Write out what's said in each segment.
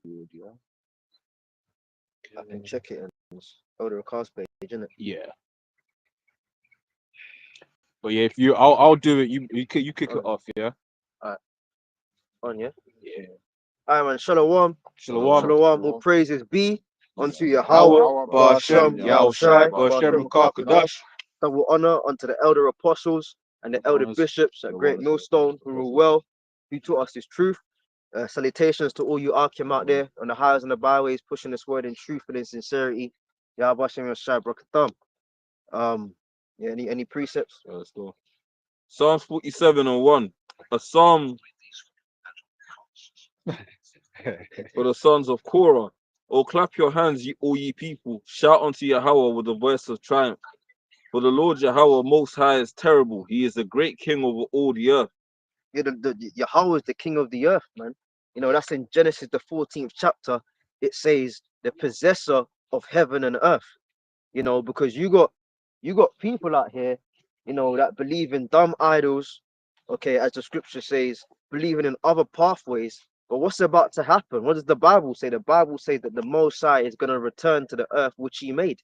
Yeah. I can check it in Elder Cast page, isn't it? Yeah. But yeah, if I'll do it. You kick it On, off. Yeah. alright, on yeah. Yeah. Alright, man. Shalom. Shalom. Shalom. All praises be unto Yahweh, Yahweh, Ba'ashem, Ba'ashem, Yahushai, Yahushai, Ba'ashem, Ba'ashem, Kakadash. Rakakadash. Double honor unto the elder apostles and the elder Honors, bishops at the Great honors, Millstone who rule well, who taught us this truth. Salutations to all you Akim out there on the highways and the byways, pushing this word in truth and in sincerity. Yahweh Hashem Yahushai Barakatam. Yeah, any precepts? Let's go. Psalms 47:1. A psalm for the sons of Korah. Oh, clap your hands, all ye people. Shout unto Yahweh with the voice of triumph. For the Lord Yahweh Most High is terrible. He is the great king over all the earth. Yeah, Yahweh is the king of the earth, man. You know, that's in Genesis, the 14th chapter. It says the possessor of heaven and earth. You know, because you got people out here, you know, that believe in dumb idols, okay, as the scripture says, believing in other pathways. But what's about to happen? What does the Bible say? The Bible says that the Most High is going to return to the earth which he made.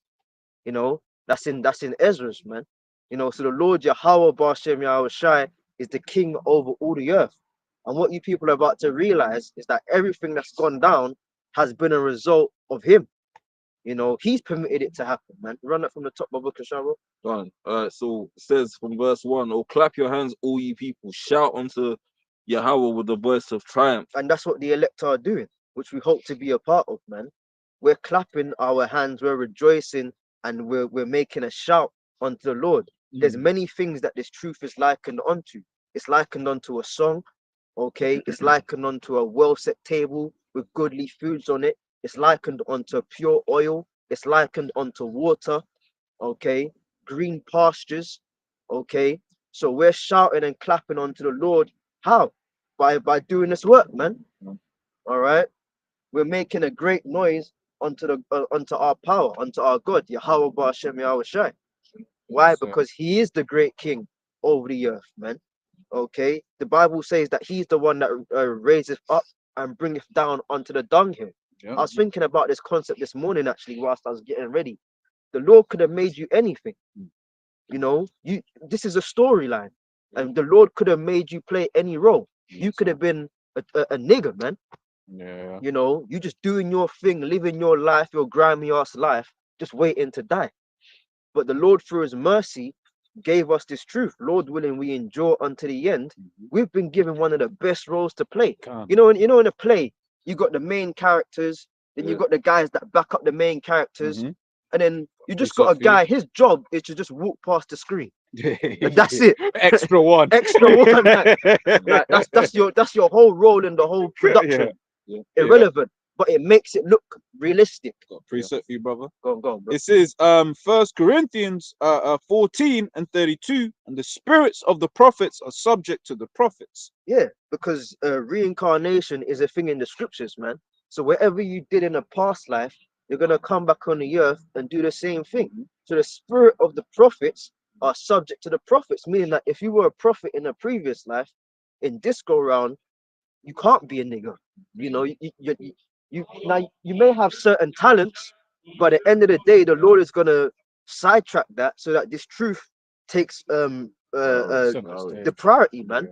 You know, that's in Ezra's, man. You know, so the Lord Yahweh Ba'ashem Yahushai is the king over all the earth. And what you people are about to realize is that everything that's gone down has been a result of him. You know, he's permitted it to happen, man. Run that from the top of Book of Sharon. Done. So it says from verse 1, oh, clap your hands, all ye people. Shout unto Yahweh with the voice of triumph. And that's what the elect are doing, which we hope to be a part of, man. We're clapping our hands, we're rejoicing, and we're making a shout unto the Lord. There's many things that this truth is likened unto. It's likened unto a song, okay? It's likened unto a well-set table with goodly foods on it. It's likened unto pure oil. It's likened unto water, okay? Green pastures, okay? So we're shouting and clapping unto the Lord. How? By doing this work, man. All right? We're making a great noise unto unto our power, unto our God, Yahweh Ba'ashem Yahushai. Why? Because he is the great king over the earth, man. Okay? The Bible says that he's the one that raiseth up and bringeth down onto the dunghill. I was thinking about this concept this morning, actually, whilst I was getting ready. The Lord could have made you anything. You know, this is a storyline. And the Lord could have made you play any role. You could have been a nigger, man. Yeah. You know, you just doing your thing, living your life, your grimy ass life, just waiting to die. But the Lord, through his mercy, gave us this truth. Lord willing, we endure unto the end. We've been given one of the best roles to play. You know, in a play, you got the main characters, then you got the guys that back up the main characters, and then you just got a guy, his job is to just walk past the screen. And that's it. Extra one. Extra one. Like, that's your whole role in the whole production. Irrelevant, but it makes it look realistic. Got a precept for you, brother. Go on, bro. It says, 1 Corinthians 14:32, and the spirits of the prophets are subject to the prophets. Yeah, because reincarnation is a thing in the scriptures, man. So whatever you did in a past life, you're gonna come back on the earth and do the same thing. So the spirit of the prophets are subject to the prophets, meaning that if you were a prophet in a previous life, in this go round, you can't be a nigger. You know, now you may have certain talents, but at the end of the day, the Lord is gonna sidetrack that so that this truth takes the priority, man.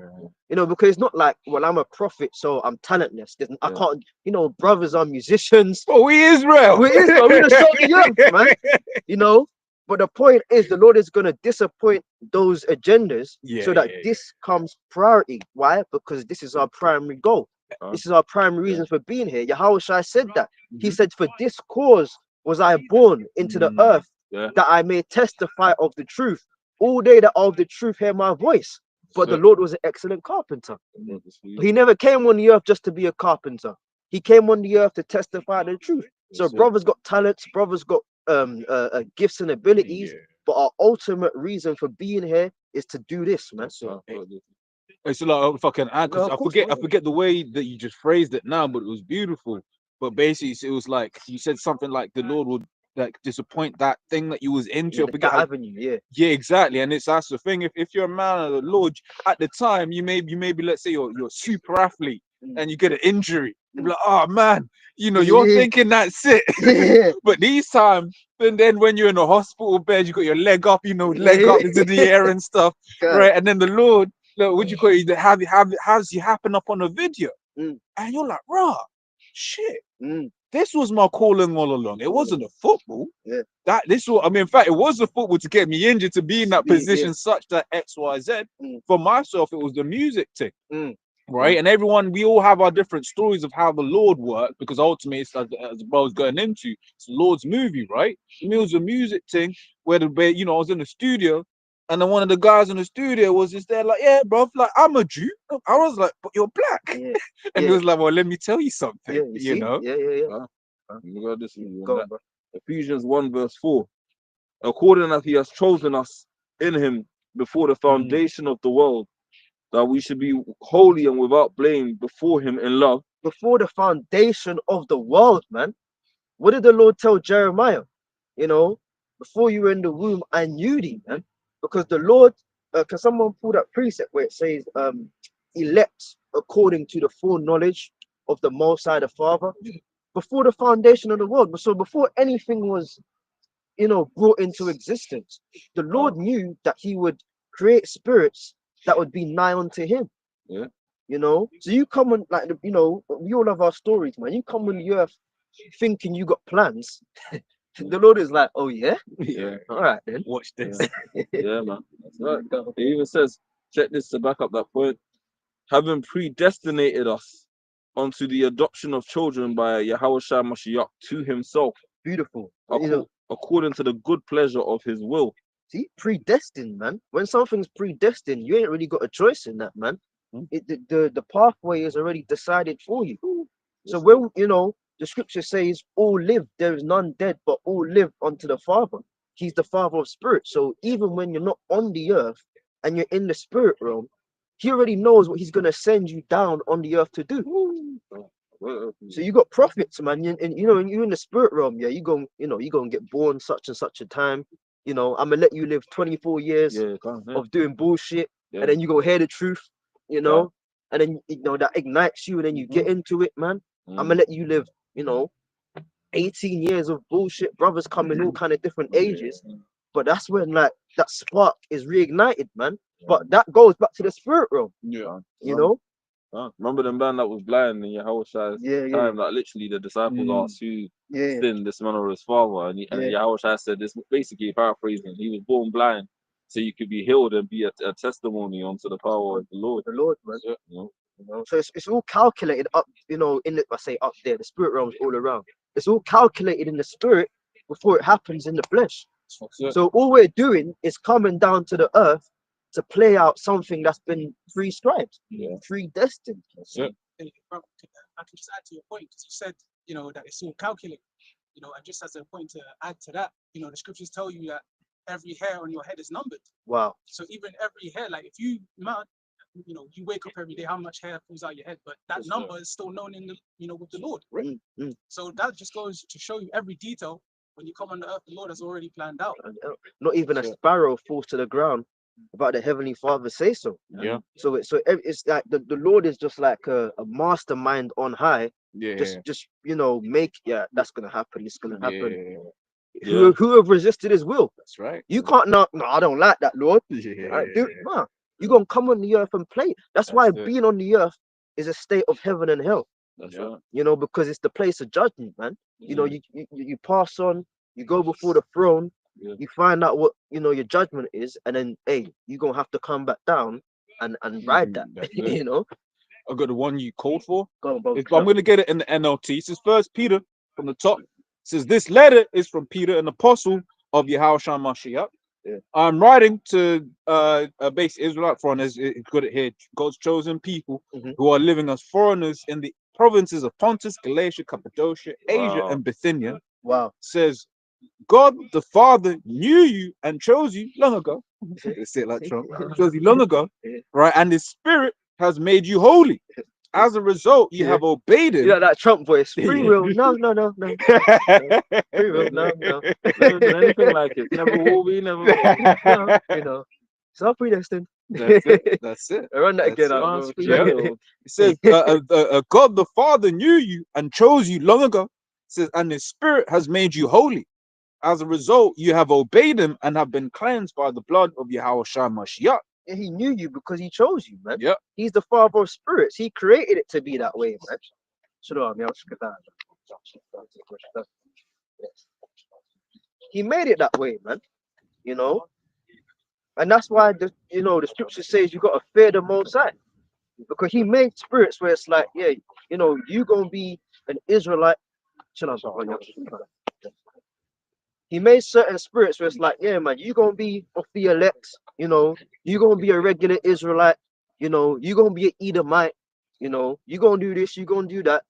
You know, because it's not like, well, I'm a prophet, so I'm talentless. I can't, you know, brothers are musicians. Oh, we Israel. We Israel, we the salt of the earth, man. You know, but the point is, the Lord is gonna disappoint those agendas so that this comes priority. Why? Because this is our primary goal. This is our primary reason for being here. Yahweh Shai said that. He said, for this cause was I born into the earth, that I may testify of the truth. All they that are of the truth hear my voice. But the Lord was an excellent carpenter. He never came on the earth just to be a carpenter. He came on the earth to testify the truth. So brothers got talents, brothers got gifts and abilities, but our ultimate reason for being here is to do this, man. It's like, if I can add, because I forget the way that you just phrased it now, but it was beautiful. But basically, it was like you said something like the Lord would like disappoint that thing that you was into. That avenue, yeah, exactly. And that's the thing. If you're a man of the Lord, at the time you may be, let's say you're a super athlete and you get an injury. You'll be like, oh man, You know, you're Yeah. thinking that's it. Yeah. But these times, then when you're in a hospital bed, you got your leg up, you know, leg up into the air and stuff, God. right? And then the Lord, look, what you call it, has you happen up on a video, Mm. and you're like, rah, shit. Mm. This was my calling all along. It wasn't a football. Yeah. This was, I mean, in fact, it was the football to get me injured, to be in that Yeah. position such that X, Y, Z. Mm. For myself, it was the music thing. Mm. Right. And everyone, we all have our different stories of how the Lord worked, because ultimately, it's as the bro was going into, it's the Lord's movie, right? It was a music thing where you know, I was in the studio, and then one of the guys in the studio was just there, like, yeah, bro, like, I'm a Jew. I was like, but you're black. Yeah. And he Yeah. was like, well, let me tell you something, Yeah. you know. Yeah. Yeah. Yeah. We got this one, Go that. on, bro. Ephesians 1 verse 4. According as he has chosen us in him before the foundation of the world, that we should be holy and without blame before him in love. Before the foundation of the world, man. What did the Lord tell Jeremiah? You know, before you were in the womb, I knew thee, man. Because the Lord, can someone pull that precept where it says, elect according to the full knowledge of the Most High the Father, before the foundation of the world. So before anything was, you know, brought into existence, the Lord knew that he would create spirits that would be nigh unto him. Yeah. You know, so you come on, like, you know, we all have our stories, man. You come on the earth thinking you got plans. The Lord is like, oh yeah, Yeah. all right then. Watch this. Yeah, man. That's right. It even says, check this to back up that point, having predestinated us unto the adoption of children by Yahweh Shai Mashiach to himself, Beautiful. You know, according to the good pleasure of his will. see, predestined, man. When something's predestined, you ain't really got a choice in that, man. The pathway is already decided for you. So when, you know, the scripture says all live, there is none dead, but all live unto the Father. He's the Father of spirit. So even when you're not on the earth and you're in the spirit realm, he already knows what he's gonna send you down on the earth to do. So you got prophets, man. And you know, and you're in the spirit realm, yeah. You gonna get born such and such a time. You know, I'm gonna let you live 24 years of doing bullshit, and then you go hear the truth, you know, and then you know that ignites you, and then you get into it, man. I'm gonna let you live, you know, 18 years of bullshit. Brothers come in all kind of different ages, but that's when like that spark is reignited, man. But that goes back to the spirit realm. Yeah. You know. Remember the man that was blind in Yahweh Shai's time? Like literally, the disciples asked who sinned, this man or his father, and Yahweh Shai said this. Basically, paraphrasing, he was born blind so you could be healed and be a testimony unto the power of the Lord. The Lord, man. You know? You know, so it's all calculated up, you know, in the, I say up there, the spirit realm is all around. It's all calculated in the spirit before it happens in the flesh. So all we're doing is coming down to the earth to play out something that's been prescribed, predestined. I can just add to your point, because you said, you know, that it's all calculated, you know, and just as a point to add to that, you know, the scriptures tell you that every hair on your head is numbered. Wow. So even every hair, like if you, you know, you wake up every day, how much hair falls out your head, but that number is still known in the, you know, with the Lord. So that just goes to show you every detail. When you come on the earth, the Lord has already planned out. Not even a sparrow falls to the ground without the Heavenly Father say so. Yeah. So it's like the Lord is just like a mastermind on high. Yeah. Just you know, that's gonna happen. It's gonna happen. Yeah. Who have resisted his will? That's right. You can't no, I don't like that, Lord. Yeah. You're gonna come on the earth and play. That's why being on the earth is a state of heaven and hell. That's right. You know, because it's the place of judgment, man. You know, you pass on, you go before the throne, you find out what, you know, your judgment is, and then hey, you're gonna have to come back down and ride that. You know. I got the one you called for. Go on, bro. I'm gonna get it in the NLT. It says First Peter from the top. It says this letter is from Peter, an apostle of Yahweh Shai Mashiach. I'm writing to base Israelite foreigners. It's got it here. God's chosen people who are living as foreigners in the provinces of Pontus, Galatia, Cappadocia, Asia, and Bithynia. Wow. Says God the Father knew you and chose you long ago. Let's say it like Trump. Chose you long ago, right? And His Spirit has made you holy. As a result, you have obeyed Him. You know that Trump voice. Free will. No. Free will. No. Never done anything like it. Never will be. Never. No, you know. It's not predestined. That's it. That's it. Run that That's again it. out, Sounds bro. Yeah. pretty. It says, God the Father knew you and chose you long ago. It says, and His Spirit has made you holy. As a result, you have obeyed Him and have been cleansed by the blood of Yahweh Shai Mashiach. Yeah, he knew you because he chose you, man. Yep. He's the father of spirits. He created it to be that way, man. He made it that way, man. You know, and that's why the scripture says you gotta fear the Most High, because He made spirits where it's like, yeah, you gonna be an Israelite. Chill out, bro. He made certain spirits where it's like, yeah, man, you gonna be of the elect. You gonna be a regular Israelite. You gonna be an Edomite. You gonna do this. You gonna do that.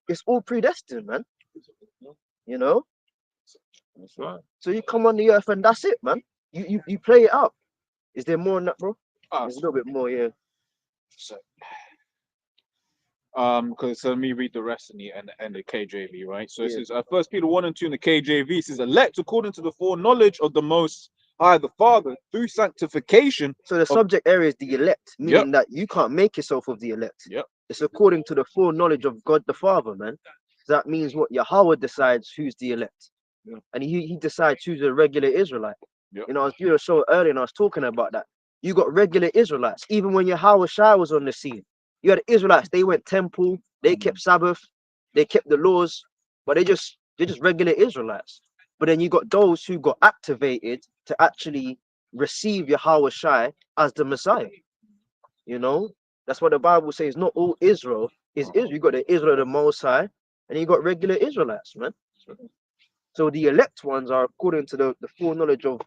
It's all predestined, man. That's right. So you come on the earth and that's it, man. You play it out. Is there more on that, bro? There's a little bit more, yeah. So, because let me read the rest in the KJV, right? So it says, 1 Peter 1 and 2 in the KJV says, elect according to the foreknowledge of the Most High the Father through sanctification. So the subject area is the elect, meaning that you can't make yourself of the elect. Yep. It's according to the foreknowledge of God the Father, man. That means what? Yahweh decides who's the elect. Yeah. And he decides who's a regular Israelite. Yep. I was doing a show earlier and I was talking about that. You got regular Israelites. Even when Yahweh Shai was on the scene, you had Israelites. They went temple, they kept Sabbath, they kept the laws, but they're just regular Israelites. But then you got those who got activated to actually receive Yahweh Shai as the Messiah. That's what the Bible says. Not all Israel is Israel. You got the Israel of the Most High, and you got regular Israelites, man. So the elect ones are according to the foreknowledge of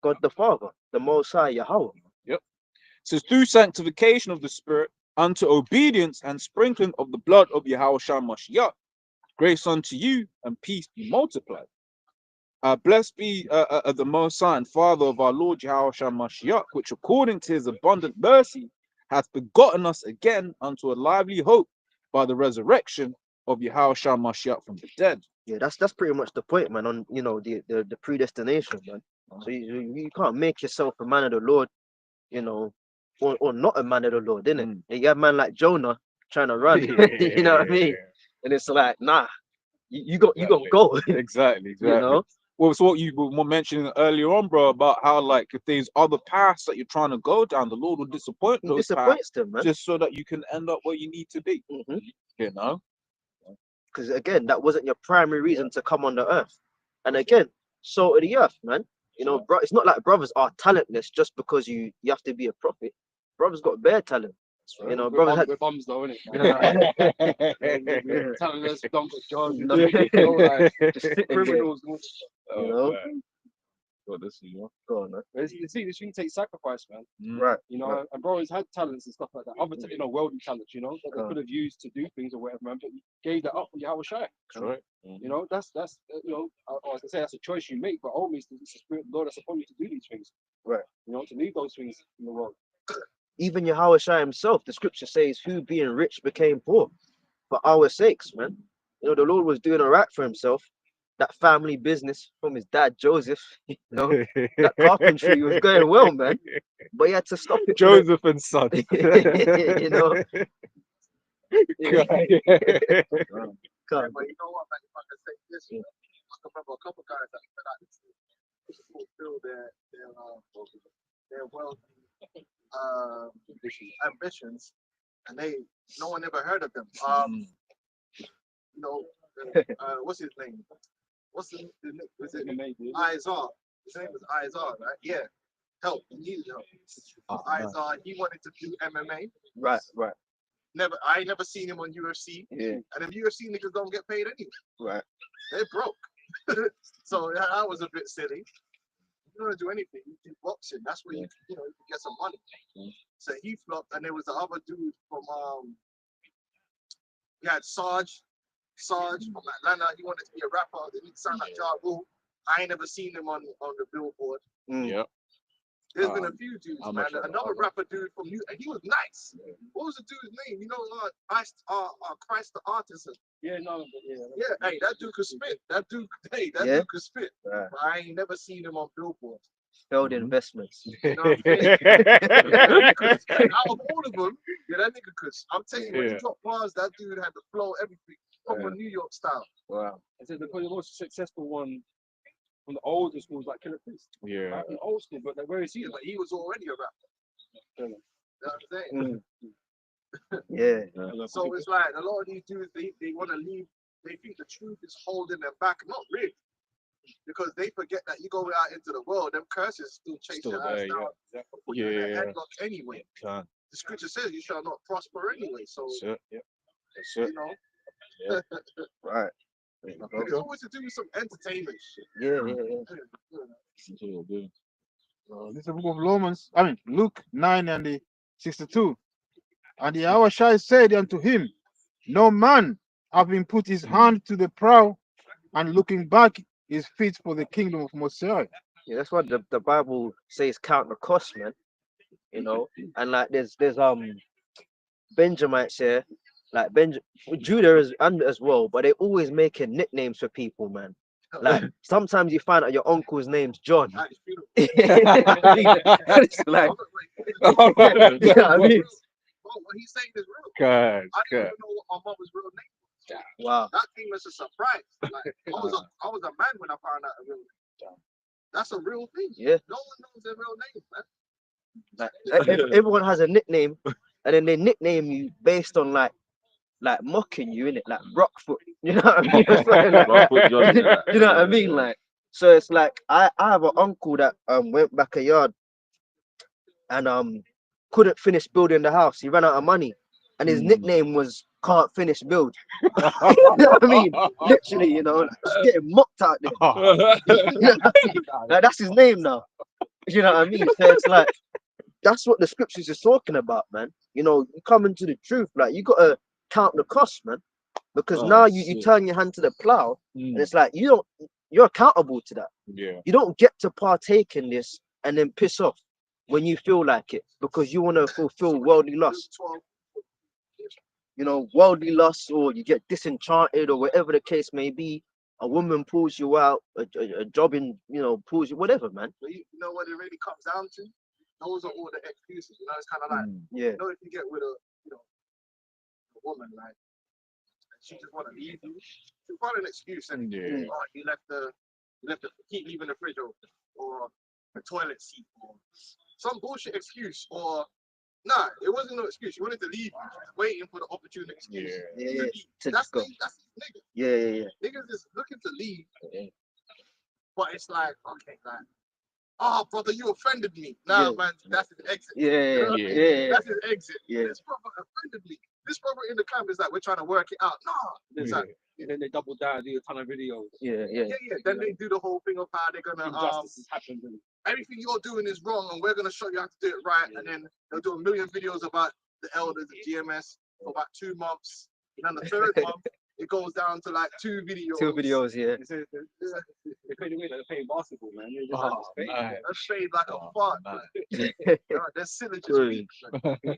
God the Father, the Most High Yahweh. Yep. It says, through sanctification of the Spirit unto obedience and sprinkling of the blood of Yahweh Shai Mashiach, grace unto you and peace be multiplied. Blessed be the Most High and Father of our Lord Yahweh Shai Mashiach, which according to His abundant mercy hath begotten us again unto a lively hope by the resurrection of Yahweh Shai Mashiach from the dead. Yeah, that's pretty much the point, man. On the predestination, man. So you can't make yourself a man of the Lord, or not a man of the Lord, innit? You have a man like Jonah trying to run, you know what I mean? And it's like, nah, you got go. Exactly. Well, it's what you were mentioning earlier on, bro, about how, like, if there's other paths that you're trying to go down, the Lord will disappoint those paths them, man. just so that you can end up where you need to be. Because again, that wasn't your primary reason to come on the earth. And again, salt of the earth, man. Bro, it's not like brothers are talentless just because you have to be a prophet. Brothers got bare talent. Brothers had bums though, innit? Talentless, dumb jobs, criminals. Go on, man. You see, this thing takes sacrifice, man. Right. And brothers had talents and stuff like that. Other, worldly talents, that they could have used to do things or whatever, man. But you gave that up for Yahweh Shai. Right. That's I was gonna say that's a choice you make, but always it's the Spirit of the Lord that's upon you to do these things. Right. To leave those things in the world. Even Yahweh Shai himself, the scripture says, who being rich became poor for our sakes, man. The Lord was doing all right for himself. That family business from his dad Joseph, that carpentry was going well, man. But he had to stop it. Joseph and son. God. But you know what, man, if I can say this, I can remember a couple guys that went out to fulfill their wealthy ambitions, and no one ever heard of them. What's his name? Was it Izar? His name was Izar, right? Yeah. Help. He needed help. Izar, he wanted to do MMA. Right. I ain't never seen him on UFC. Yeah. And if UFC niggas don't get paid anyway. Right. They're broke. So that was a bit silly. You don't want to do anything. You do boxing. That's where you can get some money. So he flopped, and there was the other dude from we had Sarge from Atlanta. He wanted to be a rapper. He signed like Ja Rule. I ain't never seen him on the billboard. Yep. There's been a few dudes, man. Another rapper dude from and he was nice. What was the dude's name? Christ the Artisan. Yeah, hey, that dude could spit. That dude could spit. Right. But I ain't never seen him on billboards. Failed Mhm. investments. You know what I'm saying? Because out of all of them, yeah, that nigga could. I'm telling you, when Yeah. he dropped bars, that dude had the flow, everything, proper New York style. Wow. I said the probably the most successful one from the older schools like Killer Priest. Yeah. Right? From the old school, but where is he? Yeah, but he was already a rapper. Yeah. You know what I'm saying? Yeah. So it's like a lot of these dudes, they want to leave. They think the truth is holding them back. Not really, because they forget that you go out into the world, them curses still chase Still your ass there, down. Put you in a Yeah. headlock anyway. Can. The scripture says you shall not prosper anyway. So That's it. Yeah. That's you it. know, Right. it's always to do with some entertainment shit. Yeah. This is the book of Romans, Luke 9 and the 62. And the Yahushua said unto him, no man having put his hand to the plow and looking back is fit for the kingdom of Messiah. Yeah, that's what the Bible says count the cost, man. You know, and like there's Benjamites here, like Judah is and as well, but they always making nicknames for people, man. Like sometimes you find out your uncle's name's John. That's beautiful. It's like, you know what I mean? What he's saying is real. God, I didn't God. even know what my mother's real name was. Wow. That came as a surprise. Like I was a man when I found out a real name. That's a real thing. Yeah. No one knows their real name, man. Like everyone has a nickname, and then they nickname you based on like mocking you in it, like Rockfoot. You know what I mean? Or something like that. Rockfoot Johnny, yeah. You know what I mean? Like, so it's like I have an uncle that went back a yard and couldn't finish building the house. He ran out of money, and his nickname was "Can't Finish Build." You know what I mean? Literally, you know, like, just getting mocked out there. You know what I mean? Like that's his name now. You know what I mean? So it's like that's what the scriptures is talking about, man. You know, you come into the truth, like you gotta count the cost, man. Because now you turn your hand to the plow, and it's like you're accountable to that. Yeah. You don't get to partake in this and then piss off when you feel like it because you want to fulfill worldly lust. You know, worldly lust, or you get disenchanted, or whatever the case may be. A woman pulls you out, a job in, pulls you, whatever, man. But you know what it really comes down to? Those are all the excuses. You know, it's kind of like, Yeah. you know, if you get with a woman, right? She just want to leave you. You find an excuse and Yeah. oh, you left the keep leaving the fridge open, or the toilet seat, or some bullshit excuse, or nah, it wasn't no excuse. You wanted to leave. You was waiting for the opportune excuse. Yeah. To That's go. that's niggas. Yeah. Niggas is looking to leave, but it's like, okay, like, oh brother, you offended me. Nah, Yeah. man, that's his exit. Yeah. You know what I mean? Yeah. That's his exit. Yeah. This brother offended me. This brother in the camp is like, we're trying to work it out. Nah, it's like, And then they double down, do a ton of videos. Yeah. Then they do the whole thing of how they're gonna Injustices happen. And everything you're doing is wrong, and we're gonna show you how to do it right. And then they'll do a million videos about the elders at GMS for about 2 months. And then the third month, it goes down to like 2 videos. 2 videos, yeah. they play the way that they're playing basketball, man. They just That's fade like a fart. They're silly just Crazy. weak.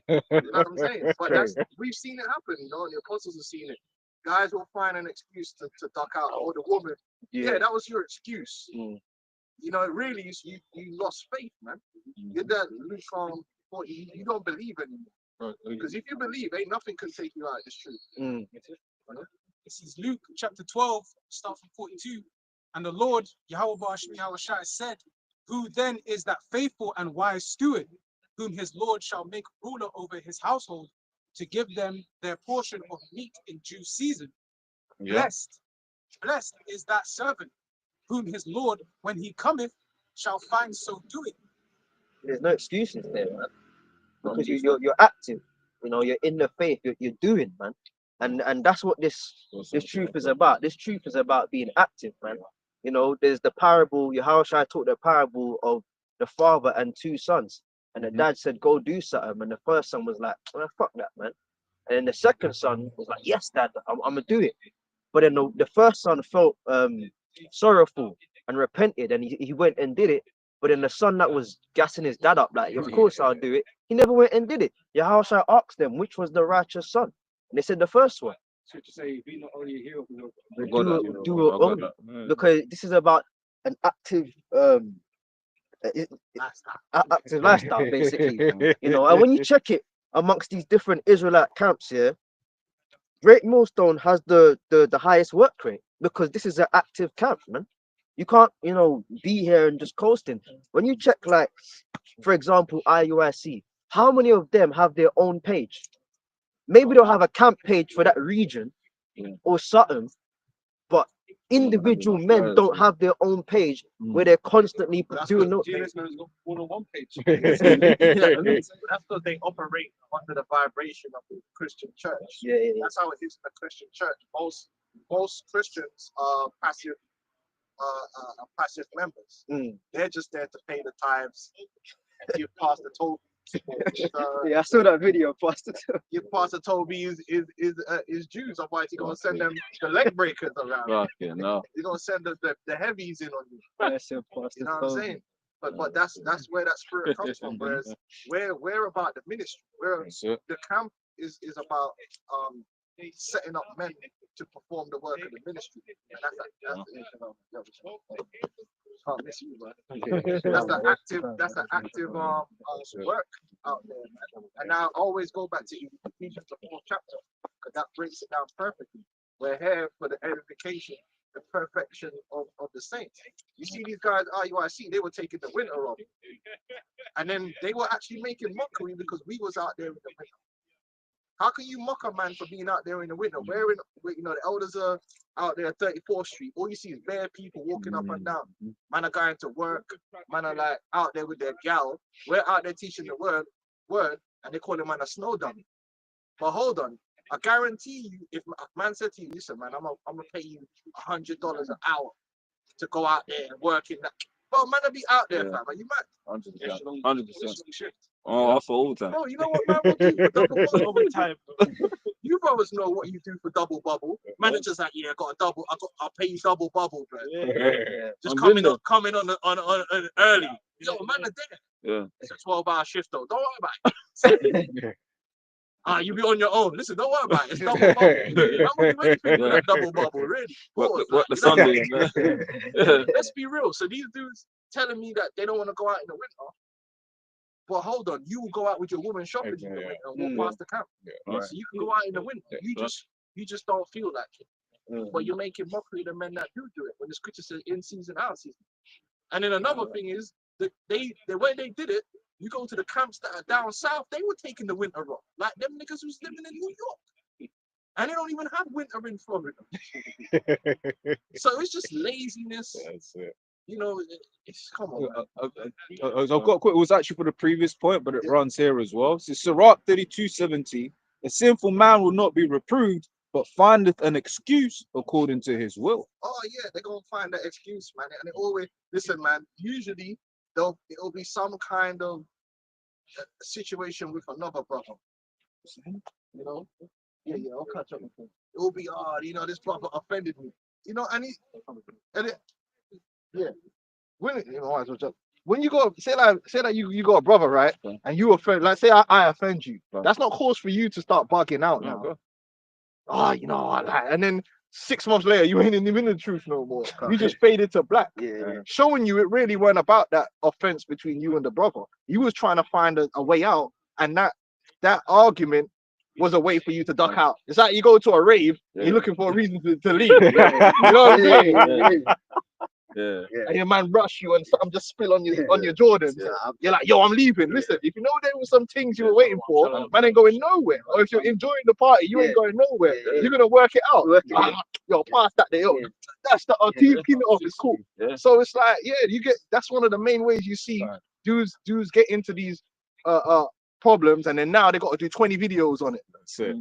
You know what I'm saying? But we've seen it happen, you know, the apostles have seen it. Guys will find an excuse to duck out, or the woman. Yeah, that was your excuse. You know, really, you lost faith, man. You're that Luke 40, you don't believe anymore. Because if you believe, ain't nothing can take you out of this truth. This is Luke chapter 12, start from 42. And the Lord, Yahweh Shai, said, who then is that faithful and wise steward, whom his Lord shall make ruler over his household, to give them their portion of meat in due season? Blessed is that servant, whom his Lord, when he cometh, shall find so doing. There's no excuses there, man. Because you're active. You know, you're in the faith. You're doing, man. And that's what this truth is about. This truth is about being active, man. You know, there's the parable. Yahushua taught the parable of the father and 2 sons. And the dad said, go do something. And the first son was like, oh, fuck that, man. And then the second son was like, yes, dad, I'm gonna do it. But then the first son felt sorrowful and repented, and he went and did it. But then the son that was gassing his dad up, like, of course I'll do it, he never went and did it. Yahushua asked them which was the righteous son, and they said the first one. so to say, be not only here, Do it only. Because this is about an active active lifestyle, basically. You know, and when you check it amongst these different Israelite camps here, Great Millstone has the highest work rate because this is an active camp, man. You can't, you know, be here and just coasting. When you check, like, for example, IUIC, how many of them have their own page? Maybe they'll have a camp page for that region or something, but individual men don't have their own page where they're constantly doing no. GNS has got more than one page. That's because they operate under the vibration of the Christian church. That's how it is in the Christian church. Most Christians are passive members. They're just there to pay the tithes, give Pastor Toby. Yeah, I saw that video, Pastor. Give Pastor Toby is Jews, otherwise he's gonna send them the leg breakers around. No. He's gonna send the heavies in on you. You know what I'm saying? But that's where that spirit comes from. Whereas we're about the ministry. The camp is about setting up men to perform the work of the ministry. And can't miss you, man. That's an active work out there, man. And I always go back to Ephesians, the 4th chapter, because that breaks it down perfectly. We're here for the edification, the perfection of the saints. You see these guys, IUIC, they were taking the winter off. And then they were actually making mockery because we was out there in the winter. How can you mock a man for being out there in the winter? Wearing, you know, the elders are out there at 34th Street. All you see is bare people walking up and down. Man are going to work. Man are like out there with their gal. We're out there teaching the word, and they call him man a snow dummy. But hold on, I guarantee you, if a man said to you, listen, man, I'm gonna pay you $100 an hour to go out there and work in that. But man, will be out there, fam. Are you mad? 100%. Oh, also all the time. Oh, you know what man will do for double bubble time? You brothers know what you do for double bubble. Manager's like, yeah, I'll pay you double bubble, bro. Just come in on early. Yo, man, are there. Yeah. It's a 12-hour shift though. Don't worry about it. You be on your own. Listen, don't worry about it. It's double bubble. I won't do anything for that double bubble, really. What the Sunday? Let's be real. So these dudes telling me that they don't want to go out in the winter. But hold on, you will go out with your woman shopping in the winter and walk past the camp. So you can go out in the winter. You just don't feel like it. But you're making mockery of the men that do it when the scripture says in season, out of season. And then another thing is that the way they did it, you go to the camps that are down south, they were taking the winter off. Like them niggas who's living in New York. And they don't even have winter in Florida. So it's just laziness. That's it. You know, come on. I've got it was actually for the previous point, but it runs here as well. So Sirach 32:70, a sinful man will not be reproved, but findeth an excuse according to his will. Oh yeah, they're gonna find that excuse, man. And it always listen, man. Usually it'll be some kind of situation with another brother. You know? Yeah, I'll catch up with him. It will be you know, this brother offended me. You know, yeah. When you go say that you got a brother, right? And you offend, like say I offend you. That's not cause for you to start bugging out now. You know, and then 6 months later you ain't even in the truth no more. You just faded to black. Showing you it really weren't about that offense between you and the brother. You was trying to find a way out, and that argument was a way for you to duck out. It's like you go to a rave, you're looking for a reason to leave. You know what I'm saying? And your man rush you and something just spill on your Jordans. You're like, yo, I'm leaving. Listen, if you know there were some things you were waiting for, man ain't going nowhere. Or if you're enjoying the party, you ain't going nowhere. You're gonna work it out. Yo, pass that day. Yo, that's the team pin it off. It's cool. So it's like, that's one of the main ways you see dudes get into these problems, and then now they got to do 20 videos on it. That's it.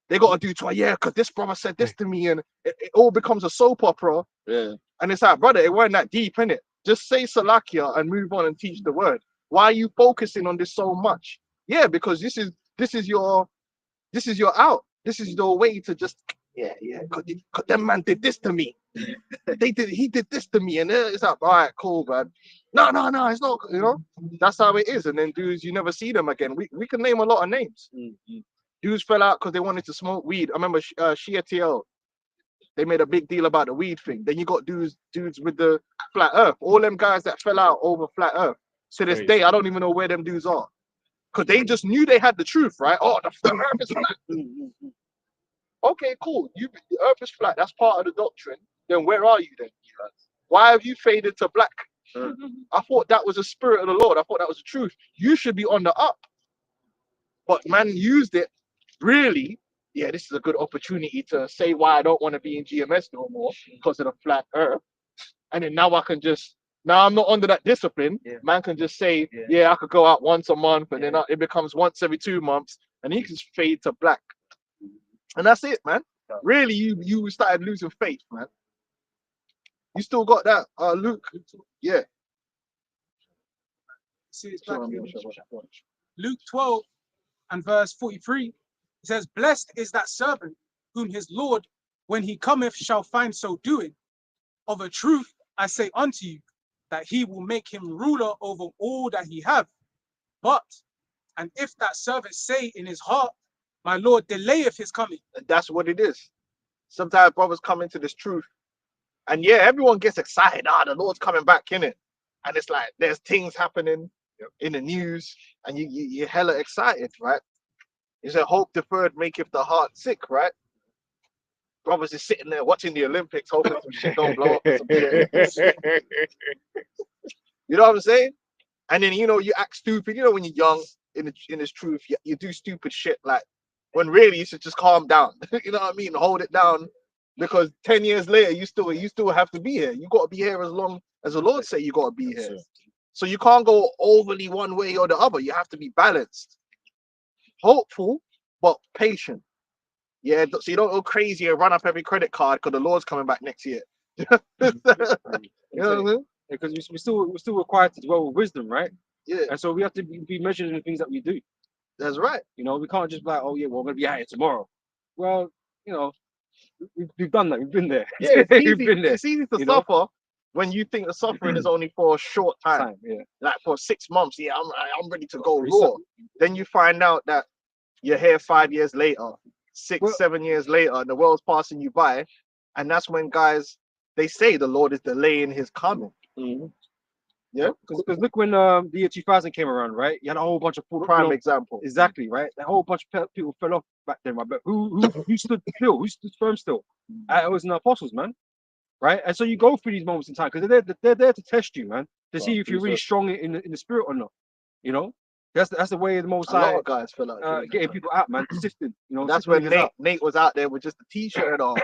They got to do because this brother said this to me, and it all becomes a soap opera. And it's like, brother, it weren't that deep, innit? Just say Salakia and move on and teach the word. Why are you focusing on this so much? Yeah, because this is your out. This is your way to just cause them man did this to me. He did this to me, and it's like, all right, cool, man. No, it's not. You know, that's how it is. And then dudes, you never see them again. We can name a lot of names. Dudes fell out because they wanted to smoke weed. I remember Shia TL. They made a big deal about the weed thing. Then you got dudes with the flat earth. All them guys that fell out over flat earth. To this Crazy. day, I don't even know where them dudes are. Because they just knew they had the truth, right? Oh, the earth is flat. Okay, cool. The earth is flat. That's part of the doctrine. Then where are you then? Why have you faded to black? I thought that was the spirit of the Lord. I thought that was the truth. You should be on the up. But man used it really. Yeah, this is a good opportunity to say why I don't want to be in GMS no more because of the flat earth. And then now I'm not under that discipline. Yeah. Man can just say, Yeah. yeah, I could go out once a month, and Yeah. then it becomes once every 2 months, and he can just fade to black. And that's it, man. Really, you started losing faith, man. You still got that, Luke? Yeah. See, it's back in Luke 12 and verse 43. It says, "Blessed is that servant whom his Lord, when he cometh, shall find so doing. Of a truth I say unto you, that he will make him ruler over all that he have. But, and if that servant say in his heart, my Lord delayeth his coming." And that's what it is. Sometimes brothers come into this truth, and yeah, everyone gets excited. The Lord's coming back, innit? And it's like there's things happening in the news, and you're hella excited, right? It's a hope deferred maketh the heart sick, right? Brothers is sitting there watching the Olympics, hoping some shit don't blow up. You know what I'm saying? And then you act stupid. When you're young in this truth, you do stupid shit like when really you should just calm down. You know what I mean? Hold it down, because 10 years later you still have to be here. You got to be here as long as the Lord say you got to be here. So you can't go overly one way or the other. You have to be balanced, hopeful but patient. Yeah, so you don't go crazy and run up every credit card because the Lord's coming back next year. You know what I mean? Because we're still required to dwell with wisdom, right? Yeah, And so we have to be measured in the things that we do. that's right. We can't just be like, oh yeah, well, we're gonna be out here tomorrow. Well, we've done that. We've been there. Yeah, it's We've easy. been there. It's easy to you know? suffer when you think the suffering is only for a short time. Yeah. Like for 6 months. Yeah, I'm ready to go Reset. raw. Then you find out that you're here 5 years later, 7 years later, and the world's passing you by, and that's when guys they say the Lord is delaying His coming. Yeah, because look when the year 2000 came around, right? You had a whole bunch of prime example. Exactly, right? A whole bunch of people fell off back then, right? But who stood still? Who stood firm still? It was the apostles, man. Right? And so you go through these moments in time because they're there to test you, man, to see if you're really strong in the spirit or not. That's the way the Most A lot High of guys feel like getting people out, man, sifting. That's sifting when niggas out. Nate was out there with just a t-shirt on.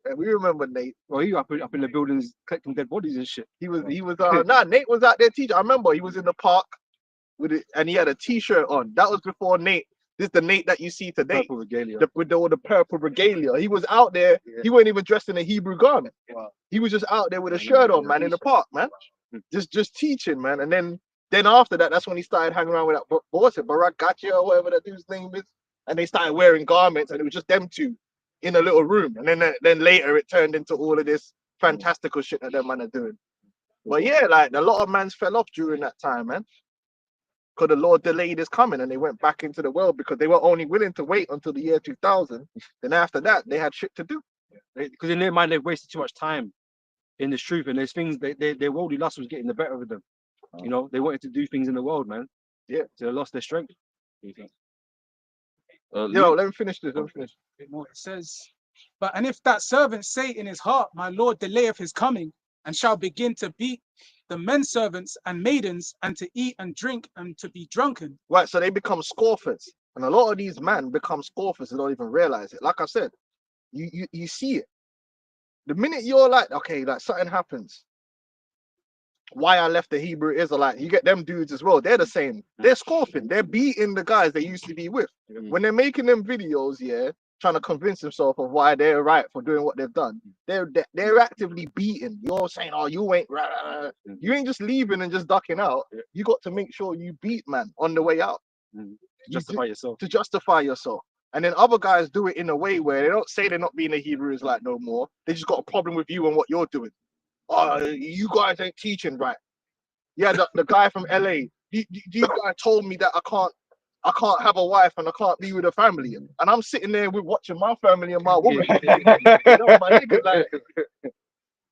And we remember Nate. Well, he up in the buildings collecting dead bodies and shit. He was Nate was out there teaching. I remember he was in the park with it, and he had a t-shirt on. That was before Nate. This is the Nate that you see today. Purple regalia. With all the purple regalia. He was out there. Yeah. He wasn't even dressed in a Hebrew garment. Wow. He was just out there with a shirt on, man, in the park, man. Just teaching, man. And then after that, that's when he started hanging around with that what's it, Barak Gotcha or whatever that dude's name is. And they started wearing garments, and it was just them two in a little room. And then later it turned into all of this fantastical shit that them man are doing. But yeah, like a lot of mans fell off during that time, man. Because the Lord delayed His coming, and they went back into the world because they were only willing to wait until the year 2000. Then after that, they had shit to do. Because in their mind, they've wasted too much time in this truth, and there's things their worldly lust was getting the better of them. They wanted to do things in the world, man. Yeah. So they lost their strength. Let me finish this. It says, "But and if that servant say in his heart, my Lord delayeth his coming, and shall begin to beat the men servants and maidens, and to eat and drink and to be drunken." Right, so they become scoffers. And a lot of these men become scoffers and don't even realize it. Like I said, you see it. The minute you're like, okay, like something happens. Why I left the Hebrew Israelite, you get them dudes as well. They're the same. They're scoffing. They're beating the guys they used to be with. When they're making them videos, trying to convince themselves of why they're right for doing what they've done. They're actively beating. You're saying, oh, you ain't right. You ain't just leaving and just ducking out. You got to make sure you beat man on the way out. Justify yourself. To justify yourself. And then other guys do it in a way where they don't say they're not being a Hebrew Israelite no more. They just got a problem with you and what you're doing. Oh, you guys ain't teaching right. Yeah, the guy from LA. You guys told me that I can't have a wife and I can't be with a family. And I'm sitting there watching my family and my woman. My nigga, like,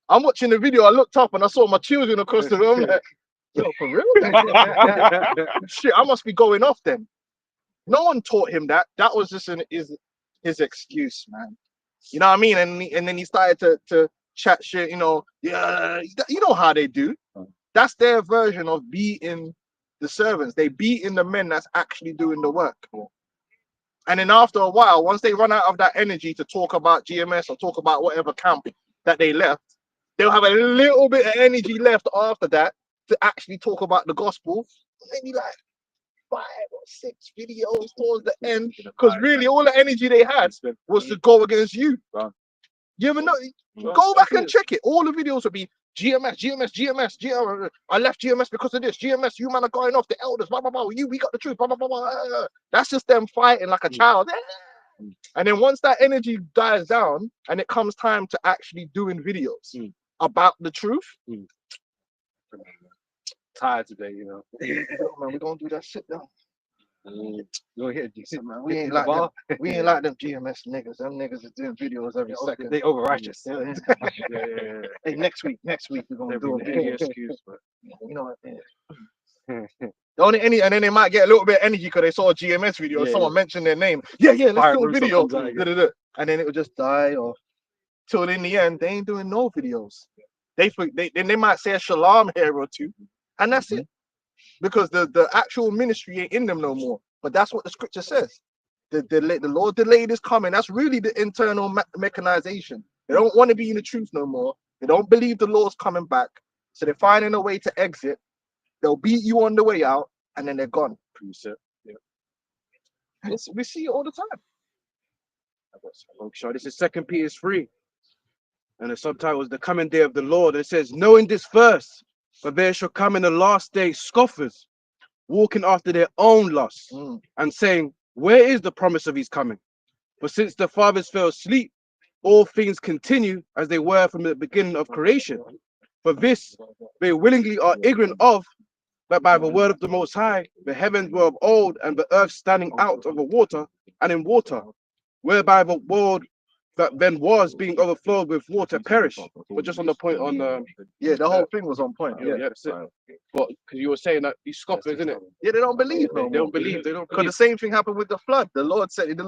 I'm watching the video. I looked up and I saw my children across the room. Like, Yo, for real? Shit, I must be going off then. No one taught him that. That was just his excuse, man. You know what I mean? And then he started to chat shit, you know. Yeah, you know how they do. That's their version of beating the servants. They beating the men that's actually doing the work. And then after a while, once they run out of that energy to talk about GMS or talk about whatever camp that they left, they'll have a little bit of energy left after that to actually talk about the gospel. Maybe like 5 or 6 videos towards the end, because really all the energy they had was to go against you. You ever know? Go back and check it. All the videos would be GMS. I left GMS because of this. GMS, you man are going off the elders. Blah blah blah. We got the truth. Blah blah blah blah. That's just them fighting like a child. And then once that energy dies down and it comes time to actually doing videos about the truth, Tired today, you know. man, we're gonna do that shit now. You don't hit it, Man, we ain't like them. We ain't like them GMS niggas. Them niggas are doing videos every second. They over righteous. Yeah. Yeah. Hey, next week we're gonna do a video. excuse, but You know what? The only and then they might get a little bit of energy because they saw a GMS video. Yeah, Someone mentioned their name. Yeah, let's Fire do a Bruce video. comes out again. Da-da-da. And then it will just die off. Till in the end, they ain't doing no videos. They might say a shalom here or two, and that's it. Because the actual ministry ain't in them no more. But that's what the scripture says. The Lord delayed his coming. That's really the internal mechanization. They don't want to be in the truth no more. They don't believe the Lord's coming back. So they're finding a way to exit. They'll beat you on the way out, and then they're gone. preset. We see it all the time. Sure, this is 2 Peter 3. And the subtitle is The Coming Day of the Lord. It says, knowing this first, for there shall come in the last day scoffers, walking after their own lusts, and saying, where is the promise of his coming? For since the fathers fell asleep, all things continue as they were from the beginning of creation. For this they willingly are ignorant of, that by the word of the Most High, the heavens were of old, and the earth standing out of the water and in water, whereby the world that then was being overflowed with water perished. But just on the point on the the whole thing was on point. yeah, that's it. But because you were saying that these scoffers, isn't it? Yeah, they don't believe no more. They don't believe. Because the same thing happened with the flood. The Lord said it,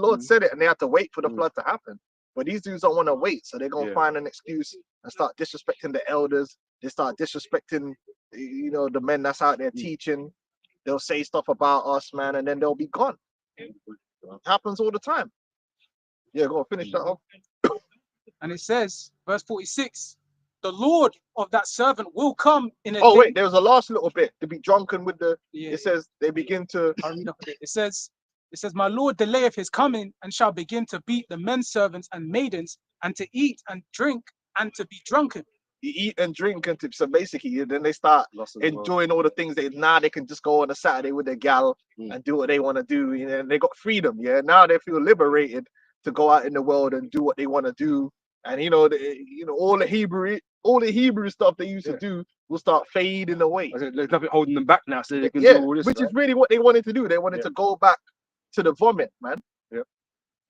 and they had to wait for the flood to happen. But these dudes don't want to wait, so they're gonna find an excuse and start disrespecting the elders. They start disrespecting, you know, the men that's out there teaching. They'll say stuff about us, man, and then they'll be gone. It happens all the time. Yeah, go on, finish that off. And it says, verse 46, the Lord of that servant will come in a day. Oh, wait, there was a last little bit to be drunken with the. It says they begin to. I'll read up a bit. It says, my Lord delayeth his coming and shall begin to beat the men servants and maidens, and to eat and drink and to be drunken. You eat and drink, and so basically, then they start enjoying all the things they can just go on a Saturday with their gal and do what they want to do. You know, and they got freedom. Yeah, now they feel liberated to go out in the world and do what they want to do. And you know, all the Hebrew stuff they used to do will start fading away. There's nothing holding them back now, so they can do all this. Which is really what they wanted to do. They wanted to go back to the vomit, man. Yeah.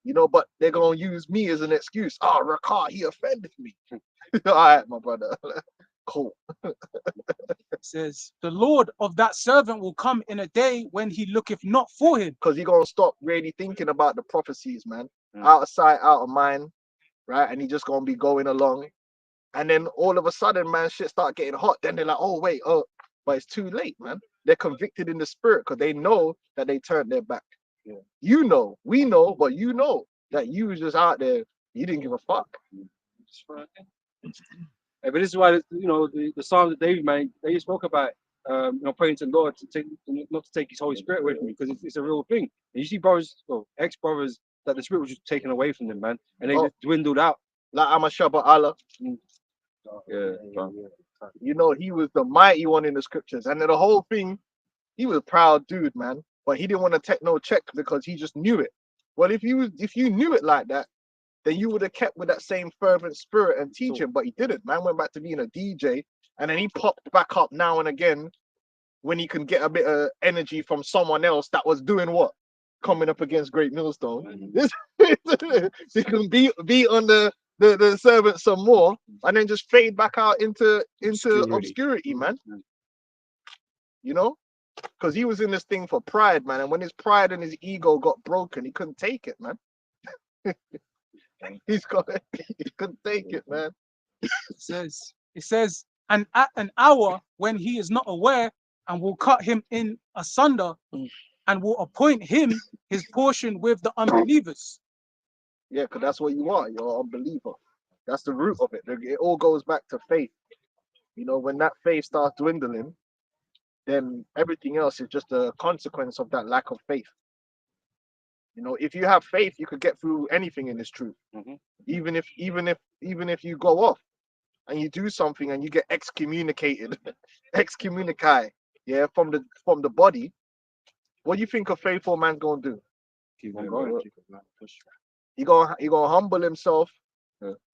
You know, but they're gonna use me as an excuse. Oh, Rakar, he offended me. All right, my brother. Cool. It says, the Lord of that servant will come in a day when he looketh not for him. Because he's gonna stop really thinking about the prophecies, man. Out of sight, out of mind, right? And he just gonna be going along. And then all of a sudden, man, shit start getting hot. Then they're like, oh, wait, but it's too late, man. They're convicted in the spirit because they know that they turned their back. Yeah. You know, we know, but you know that you was just out there. You didn't give a fuck. But this is why, you know, the Psalms that David made, they spoke about, you know, praying to the Lord not to take his Holy Spirit away from you, because it's a real thing. And you see brothers, ex-brothers, that the Spirit was just taken away from them, man, and they just dwindled out. Like Amashaba Allah. Yeah. You know, he was the mighty one in the scriptures, and the whole thing, he was a proud dude, man. But he didn't want to take no check because he just knew it. Well, if you knew it like that, then you would have kept with that same fervent spirit and teaching, but he didn't. Man went back to being a DJ, and then he popped back up now and again when he can get a bit of energy from someone else that was doing what? Coming up against Great Millstone. He can be on the servant some more, and then just fade back out into obscurity, man. you know, because he was in this thing for pride, man. And when his pride and his ego got broken, he couldn't take it, man. He couldn't take it, man. It says, and at an hour when he is not aware, and will cut him in asunder, and will appoint him his portion with the unbelievers. Yeah, because that's what you are. You're an unbeliever. That's the root of it. It all goes back to faith. You know, when that faith starts dwindling, then everything else is just a consequence of that lack of faith. You know, if you have faith, you could get through anything in this truth. Even if you go off and you do something and you get excommunicated, yeah, from the body, what do you think a faithful man's gonna do? Keep on going. He gonna humble himself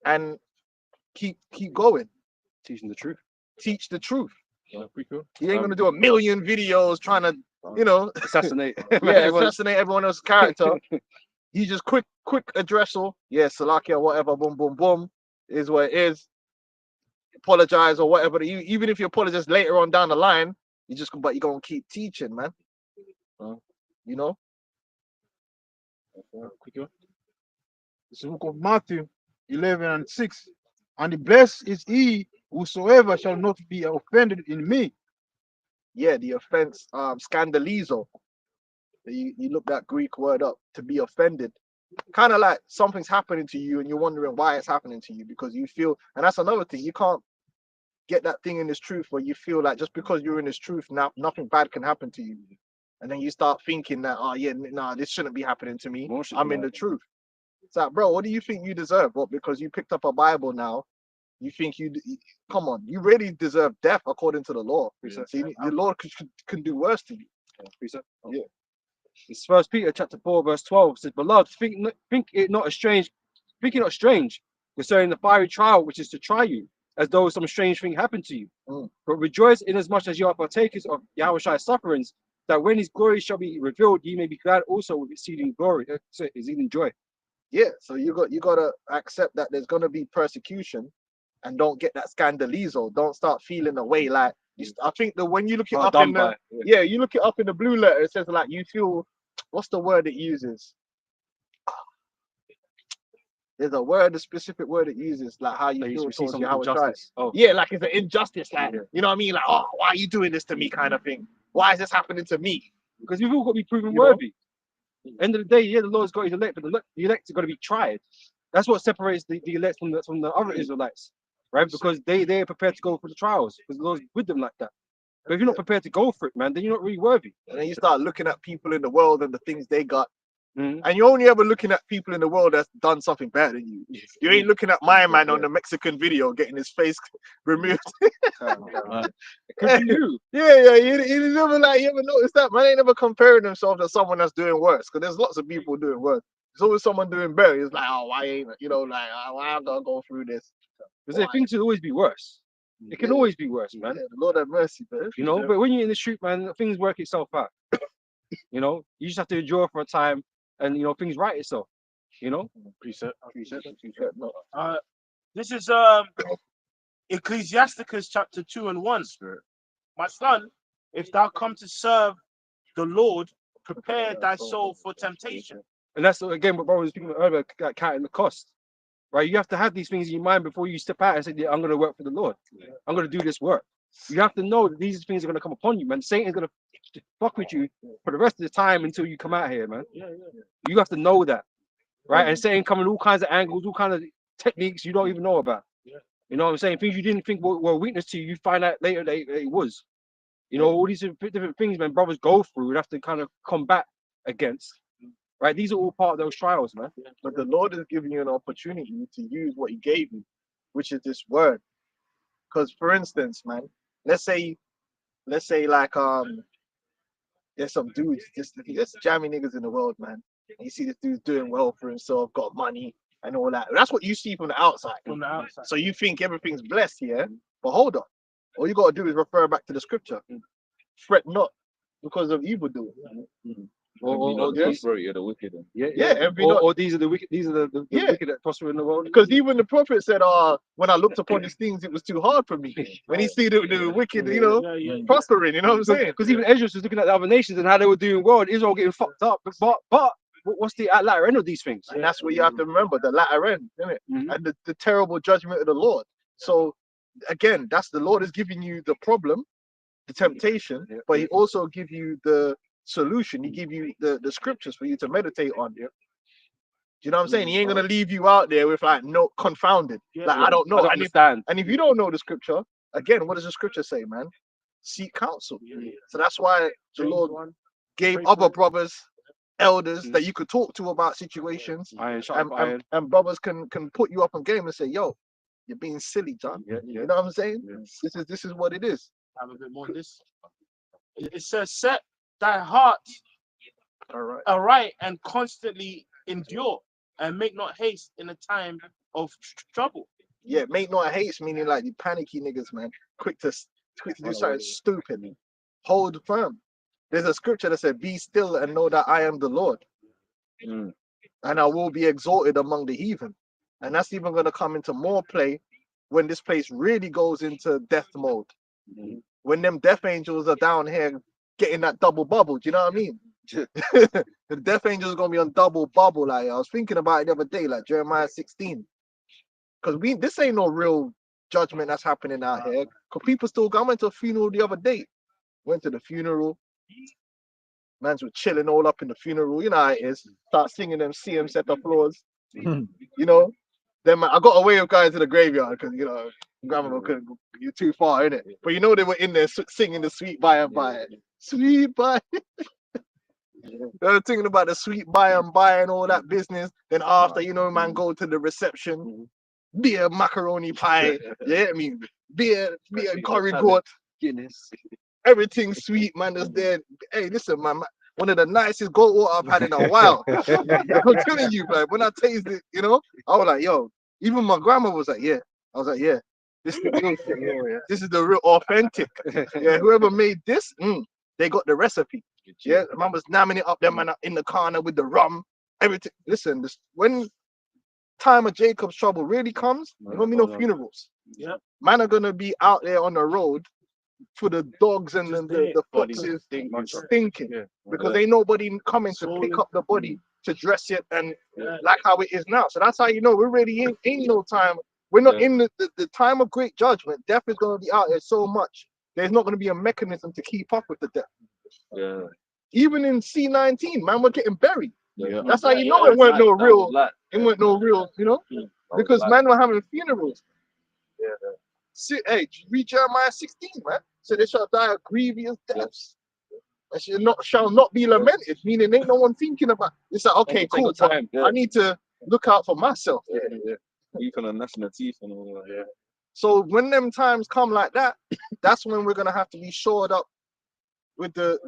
and keep going. Teaching the truth. Teach the truth. Pretty cool. He ain't gonna do a million videos trying to, you know, Assassinate. assassinate everyone else's character. He just quick addressal. Yeah, Salakia, whatever, boom, boom, boom, is what it is. Apologize or whatever. Even if you apologize later on down the line, but you're gonna keep teaching, man. You know? It's the book of Matthew 11:6. And blessed is he whosoever shall not be offended in me. Yeah, the offense, scandalizo. You look that Greek word up, to be offended. Kind of like something's happening to you and you're wondering why it's happening to you, because you feel, and that's another thing, you can't get that thing in this truth where you feel like just because you're in this truth now, nothing bad can happen to you. And then you start thinking that, oh yeah, nah, this shouldn't be happening to me. I'm in the truth. It's like, bro, what do you think you deserve? What, because you picked up a Bible now, you think come on, you really deserve death according to the law. So the Lord can do worse to you. Yeah. It's First Peter chapter 4 verse 12 says, "Beloved, think it not strange concerning the fiery trial which is to try you, as though some strange thing happened to you. But rejoice inasmuch as you are partakers of Yahweh's sufferings, that when his glory shall be revealed, ye may be glad also with exceeding glory, exceeding joy." Yeah, so you gotta accept that there's gonna be persecution, and don't get that scandalizo. Don't start feeling a way like I think that when you look it up in the you look it up in the blue letter, it says like you feel, what's the word it uses? There's a specific word it uses, like how you feel towards your injustice. Yeah, like it's an injustice, like you know what I mean? Like, oh, why are you doing this to me, kind of thing. Why is this happening to me? Because we've all got to be proven worthy. End of the day, yeah, the Lord's got his elect, but the elect are got to be tried. That's what separates the elect from the other Israelites, right? Because they're prepared to go for the trials, because the Lord's with them like that. But if you're not prepared to go for it, man, then you're not really worthy. And then you start looking at people in the world and the things they got. And you're only ever looking at people in the world that's done something better than you. You ain't looking at my man on the Mexican video getting his face removed. Could be you. Yeah, you never you ever notice that? Man ain't never comparing themselves to someone that's doing worse, because there's lots of people doing worse. There's always someone doing better. It's like, oh, why ain't, why I gotta go through this? Because things will always be worse. It can always be worse, man. Yeah, the Lord have mercy, man. You know, but when you're in the street, man, things work itself out. You know, you just have to endure for a time, and things right itself. You know. Precept. This is Ecclesiasticus chapter 2:1. My son, if thou come to serve the Lord, prepare thy soul for temptation. And that's again what Bro was speaking about earlier, like counting the cost. Right? You have to have these things in your mind before you step out and say, yeah, I'm going to work for the Lord. I'm going to do this work. You have to know that these things are going to come upon you, man. Satan's going to fuck with you for the rest of the time until you come out here, man. You have to know that, right? And Satan coming all kinds of angles, all kinds of techniques you don't even know about. You know what I'm saying? Things you didn't think were a weakness to you, you find out later that it was. You know, all these different things, man, brothers go through and have to kind of combat against. Right? These are all part of those trials, man. But the Lord is giving you an opportunity to use what he gave you, which is this word. Because for instance, man, let's say like there's some dudes, there's jammy niggas in the world, man. And you see this dude's doing well for himself, got money and all that. That's what you see from the outside. So you think everything's blessed here, but hold on. All you gotta do is refer back to the scripture. Fret not because of evildoers. Not the prosperity of the wicked. And these are the wicked. These are the wicked that prosper in the world. Because even the prophet said, when I looked upon these things, it was too hard for me. When he see the wicked, prospering, you know what I'm saying? Because even Ezra was looking at the other nations and how they were doing well, and Israel getting fucked up. But what's the latter end of these things? And that's what you have to remember, the latter end, isn't it? And the terrible judgment of the Lord. So again, that's the Lord is giving you the problem, the temptation, but he also give you the solution. He give you the scriptures for you to meditate on. Do you know what I'm saying? He ain't gonna leave you out there with like no confounded. I don't know. And if you don't know the scripture, again, what does the scripture say, man? Seek counsel. So that's why the Lord gave other brothers, elders that you could talk to about situations, and brothers can put you up on game and say, yo, you're being silly, John. You know what I'm saying? This is what it is. Have a bit more of this. It says, set thy heart aright and constantly endure, and make not haste in a time of trouble. Yeah, make not haste, meaning like you panicky niggas, man. Quick to do something stupid. Hold firm. There's a scripture that said, be still and know that I am the Lord. And I will be exalted among the heathen. And that's even going to come into more play when this place really goes into death mode. When them death angels are down here getting that double bubble, do you know what I mean? The death angels are going to be on double bubble. Like I was thinking about it the other day, like Jeremiah 16. Because this ain't no real judgment that's happening out here. Because people still I went to a funeral the other day. Went to the funeral. Mans were chilling all up in the funeral. You know how it is. Start singing them CM set applause. You know. Then I got away with guys to the graveyard because grandma couldn't. You're too far, innit? But they were in there singing the sweet by and by. Sweet by. They were thinking about the sweet by and by and all that business. Then after, man, go to the reception. Beer, macaroni pie. Yeah, I mean, beer, curry goat. Guinness. Everything sweet, man, is there. Hey, listen, man. One of the nicest goat water I've had in a while. I'm telling you, like, when I tasted it, I was like, yo, even my grandma was like, yeah. I was like, yeah, this is the real thing. This is the real authentic. Yeah, whoever made this, they got the recipe. Yeah, man was namming it up there, man, in the corner with the rum, everything. Listen, when time of Jacob's trouble really comes, there won't be no funerals. Yeah, man are gonna be out there on the road for the dogs and the foxes stinking because ain't nobody coming to pick up the body to dress it and like how it is now. So that's how we're really ain't no time. We're not in the time of great judgment. Death is going to be out there so much. There's not going to be a mechanism to keep up with the death. Yeah. Even in C19, man, we're getting buried. Yeah. That's how it weren't no real. It weren't no real, because man were having funerals. Yeah. Hey, read Jeremiah 16, man. So they shall die of grievous deaths. And shall not be lamented, meaning ain't no one thinking about. It's like, okay, cool. I need to look out for myself. Yeah. Even on national teeth and all that. Yeah. So when them times come like that, that's when we're gonna have to be shored up with the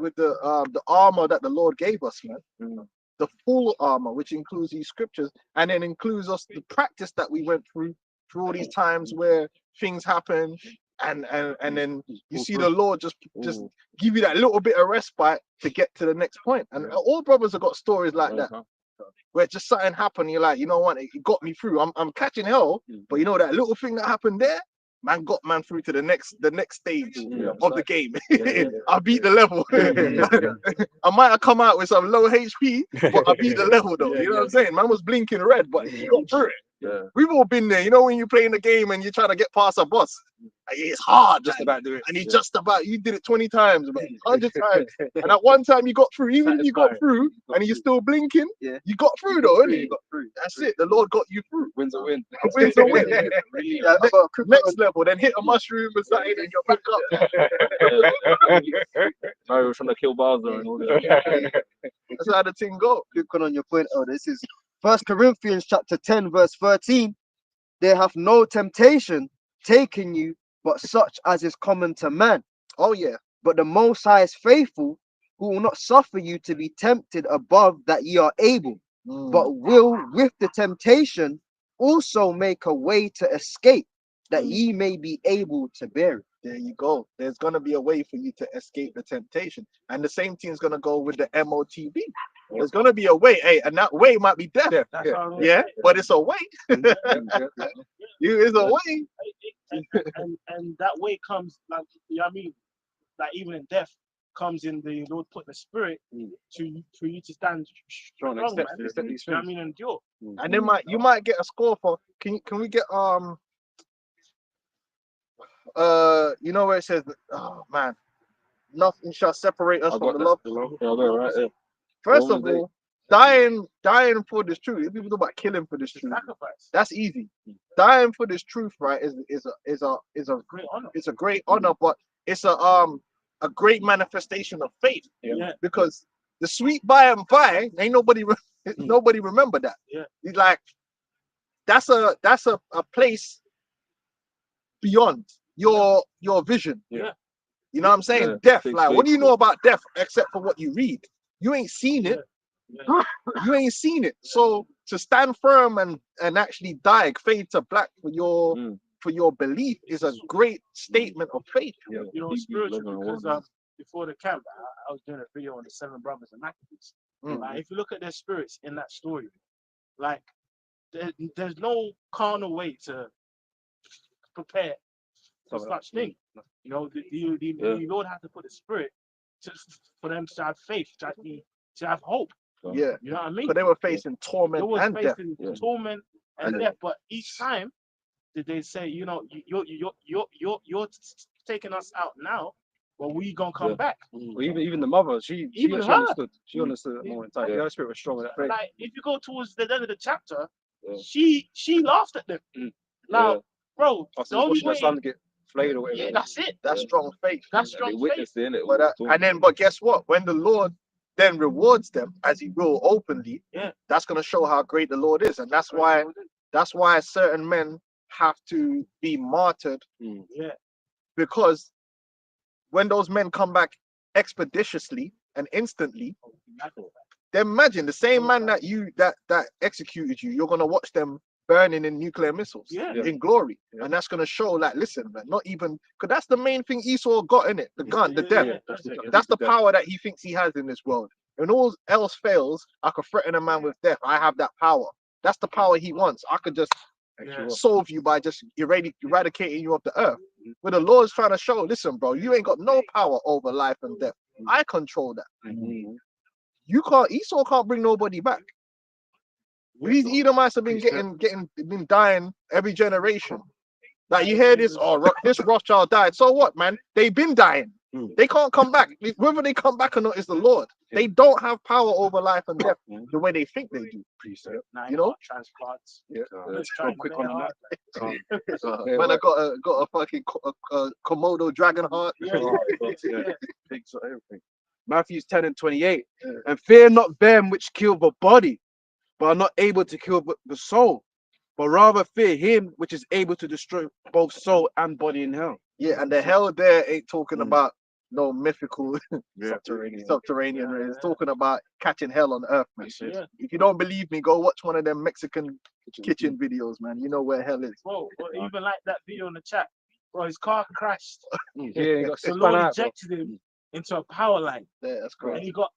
armor that the Lord gave us, man. The full armor, which includes these scriptures, and then includes us the practice that we went through all these times where things happen, and then you see the Lord just give you that little bit of respite to get to the next point. And all brothers have got stories like that. Where just something happened, you're like, you know what, it got me through. I'm catching hell, but that little thing that happened there, man got man through to the next stage of the game. I beat the level. I might have come out with some low HP, but I beat the level though. You know what I'm saying? Man was blinking red, but he got through it. Yeah. We've all been there, when you're playing the game and you're trying to get past a boss. It's hard just about do it. And you did it 20 times, 100 times. And at one time you got through, even if you got through and you're still blinking, you got through though, innit? You got through. That's it. The Lord got you through. Wins a win. Wins a win. Next level, then hit a mushroom or something and you're back up. I was trying to kill Bowser and all that. That's how the thing go. Quick on your point. Oh, this is 1 Corinthians chapter 10, verse 13. There hath no temptation taken you, but such as is common to man. Oh, yeah. But the Most High is faithful, who will not suffer you to be tempted above that ye are able, but will with the temptation also make a way to escape, that ye may be able to bear it. There you go. There's gonna be a way for you to escape the temptation, and the same thing is gonna go with the MOTB. There's gonna be a way, hey, and that way might be death. That's Yeah, what I was yeah, saying. but it's a way. It's a way. And that way comes, like, you know what I mean? Like, even in death comes in the Lord put the spirit to for you to stand strong, man. accept You these know what I things. mean? Endure. And then you might get a score for. Can we get you know where it says, oh man, nothing shall separate us I from got the that. love. Yeah, I got it right there. First of Romans all, dying for this truth. People talk about killing for this truth. Sacrifice. That's easy. Dying for this truth, right, is a Great honor. it's a great honor, but it's a great manifestation of faith. Yeah. Because the sweet by and by, ain't nobody remember that. Yeah. It's like that's a place beyond your vision. Yeah. You know what I'm saying? Yeah, Death. takes Like, what do you place, know about death except for what you read? You ain't seen it. Yeah. You ain't seen it. So to stand firm and actually die, fade to black for your belief is a great statement of faith. Yeah. You know, Hebrews spiritual, 11 and because 1. before the camp, I was doing a video on the 7 brothers and Maccabees. Mm. Like, if you look at their spirits in that story, like, there's no carnal way to prepare for such thing. You know, the Lord had to put the spirit for them to have faith, to have hope. Yeah. You know what I mean? But they were facing torment They was and death. facing torment and death, but each time did they say, you know, you're taking us out now, but we gonna come back. Well, even the mother, she Even actually her. understood. She understood at the moment in time. The Holy Spirit was strong with that faith. Like, if you go towards the end of the chapter, she laughed at them. Now, bro, After the only watching her way, son get flayed or whatever. yeah, that's it. That's strong faith. That's They strong faith. witnessed it, innit? But guess what? When the Lord then rewards them, as he will openly, Yeah. that's gonna show how great the Lord is. And that's why certain men have to be martyred, Yeah. because when those men come back expeditiously and instantly, then imagine the same man that executed you, you're gonna watch them burning in nuclear missiles in glory. And that's gonna show, like, listen, man, not even, because that's the main thing Esau got in it, the gun, the death. That's the power that he thinks he has in this world. When all else fails, I could threaten a man with death. I have that power. That's the power he wants. I could just solve you by just eradicating you off the earth. But the Lord's trying to show, listen, bro, you ain't got no power over life and death. I control that. You can't, Esau can't bring nobody back. These Edomites have been dying every generation. Like, you hear this, this Rothschild died. So what, man? They've been dying. They can't come back. Whether they come back or not is the Lord. They don't have power over life and death the way they think they do. You know? Transplants. Let's go quick on that. Man, I got a fucking Komodo dragon heart. Pigs or everything. Matthew 10 and 28. And fear not them which kill the body, but are not able to kill the soul, but rather fear him which is able to destroy both soul and body in hell. Yeah, and the hell there ain't talking about no mythical subterranean. It's talking about catching hell on earth, man. If you don't believe me, go watch one of them Mexican kitchen videos, man. You know where hell is. Bro, even like that video in the chat, bro, his car crashed. He got the Lord ejected him into a power line. Yeah, that's great. And he got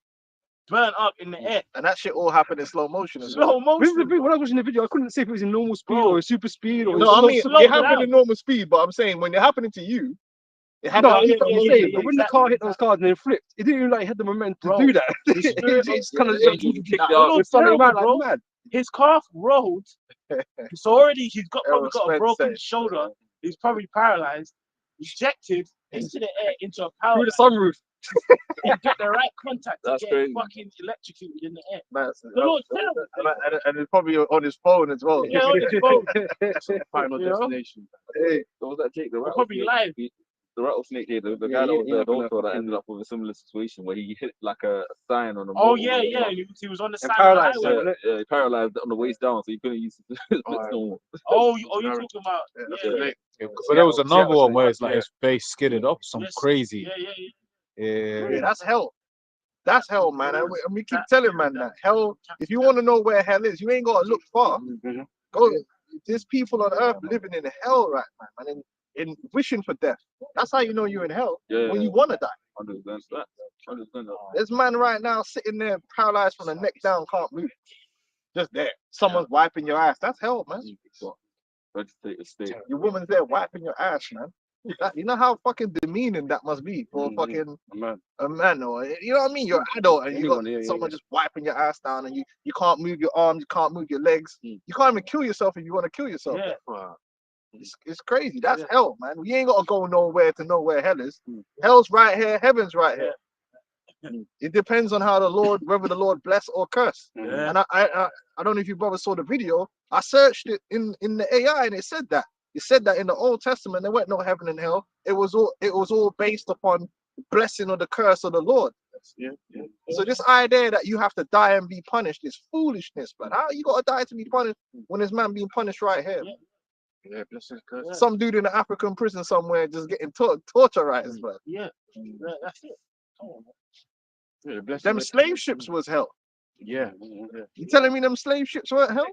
burnt up in the air. And that shit all happened in slow motion as well. Slow motion. When I was watching the video, I couldn't see if it was in normal speed or super speed or no, I mean, slow it happened down. in normal speed, but I'm saying when it happening to you, it happened. But when the car hit those cars and then flipped, it didn't even like had the momentum to do that. It's kind of mad. His car rolled. So already he's probably got a broken shoulder. He's probably paralyzed. Ejected into the air into a power through the sunroof. And get the right contact to That's get crazy. fucking electrocuted in the air. The Lord's terrible. and it's probably on his phone as well. Yeah, on his phone. Final destination. Hey, What was that, Jake? The Probably live. The rattlesnake here, the guy that was there also that ended up with a similar situation where he hit like a sign on the Oh motor yeah, or yeah. something. He was on the And side paralyzed, of the highway. Yeah, he paralyzed on the waist down, so he couldn't use his legs no more. Oh, you're talking about? Yeah. But there was another one where it's like his face skidded up, some Yes. crazy. yeah, that's hell. That's hell, man. And we keep telling man that hell. If you want to know where hell is, you ain't gotta look far. Go there's people on earth living in hell right now, man, in wishing for death. That's how you know you're in hell, when you want to die. Understand that. Understand that. There's man right now sitting there paralyzed from the neck down, can't move. Just there. Someone's wiping your ass. That's hell, man. Vegetative state. Your woman's there wiping your ass, man. You know how fucking demeaning that must be for fucking a man, or you know what I mean? You're an adult and you got someone just wiping your ass down, and you can't move your arms, you can't move your legs, you can't even kill yourself if you want to kill yourself. It's crazy. That's hell, man. We ain't gotta go nowhere to know where hell is. Hell's right here, heaven's right here. It depends on how whether the Lord bless or curse. And I don't know if you brothers saw the video. I searched it in the AI and it said that. It said that in the Old Testament there weren't no heaven and hell. It was all based upon the blessing or the curse of the Lord. So this idea that you have to die and be punished is foolishness, man. How you gotta die to be punished when this man being punished right here? Yeah, blessing curse. Some dude in an African prison somewhere just getting torturized, man. That's it. Them slave ships was hell. Yeah. You telling me them slave ships weren't hell?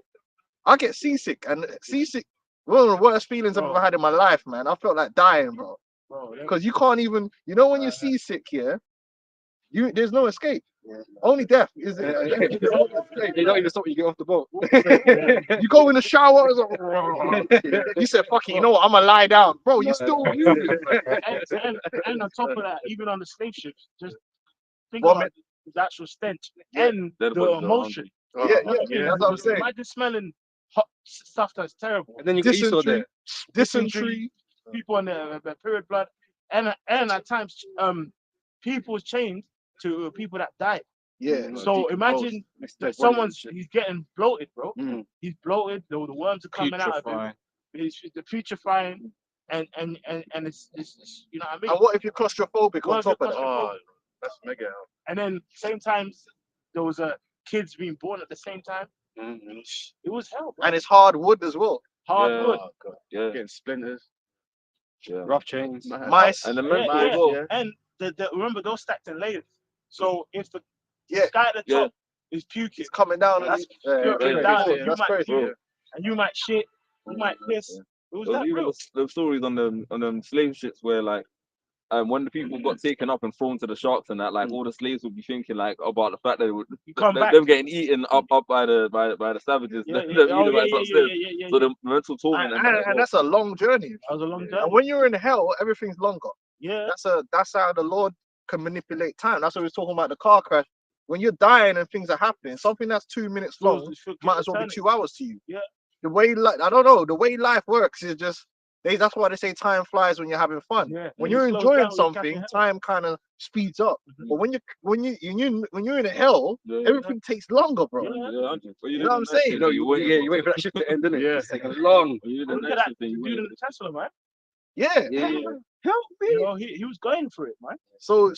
I get seasick, and seasick, one of the worst feelings I've ever had in my life, man. I felt like dying, bro. Because you can't even, when you're seasick here, there's no escape. Only death is it. They don't even stop when you get off the boat. You go in the shower, you said, fuck it, you know what, I'm gonna lie down. Bro, you're still moving. And on top of that, even on the slave ships, just think about the actual stench and the emotion. Yeah, that's what I'm saying. Imagine smelling hot stuff that's terrible. And then you get used to it. Dysentery, people in their period blood, and at times people change to people that died. Yeah. So imagine he's getting bloated, bro. He's bloated. The worms are coming out of him. He's putrefying, and it's you know what I mean. And what if you're claustrophobic on top of that? Oh, that's mega. And then same time there was kids being born at the same time. It was hell, bro. And it's hard wood as well. Hard wood. Yeah. Getting splinters. Yeah. Rough chains. Mice. And the mental as well. And remember those stacked in layers. So if the Yeah. guy at the top is puking, It's coming down. that's Yeah, down. yeah, You that's might crazy. puke, and you might shit, you might piss. It was that Even real. the stories on them slave ships where like when the people got taken up and thrown to the sharks and that, like all the slaves would be thinking like about the fact that them getting eaten up by the savages. So the mental torment And that's a long journey. That was a long journey. And when you're in hell, everything's longer. Yeah. That's how the Lord can manipulate time. That's what we was talking about the car crash. When you're dying and things are happening, something that's 2 minutes long might as well be 2 hours to you. Yeah. The way I don't know, the way life works is just that's why they say time flies when you're having fun. Yeah. When you're enjoying something, time kind of speeds up. But when you're in hell, everything takes longer, bro. You know what I'm saying? You wait for that shit to end, didn't it? Yeah. It's taking long. Look at that dude in the Tesla, man. Yeah. Help me. You know, he was going for it, man. So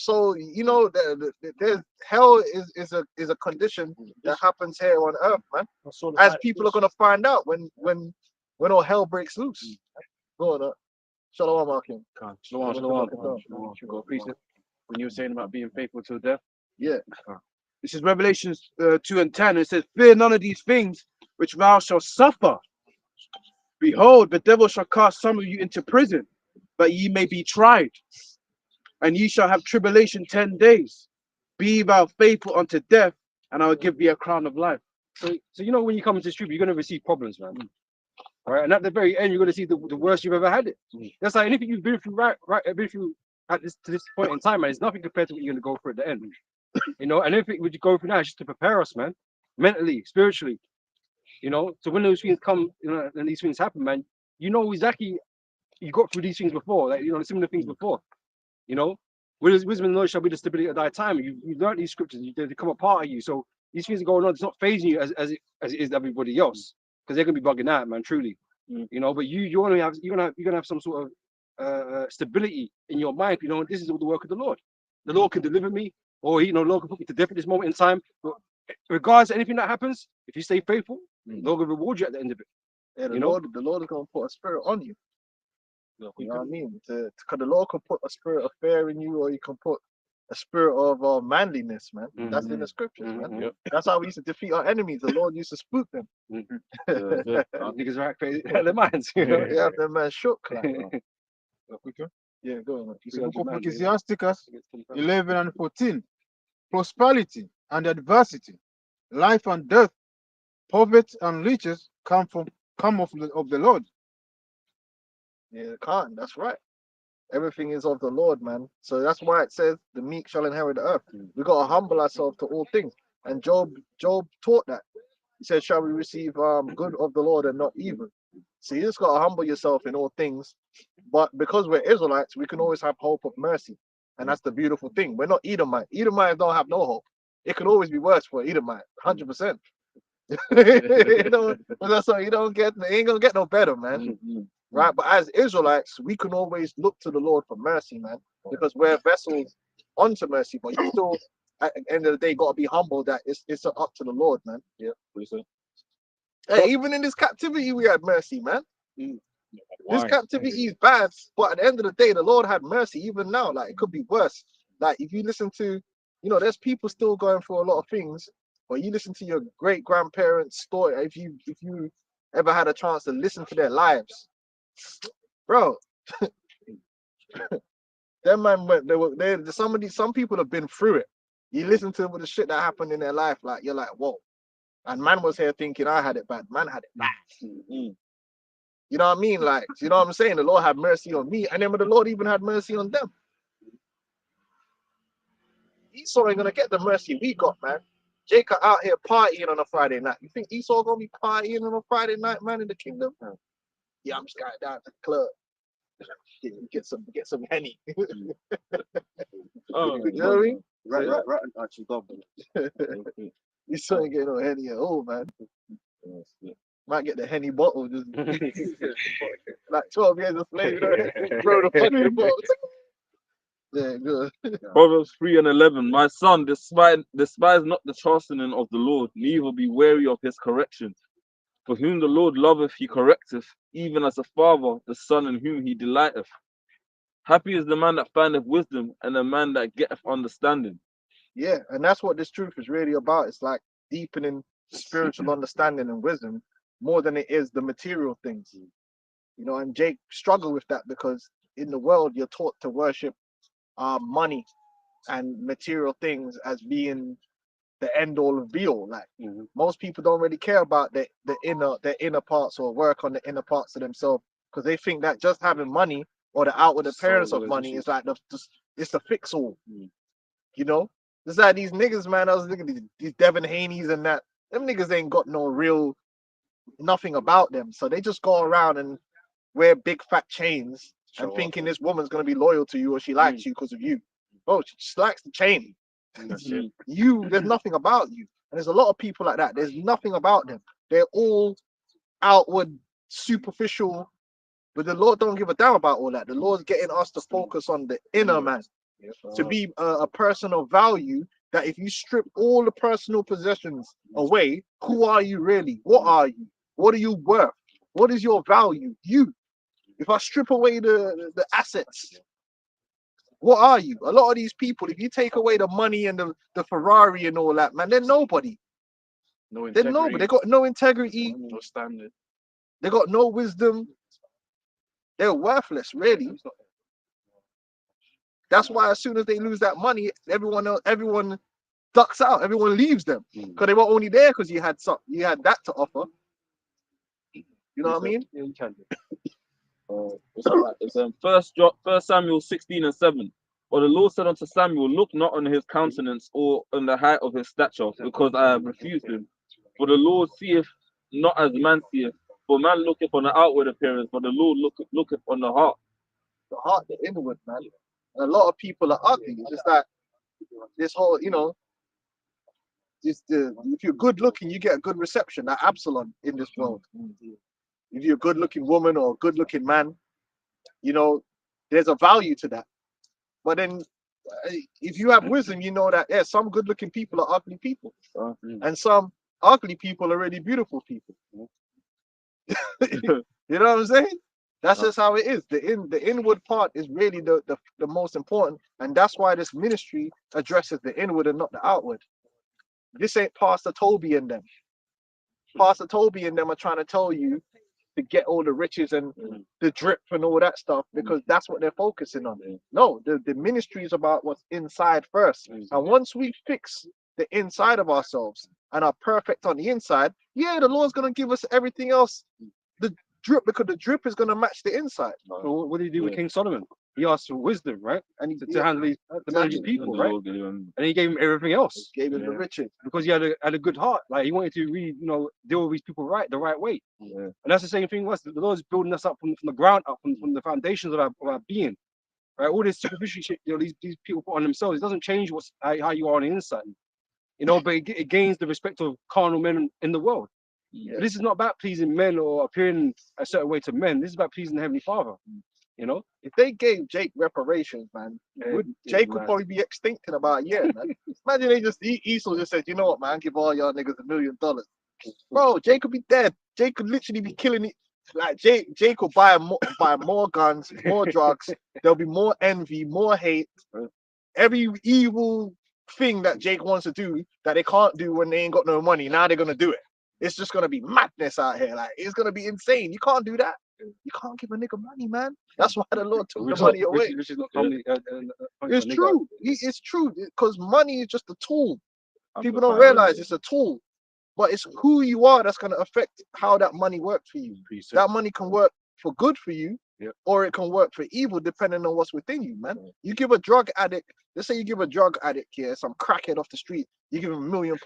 there's hell is a condition that happens here on earth, man. As people are gonna find out when all hell breaks loose. Go on, Shalom, Markin. Shalom. When you were saying about being faithful till death. Yeah. This is Revelations 2:10. It says, "Fear none of these things which thou shalt suffer. Behold, the devil shall cast some of you into prison, that ye may be tried. And ye shall have tribulation 10 days. Be thou faithful unto death, and I will give thee a crown of life." So when you come into this truth, you're gonna receive problems, man. Right, and at the very end, you're gonna see the worst you've ever had it. That's like anything you've been through, been through to this point in time, man. It's nothing compared to what you're gonna go through at the end. And everything we go through now is just to prepare us, man, mentally, spiritually. So when those things come, and these things happen, man, exactly you got through these things before, like similar things before. Wisdom and knowledge shall be the stability of thy time. You learn these scriptures, they become a part of you. So these things are going on. It's not phasing you as it is everybody else, because they're gonna be bugging out, man. Truly, But you're gonna have some sort of stability in your mind. This is all the work of the Lord. The Lord can deliver me, or the Lord can put me to death at this moment in time. But regardless of anything that happens, if you stay faithful, the Lord will reward you at the end of it. Yeah, the Lord is gonna put a spirit on you. You know what I mean? Because the Lord can put a spirit of fear in you, or you can put a spirit of manliness, man. That's in the scriptures, man. Yep. That's how we used to defeat our enemies. The Lord used to spook them. Niggas are crazy. The minds. Yeah, them man shook. Like, Yeah, go on. Man. the book of Ecclesiasticus 11 and 14. Prosperity and adversity, life and death, poverty and riches come of the Lord. Yeah, can't. That's right. Everything is of the Lord, man. So that's why it says the meek shall inherit the earth. We got to humble ourselves to all things. And Job taught that. He said, shall we receive good of the Lord and not evil? So you just got to humble yourself in all things. But because we're Israelites, we can always have hope of mercy. And that's the beautiful thing. We're not Edomite. Edomites don't have no hope. It could always be worse for Edomite, 100%. You know, that's why you don't get, it ain't going to get no better, man. Right? But as Israelites, we can always look to the Lord for mercy, man. Because we're vessels unto mercy. But you still, at the end of the day, got to be humble that it's up to the Lord, man. Yeah, Hey, even in this captivity, we had mercy, man. This captivity is bad, but at the end of the day, the Lord had mercy. Even now, like, it could be worse. Like, if you listen to, you know, there's people still going through a lot of things. But you listen to your great grandparents' story. If you ever had a chance to listen to their lives, bro, them man went. Some people have been through it. You listen to the shit that happened in their life, like you're like, whoa. And man was here thinking I had it bad. Man had it bad. You know what I mean? Like, you know what I'm saying? The Lord had mercy on me, and then the Lord even had mercy on them. Esau ain't gonna get the mercy we got, man. Jacob out here partying on a Friday night. You think Esau gonna be partying on a Friday night, man, in the kingdom? Yeah, I'm just going down to the club. Get some Henny. Oh, you know what I mean? Right. Actually, God. Esau ain't getting no Henny at all, man. Might get the Henny bottle, just like 12 years of slave, you know? Throw the fucking bottle. Yeah, good. Proverbs 3 and 11. My son, despise not the chastening of the Lord, neither be weary of his correction. For whom the Lord loveth, he correcteth, even as a father the son in whom he delighteth. Happy is the man that findeth wisdom, and the man that getteth understanding. Yeah, and that's what this truth is really about. It's like deepening spiritual understanding and wisdom more than it is the material things. You know, and Jake struggled with that because in the world you're taught to worship money and material things as being the end all of be all. Like most people don't really care about the inner parts or work on the inner parts of themselves because they think that just having money or the outward appearance of money is like it's the fix all. You know, it's like these niggas, man. I was looking at these Devin Haney's and that. Them niggas ain't got no real nothing about them, so they just go around and wear big fat chains and thinking this woman's gonna be loyal to you or she likes you because of you. Oh, she just likes the chain. There's nothing about you. And there's a lot of people like that. There's nothing about them. They're all outward, superficial. But the Lord don't give a damn about all that. The Lord's getting us to focus on the inner man. To be a person of value, that if you strip all the personal possessions away, who are you really? What are you? What are you worth? What is your value? You. If I strip away the assets, what are you? A lot of these people, if you take away the money and the Ferrari and all that, man, they're nobody. They're nobody. They got no integrity, no standard. They got no wisdom. They're worthless, really. That's why as soon as they lose that money, everyone ducks out. Everyone leaves them because they were only there because you had that to offer. You know what I mean? Yeah, you can. It's 1 Samuel 16 and 7. But the Lord said unto Samuel, look not on his countenance or on the height of his stature, because I have refused him. For the Lord seeth not as man seeth. For man looketh on the outward appearance, but the Lord looketh on the heart. The heart, the inward, man. And a lot of people are ugly. It's just that this whole, you know, if you're good looking, you get a good reception. Like Absalom in this world. If you're a good looking woman or a good looking man, you know, there's a value to that. But then if you have wisdom, you know that some good looking people are ugly people. And some ugly people are really beautiful people. You know what I'm saying? That's just how it is. The inward part is really the most important, and that's why this ministry addresses the inward and not the outward. This ain't Pastor Toby and them. Pastor Toby and them are trying to tell you to get all the riches and the drip and all that stuff because that's what they're focusing on. No, the ministry is about what's inside first. And once we fix the inside of ourselves and are perfect on the inside, yeah, the Lord's gonna give us everything else. The drip, because the drip is gonna match the inside. So what did he do with King Solomon? He asked for wisdom, right? And to handle his to manage his people, right? And he gave him everything else. Gave him the riches because he had a good heart. Like he wanted to really, deal with these people the right way. And that's the same thing. The Lord's building us up from the ground up, from the foundations of our being. Right? All this superficial shit, these people put on themselves. It doesn't change how you are on the inside. But it gains the respect of carnal men in the world. This is not about pleasing men or appearing a certain way to men. This is about pleasing the Heavenly Father. If they gave Jake reparations, man, Jake would probably be extinct in about a year, man. Imagine they Esau just said, you know what, man, give all y'all niggas $1 million. Bro, Jake could be dead. Jake could literally be killing it. Like Jake will buy more guns, more drugs. There'll be more envy, more hate. Every evil thing that Jake wants to do that they can't do when they ain't got no money, now they're gonna do it. It's just gonna be madness out here. Like it's gonna be insane. You can't do that. You can't give a nigga money, man. That's why the Lord took the money away. It's true. It's true because money is just a tool. People don't realize it's a tool, but it's who you are that's going to affect how that money works for you. That money can work for good for you, or it can work for evil depending on what's within you, man. You give a drug addict, let's say you give a drug addict here, some crackhead off the street, you give him £1 million.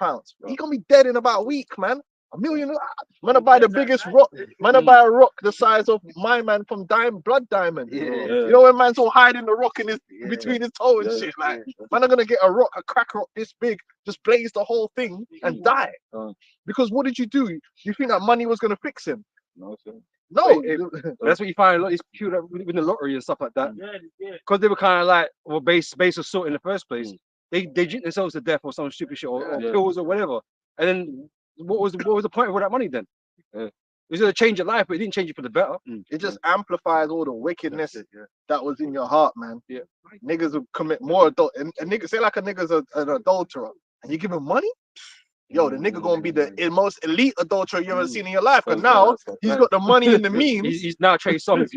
He's gonna be dead in about a week, man. $1 million. Man, I buy the biggest rock. Man, I buy a rock the size of my man from Blood Diamond. You know when man's all hiding the rock in his between his toe and shit. Like, man, I'm gonna get a crack rock this big, just blaze the whole thing and die. Because what did you do? You think that money was gonna fix him? No. That's what you find a lot of these people that win the lottery and stuff like that. Because they were kind of like, base of salt in the first place. They drink themselves to death or some stupid shit or pills or whatever. And then what was the point of all that money then? It was gonna change your life, but it didn't change it for the better. It just amplifies all the wickedness that was in your heart, man. Niggas will commit more and niggas say like a nigga's an adulterer, and you give him money. Yo, the nigga gonna be the most elite adulterer you ever seen in your life. And now he's got the money and the means. He's now Trey Songz,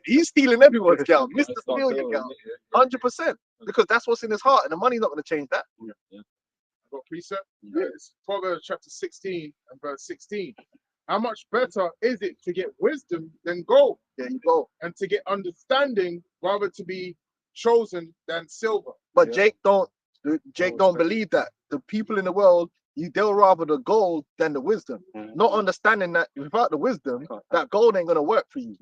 he's stealing everyone's girl. Mr. Steal your girl, 100%. Because that's what's in his heart, and the money's not gonna change that. Got precept? Yes. Proverbs chapter 16 and verse 16. How much better is it to get wisdom than gold? There you go. And to get understanding rather to be chosen than silver. But Jake don't believe that. The people in the world, they'll rather the gold than the wisdom. Not understanding that without the wisdom, that gold ain't gonna work for you.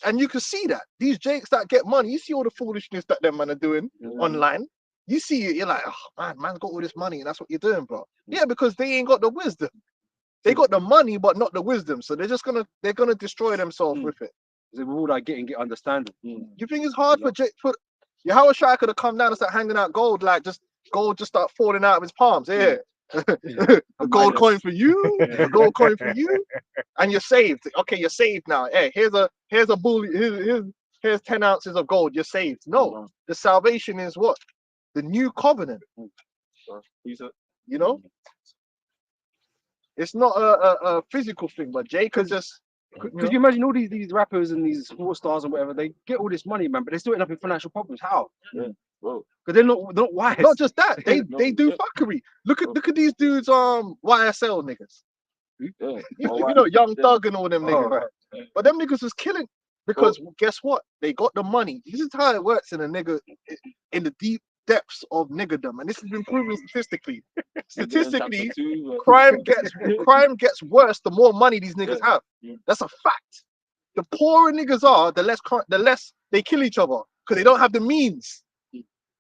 And you can see that. These Jakes that get money, you see all the foolishness that them man are doing online. You see it, you're like, oh man's got all this money and that's what you're doing, bro. Yeah, because they ain't got the wisdom. They got the money, but not the wisdom. So they're gonna destroy themselves with it. They all like get understanding. You think it's hard for Yahweh Shai could have come down and start handing out gold, like gold just start falling out of his palms. Yeah. A gold coin for you, a gold coin for you, and you're saved. Okay, you're saved now. Hey, here's a bull, here's 10 ounces of gold, you're saved. No, the salvation is what? The new covenant. It's not a physical thing, but Jake could just. Could you imagine all these rappers and these sports stars and whatever? They get all this money, man, but they still end up in financial problems. How? Because they're not wise. Not just that, they do fuckery. Look at these dudes, YSL niggas. Young Thug and all them niggas. Right? But them niggas was killing because guess what? They got the money. This is how it works in in the deep depths of niggerdom, and this has been proven statistically. Statistically, crime gets worse the more money these niggas have. That's a fact. The poorer niggas are, the less they kill each other because they don't have the means.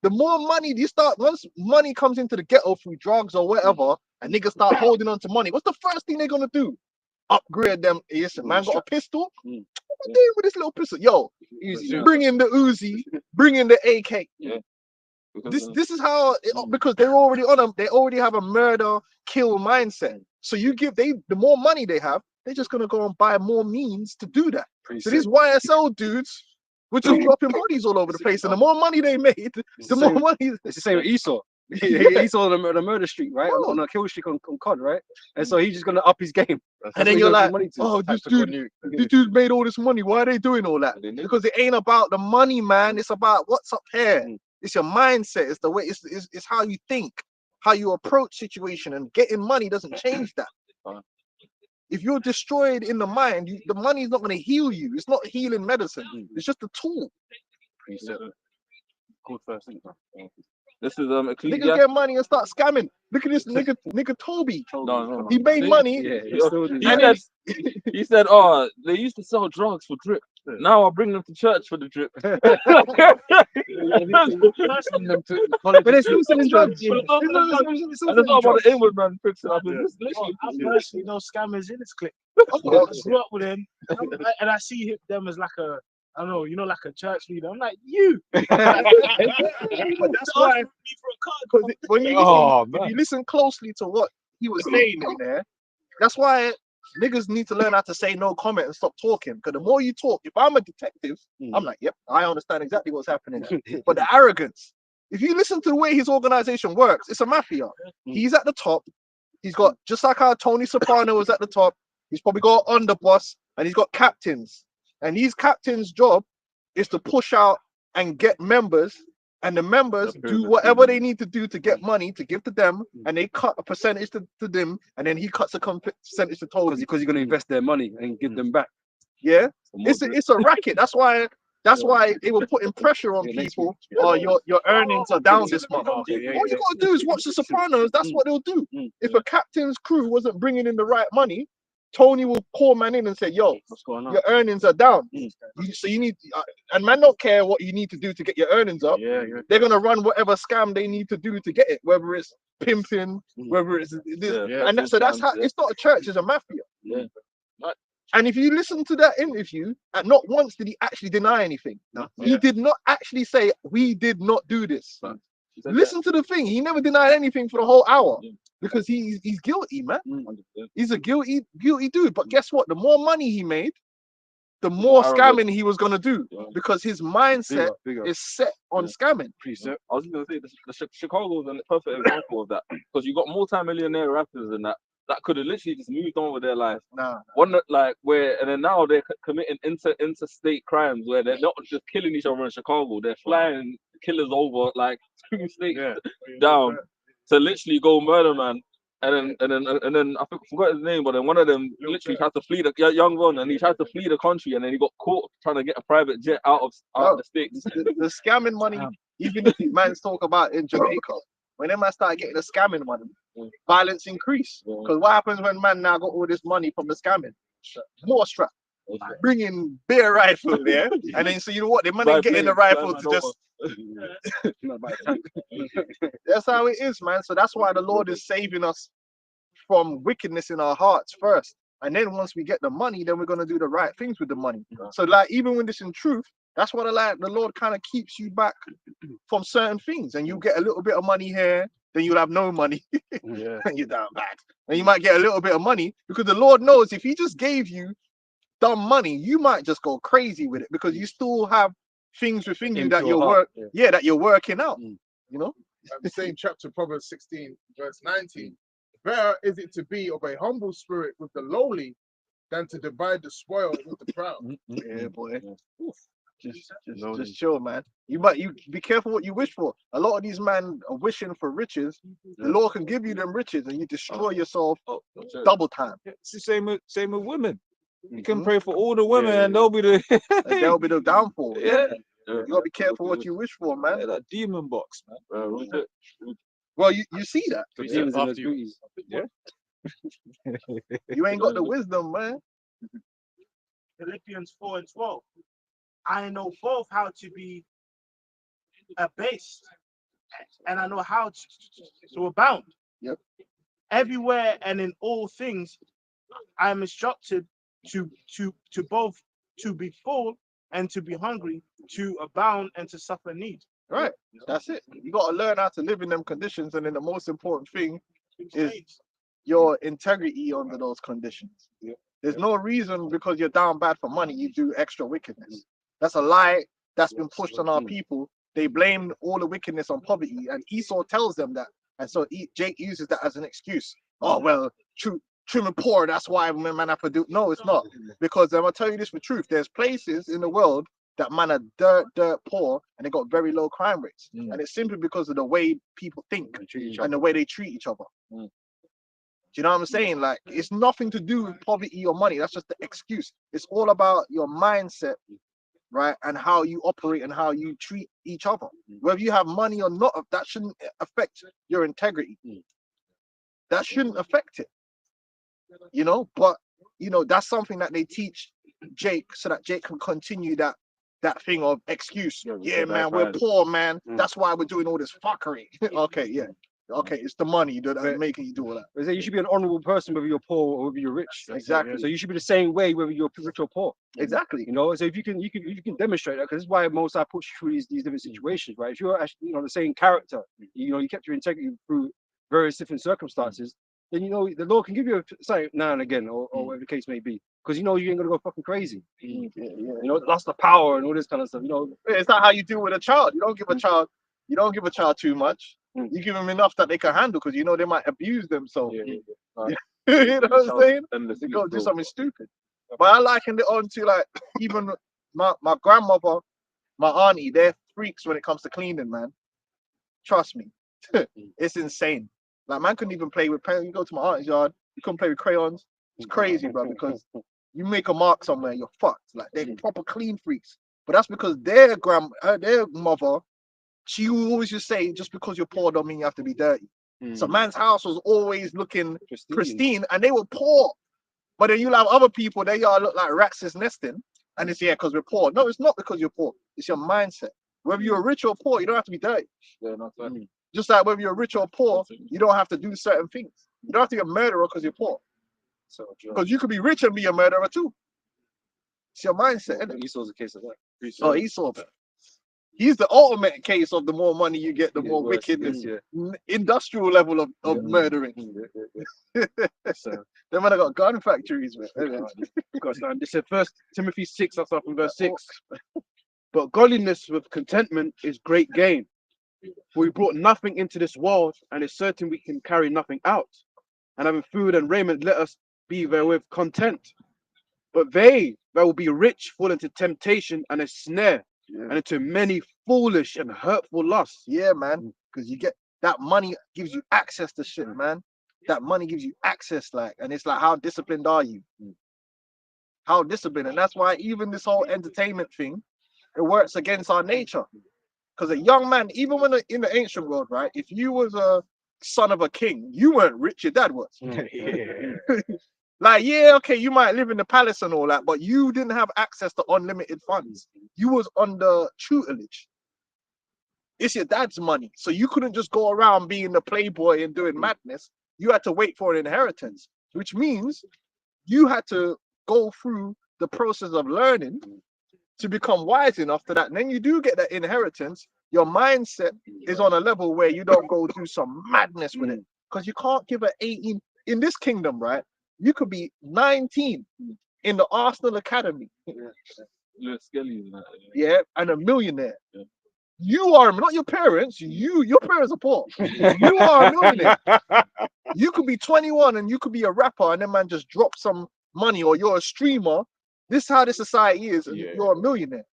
The more money once money comes into the ghetto through drugs or whatever, and niggas start holding on to money, what's the first thing they're gonna do? Upgrade them. Yes, man got a pistol. What am I doing with this little pistol? Yo, bring in the Uzi, bring in the AK. This is how because they're already on them. They already have a murder kill mindset. So the more money they have, they're just gonna go and buy more means to do that. So these YSL dudes were just dropping bodies all over the place, and the more money they made, the more money. It's the same with Esau. Esau on the murder street, right? On a kill streak on COD, right? And so he's just gonna up his game. And then you're like, oh, this dude made all this money. Why are they doing all that? Because it ain't about the money, man. It's about what's up here. It's your mindset. It's the way. It's how you think, how you approach situation, and getting money doesn't change that. If you're destroyed in the mind, the money is not going to heal you. It's not healing medicine. It's just a tool. Good first thing. This is Niggas get money and start scamming. Look at this nigga Toby. No. He made money. He said, "Oh, they used to sell drugs for drip. Now I'll bring them to church for the drip." But they're still selling drugs. And it's not about the inward man fixing up. I personally know scammers in this clique. I grew up with them, and I see them as like a, I don't know, like a church leader. I'm like, you. But that's why. When you listen closely to what he was saying in there, that's why niggas need to learn how to say no comment and stop talking. Because the more you talk, if I'm a detective, I'm like, yep, I understand exactly what's happening. But the arrogance, if you listen to the way his organization works, it's a mafia. He's at the top. He's got, just like how Tony Soprano was at the top, he's probably got an underboss, and he's got captains. And these captains' job is to push out and get members, and the members do whatever they need to do to get money to give to them, and they cut a percentage to them, and then he cuts a percentage to Toby. Because you're going to invest their money and give them back. Yeah, it's a racket. That's why they were putting pressure on people. Oh, your earnings are down this month. All you gotta do is watch The Sopranos. That's what they'll do. If a captain's crew wasn't bringing in the right money, Tony will call man in and say, "Yo, what's going on? Your earnings are down. So you need," and man don't care what you need to do to get your earnings up. They're gonna run whatever scam they need to do to get it, whether it's pimping, whether it's this. And so that's how. It's not a church; it's a mafia. And if you listen to that interview, and not once did he actually deny anything. He did not actually say, "We did not do this." Listen to the thing. He never denied anything for the whole hour because he's guilty, man. He's a guilty dude. But guess what? The more money he made, the more scamming he was gonna do because his mindset is set on scamming. I was gonna say the Chicago is a perfect example of that because you got multi-millionaire rappers and that could have literally just moved on with their life. One that, like, and then now they're committing interstate crimes where they're not just killing each other in Chicago, they're flying killers over like 2 states down to literally go murder man. And then I forgot his name, but then one of them literally tried to flee the young one, and he tried to flee the country, and then he got caught trying to get a private jet out of the states. The scamming money, even if man talk about in Jamaica, when them man started getting the scamming money, violence increased. Because what happens when man now got all this money from the scamming? More strap. Bringing bear rifle there, and then so you know what? The man ain't getting the rifle to just. That's how it is, man. So that's why the Lord is saving us from wickedness in our hearts first, and then once we get the money, then we're gonna do the right things with the money. So like even when this in truth, that's what the Lord kind of keeps you back from certain things, and you get a little bit of money here, then you'll have no money, and you're down bad, and you might get a little bit of money because the Lord knows if He just gave you dumb money, you might just go crazy with it because you still have things within you that you're working out. You know, the same chapter, Proverbs 16, verse 19. Better is it to be of a humble spirit with the lowly than to divide the spoil with the proud. Yeah, boy. Just chill, man. You be careful what you wish for. A lot of these men are wishing for riches. The Lord can give you them riches, and you destroy yourself double time. It's the same with women. You can pray for all the women, and they'll be the downfall. You gotta be careful what you wish for, man. That demon box, man. Well, you see that. You ain't got the wisdom, man. Philippians 4:12. I know both how to be abased, and I know how to abound. Yep. Everywhere and in all things, I am instructed to both to be full and to be hungry, to abound and to suffer need. Right. That's it. You got to learn how to live in them conditions, and then the most important thing is your integrity under those conditions. There's no reason because you're down bad for money, you do extra wickedness. That's a lie that's been pushed on our people. They blame all the wickedness on poverty, and Esau tells them that. And so Jake uses that as an excuse. Oh, well, trim and poor, that's why man have to do. No, it's not. Because I'm going to tell you this for truth. There's places in the world that man are dirt poor and they got very low crime rates. And it's simply because of the way people think and the way they treat each other. Do you know what I'm saying? Like, it's nothing to do with poverty or money. That's just the excuse. It's all about your mindset, right? And how you operate and how you treat each other. Whether you have money or not, that shouldn't affect your integrity. That shouldn't affect it. You know, but, you know, that's something that they teach Jake so that Jake can continue that thing of excuse. Yeah, man, we're poor, man. That's why we're doing all this fuckery. Okay, yeah. Okay, it's the money that's making you do all that. You should be an honorable person whether you're poor or whether you're rich. Exactly. So you should be the same way whether you're rich or poor. Exactly. You know, so if you can demonstrate that, because this is why most I push you through these different situations, right? If you're actually, you know, the same character, you know, you kept your integrity through various different circumstances, then you know the Lord can give you a sign now and again, or whatever the case may be, because you know you ain't gonna go fucking crazy. You know, lost the power and all this kind of stuff. You know, it's not how you deal with a child. You don't give a child too much. You give them enough that they can handle, because you know they might abuse themselves. You know what I'm saying? They go do something stupid. But I liken it on to, like, even my grandmother, my auntie, they're freaks when it comes to cleaning, man. Trust me. It's insane. Like, man couldn't even play with pen. You go to my auntie's yard, you couldn't play with crayons. It's crazy, bro, because you make a mark somewhere, you're fucked. Like, they're proper clean freaks. But that's because their mother, she always just say, just because you're poor don't mean you have to be dirty. So man's house was always looking pristine, and they were poor. But then you have other people, they all look like rats is nesting, and it's because we're poor. No, it's not because you're poor. It's your mindset. Whether you're rich or poor, you don't have to be dirty. Just like whether you're rich or poor, you don't have to do certain things. You don't have to be a murderer because you're poor. Because you could be rich and be a murderer too. It's your mindset, isn't it? Esau's a case of that. Oh, Esau. He's the ultimate case of the more money you get, the more wickedness. Industrial level of murdering. Them man have got gun factories, man. This is 1 Timothy 6, that's up in verse 6. But godliness with contentment is great gain. For we brought nothing into this world, and it's certain we can carry nothing out. And having food and raiment, let us be therewith content. But they that will be rich fall into temptation and a snare, and into many foolish and hurtful lusts. Yeah, man. Because you get that money gives you access to shit, man. That money gives you access, like, and it's like, how disciplined are you? How disciplined? And that's why even this whole entertainment thing, it works against our nature. Because a young man, even when in the ancient world, right? If you was a son of a king, you weren't rich, your dad was. Like, yeah, okay, you might live in the palace and all that, but you didn't have access to unlimited funds. You was under tutelage. It's your dad's money. So you couldn't just go around being the playboy and doing madness. You had to wait for an inheritance, which means you had to go through the process of learning to become wise enough to that. And then you do get that inheritance. Your mindset is on a level where you don't go do some madness with it. Because you can't give an 18 in this kingdom, right? You could be 19 in the Arsenal Academy. Yeah, and a millionaire. You are not your parents. Your parents are poor. You are a millionaire. You could be 21 and you could be a rapper, and then man just drop some money, or you're a streamer. This is how the society is, and you're a millionaire.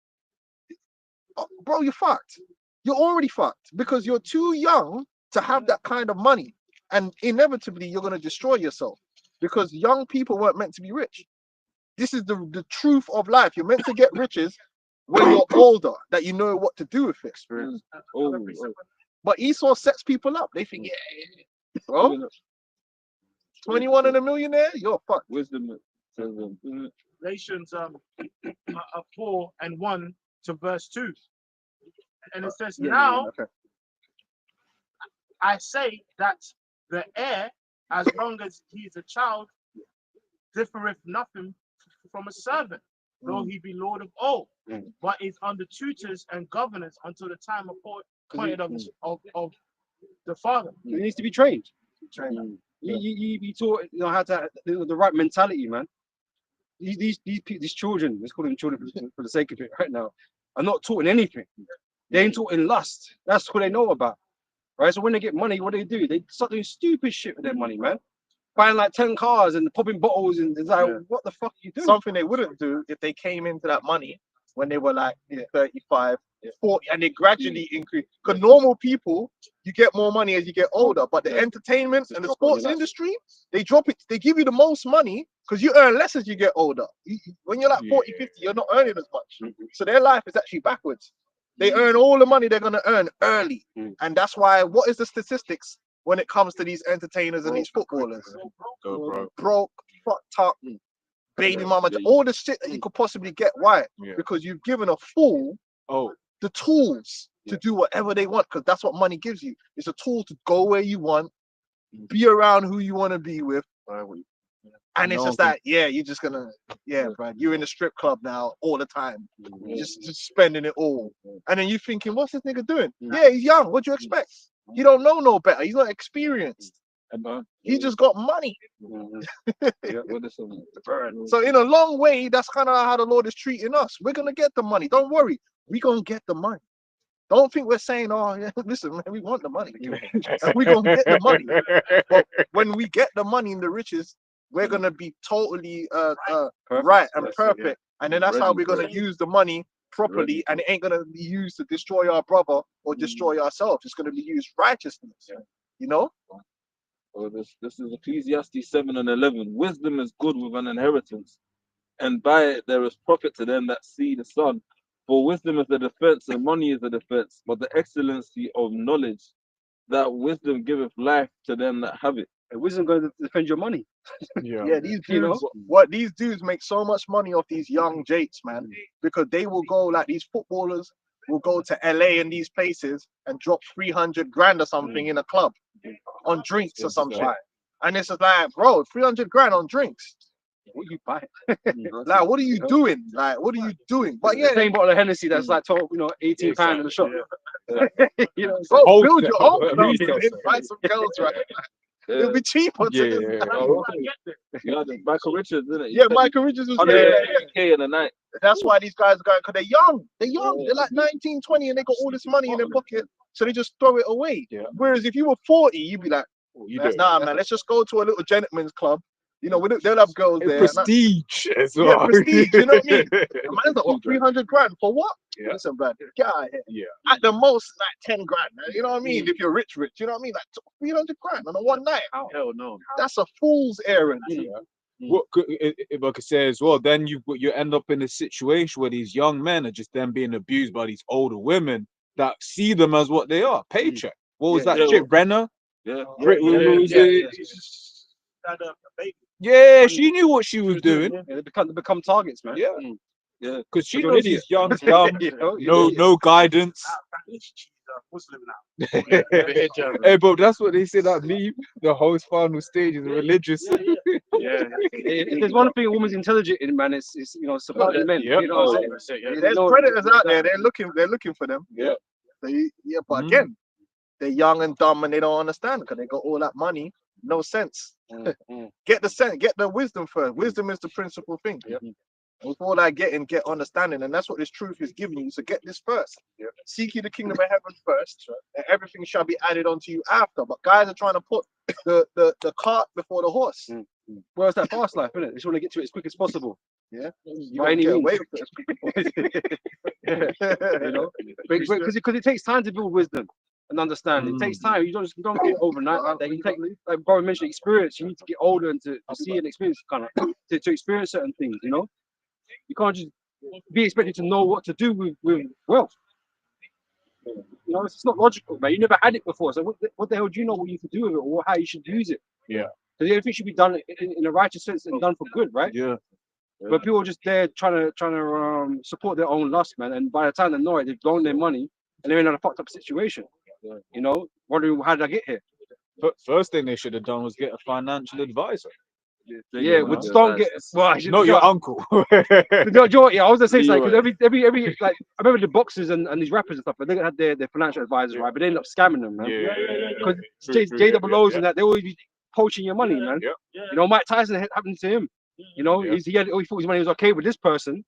Oh, bro, you're fucked. You're already fucked because you're too young to have that kind of money, and inevitably you're gonna destroy yourself because young people weren't meant to be rich. This is the truth of life. You're meant to get riches when you're older, that you know what to do with it. But Esau sets people up. They think, bro, 21 and a millionaire, you're fucked. Wisdom. Galatians 4:1 to verse 2. And it says, now I say that the heir, as long as he is a child, differeth nothing from a servant, though he be Lord of all, but is under tutors and governors until the time appointed of the father. He needs to be trained. You taught, you know, how to the right mentality, man. these children, let's call them children for the sake of it right now, are not taught in anything. They ain't taught in lust. That's what they know about. Right? So when they get money, what do? They start doing stupid shit with their money, man. Buying like 10 cars and popping bottles, and it's like, what the fuck are you doing? Something they wouldn't do if they came into that money when they were like 35, 40, and they gradually increase. Because normal people, you get more money as you get older, but the entertainment and the sports industry, they drop it. They give you the most money because you earn less as you get older. When you're like 40, 50, you're not earning as much. So their life is actually backwards. They earn all the money they're going to earn early. And that's why, what is the statistics when it comes to these entertainers and these footballers? Broke, fucked up, baby mama, all the shit that you could possibly get. Why? Because you've given a fool the tools to do whatever they want, because that's what money gives you. It's a tool to go where you want, be around who you want to be with. And it's just like, you're just gonna, bro, you're in the strip club now all the time, just spending it all. And then you're thinking, what's this nigga doing? Yeah, he's young. What do you expect? He don't know no better. He's not experienced. He just got money. So in a long way, that's kind of how the Lord is treating us. We're gonna get the money. Don't worry, we're gonna get the money. Don't think we're saying, oh yeah, listen, man, we want the money. And we're gonna get the money. But when we get the money and the riches, we're gonna be totally right and perfect. And then that's how we're gonna use the money properly, and it ain't gonna be used to destroy our brother or destroy ourselves. It's gonna be used righteousness. You know? Well, this is Ecclesiastes 7:11. Wisdom is good with an inheritance, and by it there is profit to them that see the sun. For wisdom is the defense, and money is the defense, but the excellency of knowledge, that wisdom giveth life to them that have it. And wisdom going to defend your money. Yeah, these dudes, what these dudes make so much money off these young jakes, man, because they will go, like these footballers will go to LA and these places and drop 300 grand or something in a club on drinks or something. And it's just like, bro, 300 grand on drinks. What you buying? Like, what are you doing? Like, what are you doing? But yeah, the same bottle of Hennessy that's like 12, £18 in the shop. You know, bro, build your own club. Invite some girls, right? It'll be cheaper. Michael Richards, isn't it? Yeah, Michael Richards was K in the night. That's why these guys are going, because they're young. They're young. They're like 19, 20, and they got all this money in their pocket, so they just throw it away. Whereas if you were 40, you'd be like, nah, man, let's just go to a little gentleman's club. You know, they'll have girls there. Prestige as well. Yeah, prestige, you know what I mean? A man's like, what, 300 grand for what? Listen, man, get out of here. At the most, like 10 grand. You know what I mean? If you're rich, you know what I mean? Like 300 grand on a one night. Hell no. That's a fool's errand. What if I could say as well, then you end up in a situation where these young men are just then being abused by these older women that see them as what they are, paycheck. What was that shit, Renner? Yeah, she knew what she was doing. They become targets, man. Yeah, because she knows these young, dumb, no guidance. Hey, but that's what they say, that meme. The whole final stage is religious. If there's one thing a woman's intelligent in, man, it's supporting men. You know what I'm saying? There's predators out there. They're looking for them. But again, they're young and dumb and they don't understand because they got all that money. No sense. Get the sense, get the wisdom first. Wisdom is the principal thing. With all that get understanding, and that's what this truth is giving you. So get this first. Seek ye the kingdom of heaven first, and everything shall be added onto you after. But guys are trying to put the cart before the horse. Where's that fast life, isn't it? They just want to get to it as quick as possible. You want to get away with it. Because it takes time to build wisdom and understand. It takes time. You don't get it overnight like that. You take, like Brian mentioned, experience. You need to get older and to see and experience to experience certain things. You can't just be expected to know what to do with wealth. It's not logical, man. You never had it before, so what the hell do you know what you can do with it or how you should use it? Because everything should be done in a righteous sense and done for good, right? But people are just there trying to support their own lust, man. And by the time they know it, they've blown their money and they're in a fucked up situation. Wondering how did I get here? But first thing they should have done was get a financial advisor. But don't get not your uncle. I was gonna say because every like I remember the boxers and these rappers and stuff, but they had their financial advisors, right? But they end up scamming them, man. Because JOOs and that they always be poaching your money, man. Mike Tyson happened to him. You know, Yeah. he thought his money was okay with this person.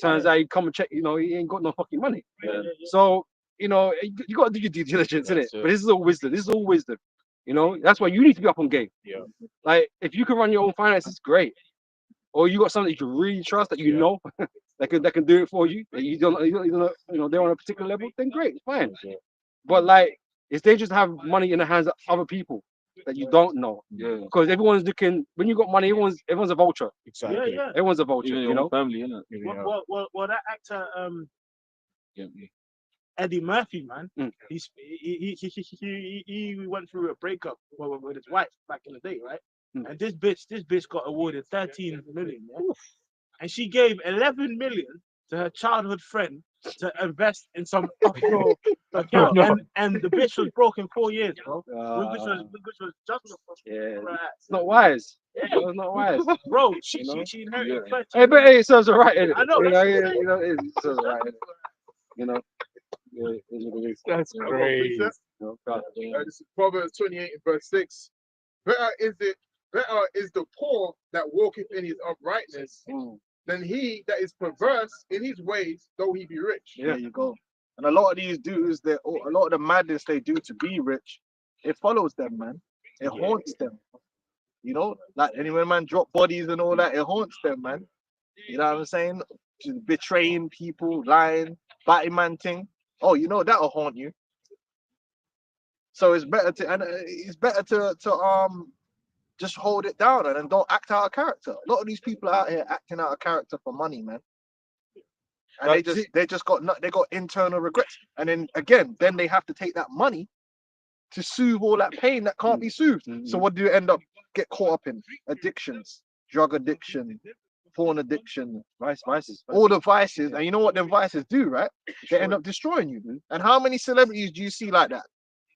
Turns out he come and check, you know, he ain't got no fucking money. Yeah. So, you know, you got to do your due diligence, innit? That's it. But this is all wisdom. This is all wisdom. You know, that's why you need to be up on game. Yeah. Like, if you can run your own finances, great. Or you got something you can really trust that you know that can do it for you. That you don't, you know, they're on a particular level. Then great, it's fine. But like, it's dangerous to have money in the hands of other people that you don't know. Yeah. Because everyone's looking. When you got money, everyone's a vulture. Exactly. Yeah. Everyone's a vulture. Even You your know. own family, innit? Well, that actor, Yeah. Eddie Murphy, man, Mm. he went through a breakup with his wife back in the day, right? Mm. And this bitch got awarded 13 million, yeah? And she gave 11 million to her childhood friend to invest in some offshore account, No. and the bitch was broke in 4 years, bro. Which was just It's not wise. It's not wise. bro. You know? She inherited 13 Hey, but hey, it serves her right. Innit? I know, You that's know, what I'm you know, it serves her right. Innit? You know. Yeah, it is what it is. That's I got crazy. precept. You know, God, This is Proverbs 28 and verse 6. Better is the poor that walketh in his uprightness than he that is perverse in his ways, though he be rich. Yeah. There you go. And a lot of these dudes, a lot of the madness they do to be rich, it follows them, man. It haunts them. You know, like when man drop bodies and all that, it haunts them, man. You know what I'm saying? Just betraying people, lying, batting man thing. Oh, you know that'll haunt you. So it's better to just hold it down and then don't act out of character. A lot of these people out here acting out of character for money, man. And they got internal regrets. And then again, then they have to take that money to soothe all that pain that can't be soothed. So what do you end up get caught up in? Addictions, drug addiction, porn addiction, vices. all the vices. And you know what them vices do, right? They end up destroying you. And how many celebrities do you see like that?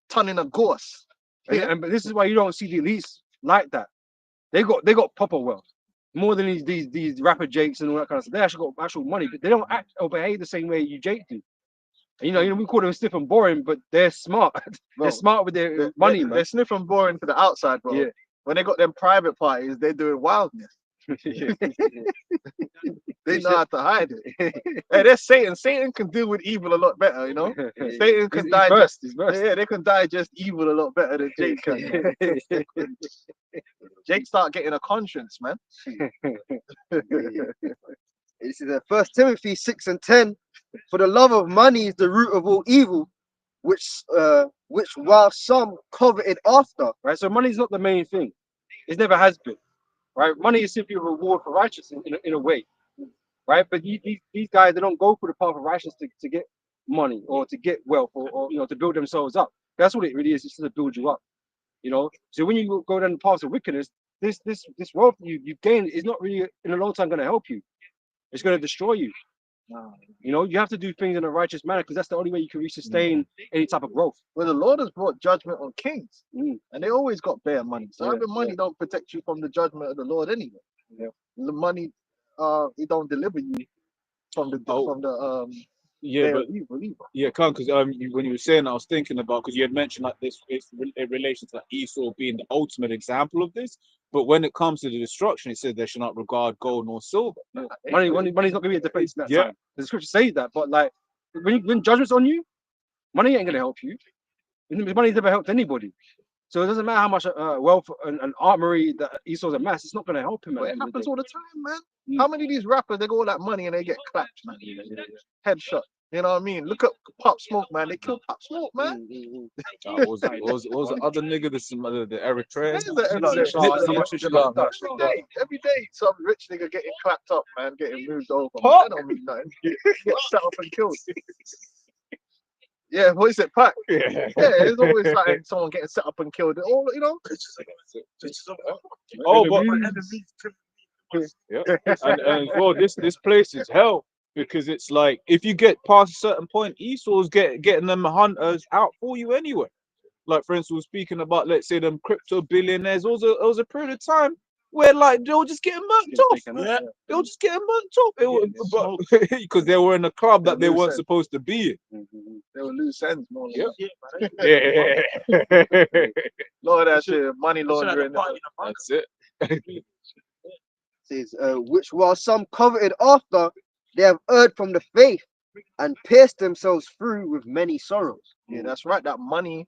Turning a gorse. And but this is why you don't see the elites like that. They got proper wealth. More than these rapper Jakes and all that kind of stuff. They actually got actual money, but they don't act or behave the same way you Jake do. And, you know, we call them stiff and boring, but they're smart. They're smart with their money, man. They're sniff and boring to the outside, bro. Yeah. When they got them private parties, they're doing wildness. They know how to hide it. Hey, there's Satan. Satan can deal with evil a lot better, you know. Satan can digest. Yeah, they can digest evil a lot better than Jake can. Jake start getting a conscience, man. This is 1 Timothy 6 and 10. For the love of money is the root of all evil, which while some coveted after. Right. So money is not the main thing. It never has been. Right. Money is simply a reward for righteousness in a way. Right. But these guys, they don't go through the path of righteousness to get money or to get wealth or you know, to build themselves up. That's what it really is. It's to build you up. You know. So when you go down the path of wickedness, this wealth you gain is not really in a long time going to help you. It's going to destroy you. You know, you have to do things in a righteous manner because that's the only way you can sustain any type of growth. Well, the Lord has brought judgment on kings, and they always got bare money. So the money don't protect you from the judgment of the Lord anyway. Yeah. The money, it don't deliver you from the Yeah, but yeah, because when you were saying, I was thinking about, because you had mentioned like this in relation to like Esau being the ultimate example of this. But when it comes to the destruction, it says they should not regard gold nor silver. Money's not going to be a defense in that time. The scripture says that, but like when judgment's on you, money ain't going to help you. Money's never helped anybody. So it doesn't matter how much wealth and armory that Esau's amassed, it's not going to help him. But it happens all the time, man. How many of these rappers, they got all that money and they get clapped, man? Headshot. You know what I mean? Look at Pop Smoke, man. They killed Pop Smoke, man. What was the other nigga? The Eritrean. Every day, some rich nigga getting clapped up, man, getting moved over. That don't mean nothing. Get set up and killed. Yeah, what is it, Pac? Yeah, it's always like someone getting set up and killed. All, you know. Oh, but and well, this place is hell. Because it's like if you get past a certain point, Esau's getting them hunters out for you anyway. Like for instance, we're speaking about, let's say, them crypto billionaires. There was a period of time where like they were just getting burnt off. They were just getting burnt off. Because they were in a club that they weren't supposed to be in. They were loose ends, more. Yeah. Lord, that shit, money laundering. That's it. Says, which while some coveted after, they have erred from the faith and pierced themselves through with many sorrows. Yeah, that's right. That money,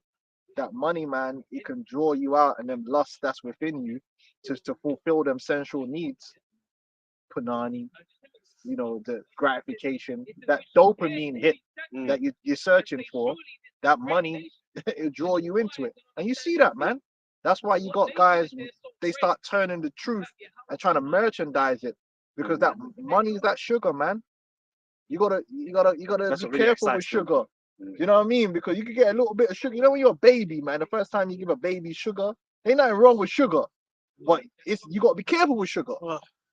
man, it can draw you out, and then lust that's within you to fulfill them sensual needs. Punani, the gratification, that dopamine hit that you're searching for, that money, it'll draw you into it. And you see that, man. That's why you got guys, they start turning the truth and trying to merchandise it, because that money is that sugar, man. You gotta That's be what really careful with excites them. sugar. You know what I mean? Because you can get a little bit of sugar. You know, when you're a baby, man, the first time you give a baby sugar, ain't nothing wrong with sugar, but you got to be careful with sugar,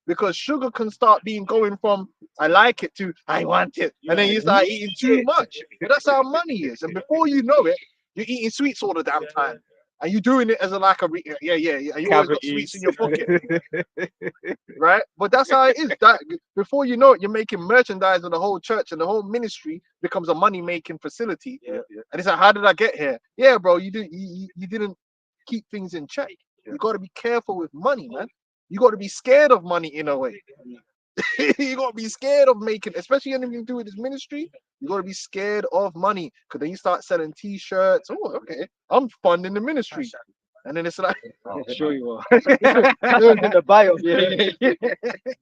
because sugar can start going from I like it to I want it, and then you start eating too much. But that's how money is, and before you know it, you're eating sweets all the damn time, and you're doing it as a yeah. And you always got sweets in your pocket, right? But that's how it is. That before you know it, you're making merchandise of the whole church, and the whole ministry becomes a money making facility. And it's like, how did I get here? Yeah, bro, you didn't keep things in check. You got to be careful with money, man. You got to be scared of money in a way. You got to be scared of making, especially anything to do with this ministry. You got to be scared of money, because then you start selling T-shirts. Oh, okay, I'm funding the ministry, and then it's like, Sure you are. In the bio.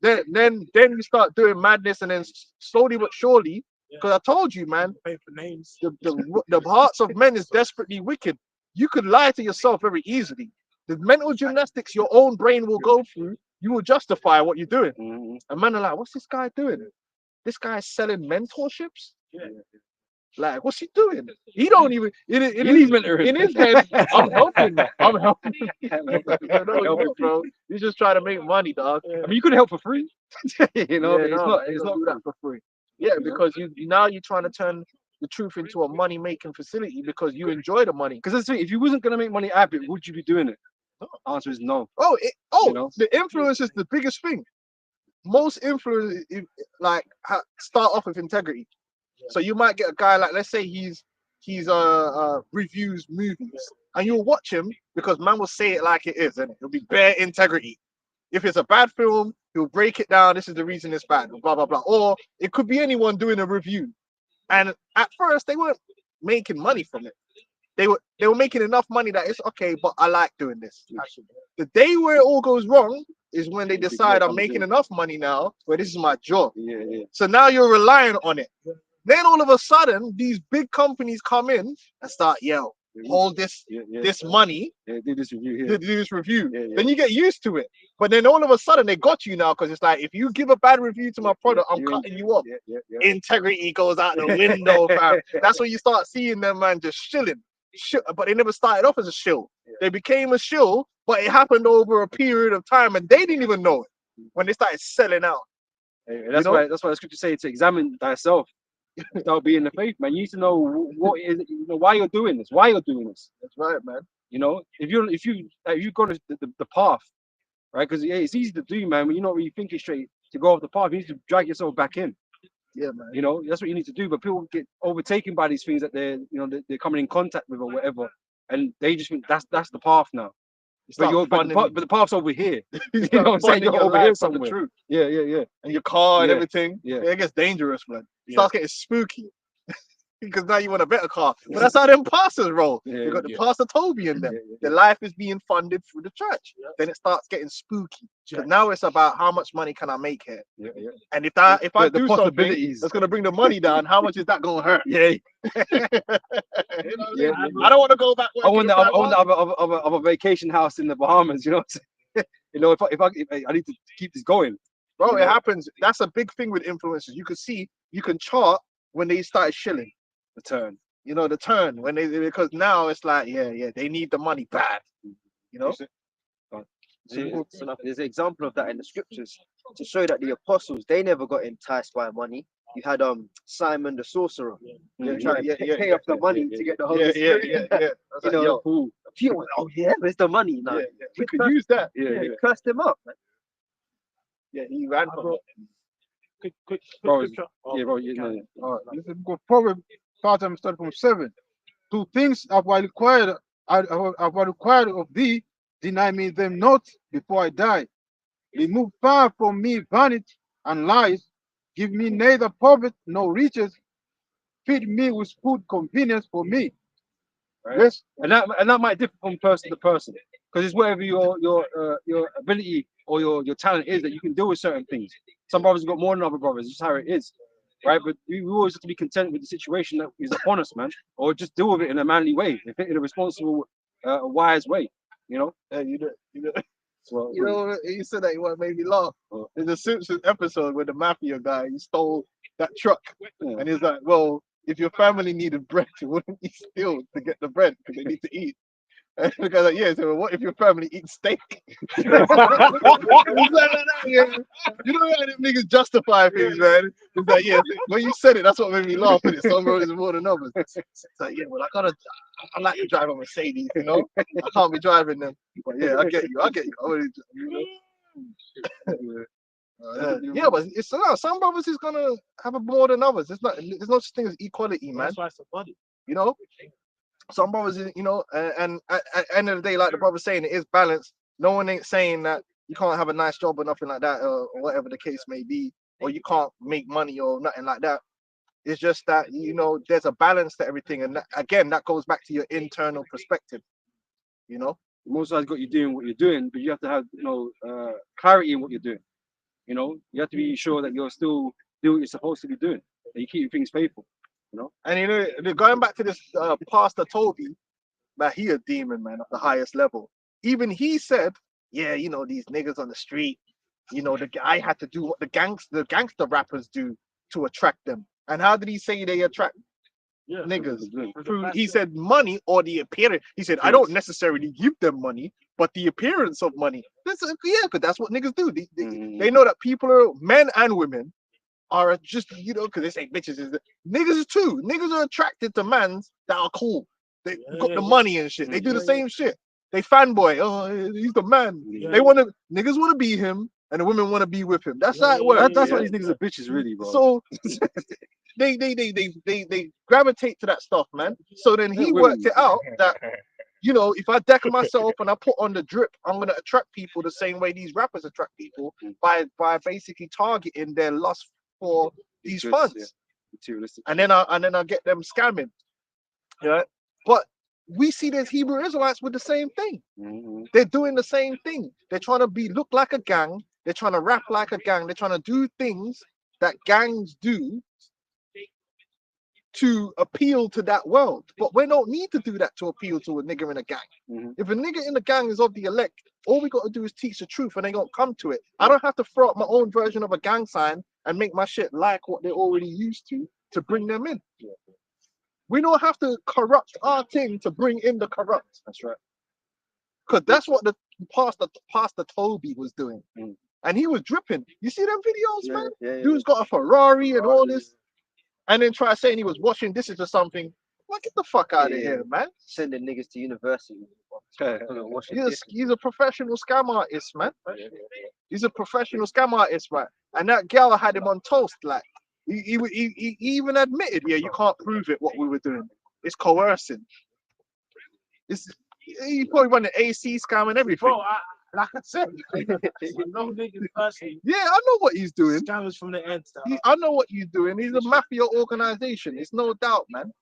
then you start doing madness, and then slowly but surely, because I told you, man, Pay for names. the hearts of men is desperately wicked. You could lie to yourself very easily. The mental gymnastics your own brain will go through, you will justify what you're doing. And men are like, what's this guy doing? This guy's selling mentorships? Like, what's he doing? He don't even in his head, I'm helping. I'm helping. No, bro. He's just trying to make money, dog. I mean, you could help for free. But It's not do that for free. Yeah, because now you're trying to turn the truth into a money making facility because you enjoy the money. Because if you wasn't gonna make money out of it, would you be doing it? Answer is no. The influence is the biggest thing. Most influence start off with integrity. So you might get a guy like, let's say he's reviews movies, and you'll watch him because man will say it like it is, and it'll be bare integrity. If it's a bad film, he'll break it down. This is the reason it's bad, blah blah blah. Or it could be anyone doing a review, and at first they weren't making money from it. They were making enough money that it's okay, but I like doing this. The day where it all goes wrong is when they decide I'm making enough money now, where this is my job. So now you're relying on it. Then all of a sudden, these big companies come in and start, hold this money. Do this review here. Do this review. Then you get used to it. But then all of a sudden they got you now, because it's like, if you give a bad review to my product, I'm cutting you up. Integrity goes out the window, fam. That's when you start seeing them, man, just shilling. But they never started off as a shill. They became a shill, but it happened over a period of time, and they didn't even know it when they started selling out. That's why the scripture say to examine thyself. Without being the faith, man. You need to know what is, why you're doing this. Why you're doing this. That's right, man. If you go to the path, right? Because it's easy to do, man. When you're not really thinking straight to go off the path, you need to drag yourself back in. Yeah, man. That's what you need to do. But people get overtaken by these things that they're coming in contact with or whatever, and they just think that's the path now. But the path's over here. You know what I'm saying? You're over here somewhere. Truth. Yeah. And your car and everything. Yeah. It gets dangerous, man. It starts getting spooky. Because now you want a better car. But that's how them pastors roll. You got the Pastor Toby in them. The life is being funded through the church. Then it starts getting spooky. Because now it's about how much money can I make here. And if I do something that's gonna bring the money down, how much is that gonna hurt? I don't want to go back. I want a vacation house in the Bahamas. You know what I'm saying? If I need to keep this going. Bro, it happens. That's a big thing with influencers. You can chart when they started shilling. The turn. The turn when because now it's like, they need the money bad. There's an example of that in the scriptures to show that the apostles, they never got enticed by money. You had Simon the sorcerer. Trying to pay off the money to get the Holy Spirit. Where's the money now? We could use that. He cursed him up, man. Yeah, he ran from it. Quick Bro, scripture. All right. This is good. Proverbs, start from 7. 2 things have I required of thee, deny me them not before I die. Remove far from me vanity and lies. Give me neither poverty nor riches. Feed me with food convenience for me. Right? Yes. And that might differ from person to person, because it's whatever your ability or your talent is that you can deal with certain things. Some brothers got more than other brothers. It's just how it is, right? But we always have to be content with the situation that is upon us, man, or just deal with it in a manly way, in a responsible, wise way. You know. Well, You know, he said that what made me laugh. There's a Simpsons episode where the mafia guy he stole that truck, and he's like, "Well, if your family needed bread, wouldn't you steal to get the bread because they need to eat?" And the guy's like, "Yeah." So, well, what if your family eats steak? It's like that, yeah. You know how them niggas justify things, man. It's like, yeah. When you said it, that's what made me laugh. With it, some roads is more than others. It's like, yeah, well, I like to drive a Mercedes, you know. I can't be driving them. But yeah, I get you. I already, you know. Yeah, but it's some brothers is gonna have a more than others. There's no such thing as equality, man. That's why it's a body. You know, some brothers, you know, and at the end of the day, like the brother's saying, it is balanced. No one ain't saying that you can't have a nice job or nothing like that, or whatever the case may be, or you can't make money or nothing like that. It's just that, you know, there's a balance to everything, and again, that goes back to your internal perspective. You know, Most High's got you doing what you're doing, but you have to have clarity in what you're doing. You know, you have to be sure that you're still doing what you're supposed to be doing, that you keep things faithful. You know, and you know, going back to this Pastor Toby, that he a demon, man, at the highest level. Even he said, yeah, you know, these niggas on the street, you know, the guy had to do what the gangster rappers do to attract them. And how did he say they attract niggas? He said money or the appearance. He said, I don't necessarily give them money, but the appearance of money. Yeah, because that's what niggas do. They know that people are, men and women, are just, you know, because they say bitches is niggas too. Niggas are attracted to mans that are cool. They got the money and shit. They do the same shit. They fanboy. Oh, he's the man. They niggas want to be him, and the women want to be with him. That's how it works. that's why these niggas are bitches, really, bro. So they gravitate to that stuff, man. So then he worked it out that, you know, if I deck myself and I put on the drip, I'm gonna attract people the same way these rappers attract people by basically targeting their lust for these funds. Materialistic. And then I get them scamming. Yeah. But we see there's Hebrew Israelites with the same thing. They're doing the same thing. They're trying to look like a gang. They're trying to rap like a gang. They're trying to do things that gangs do to appeal to that world. But we don't need to do that to appeal to a nigger in a gang. If a nigger in the gang is of the elect, all we got to do is teach the truth and they gonna come to it. I don't have to throw up my own version of a gang sign and make my shit like what they're already used to bring them in. We don't have to corrupt our thing to bring in the corrupt. That's right. Because that's what the Pastor Toby was doing. And he was dripping. You see them videos, man? Dude's got a Ferrari and all this. And then try saying he was washing dishes or something. Well, get the fuck out of here, man. Sending niggas to university. He's a professional scam artist, man. He's a professional scam artist, right? And that girl had him on toast, like. He even admitted, yeah, you can't prove it, what we were doing. It's coercing. He probably run the AC scam and everything. Bro, like I said, no niggas personally. Yeah, I know what he's doing. Scammers from the end. I know what he's doing. He's a mafia organization. It's no doubt, man.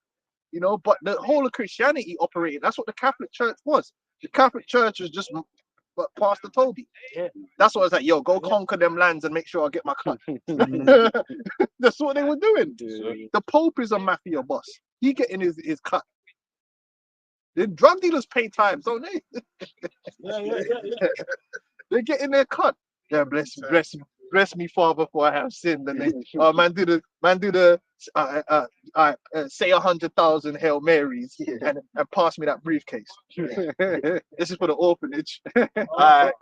You know, but the whole of Christianity operated. That's what the Catholic Church was. The Catholic Church is just Pastor Toby. That's what I was like, yo, go conquer them lands and make sure I get my cut. That's what they were doing. The Pope is a mafia boss. He getting his cut. The drug dealers pay times, don't they? They're getting their cut. Yeah, bless me, Father, for I have sinned. And they, man, do the say 100,000 Hail Marys and pass me that briefcase. This is for the orphanage. All right,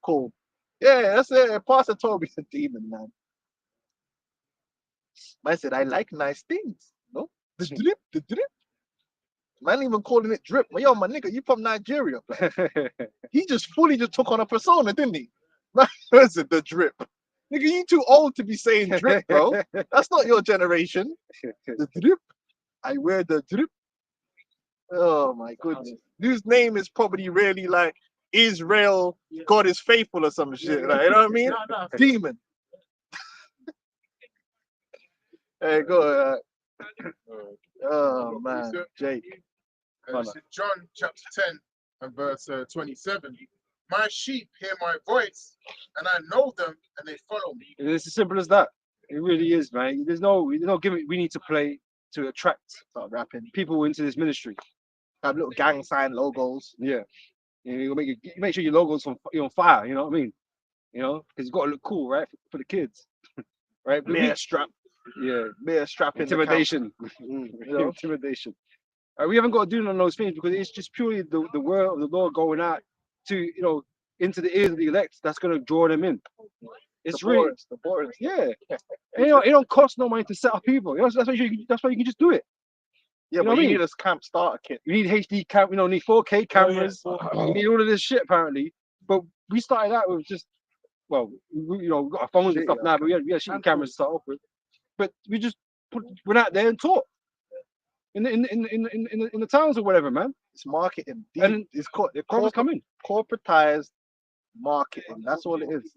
cool. Yeah, that's it. Pastor Toby's a demon, man. Man said, I like nice things. No, the drip. Man, even calling it drip. Well, yo, my nigga, you from Nigeria? He just fully took on a persona, didn't he? Man said the drip. Nigga, you too old to be saying drip, bro. That's not your generation. The drip. I wear the drip. Oh my goodness. Dude's name is probably really like Israel, God is faithful or some shit. Like, you know what I mean? No, no. Demon. Hey, go. Oh man, Jake. It's in John chapter 10 and verse 27. My sheep hear my voice, and I know them, and they follow me. It's as simple as that. It really is, man. There's no gimmick we need to play to attract rapping. people into this ministry. Have little gang sign logos. Yeah. You make sure your logo's on fire, you know what I mean? You know, because it's got to look cool, right? For the kids. Right? But Bear strap. yeah. Bear strap in Intimidation. You know? Intimidation. We haven't got to do none of those things because it's just purely the word of the Lord going out to, into the ears of the elect that's going to draw them in. It's really, the boards. yeah. And, it don't cost no money to set up people. That's why you can just do it. Yeah, You know but what I you mean? need a camp starter kit. You need HD cam, need 4K cameras. You need all of this shit apparently. But we started out with just, well, we got our phones and stuff now, but we had shitty cameras to start off with. But we just went out there and taught in the towns or whatever, man. It's marketing. And it's called Brothers come in. corporatized marketing. That's all it is.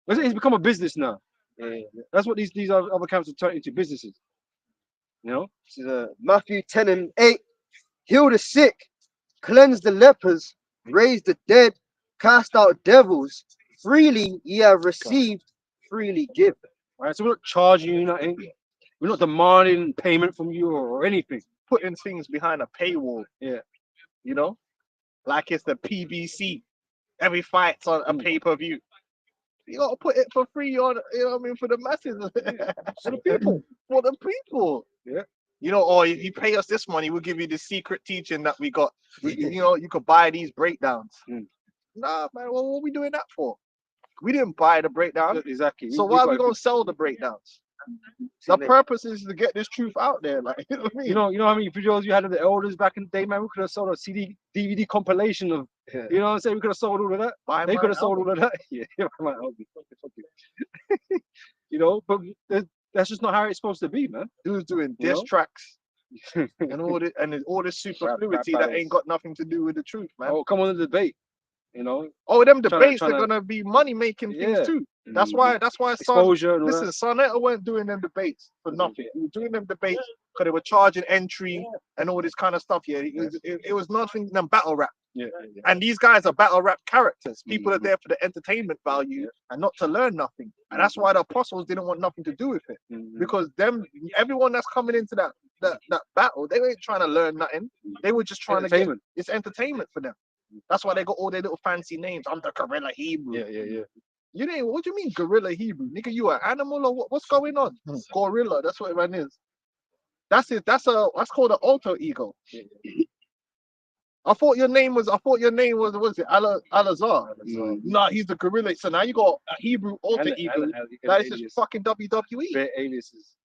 It's become a business now. That's what these other camps have turned into, businesses. This is Matthew 10 and 8. Heal the sick, cleanse the lepers, raise the dead, cast out devils. Freely ye have received, freely give. Right, so we're not charging you nothing. We're not demanding payment from you or anything. Putting things behind a paywall. Yeah. You know? Like it's the PBC. Every fight's on a pay-per-view. You gotta put it for free on, for the masses. For the people. For the people. Yeah. Or if you pay us this money, we'll give you the secret teaching that we got. You could buy these breakdowns. Nah, man, what are we doing that for? We didn't buy the breakdown. Exactly. So why are we gonna sell the breakdowns? The purpose is to get this truth out there, like you know what I mean? You know how many videos you had of the elders back in the day, man? We could have sold a CD, DVD compilation of, you know what I'm saying? We could have sold all of that. They could have sold all of that. Yeah, my album. But that's just not how it's supposed to be, man. Dude's doing diss tracks and all this superfluity that ain't got nothing to do with the truth, man. Oh, come on the debate. Oh, them debates are gonna be money making things too. That's why exposure. Listen, Sonetta weren't doing them debates for nothing. He was doing them debates because they were charging entry and all this kind of stuff. Yeah, it was nothing than battle rap. Yeah. And these guys are battle rap characters. People are there for the entertainment value and not to learn nothing. And that's why the apostles didn't want nothing to do with it. Because everyone that's coming into that battle, they weren't trying to learn nothing. They were just trying to get it's entertainment for them. That's why they got all their little fancy names. I'm the Gorilla Hebrew. Yeah. What do you mean Gorilla Hebrew? Nigga, you an animal or what's going on? Gorilla, that's what it is. That's it. That's called an alter ego. I thought your name was what is it? Alazar. Nah, he's the gorilla. So now you got a Hebrew alter ego. That is just fucking WWE. Their aliases.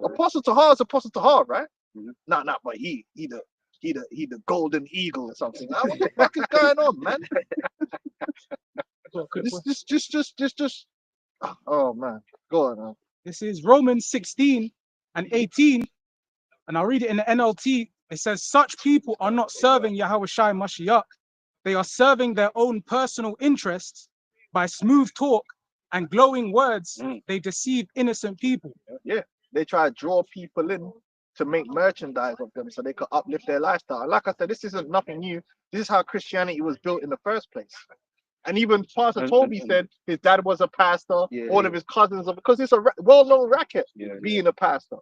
Apostle Tahar is Apostle Tahar, right? Nah, but he the golden eagle or something. What the fuck is going on, man? Just. Oh man, go on. Man. This is Romans 16 and 18, and I'll read it in the NLT. It says, such people are not serving Yahweh Shai Mashiach. They are serving their own personal interests by smooth talk and glowing words. They deceive innocent people. Yeah, they try to draw people in to make merchandise of them so they could uplift their lifestyle. And like I said, this isn't nothing new. This is how Christianity was built in the first place. And even Pastor Toby said his dad was a pastor, all of his cousins, because it's a well-known racket being a pastor.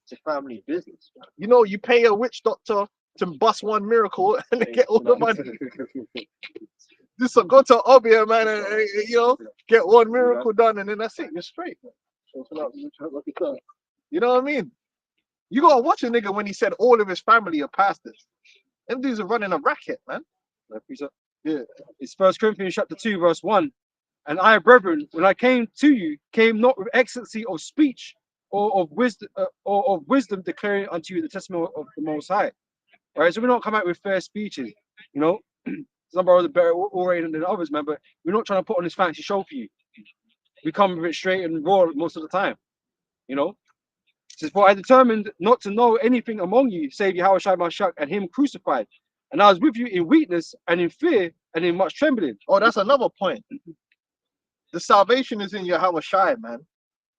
It's a family business. You pay a witch doctor to bust one miracle and get all the money. Just go to Obia, man, and get one miracle done, and then that's it. You're straight. You know what I mean? You gotta watch a nigga when he said all of his family are pastors. Them dudes are running a racket, man. Yeah, it's 1 Corinthians chapter 2, verse 1. And I, brethren, when I came to you, came not with excellency of speech or of wisdom declaring unto you the testimony of the Most High. All right, so we don't come out with fair speeches, Some are better orated than others, man, but we're not trying to put on this fancy show for you. We come with it straight and raw most of the time, It says, for I determined not to know anything among you, save Yahweh Shai Mashiach and him crucified. and I was with you in weakness and in fear and in much trembling. Oh, that's another point. The salvation is in Yahweh Shai, man.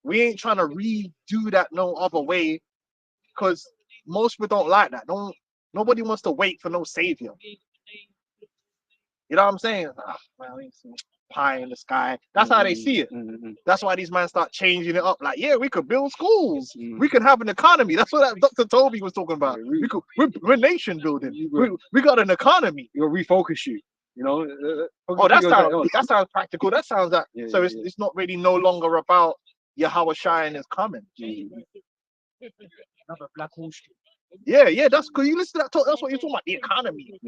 We ain't trying to redo that no other way, because most people don't like that. Nobody wants to wait for no savior. You know what I'm saying? Ah, well, it's pie in the sky. That's how they see it. That's why these men start changing it up. Like, yeah, we could build schools. We could have an economy. That's what that Dr. Toby was talking about. We're nation building. We got an economy. It'll refocus you. You know. Oh, that sounds practical. That sounds that. Yeah, so it's not really no longer about Yahweh Shai and his coming. Another Black Wall Street. Yeah, that's because you listen to that talk. That's what you're talking about, the economy.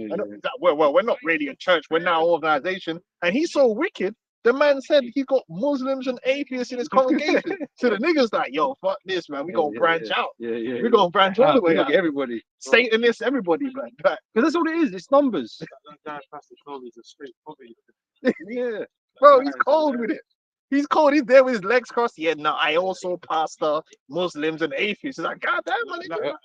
Well, we're not really a church, we're now an organization. And he's so wicked, the man said he got Muslims and atheists in his congregation. So the niggas like, yo, fuck this, man. We gonna branch out. We're gonna branch all the way out. Everybody. Satanists, everybody, man. Because that's all it is. It's numbers. Yeah. Bro, he's cold with it. He's cold. He's there with his legs crossed. Yeah, no, I also pastor Muslims and atheists. He's like, God damn, man.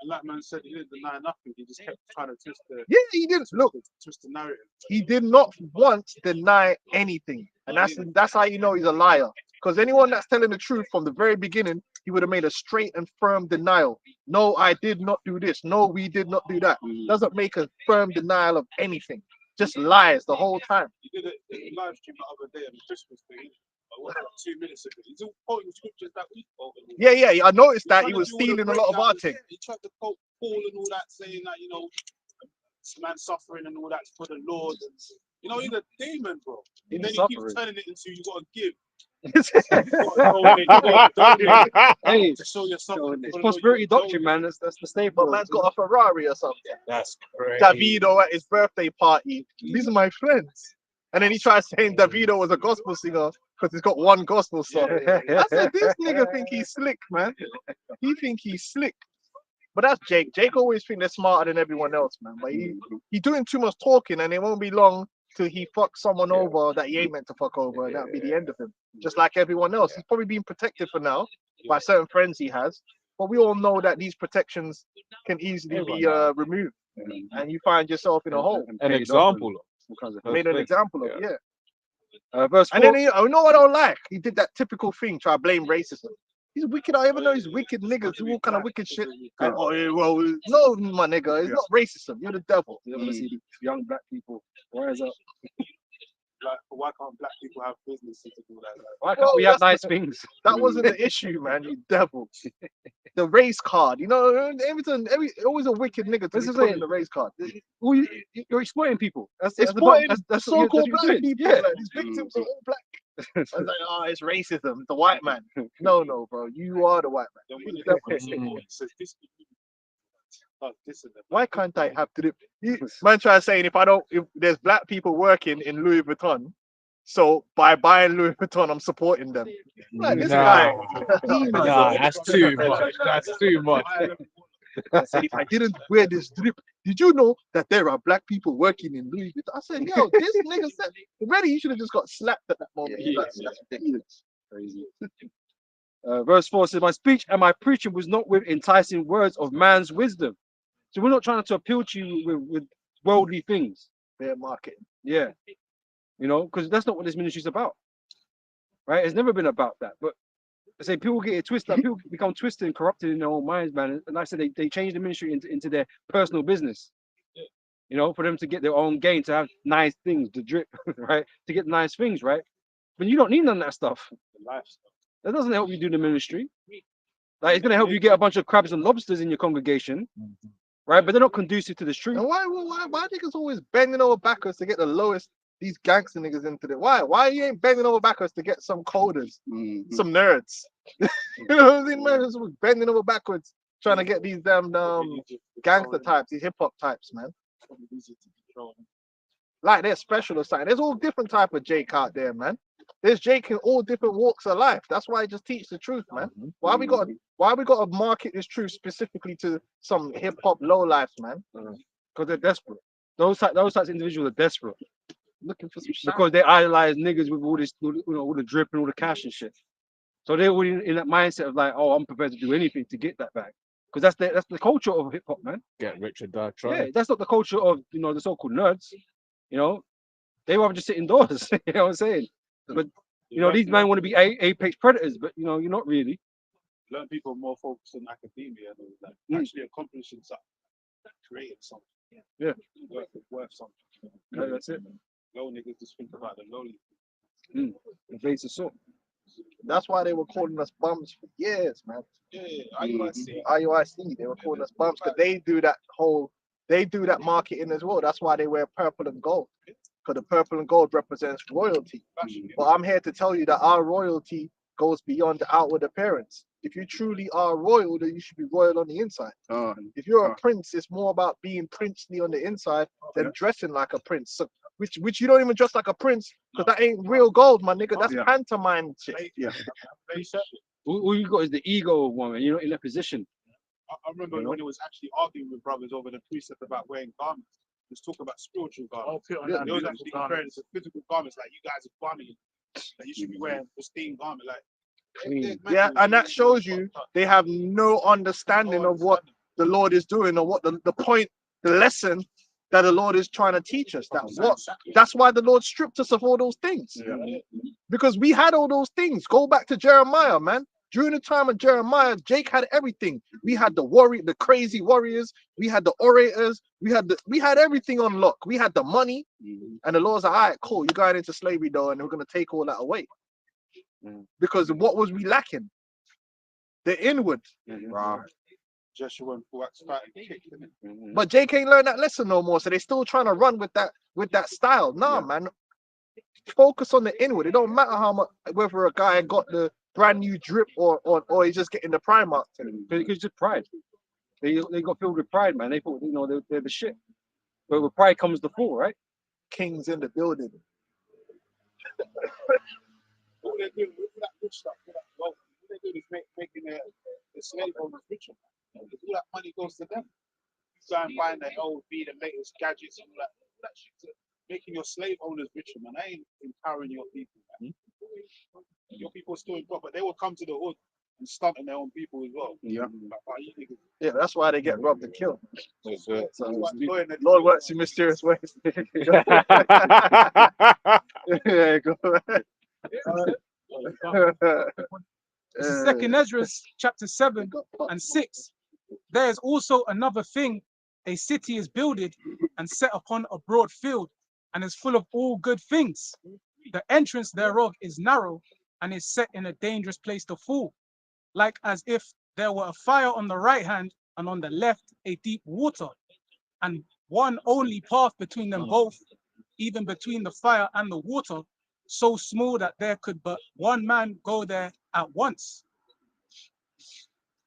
That man said he didn't deny nothing. He just kept trying to twist the he didn't. Look, twist the narrative. He did not once deny anything. And that's how you know he's a liar. Because anyone that's telling the truth from the very beginning, he would have made a straight and firm denial. No, I did not do this. No, we did not do that. Doesn't make a firm denial of anything. Just lies the whole time. He did a live stream the other day on the Christmas thing. 2 minutes ago. He's all quoting scriptures that we quote. Yeah. I noticed that he was stealing a lot of our things. He tried to quote Paul and all that, saying that, you know, man suffering and all that for the Lord. And, you know, he's a demon, bro. And then he keeps turning it into you gotta give. Hey, to show your suffering. It's prosperity doctrine, man. That's the staple. But man's got a Ferrari or something. That's crazy. Davido at his birthday party. These are my friends. And then he tries saying Davido was a gospel singer because he's got one gospel song. I said, this nigga think he's slick, man. He think he's slick. But that's Jake. Jake always think they're smarter than everyone else, man. But he doing too much talking, and it won't be long till he fucks someone over that he ain't meant to fuck over, and that'll be the end of him. Just like everyone else. He's probably being protected for now by certain friends he has. But we all know that these protections can easily be removed. And you find yourself in a hole. An example. Made an example of, verse 4. And then you know what I don't like? He did that typical thing, try to blame racism. He's wicked. I ever know he's wicked niggas do all kind of wicked shit. And, well, no, my nigga, it's not racism. You're the devil. You want to see the young black people rise up. Like, why can't black people have businesses and all that? Why can't we have nice things? That wasn't the issue, man. You devil. The race card, you know, always a wicked nigga. This is the race card. You're exploiting people. That's so-called black people. Yeah. Like, these victims are all black. I was like, oh, it's racism. The white man. No, bro. You are the white man. Why can't I have to do? Man try saying if there's black people working in Louis Vuitton, so by buying Louis Vuitton, I'm supporting them. Like, this guy. That's too much. That's too much. I said, if I didn't wear this drip, did you know that there are black people working in Louis Vuitton? I said, yo, this nigga said, already you should have just got slapped at that moment. That's ridiculous. Crazy. Verse 4 says, my speech and my preaching was not with enticing words of man's wisdom. So we're not trying to appeal to you with worldly things. Fair marketing. Yeah. You know, because that's not what this ministry is about. Right? It's never been about that. But I say people get it twisted, people become twisted and corrupted in their own minds, man. And like I said, they change the ministry into their personal business. You know, for them to get their own gain, to have nice things, to drip, right? To get nice things, right? But you don't need none of that stuff. That doesn't help you do the ministry. Like, it's going to help you get a bunch of crabs and lobsters in your congregation, right? But they're not conducive to the truth. And why niggas always bending over backwards to get the lowest, these gangster niggas into it? Why you ain't bending over backwards to get some coders, some nerds? You know what I'm saying, man? Just bending over backwards trying to get these damn gangster types, these hip hop types, man. Like they're special or something. There's all different type of Jake out there, man. There's Jake in all different walks of life. That's why I just teach the truth, man. Why we got to market this truth specifically to some hip hop low lives, man? Because they're desperate. Those types of individuals are desperate. Looking for some shit. Because they idolize niggas with all this, you know, all the drip and all the cash and shit. So they're already in that mindset of like, oh, I'm prepared to do anything to get that back. because that's the culture of hip hop, man. Get rich or die Yeah, trying. that's not the culture of the so-called nerds. You know, they rather just sit indoors. You know what I'm saying? But these men want to be apex predators, but you're not really. Learn people more focused on academia and like actually accomplishing something, creating something. Yeah. Worth something. Yeah, that's it. Low niggas just think about the lowly. Invasive sort. That's why they were calling us bums for years, man. Yeah, IUIC. IUIC, they were calling us bums because they do that marketing as well. That's why they wear purple and gold. Because the purple and gold represents royalty. But I'm here to tell you that our royalty goes beyond the outward appearance. If you truly are royal, then you should be royal on the inside. If you're a prince, it's more about being princely on the inside than dressing like a prince. So, which you don't even dress like a prince, because that ain't real gold, my nigga. That's pantomime shit. Yeah. All you got is the ego of one, and you're not in that position. I remember when it was actually arguing with brothers over the precept about wearing garments. It was talking about spiritual garments. They was actually comparing it to physical garments, like you guys are funny, that you should be wearing pristine garment, like. Yeah, and that shows you they have no understanding of what the Lord is doing or what the point, the lesson that the Lord is trying to teach us. That's why the Lord stripped us of all those things. Because we had all those things. Go back to Jeremiah, man. During the time of Jeremiah, Jake had everything. We had the crazy warriors. We had the orators. We had everything on lock. We had the money. And the Lord's like, all right, cool. You're going into slavery though, and we're going to take all that away. Because what was we lacking? The inward. Joshua and Fuax fighting. But Jake ain't learned that lesson no more. So they're still trying to run with that style. Nah, man. Focus on the inward. It don't matter how much, whether a guy got the brand new drip or he's just getting the Primark. It's just pride. They got filled with pride, man. They thought they're the shit. But with pride comes the fall, right? Kings in the building. All they're doing with that good stuff, all they're doing is making the slave owners richer. All that money goes to them. You go and buying the LV, the latest gadgets, and all that shit. Making your slave owners richer, man. I ain't empowering your people, man. Your people are still in profit. They will come to the hood and stunt on their own people as well. Yeah, that's why they get robbed and killed. So, Lord works in mysterious ways. Yeah, go ahead. Second Ezra chapter 7 and 6. There is also another thing. A city is builded and set upon a broad field, and is full of all good things. The entrance thereof is narrow, and is set in a dangerous place to fall, like as if there were a fire on the right hand, and on the left a deep water, and one only path between them both, even between the fire and the water, so small that there could but one man go there at once.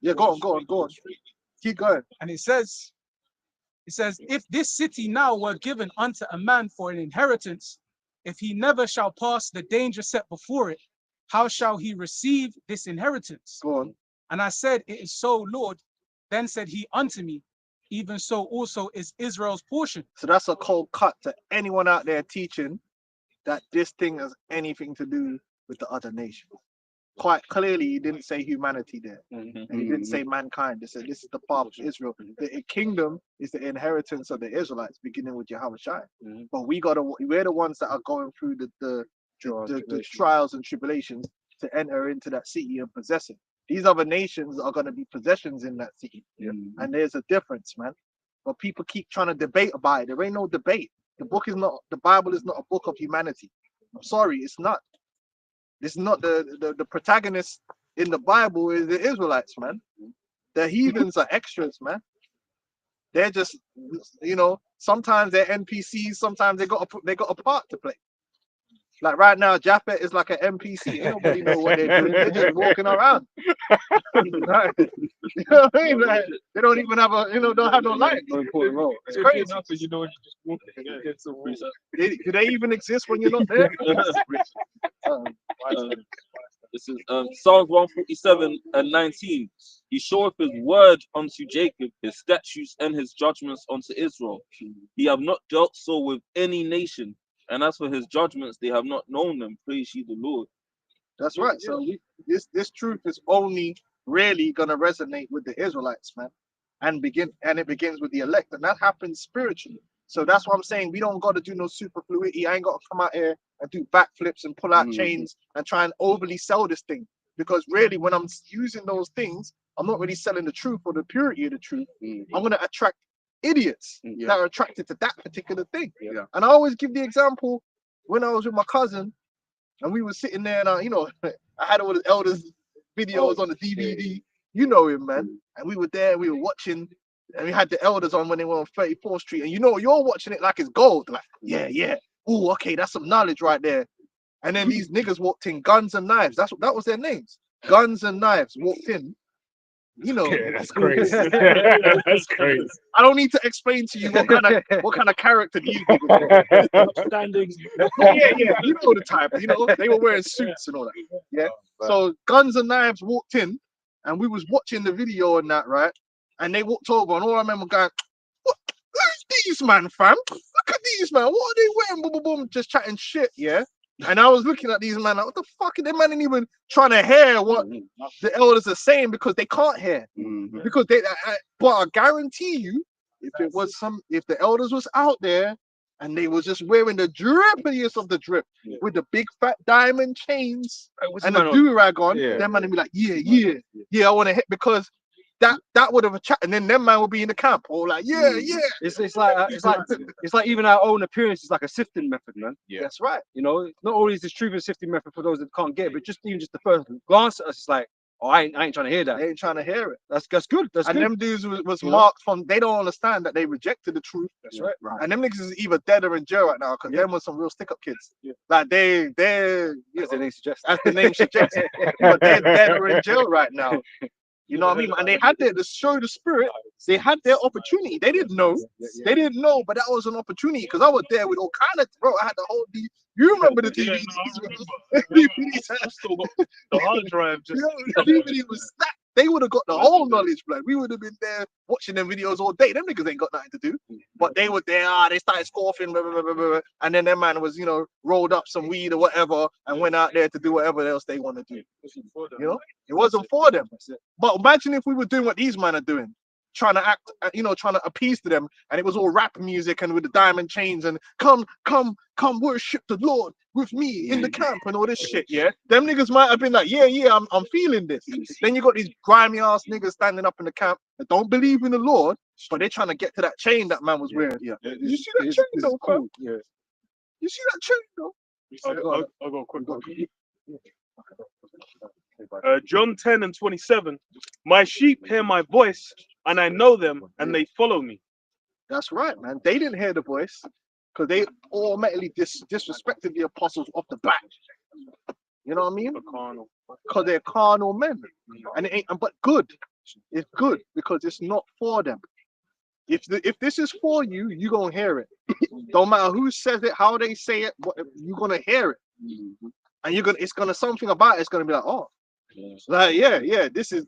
Yeah, go on. Keep going. And it says, if this city now were given unto a man for an inheritance, if he never shall pass the danger set before it, how shall he receive this inheritance? Go on. And I said, it is so, Lord. Then said he unto me, even so also is Israel's portion. So that's a cold cut to anyone out there teaching that this thing has anything to do with the other nations. Quite clearly, he didn't say humanity there. And he didn't say mankind. He said this is the path of Israel. The kingdom is the inheritance of the Israelites, beginning with Yahweh Shai. But we're the ones that are going through the trials and tribulations to enter into that city and possess it. These other nations are going to be possessions in that city. And there's a difference, man. But people keep trying to debate about it. There ain't no debate. The Bible is not a book of humanity. I'm sorry, it's not. It's not the protagonist in the Bible is the Israelites, man. The heathens are extras, man. They're just, sometimes they're NPCs, sometimes they got a part to play. Like right now, Japhet is like an NPC. Ain't nobody know what they're doing. They're just walking around. Right. You know what I mean? Like, they don't even have don't have no life. No important role. It's crazy. Do they even exist when you're not there? This is Psalms 147 and 19. He showeth his word unto Jacob, his statutes and his judgments unto Israel. He have not dealt so with any nation. And as for his judgments, they have not known them. Praise ye the Lord. That's right. So this truth is only really gonna resonate with the Israelites, man. and it begins with the elect, and that happens spiritually. So that's why I'm saying we don't got to do no superfluity. I ain't got to come out here and do backflips and pull out chains and try and overly sell this thing. Because really, when I'm using those things, I'm not really selling the truth or the purity of the truth. I'm going to attract idiots that are attracted to that particular thing. And I always give the example when I was with my cousin and we were sitting there and I had all the elders videos on the DVD. You know him, man. And we were there, we were watching, and we had the elders on when they were on 34th Street. And you're watching it like it's gold. Like, yeah. Oh, okay, that's some knowledge right there. And then these niggas walked in, Guns and Knives. That was their names. Guns and Knives walked in. Yeah, that's crazy. That's crazy. I don't need to explain to you what kind of character these niggas are. Standings. Yeah, you know the type. They were wearing suits and all that. Yeah. So Guns and Knives walked in, and we was watching the video and that, right? And they walked over, and all I remember going, "Who's these man, fam? Look at these man. What are they wearing? Boom, boom, boom, just chatting shit, yeah." And I was looking at these men like, what the fuck? And them man ain't even trying to hear what the elders are saying because they can't hear. Because but I guarantee you, if the elders was out there and they was just wearing the drippiest of the drip with the big fat diamond chains and the do-rag on, them man would be like, yeah, I want to hit, because that would have attracted, and then them man will be in the camp or like, yeah. It's like even our own appearance is like a sifting method, man. Yeah, that's right. Not only is this truth a sifting method for those that can't get it, but just the first glance at us, it's like, oh, I ain't trying to hear that. They ain't trying to hear it. That's good. That's and good. Them dudes was marked from. They don't understand that they rejected the truth. That's right. And them niggas is either dead or in jail right now because them was some real stick-up kids. Like they're as the name suggests. As the name suggests, but they're dead or in jail right now. You know what I mean? And they had to show the spirit. They had their opportunity. They didn't know. They didn't know, but that was an opportunity because I was there with all kind of, bro. I had the whole You remember the DVDs? I still got the hard drive. Just the DVD was stacked. They would have got the whole knowledge, blood. We would have been there watching them videos all day. Them niggas ain't got nothing to do. But they were there, they started scoffing, blah, blah, blah, blah, and then their man was, rolled up some weed or whatever and went out there to do whatever else they want to do. It wasn't for them. But imagine if we were doing what these men are doing, trying to act, trying to appease to them, and it was all rap music and with the diamond chains and come worship the Lord with me in the camp and all this shit. Yeah, them niggas might have been like, yeah, I'm feeling this. Then you got these grimy ass niggas standing up in the camp that don't believe in the Lord, but they're trying to get to that chain that man was wearing. Yeah, you see that chain though, cool. Yeah, you see that chain though. I'll go quick. John 10:27. My sheep hear my voice, and I know them, and they follow me. That's right, man. They didn't hear the voice because they automatically disrespected the apostles off the bat. You know what I mean? Because they're carnal men, and it ain't. But good, it's good because it's not for them. If this is for you, you gonna hear it. Don't matter who says it, how they say it, you're gonna hear it, and it's gonna something about it's gonna be like, oh, like yeah, this is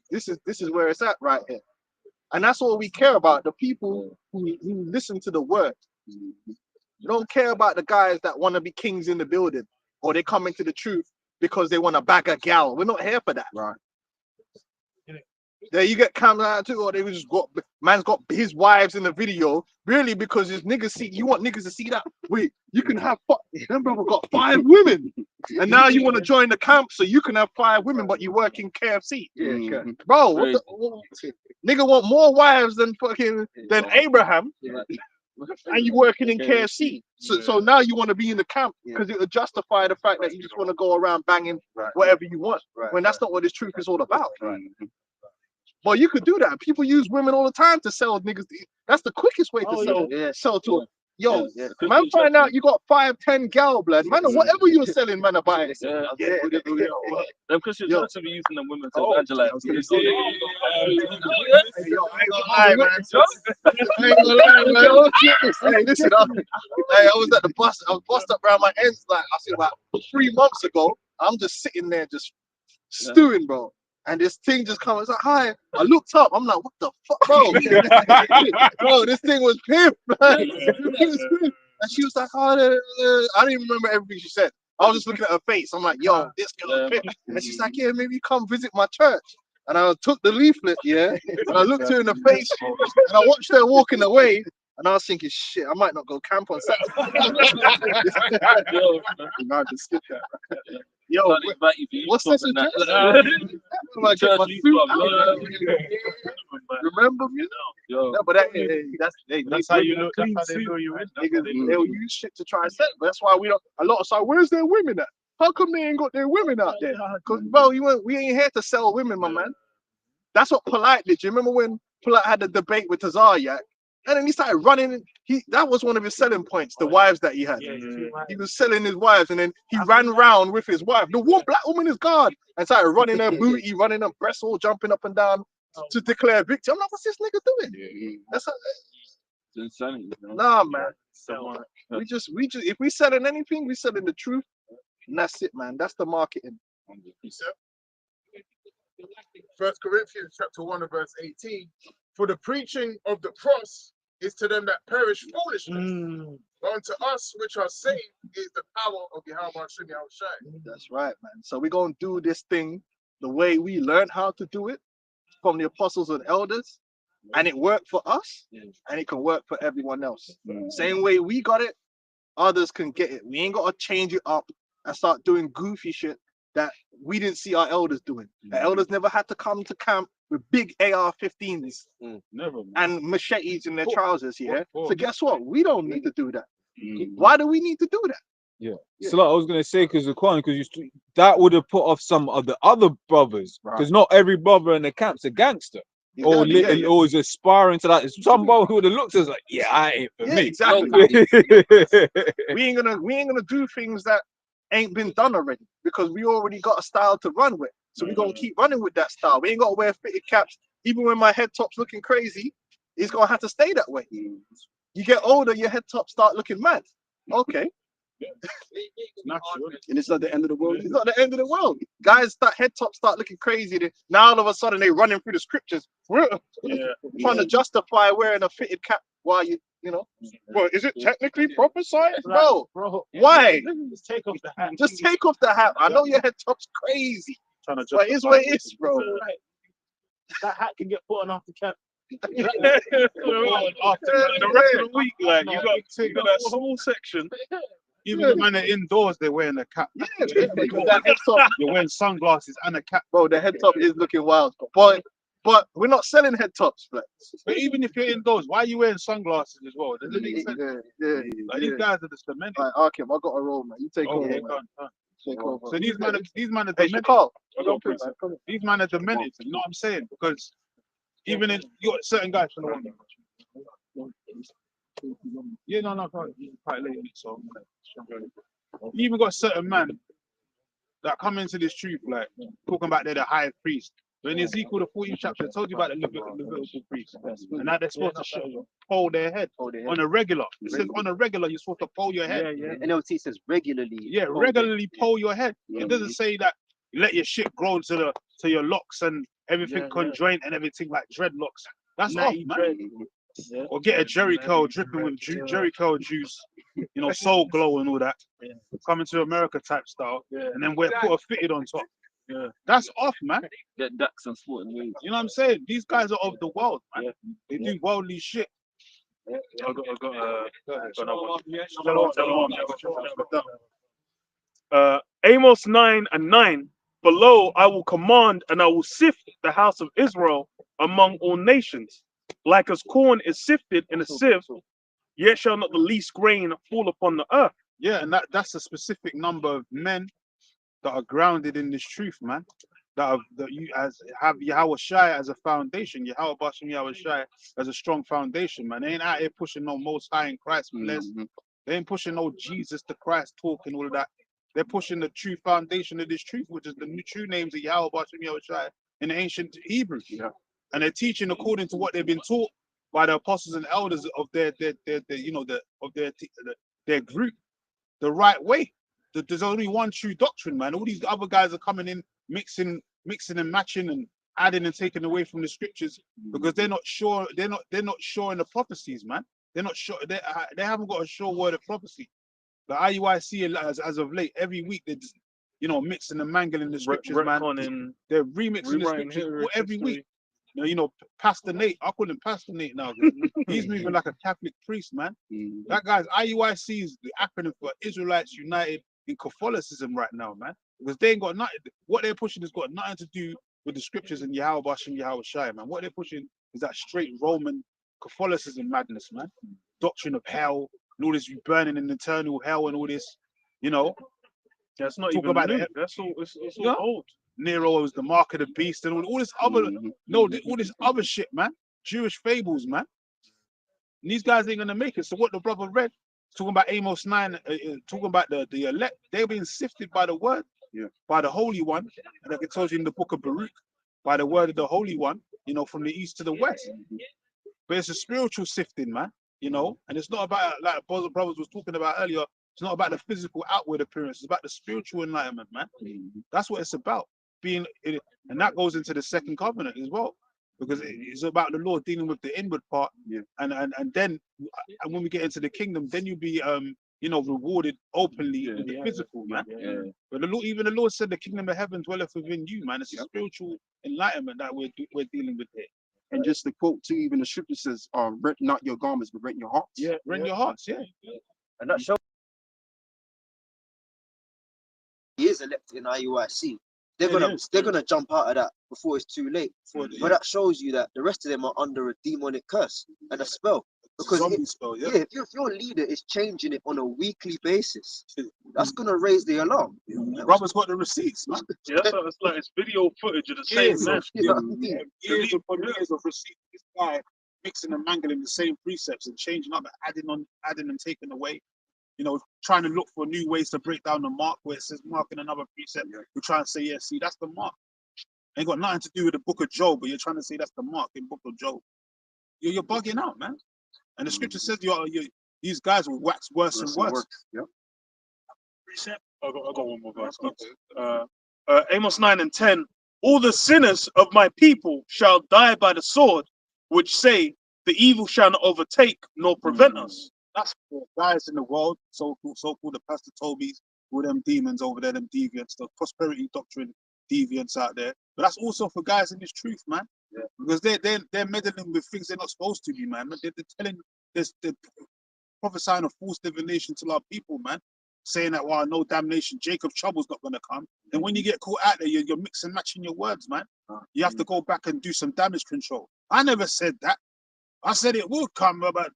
where it's at right here. And that's all we care about, the people who listen to the word. We don't care about the guys that want to be kings in the building or they come into the truth because they want to bag a gal. We're not here for that. Right. There you get cameras out too, or they just man's got his wives in the video, really, because his niggas you want niggas to see that. Wait, you can have them brother got 5 women, and now you want to join the camp so you can have 5 women, but you work in KFC. Yeah, bro, nigga want more wives than Abraham, and you working in KFC. So now you want to be in the camp because it will justify the fact that you just want to go around banging whatever you want, when that's not what this truth is all about. But you could do that. People use women all the time to sell niggas. That's the quickest way to sell to them. Yo, man, find out you got 5, 10 gal, blood, man, or whatever you're selling, man, are buying. Them Christians to be using them women to evangelize. I ain't gonna lie, man. Hey, listen up. Hey, I was at the bus. I was bust up around my ends, like I said about 3 months ago. I'm just sitting there, just stewing, bro. And this thing just comes, it's like, hi. I looked up, I'm like, what the fuck, bro? Bro, this thing was pimp, man. And she was like, oh, I didn't even remember everything she said. I was just looking at her face. I'm like, yo, this girl pimp. And she's like, yeah, maybe you come visit my church. and I took the leaflet, yeah, and I looked her in the face, and I watched her walking away, and I was thinking, shit, I might not go camp on Saturday. No, just skip that. Yo, what's this? Like, get my suit. Remember me? No, but that's how you know. That's how they know you in. Niggas, they'll use shit to try and set. But that's why we don't. A lot of side. Where's their women at? How come they ain't got their women out there? Because bro, we ain't here to sell women, my man. That's what Polite did. You remember when Polite had the debate with Tazayak? And then he started running. That was one of his selling points, the wives that he had. He was selling his wives, and then he ran round with his wife. The one black woman is God, and started running her booty, running her breasts, all jumping up and down to declare victory. I'm like, what's this nigga doing? That's insanity. Nah, man. We just if we selling anything, we selling the truth, and that's it, man. That's the marketing. 1 Corinthians chapter 1 and verse 18. For the preaching of the cross is to them that perish foolishness. But unto us which are saved is the power of Yahweh Hashem Yahushai. That's right, man. So we're gonna do this thing the way we learned how to do it from the apostles and elders, and it worked for us, and it can work for everyone else. Same way we got it, others can get it. We ain't gotta change it up and start doing goofy shit that we didn't see our elders doing. The elders never had to come to camp with big AR-15s and machetes in their trousers, yeah? So guess what? We don't need to do that. Why do we need to do that? Yeah. So like I was gonna say, because that would have put off some of the other brothers, because not every brother in the camp's a gangster. Or is aspiring to that. Some brother who would have looked at us like, yeah, I ain't for me. Exactly. we ain't gonna do things that ain't been done already, because we already got a style to run with. So we're gonna keep running with that style. We ain't gotta wear fitted caps. Even when my head top's looking crazy, it's gonna have to stay that way. You get older, your head top start looking mad. Okay. And it's not the end of the world. It's not the end of the world. Guys, that head top start looking crazy. Now all of a sudden they're running through the scriptures. Trying to justify wearing a fitted cap while you know. Well, is it technically prophesied? Bro, why? Just take off the hat. Just take off the hat. I know your head top's crazy, but it's what it is, bro. That hat can get put on after camp. After the rest of the week, like you got that small section. Even the man indoors, they're wearing a cap. That head top, you're wearing sunglasses and a cap. Bro, the head top is looking wild. But we're not selling head tops. But even if you're indoors, why are you wearing sunglasses as well? Does it make sense? Like, these guys are just demented. Right, Arkham, I got a roll, man. You take over. Take over. So these men are demented. These men are demented. You know what I'm saying? Because even in you got certain guys. Yeah, no, quite late. So you even got certain men that come into this truth, like talking about they're the high priest. But in Ezekiel the 14th chapter, it told you about the Levitical priest, and now they're supposed to hold their head on a regular. It says on a regular, you're supposed to pole your head. NLT says regularly. Yeah, regularly pole your head. It doesn't say that you let your shit grow to your locks and everything conjoint and everything like dreadlocks. That's off, man. Or get a Jerry curl dripping with Jerry curl juice, you know, soul glow and all that. Coming to America type style, and then put a fitted on top. Yeah, that's off, man. Get ducks and sporting waves. You know what I'm saying? These guys are of the world, man. They do worldly shit. Amos 9:9. Below, I will command and I will sift the house of Israel among all nations. Like as corn is sifted in a sieve, yet shall not the least grain fall upon the earth. Yeah, and that's a specific number of men that are grounded in this truth, man. That you have Yahweh Shai as a foundation, Yahweh Bashem Yahweh Shai as a strong foundation, man. They ain't out here pushing no Most High in Christ bless. They ain't pushing no Jesus to Christ talk and all of that. They're pushing the true foundation of this truth, which is the true names of Yahweh Bashem Yahweh Shai in the ancient Hebrew. And they're teaching according to what they've been taught by the apostles and elders of their group, the right way. There's only one true doctrine, man. All these other guys are coming in, mixing and matching and adding and taking away from the scriptures because they're not sure. They're not sure in the prophecies, man. They're not sure. They haven't got a sure word of prophecy. The IUIC as of late, every week you know, mixing and mangling the scriptures, man. retconning, They're remixing the rewriting scriptures every history. week. You know, Pastor Nate, I call him Pastor Nate now. 'Cause he's moving like a Catholic priest, man. That guy's IUIC is the acronym for Israelites United in Catholicism right now, man. Because they ain't got nothing. What they're pushing has got nothing to do with the scriptures and Yahweh Bash and Yahweh Shai, man. What they're pushing is that straight Roman Catholicism madness, man. Doctrine of hell and all this burning in eternal hell and all this, you know. That's not Talk even about new. it. That's all. It's all Yeah. old. Nero was the mark of the beast and all this other all this other shit, man. Jewish fables, man. And these guys ain't gonna make it. So what the brother read, talking about Amos 9, talking about the elect, they're being sifted by the word, by the Holy One, and like it tells you in the book of Baruch, by the word of the Holy One, you know, from the east to the west. But it's a spiritual sifting, man, you know, and it's not about, like brothers was talking about earlier, it's not about the physical outward appearance, it's about the spiritual enlightenment, man. That's what it's about. And that goes into the second covenant as well, because it's about the Lord dealing with the inward part, and then when we get into the kingdom, then you'll be you know, rewarded openly with the physical, man. But the Lord, even the Lord said, the kingdom of heaven dwelleth within you, man. It's a spiritual enlightenment that we're dealing with here. And just to quote too, even the scripture says, rent not your garments, but rent your hearts. Yeah, rent your hearts, yeah. And that shows he is elected in IUIC. They're gonna jump out of that before it's too late. But that shows you that the rest of them are under a demonic curse and a spell. Because if your leader is changing it on a weekly basis, that's gonna raise the alarm. Robert's got the receipts, man. Yeah, it's like it's video footage of the same man. Years upon years of receipts. This guy mixing and mangling the same precepts and changing up and adding and taking away. You know, trying to look for new ways to break down the mark where it says mark in another precept. We try and say, yeah, see, that's the mark. Ain't got nothing to do with the book of Job, but you're trying to say that's the mark in book of Job. You're bugging out, man. And the scripture says these guys will wax worse and worse. Precept. I got one more verse. Amos 9:10. All the sinners of my people shall die by the sword, which say the evil shall not overtake nor prevent us. That's for guys in the world, so-called the Pastor Tobys, all them demons over there, them deviants, the prosperity doctrine deviants out there. But that's also for guys in this truth, man. Because they're meddling with things they're not supposed to be, man. They're prophesying a false divination to our people, man. Saying that, well, no damnation, Jacob's trouble's not gonna come. And when you get caught out there, you're mixing and matching your words, man. You have to go back and do some damage control. I never said that. I said it will come, but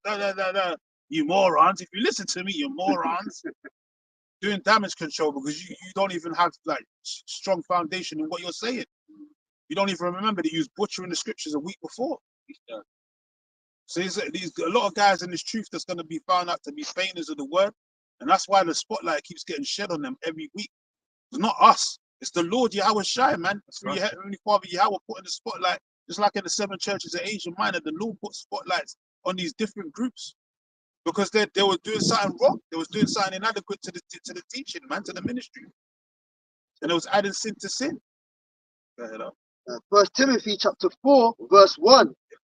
you morons. If you listen to me, you morons. Doing damage control because you don't even have like strong foundation in what you're saying. You don't even remember that you was butchering the scriptures a week before. So there's a lot of guys in this truth that's going to be found out to be feigners of the word, and that's why the spotlight keeps getting shed on them every week. It's not us. It's the Lord Yahweh Shai, man. It's through your Heavenly Father Yahweh putting the spotlight, just like in the 7 churches of Asia Minor, the Lord put spotlights on these different groups. Because they were doing something wrong. They was doing something inadequate to the teaching, man, to the ministry. And it was adding sin to sin. Go ahead, 1 Timothy chapter 4, verse 1.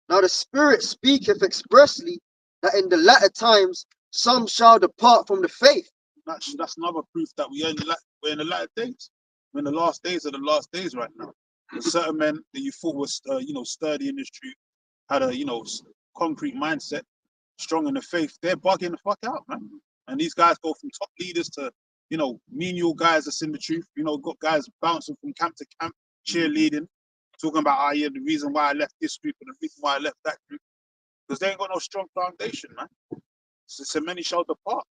Now the Spirit speaketh expressly that in the latter times some shall depart from the faith. That's another proof that we're in the latter days. We're in the last days of the last days right now. There's certain men that you thought was sturdy in this truth, had a concrete mindset, strong in the faith, they're bugging the fuck out, man. And these guys go from top leaders to, menial guys that's in the truth. Got guys bouncing from camp to camp, cheerleading, talking about, the reason why I left this group and the reason why I left that group. Because they ain't got no strong foundation, man. So many shall depart.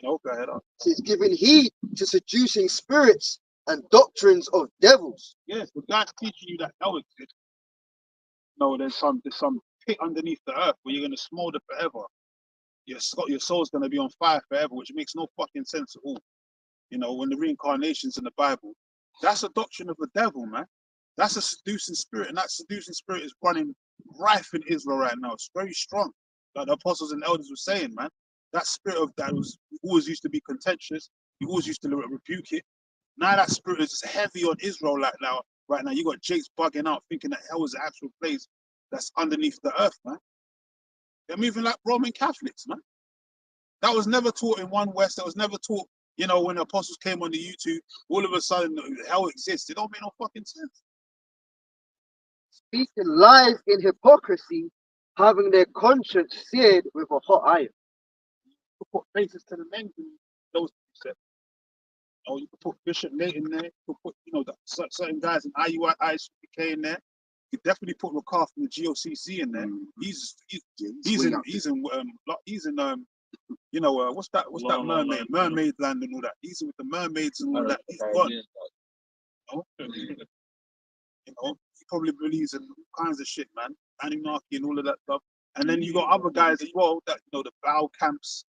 Go ahead. He's giving heed to seducing spirits and doctrines of devils. Yes, the guys teaching you that hell exists. No, there's some pit underneath the earth where you're gonna smolder forever. Your soul's gonna be on fire forever, which makes no fucking sense at all. When the reincarnation's in the Bible, that's a doctrine of the devil, man. That's a seducing spirit, and that seducing spirit is running rife in Israel right now. It's very strong, like the apostles and elders were saying, man. That spirit of that always used to be contentious. You always used to rebuke it. Now that spirit is heavy on Israel right now. You got Jakes bugging out, thinking that hell is the actual place that's underneath the earth, man. They're moving like Roman Catholics, man. That was never taught in One West. That was never taught you know, when the apostles came on the YouTube, all of a sudden hell exists. It don't make no fucking sense. Speaking lies in hypocrisy, having their conscience seared with a hot iron. You could put faces to the names in those said. Oh, you could put Bishop Nate in there. You could put, you know, certain guys in IUISPK in there. You could definitely put McCarthy from the GOCC in there. He's in you know, what's that mermaid? Mermaid land and all that. He's with the mermaids and all that. He's gone. You know, he probably believes in all kinds of shit, man. Anunnaki and all of that stuff. And then you got other guys as well that, you know, the Baal camps,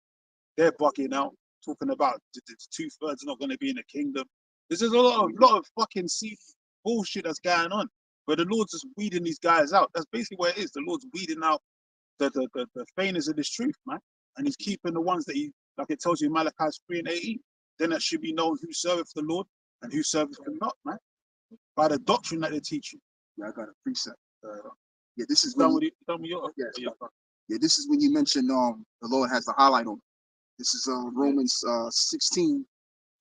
they're bugging out, talking about the 2/3 not going to be in the kingdom. There's just a lot of fucking seedy bullshit that's going on. But the Lord's just weeding these guys out. That's basically what it is. The Lord's weeding out the feigners of this truth, man. And he's keeping the ones that he, like it tells you in Malachi 3:18. Then that should be known who serveth the Lord and who serveth him not, man. By the doctrine that they teach you. Yeah, I got a precept. Yeah, this is Done when with it. Done with your. yeah, this is when you mentioned the Lord has the highlight on it. This is Romans 16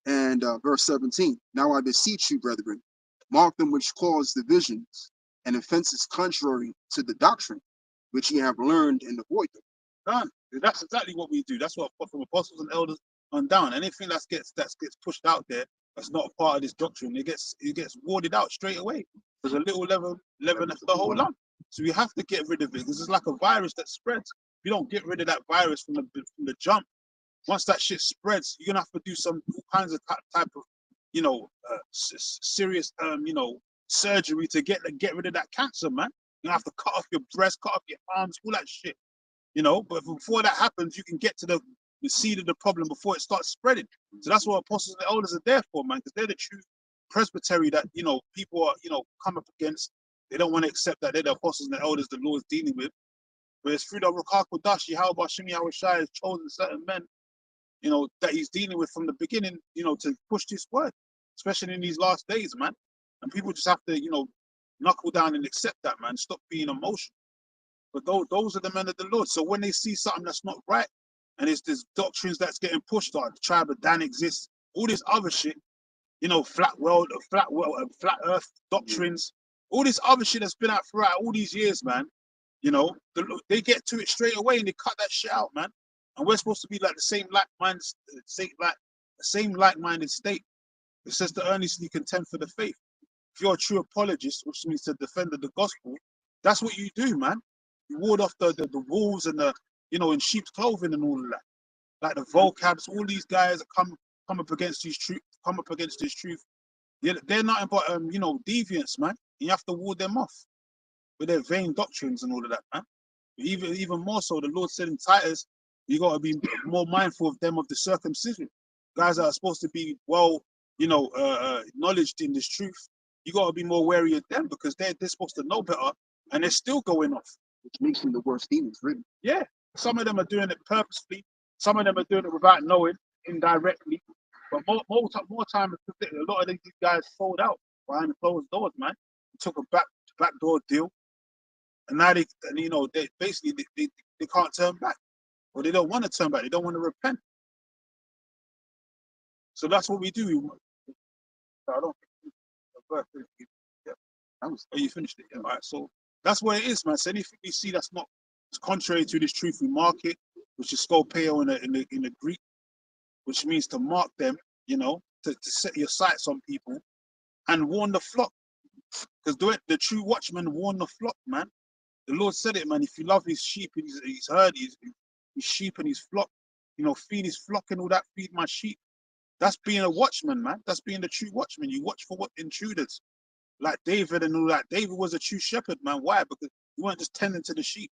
and verse 17. Now I beseech you, brethren, mark them which cause divisions and offenses contrary to the doctrine which ye have learned and avoid them. Done. That's exactly what we do. That's what from apostles and elders on down. Anything that gets pushed out there that's not a part of this doctrine, it gets warded out straight away. There's a little leaven of the whole lump. So we have to get rid of it. This is like a virus that spreads. If you don't get rid of that virus from the jump, once that shit spreads, you're gonna have to do some all kinds of type of, you know, serious you know, surgery to get rid of that cancer, man. You have to cut off your breast, cut off your arms, all that shit. You know, but before that happens, you can get to the seed of the problem before it starts spreading. So that's what apostles and elders are there for, man, because they're the true presbytery that, you know, people are, you know, come up against. They don't want to accept that they're the apostles and the elders the Lord's dealing with. But it's through the Ruach HaKodesh, Yahweh Hashem Yahweh Shai has chosen certain men, you know, that he's dealing with from the beginning, you know, to push this word, especially in these last days, man. And people just have to, you know, knuckle down and accept that, man. Stop being emotional. But those are the men of the Lord. So when they see something that's not right, and it's this doctrines that's getting pushed on, the tribe of Dan exists, all this other shit, you know, flat earth doctrines, all this other shit that's been out throughout all these years, man. You know, they get to it straight away and they cut that shit out, man. And we're supposed to be like the same like-minded state. It says to earnestly contend for the faith. If you're a true apologist, which means to defend the gospel, that's what you do, man. You ward off the wolves and the, you know, in sheep's clothing and all of that. Like the vocabs, all these guys that come up against this truth. Yeah, they're nothing but you know, deviants, man. You have to ward them off with their vain doctrines and all of that, man. Even more so, the Lord said in Titus, you got to be more mindful of them of the circumcision. Guys that are supposed to be well, you know, knowledged in this truth. You got to be more wary of them because they're supposed to know better and they're still going off. Which makes them the worst demons, really. Yeah, some of them are doing it purposely. Some of them are doing it without knowing, indirectly. But more time, a lot of these guys sold out behind the closed doors, man. They took a backdoor deal, and now they basically can't turn back, or they don't want to turn back. They don't want to repent. So that's what we do. I don't. Yeah. Oh, you finished it. Yeah. All right. So that's what it is, man. So anything we see that's not contrary to this truth, we mark it, which is skopeo in the Greek, which means to mark them, you know, to set your sights on people and warn the flock. Because the true watchman warn the flock, man. The Lord said it, man. If you love his sheep and his herd, his sheep and his flock, you know, feed his flock and all that, feed my sheep. That's being a watchman, man. That's being the true watchman. You watch for what intruders, like David and all that. David was a true shepherd, man. Why? Because he weren't just tending to the sheep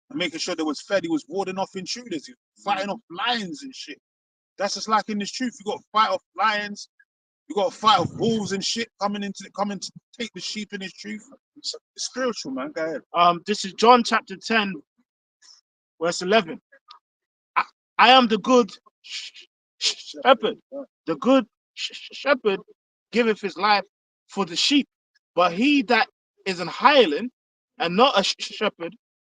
and making sure they was fed. He was warding off intruders. He was fighting off lions and shit. That's just like in this truth. You got to fight off lions. You got to fight off wolves and shit coming to take the sheep in this truth. It's spiritual, man. Go ahead. This is John chapter 10, verse 11. I am the good shepherd. The good shepherd giveth his life for the sheep. But he that is an hireling and not a shepherd,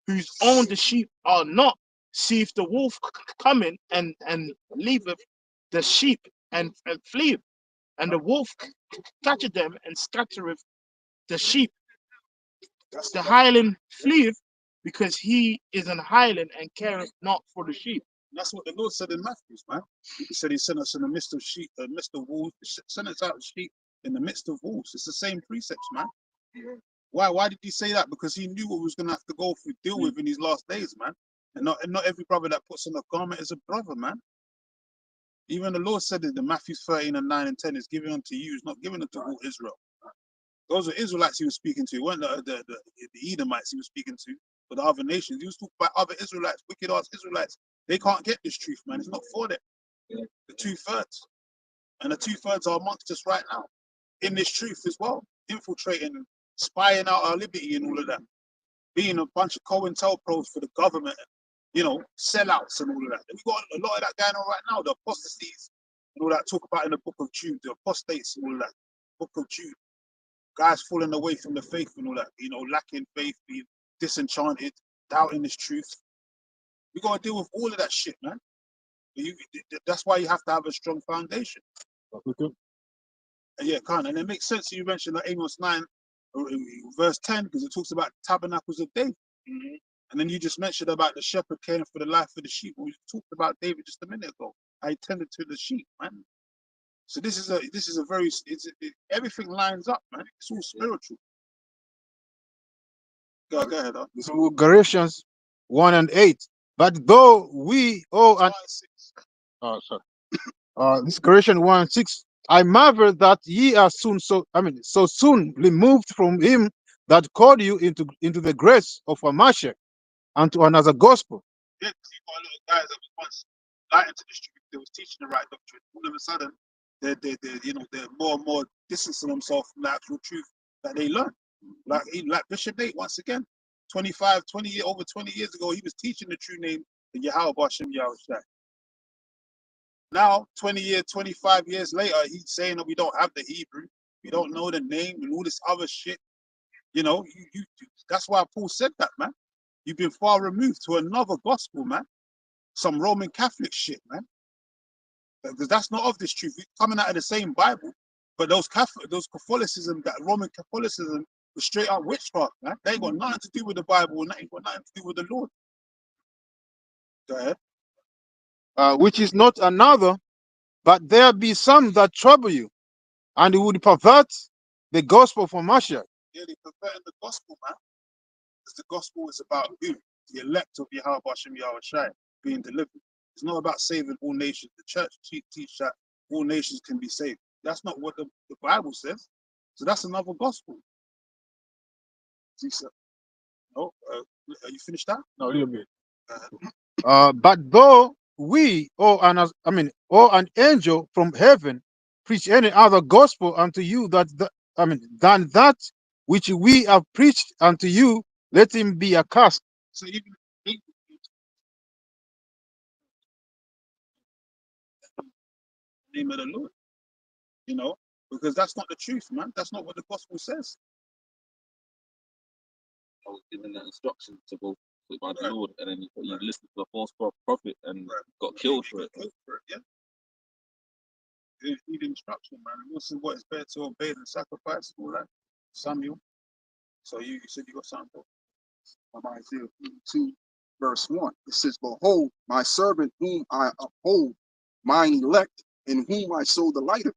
whose own the sheep are not, seeth the wolf coming and leaveth the sheep and fleeth, and the wolf catcheth them and scattereth the sheep. The hireling fleeth because he is an hireling and careth not for the sheep. That's what the Lord said in Matthews, man. He said he sent us in the midst of sheep, midst of wolves. He sent us out sheep in the midst of wolves. It's the same precepts, man. Why did he say that? Because he knew what we was gonna have to go through, deal with in these last days, man. And not every brother that puts on a garment is a brother, man. Even the Lord said it in Matthew 13 and 9 and 10 is given unto you, it's not given unto all Israel. Those are Israelites he was speaking to. It weren't the Edomites he was speaking to, but the other nations. He was talking about other Israelites, wicked ass Israelites. They can't get this truth, man. It's not for them. The 2/3. And the 2/3 are amongst us right now. In this truth as well. Infiltrating, spying out our liberty and all of that. Being a bunch of COINTELPROs for the government, you know, sellouts and all of that. And we've got a lot of that going on right now. The apostasies and all that talk about in the book of Jude, the apostates and all that. Book of Jude. Guys falling away from the faith and all that, you know, lacking faith, being disenchanted, doubting this truth. We got to deal with all of that shit, man. That's why you have to have a strong foundation. And yeah, kind. And it makes sense you mentioned that Amos 9, verse 10, because it talks about tabernacles of David. And then you just mentioned about the shepherd caring for the life of the sheep. We talked about David just a minute ago. I tended to the sheep, man. So this is a very everything lines up, man. It's all spiritual. Go ahead. So Galatians 1 and 8. But though we this Galatians 1 and 6. I marvel that ye are so soon removed from him that called you into the grace of a Mashiach and to another gospel. Yeah, because you've got a lot of guys that was once light into the street, they was teaching the right doctrine. All of a sudden, they're more and more distancing themselves from the actual truth that they learned. Like Bishop Nate, once again, over 20 years ago, he was teaching the true name of Yahweh Bashem Yahushua. Now, 25 years later, he's saying that we don't have the Hebrew, we don't know the name and all this other shit. You know, that's why Paul said that, man. You've been far removed to another gospel, man. Some Roman Catholic shit, man. Because that's not of this truth. We're coming out of the same Bible, but those Catholicism, that Roman Catholicism, was straight up witchcraft, man. They ain't got nothing to do with the Bible, and they ain't got nothing to do with the Lord. Go ahead. Which is not another, but there be some that trouble you, and would pervert the gospel for Mashiach. Yeah, they perverting the gospel, man. Because the gospel is about you, the elect of Yahweh Bashem Yahushua, being delivered. It's not about saving all nations. The church teach that all nations can be saved. That's not what the Bible says. So that's another gospel. See, sir? No, are you finished that? No, a little bit. But though we or an angel from heaven preach any other gospel unto you than that which we have preached unto you, let him be accursed. So even name of the Lord, you know, because that's not the truth, man. That's not what the gospel says. I was given that instruction to go by the Lord, and then you listened to the false prophet and got killed for it. Yeah. You need instruction, man. And this is what is better to obey than sacrifice, all that. Samuel. So you said you got something. Isaiah 2, verse 1. It says, behold, my servant whom I uphold, mine elect, in whom I so delighteth.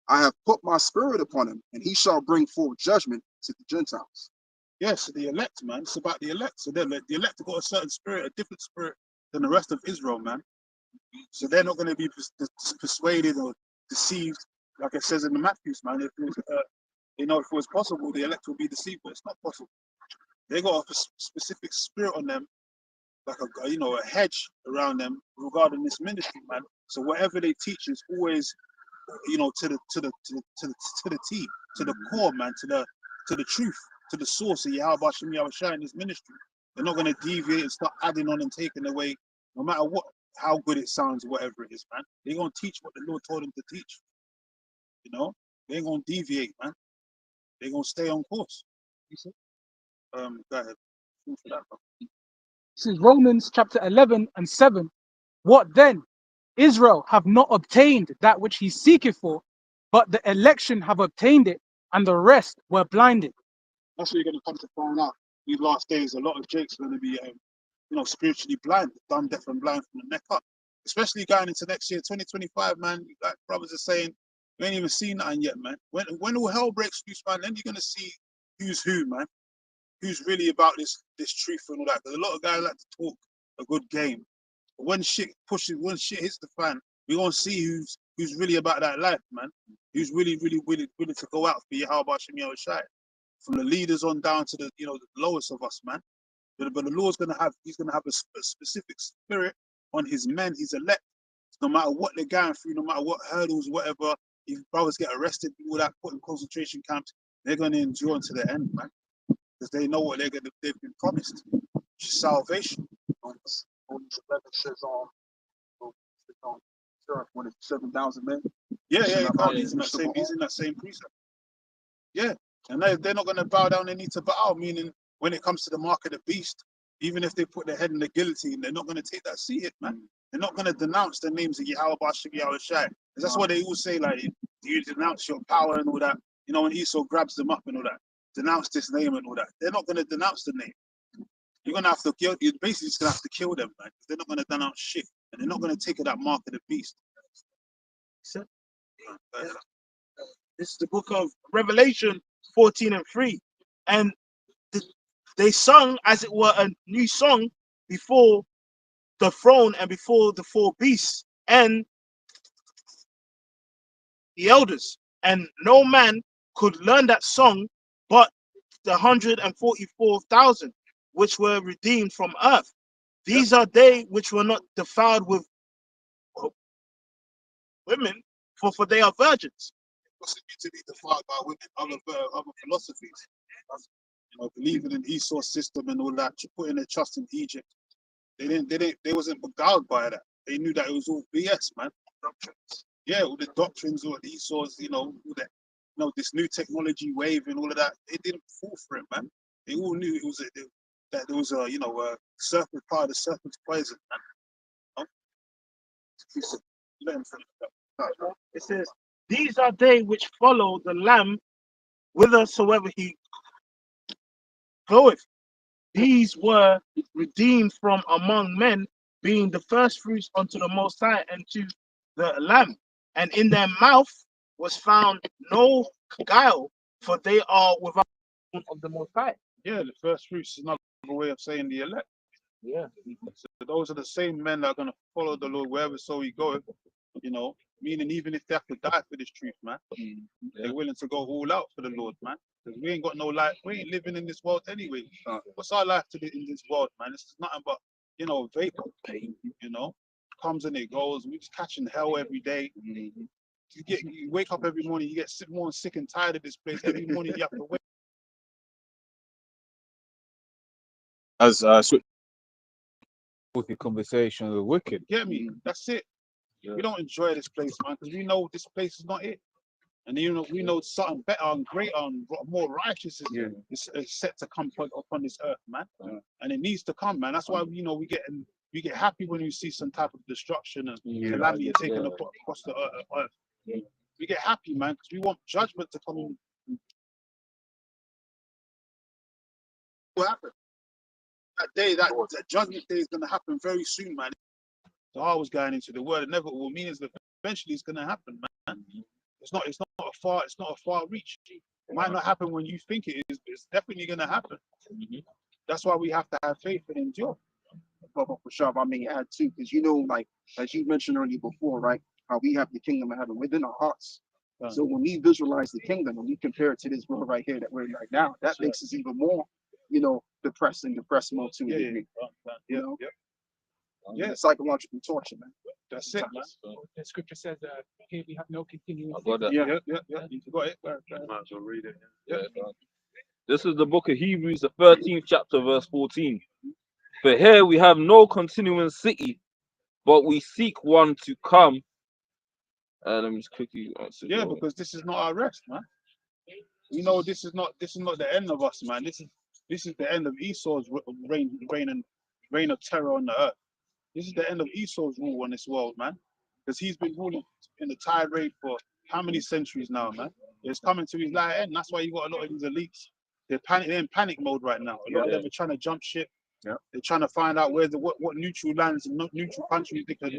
I have put my spirit upon him, and he shall bring forth judgment to the Gentiles. Yes, the elect, man. It's about the elect. So the elect have got a certain spirit, a different spirit than the rest of Israel, man. So they're not going to be persuaded or deceived, like it says in the Matthews, man. If it was, if it was possible, the elect will be deceived, but it's not possible. They got a specific spirit on them, like a hedge around them regarding this ministry, man. So whatever they teach is always, to the T, to the core, man, to the truth, to the source of Yahweh Bashem Yahushua in this ministry. They're not going to deviate and start adding on and taking away, no matter how good it sounds, whatever it is, man. They're going to teach what the Lord told them to teach. They ain't going to deviate, man. They're going to stay on course. Go ahead. This is Romans chapter 11 and 7. What then? Israel have not obtained that which he seeketh for, but the election have obtained it, and the rest were blinded. That's what you're going to come to find out. These last days, a lot of Jake's going to be, spiritually blind, dumb, deaf, and blind from the neck up. Especially going into next year, 2025, man. Like brothers are saying, we ain't even seen nothing yet, man. When all hell breaks loose, man, then you're going to see who's who, man. Who's really about this truth and all that. Because a lot of guys like to talk a good game. But when shit hits the fan, we gonna see who's really about that life, man. Who's really, really willing to go out for Yahweh Shem Yahweh Shai. From the leaders on down to the the lowest of us, man. But the Lord's he's gonna have a specific spirit on his men, his elect. No matter what they're going through, no matter what hurdles, whatever, if brothers get arrested, all that, put in concentration camps, they're gonna endure unto the end, man. Because they know what they've been promised. Salvation. Says when it's 7,000 men. Yeah, he's in that same precept. Yeah, and they're not gonna bow down. They need to bow. Meaning, when it comes to the mark of the beast, even if they put their head in the guillotine, they're not gonna take that seat, man. They're not gonna denounce the names of Yahweh Bashem Yahweh Shai. Because that's what they all say. Like, do you denounce your power and all that? When Esau grabs them up and all that, denounce this name and all that. They're not gonna denounce the name. You're gonna have to kill. You're basically just gonna have to kill them, man. They're not gonna denounce shit, and they're not gonna take that mark of the beast. This is the book of Revelation 14:3, and they sung as it were a new song before the throne and before the four beasts and the elders, and no man could learn that song but the 144,000 which were redeemed from earth. These are they which were not defiled with women, for they are virgins. What's it mean to be defiled by women? Other philosophies. Believing in Esau's system and all that, putting their trust in Egypt. They wasn't beguiled by that. They knew that it was all BS, man. Doctrines. Yeah, all the doctrines, all the Esau's, all that, this new technology wave and all of that. They didn't fall for it, man. They all knew it was that there was a serpent part of the serpent's poison, man. It says, these are they which follow the Lamb whithersoever he goeth. These were redeemed from among men, being the first fruits unto the Most High and to the Lamb. And in their mouth was found no guile, for they are without of the Most High. Yeah, the first fruits is another way of saying the elect. Yeah. So those are the same men that are going to follow the Lord wherever so he goeth, meaning even if they have to die for this truth, man, they're willing to go all out for the Lord, man. Because we ain't got no life, we ain't living in this world anyway. What's our life to live in this world, man? This is nothing but, vapor, comes and it goes. We're just catching hell every day. You wake up every morning, you get more sick and tired of this place. Every morning you have to wake. As with the conversation of the wicked. Get me? That's it. We don't enjoy this place, man, because we know this place is not it. And we know something better and greater and more righteous is set to come upon this earth, man. And it needs to come, man. That's why we get happy when we see some type of destruction and calamity taken across the earth. We get happy, man, because we want judgment to come in. What happened? That day, that judgment day is going to happen very soon, man. So I was going into the word, inevitable means that eventually it's going to happen, man. It's not a far reach. It might not happen when you think it is, but it's definitely going to happen. That's why we have to have faith and endure. For sure, I mean, add too, because like as you mentioned earlier before, right? How we have the kingdom of heaven within our hearts. So when we visualize the kingdom and we compare it to this world right here that we're in right now, that makes us even more, depressed more to a degree. Yeah, psychological torture, man. That's it, man. The scripture says that here we have no continuing. I got that. Yeah. You got it. Might as well read it. Yeah. This is the book of Hebrews, the 13th chapter, verse 14. For here we have no continuing city, but we seek one to come. Let me just quickly answer. Yeah, because this is not our rest, man. This is not the end of us, man. This is the end of Esau's reign of terror on the earth. This is the end of Esau's rule on this world, man. because he's been ruling in the tirade for how many centuries now, man? It's coming to his light end. That's why you got a lot of these elites. They're in panic mode right now. A lot of them are trying to jump ship. Yeah. They're trying to find out where what neutral lands and neutral countries they can,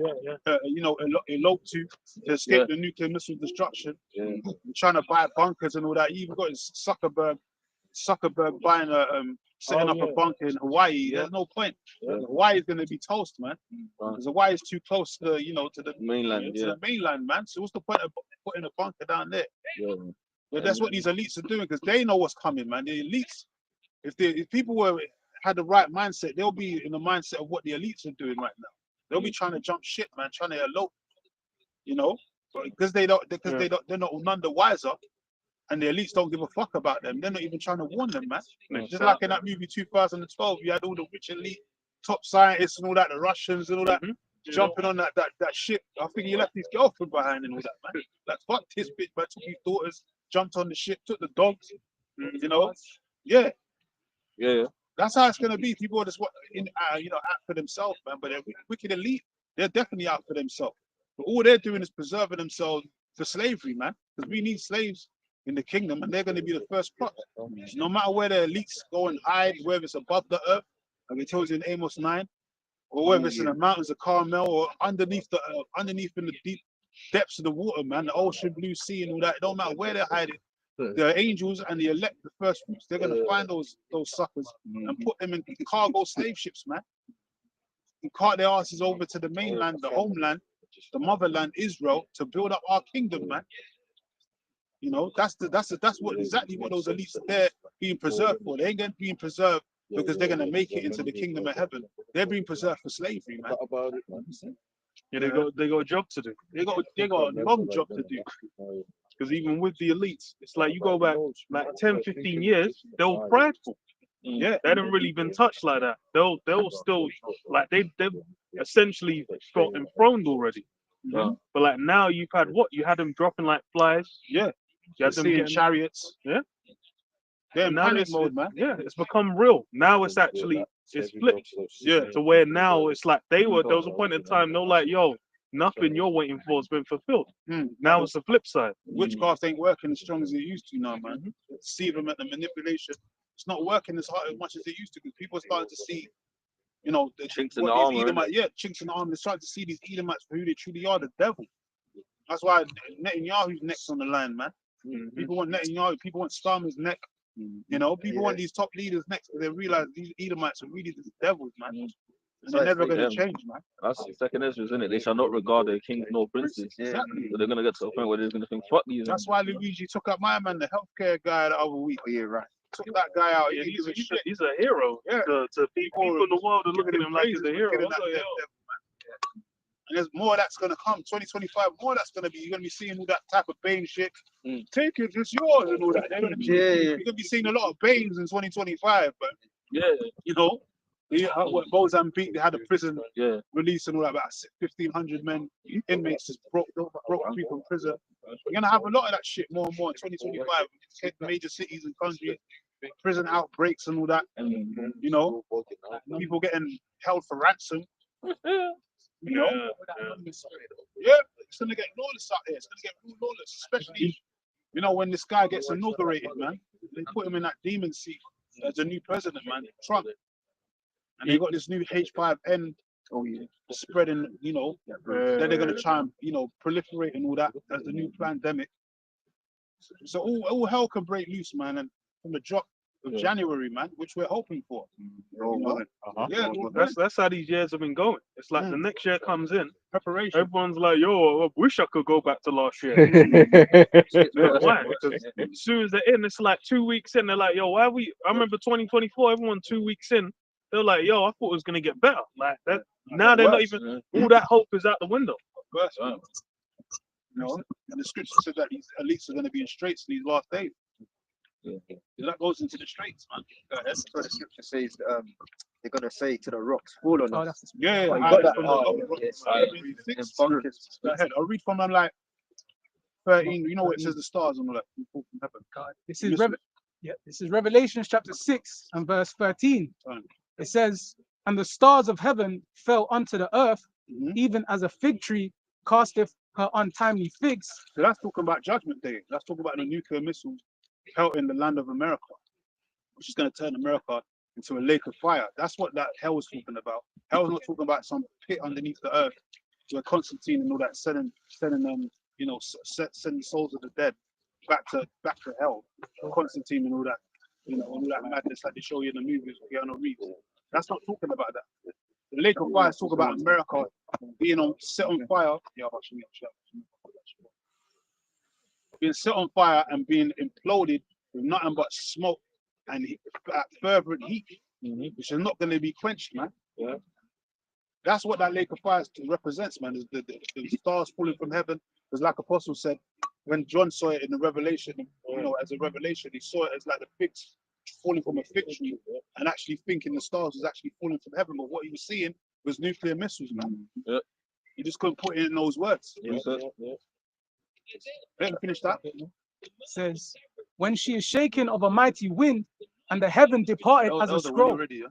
elope to escape the nuclear missile destruction. Yeah. They're trying to buy bunkers and all that. You even got Zuckerberg buying setting up a bunker in Hawaii. There's no point. Hawaii is going to be toast, man. Because Hawaii is too close to to the mainland. to the mainland, man. So what's the point of putting a bunker down there? But that's what these elites are doing because they know what's coming, man. The elites, if people had the right mindset, they'll be in the mindset of what the elites are doing right now. They'll be trying to jump ship, man, trying to elope, because they're none the wiser, and the elites don't give a fuck about them. They're not even trying to warn them, man. Just like in that movie 2012, you had all the rich elite, top scientists and all that, the Russians and all that, jumping on that ship. I think he left his girlfriend behind and all that, man. Like, fuck this bitch, man. Took his daughters, jumped on the ship, took the dogs, Yeah. That's how it's gonna be. People are just out for themselves, man. But they're wicked elite. They're definitely out for themselves. But all they're doing is preserving themselves for slavery, man. Because we need slaves in the kingdom, and they're going to be the first plot. So no matter where the elites go and hide, whether it's above the earth, like it tells you in Amos 9, or whether it's in the mountains of Carmel, or underneath in the deep depths of the water, man, the ocean, blue sea, and all that. It don't matter where they're hiding. The angels and the elect, the first fruits, they're gonna find those suckers and put them in cargo slave ships, man. And cart their asses over to the mainland, the homeland, the motherland, Israel, to build up our kingdom, man. That's exactly what those elites are being preserved for. They ain't gonna be preserved because they're gonna make it into the kingdom of heaven. They're being preserved for slavery, man. Yeah, they got a job to do. They got a long job to do. Because even with the elites, it's like you go back like 10, 15 years, they were prideful. Yeah, they hadn't really been touched like that. They'll still like they've essentially felt enthroned already. But like now you've had what? You had them dropping like flies. Yeah. You had them seeing getting chariots. Yeah. They're in now panic mode, man. Yeah, it's become real. Now it's flipped. Yeah, to where now it's like there was a point in time they're like, yo, nothing you're waiting for has been fulfilled. Now it's the flip side. Witchcraft ain't working as strong as it used to now, man. See them at the manipulation. It's not working as much as it used to because people are starting to see, the chinks in the armor. Chinks in the armor. They're starting to see these Edomites for who they truly are, the devil. That's why Netanyahu's next on the line, man. People want Netanyahu. People want Starmer's neck. People want these top leaders next because they realize these Edomites are really the devils, man. And they're never going to change, man. That's second Ezra, isn't it? They shall not regard their kings nor princes. Exactly. So they're going to get to a point where they're going to think, fuck these. That's why Luigi took up my man, the healthcare guy the other week. Yeah, right. Took that guy out. Yeah, he's a hero. Yeah. To people in the world to look at him like he's a hero. And there's more that's gonna come. 2025, more that's gonna be. You're gonna be seeing all that type of Bane shit. Take it, it's yours, and all that. You're gonna be seeing a lot of Banes in 2025, but what Mozambique, they had a prison release and all that, about 1,500 men, inmates just broke people in prison. We're gonna have a lot of that shit more and more in 2025. Hit major cities and countries, prison outbreaks and all that. People getting held for ransom. It's gonna get lawless out here. It's gonna get real lawless, especially when this guy gets inaugurated, man. They put him in that demon seat as the new president, man, Trump. And they got this new H5N spreading, then they're gonna try and proliferate and all that as the new pandemic. So all hell can break loose, man, and from the drop of January, man, which we're hoping for. That's how these years have been going. It's like the next year comes in, preparation. Everyone's like, yo, I wish I could go back to last year. Why? Because as soon as they're in, it's like 2 weeks in, they're like, yo, why we? I remember 2024, everyone 2 weeks in, they're like, yo, I thought it was gonna get better. Like that. Now they're not even. All that hope is out the window. And the scripture said that these elites are going to be in straits in these last days. That goes into the straits, man. That's what the scripture says. They're gonna say to the rocks, fall on us. Yeah, Go ahead. I'll read from them like 13. You know what it says, the stars and all that. This is Revelation chapter 6 and verse 13. It says, "And the stars of heaven fell unto the earth, even as a fig tree casteth her untimely figs. So that's talking about Judgment Day. That's talking about the nuclear missiles pelting the land of America, which is going to turn America into a lake of fire. That's what that hell is talking about. Hell is not talking about some pit underneath the earth where Constantine and all that sending you know, sending souls of the dead back to hell. Constantine and all that, you know, all that madness like they show you in the movies with Keanu Reeves. That's not talking about that. The lake of fire is talking about America being set on fire. Being set on fire and being imploded with nothing but smoke and fervent heat, which is not going to be quenched, man. Yeah. That's what that lake of fire represents, man. Is the stars falling from heaven. Because like Apostle said, when John saw it in the Revelation, you know, as a revelation, he saw it as like the figs falling from a fig tree, and actually thinking the stars was actually falling from heaven. But what he was seeing was nuclear missiles, man. Yeah. He just couldn't put it in those words. Yeah. Let me finish that. Says, when she is shaken of a mighty wind, and the heaven departed as a scroll. Already, yeah?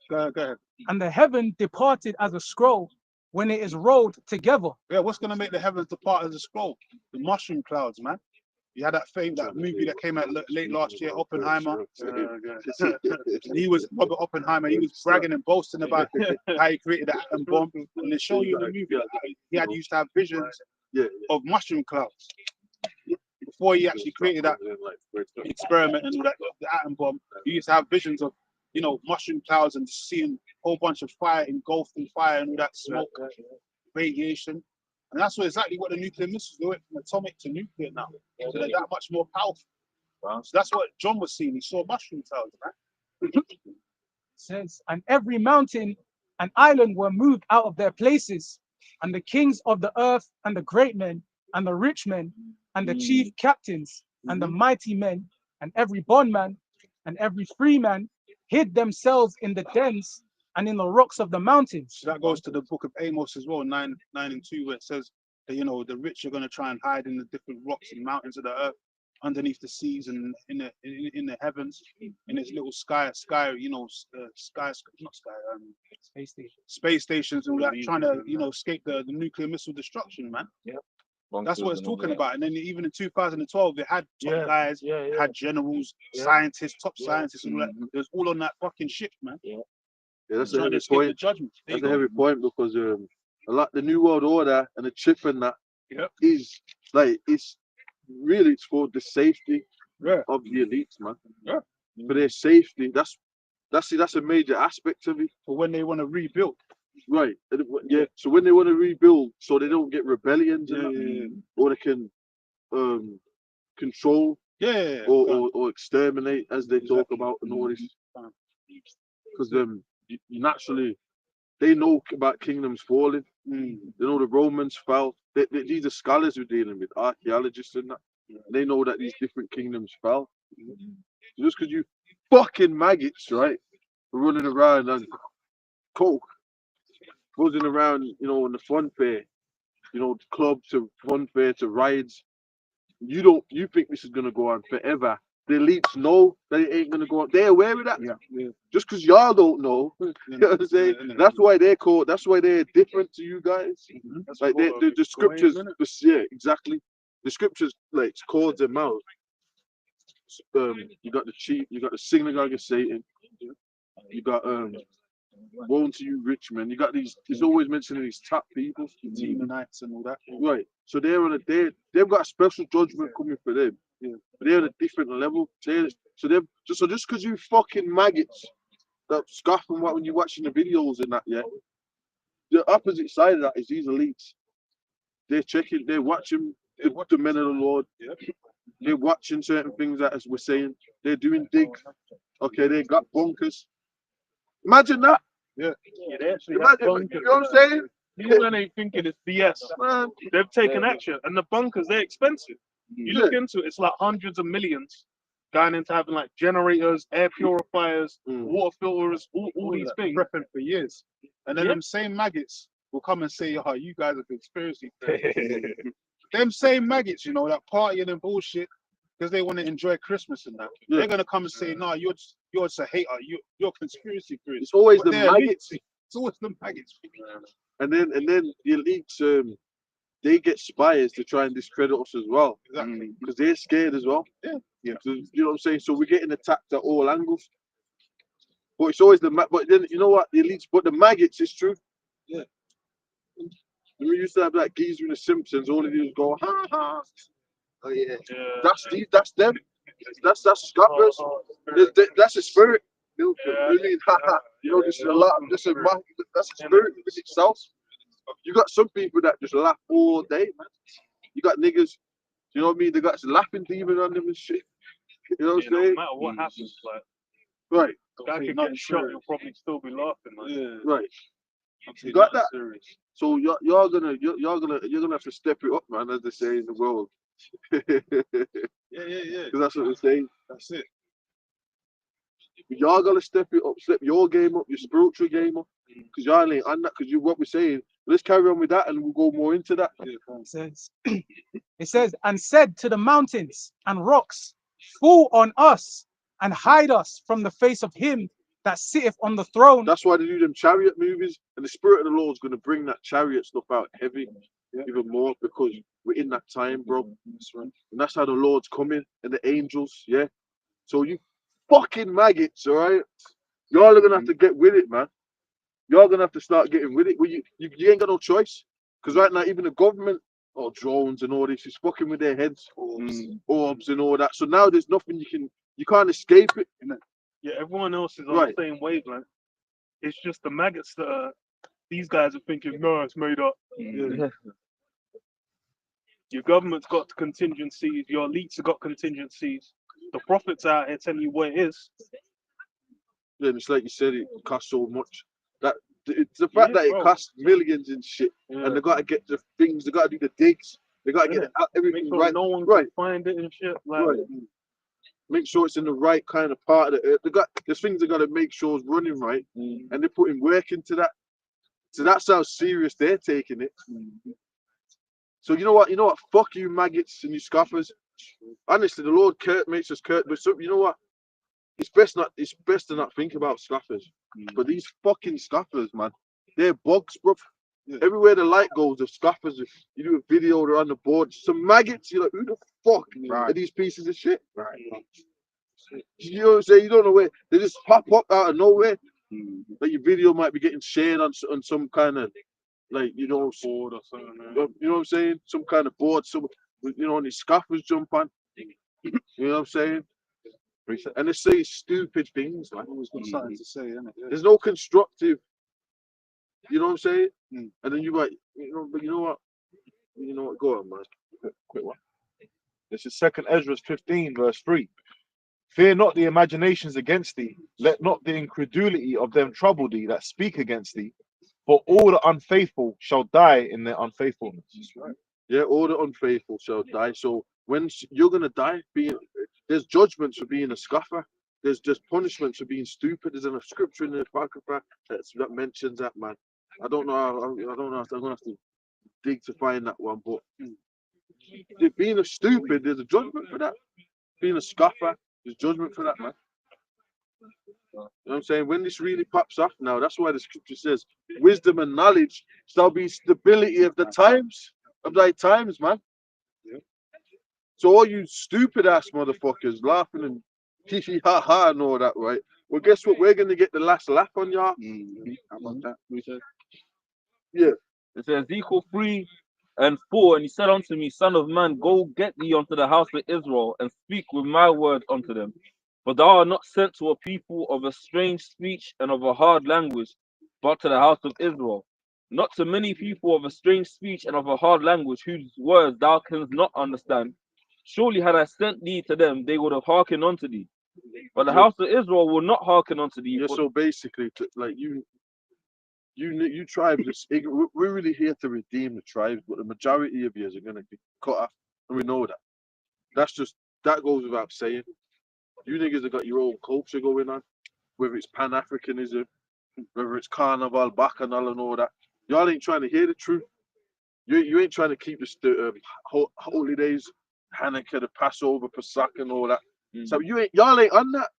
Go ahead. And the heaven departed as a scroll when it is rolled together. Yeah, what's gonna make the heavens depart as a scroll? The mushroom clouds, man. You had that movie that came out late last year, Oppenheimer. He was Robert Oppenheimer. He was bragging and boasting about how he created the atom bomb. And they show you in the movie how he had used to have visions of mushroom clouds before he actually created that experiment and all that, the atom bomb. He used to have visions of, you know, mushroom clouds and seeing a whole bunch of fire engulfed in fire and all that smoke, radiation. And that's exactly what the nuclear missiles do, it from atomic to nuclear now. So they're that much more powerful. So that's what John was seeing. He saw mushroom clouds, man. Says, and every mountain and island were moved out of their places, and the kings of the earth and the great men and the rich men and the chief captains and the mighty men and every bondman and every free man hid themselves in the dens and in the rocks of the mountains. So that goes to the book of Amos as well, 9:2, where it says that, you know, the rich are going to try and hide in the different rocks and mountains of the earth, underneath the seas and in the heavens, in this little you know, space stations and all that, trying to, you know, escape the nuclear missile destruction, man. Yeah. That's what it's talking about. And then even in 2012, they had top guys, had generals, scientists, top scientists, and all that. It was all on that fucking ship, man. Yeah, that's a Trying to heavy escape the point. judgment. That's a heavy point because a lot the New World Order and the chip and that is like it's for the safety of the elites, man. Yeah. For their safety. That's a major aspect of it. For when they want to rebuild. Right. Yeah. So when they want to rebuild, so they don't get rebellions, or they can control, or exterminate, as they talk about, and all this. Because naturally, they know about kingdoms falling. They know the Romans fell. These are scholars we're dealing with, archaeologists and that. They know that these different kingdoms fell. Just because you fucking maggots, right, are running around and coke, buzzing around, you know, on the fun fair, you know, club to fun fair to rides. You think this is gonna go on forever. The elites know that it ain't gonna go on. They're aware of that. Just because y'all don't know, you know what I'm saying? That's why they're called. That's why they're different to you guys. Like the scriptures, exactly. The scriptures like calls them out. You got the chief, you got the synagogue of Satan. You got woe to you, rich men. You got these. He's always mentioning these top people, Demonites and all that. right? So they've got a special judgment coming for them. But they're on a different level. So just because you fucking maggots that scoff and what when you're watching the videos and that, the opposite side of that is these elites. They're watching the men of the Lord. They're watching certain things that, as we're saying, they're doing digs. Okay, they got bunkers. Imagine that. They actually Imagine, have you know bunkers. what I'm saying? People ain't thinking it's BS. Man, they've taken action, and the bunkers, they're expensive. You look into it, it's like hundreds of millions going into having like generators, air purifiers, water filters, all these things. Prepping for years. And then them same maggots will come and say, oh, you guys are conspiracy theorists. Them same maggots, you know, that partying and bullshit, because they want to enjoy Christmas and that. They're going to come and say, no, you're just a hater. You're conspiracy theorists. It's always But the they're maggots. elites. It's always the maggots. and then the elites they get spies to try and discredit us as well. Exactly. Because they're scared as well. Yeah. So, you know what I'm saying? So we're getting attacked at all angles. But it's always but then you know what? The elites, but the maggots is true. Yeah. We used to have that geezer in the Simpsons, all they do is go, ha ha. Oh yeah. That's them. That's scoffers. That's a spirit. You mean, haha, you know, this is a lot. That's a spirit in itself. You got some people that just laugh all day, man. You got niggas, you know what I mean? They got this laughing demon on them and shit. You know what I'm saying? No matter what happens, like, right. guy could get shot, you'll probably still be laughing, man. Right. You got that? So you're gonna have to step it up, man, as they say in the world. Yeah. Because that's what they say. That's it. Y'all gotta step it up, step your game up, your spiritual game up. Because y'all ain't on that. Because you what we're saying. Let's carry on with that, and we'll go more into that. It says, and said to the mountains and rocks, fall on us and hide us from the face of him that sitteth on the throne. That's why they do them chariot movies, and the Spirit of the Lord is going to bring that chariot stuff out heavy, even more, because we're in that time, bro. And that's how the Lord's coming, and the angels, yeah. So you fucking maggots, all right? Y'all are going to have to get with it, man. Y'all going to have to start getting with it. Well, you ain't got no choice. Because right now, even the government, drones and all this, is fucking with their heads, orbs and all that. So now there's nothing you can't escape it. Yeah, everyone else is on the same wavelength. It's just the maggots that these guys are thinking, no, it's made up. Your government's got contingencies, your elites have got contingencies. The prophets out here telling you what it is. Yeah, it's like you said, it costs so much. That it's the fact that it costs millions and shit, and they got to get the things, they got to do the digs, they got to get everything Make sure right. no one can find it and shit. Like, Make sure it's in the right kind of part of the earth. There's things they got to make sure it's running right, and they're putting work into that. So that's how serious they're taking it. So you know what? Fuck you, maggots and you scoffers. Honestly, the Lord makes us curt, but you know what? It's best to not think about scoffers. But these fucking scoffers, man, they're bugs, bro. Everywhere the light goes, the scoffers. You do a video, they're on the board. Some maggots. You're like, who the fuck are these pieces of shit? You know what I'm saying? You don't know where they just pop up out of nowhere. Like your video might be getting shared on some kind of board or something. You know what I'm saying? Some kind of board. And these scoffers jump on. You know what I'm saying? And they say stupid things. Like, always got something to say, isn't it? Yeah. There's no constructive. You know what I'm saying? And then you might, but you know what? Go on, man. Quick one. This is 2nd Ezra 15, verse 3. Fear not the imaginations against thee. Let not the incredulity of them trouble thee that speak against thee. For all the unfaithful shall die in their unfaithfulness. That's right. Yeah, all the unfaithful shall die. So when you're gonna die, there's judgments for being a scoffer. There's just punishments for being stupid. There's a scripture in the Apocrypha that mentions that, man. I don't know. I don't know. I'm gonna have to dig to find that one. But being a stupid, there's a judgment for that. Being a scoffer, there's judgment for that, man. You know what I'm saying? When this really pops off now, that's why the scripture says, wisdom and knowledge shall be stability of the times, of thy times, man. So all you stupid ass motherfuckers laughing and hee hee ha ha and all that, right? Well, guess what? We're gonna get the last laugh on y'all. How about that? Yeah. It says Ezekiel 3:4, and he said unto me, Son of man, go get thee unto the house of Israel, and speak with my word unto them. For thou art not sent to a people of a strange speech and of a hard language, but to the house of Israel. Not to many people of a strange speech and of a hard language, whose words thou canst not understand. Surely had I sent thee to them, they would have hearkened unto thee. But the house of Israel will not hearken unto thee. Yeah, so basically, like you tribes, we're really here to redeem the tribes, but the majority of you are going to be cut off, and we know that. That goes without saying. You niggas have got your own culture going on, whether it's Pan-Africanism, whether it's Carnival, Bacchanal, and all that. Y'all ain't trying to hear the truth. You ain't trying to keep the holy days, Hanukkah, the Passover, Pesach, and all that. So y'all ain't on that.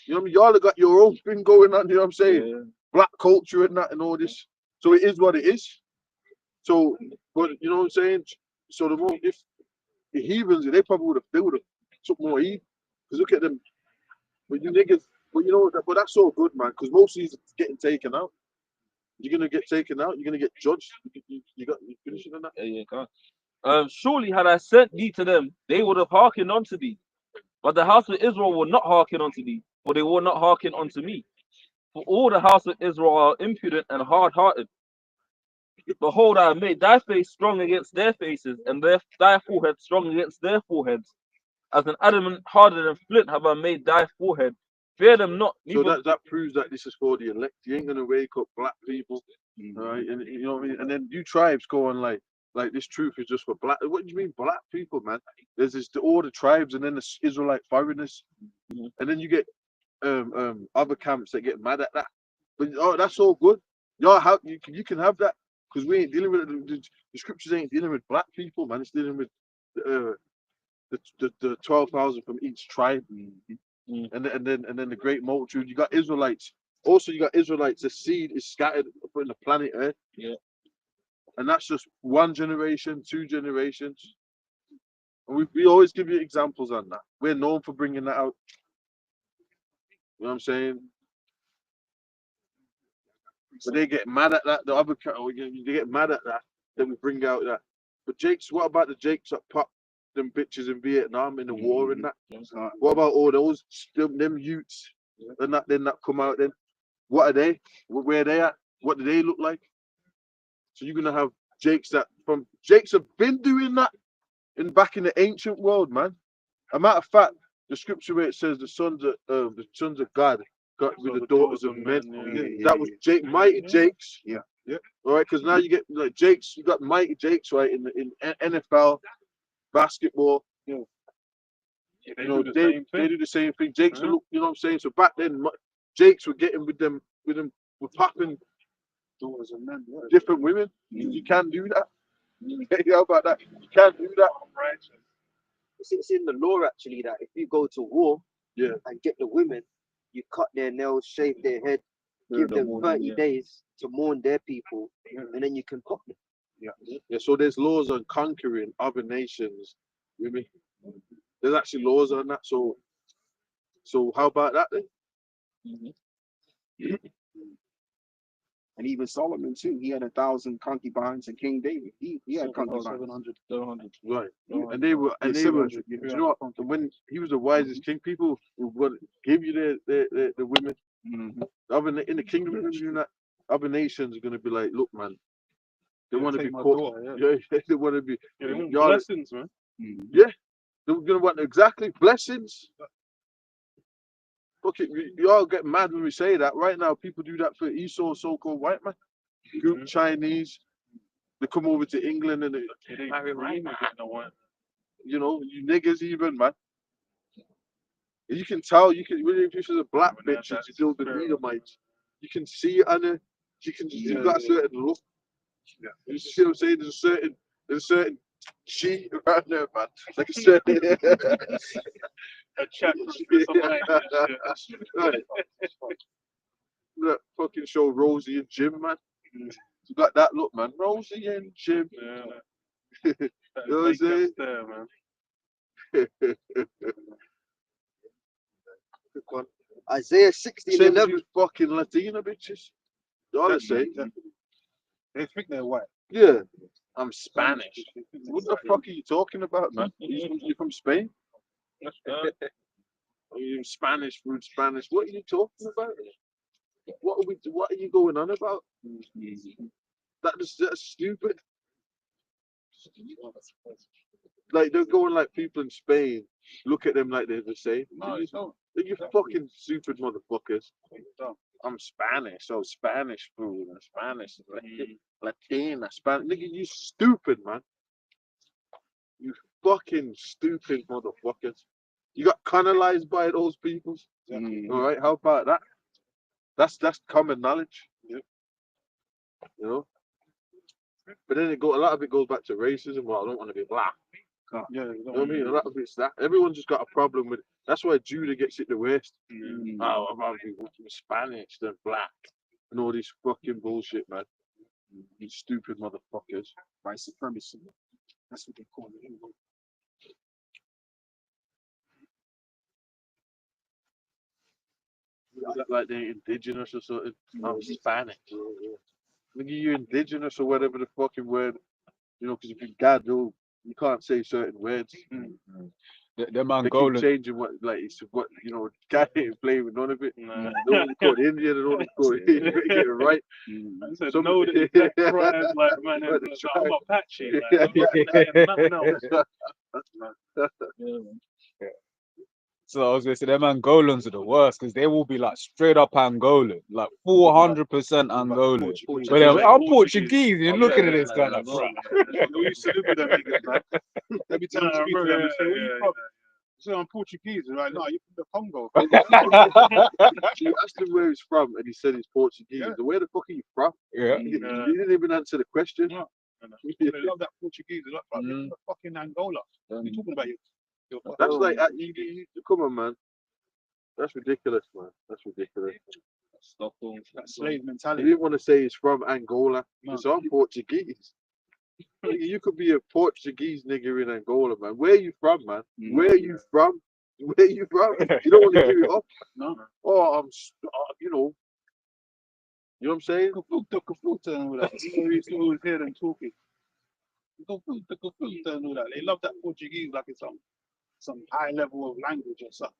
You know what I mean? Y'all have got your own thing going on. You know what I'm saying? Black culture and that and all this. So it is what it is. So, but you know what I'm saying? So the more if the heathens, they probably would have took more heat. Because look at them, but you niggas, but you know, but that's all good, man. Because most of these getting taken out. You're gonna get taken out. You're gonna get judged. You finishing on that? Yeah, go on. Surely had I sent thee to them, they would have hearkened unto thee. But the house of Israel will not hearken unto thee, for they will not hearken unto me. For all the house of Israel are impudent and hard-hearted. Behold, I have made thy face strong against their faces, and thy forehead strong against their foreheads. As an adamant harder than flint have I made thy forehead. Fear them not. So that proves that this is for the elect. You ain't gonna wake up black people, all right? And you know what I mean. And then you tribes go on like this truth is just for black. What do you mean black people, man? There's all the tribes, and then the Israelite foreigners, and then you get other camps that get mad at that. But that's all good. Y'all have you can have that because we ain't dealing with the scriptures ain't dealing with black people, man. It's dealing with the 12,000 from each tribe, and then the great multitude. You got Israelites. Also, you got Israelites. The seed is scattered upon the planet Earth. Yeah. And that's just one generation, 2 generations. And we always give you examples on that. We're known for bringing that out. You know what I'm saying? But they get mad at that. The other they get mad at that we bring out that. But Jakes, what about the Jakes that pop them bitches in Vietnam in the war and that? What about all those them youths and that come out then? What are they? Where are they at? What do they look like? So you're gonna have Jakes have been doing that back in the ancient world, man. A matter of fact, the scripture where it says the sons of God got with the daughters of men. That was mighty Jakes. Yeah. All right, because now you get like Jakes, you got mighty Jakes, right, in NFL, basketball. Yeah, they do the same thing. Jakes look, you know what I'm saying? So back then, Jakes were getting with them, were popping daughters of men, different women. You can't do that. How about that? You can't do that. It's in the law actually that if you go to war and get the women, you cut their nails, shave their head, give them 30 days to mourn their people, and then you can pop them. Yeah. So there's laws on conquering other nations. Women. There's actually laws on that. So how about that then? And even Solomon too, he had 1,000 concubines, and King David, he had concubines. 700. Right. And they were, you know what? When he was the wisest king, people would give you the women. In the kingdom, other nations are gonna be like, look, man, they want to be caught. They want to be. They want blessings, man. Yeah, they're gonna want exactly blessings. Okay, you all get mad when we say that. Right now, people do that for Esau, so-called white man. Group Chinese, they come over to England and they marry right, man. You know, you niggas even, man. You can tell. You can really, if she's a black bitch, she's still the Edomites. You can see it on her. You've got a certain look. Yeah. You see what I'm saying? There's a certain she around there, man. Like a certain a chat. Right. That fucking show Rosie and Jim, man. You got that look, man. Rosie and Jim. Yeah. You know what I'm saying? There, man. Isaiah 16:11. Fucking Latina bitches. All they say. They think they're white. Yeah. I'm Spanish. What the fuck are you talking about, man? You from Spain? Are you Spanish, food Spanish? What are you talking about? What are you going on about? That's stupid. Like they're going like people in Spain, look at them like they're the same. You fucking stupid motherfuckers. I'm Spanish, so Spanish food and Spanish, Latina, Spanish. Nigga, you stupid, man. You fucking stupid motherfuckers. You got colonized by those people. All right, how about that? That's common knowledge. You know. But then a lot of it goes back to racism. Well, I don't want to be black. You know what I mean? A lot of it's that. Everyone's just got a problem with it. That's why Judah gets it the worst. Oh, I'd rather be Spanish than black and all this fucking bullshit, man. You stupid motherfuckers. White supremacy. That's what they call it. Anyway. Is that like they're indigenous or something? I'm Hispanic. Nigga, you indigenous or whatever the fucking word, you know, because if you Gado, you can't say certain words. The They keep Mongolan. changing what, like, it's what, you know, guy ain't playing with none of it. They only call it Indian, they only call it, you gotta get it right. I said, Some- no, the exact right, like, man, But I'm Apache. Like, nothing else. So I was gonna say them Angolans are the worst because they will be like straight up Angolan, like 400% Angolan. But they're, I'm Portuguese. You're looking at this guy like, bro. We used to live with them niggas, man. Every time we speak to them, we say, where you from? So I'm Portuguese. They're like, no, you're from the Congo. You asked him where he's from, and he said he's Portuguese. Yeah. Where the fuck are you from? Yeah. He didn't even answer the question. No. They love that Portuguese. They love that fucking Angola. What are you talking about? That's like, come on, man. That's ridiculous, man. That's ridiculous. That slave He mentality. didn't want to say he's from Angola. No. So I'm Portuguese. You could be a Portuguese nigger in Angola, man. Where are you from, man? Where are you from? Where are you from? You don't want to give it up. No. Oh, you know. You know what I'm saying? Kafuta and all that. You used to always hear them talking. Kafuta and all that. They love that Portuguese like it's some high level of language or something.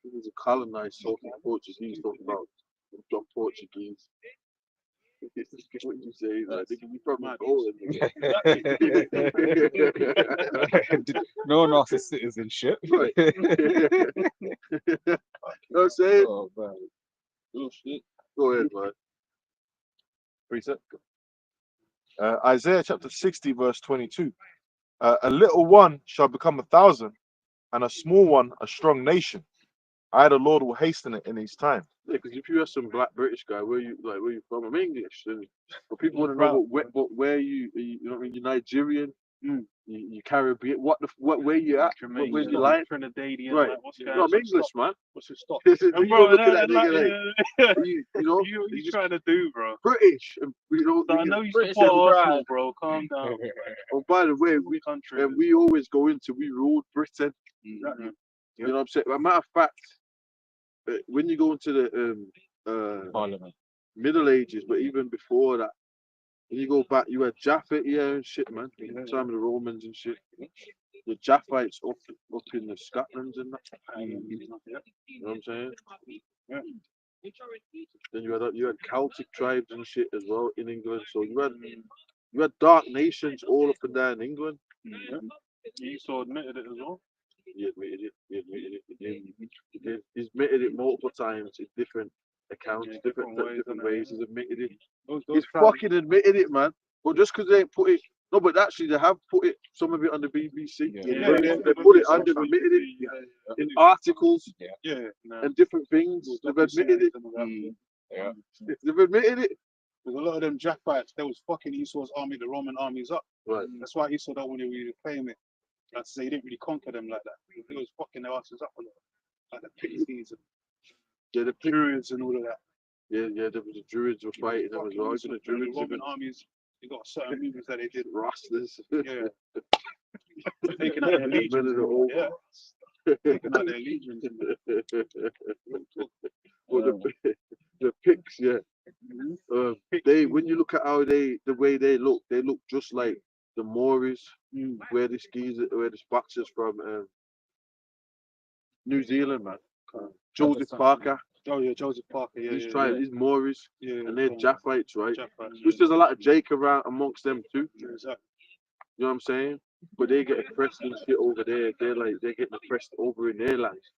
He was a colonized talking Portuguese, talking about I'm Portuguese. What you say? Like, nigga, you from Angola, nigga. No one else is citizenship. Right. You know what I'm saying? Oh, man. Oh, shit. Go ahead, man. Precept. Isaiah chapter 60, verse 22. A little one shall become 1,000, and a small one a strong nation. I, the Lord, will hasten it in his time. Yeah, because if you have some black British guy, where you from? I'm English, but people want to know where you know what I mean? You're Nigerian, you Caribbean. Where you at? Where you like? Trinidadian, Right. like, what's going No, on? I'm English, man. What's your stop? You And go bro, look at that like, nigga like, you know, what you trying to do, bro? British, and, you know. So I know you support Arsenal, bro. Calm down. Oh, by the way, we always go into we ruled Britain. You know what I'm saying? As a matter of fact, when you go into the Parliament, Middle Ages, but even before that, when you go back, you had Japhet here and shit, man. Time of the Romans and shit. The Japhites up in the Scotland and that. You know what I'm saying? Yeah. Then you had Celtic tribes and shit as well in England. So you had dark nations all up and down England. Esau admitted it as well. He admitted it. He's admitted it multiple times in different accounts, different ways. He's admitted it. He's fucking admitted it, man. But just because they ain't put it, no, but actually they have put it, some of it on the BBC. They put it on, they've admitted it in articles and different things. They've admitted it. They've admitted it. Because a lot of them Japhites, they was fucking Esau's army, the Roman armies up. Right. That's why Esau don't want to really claim it. Like to say he didn't really conquer them like that. He was fucking their asses up a lot. Like the Pixies and the Druids and all of that. Yeah, the Druids were fighting them as well. The Roman armies, they got certain movies that they did. Rastas. Yeah. Taking out their legions. Yeah. Taking out their legions. Well, the Picts, yeah. They, when you look at how the way they look just like the Maoris, where this boxer's from New Zealand, man. Joseph Parker. Oh yeah, Joseph Parker. Yeah, He's Maoris, and they're Japhites, right? Japhites, Which there's a lot of Jake around amongst them too. Yeah, exactly. You know what I'm saying? But they get oppressed and shit over there. They're getting oppressed over in their lands.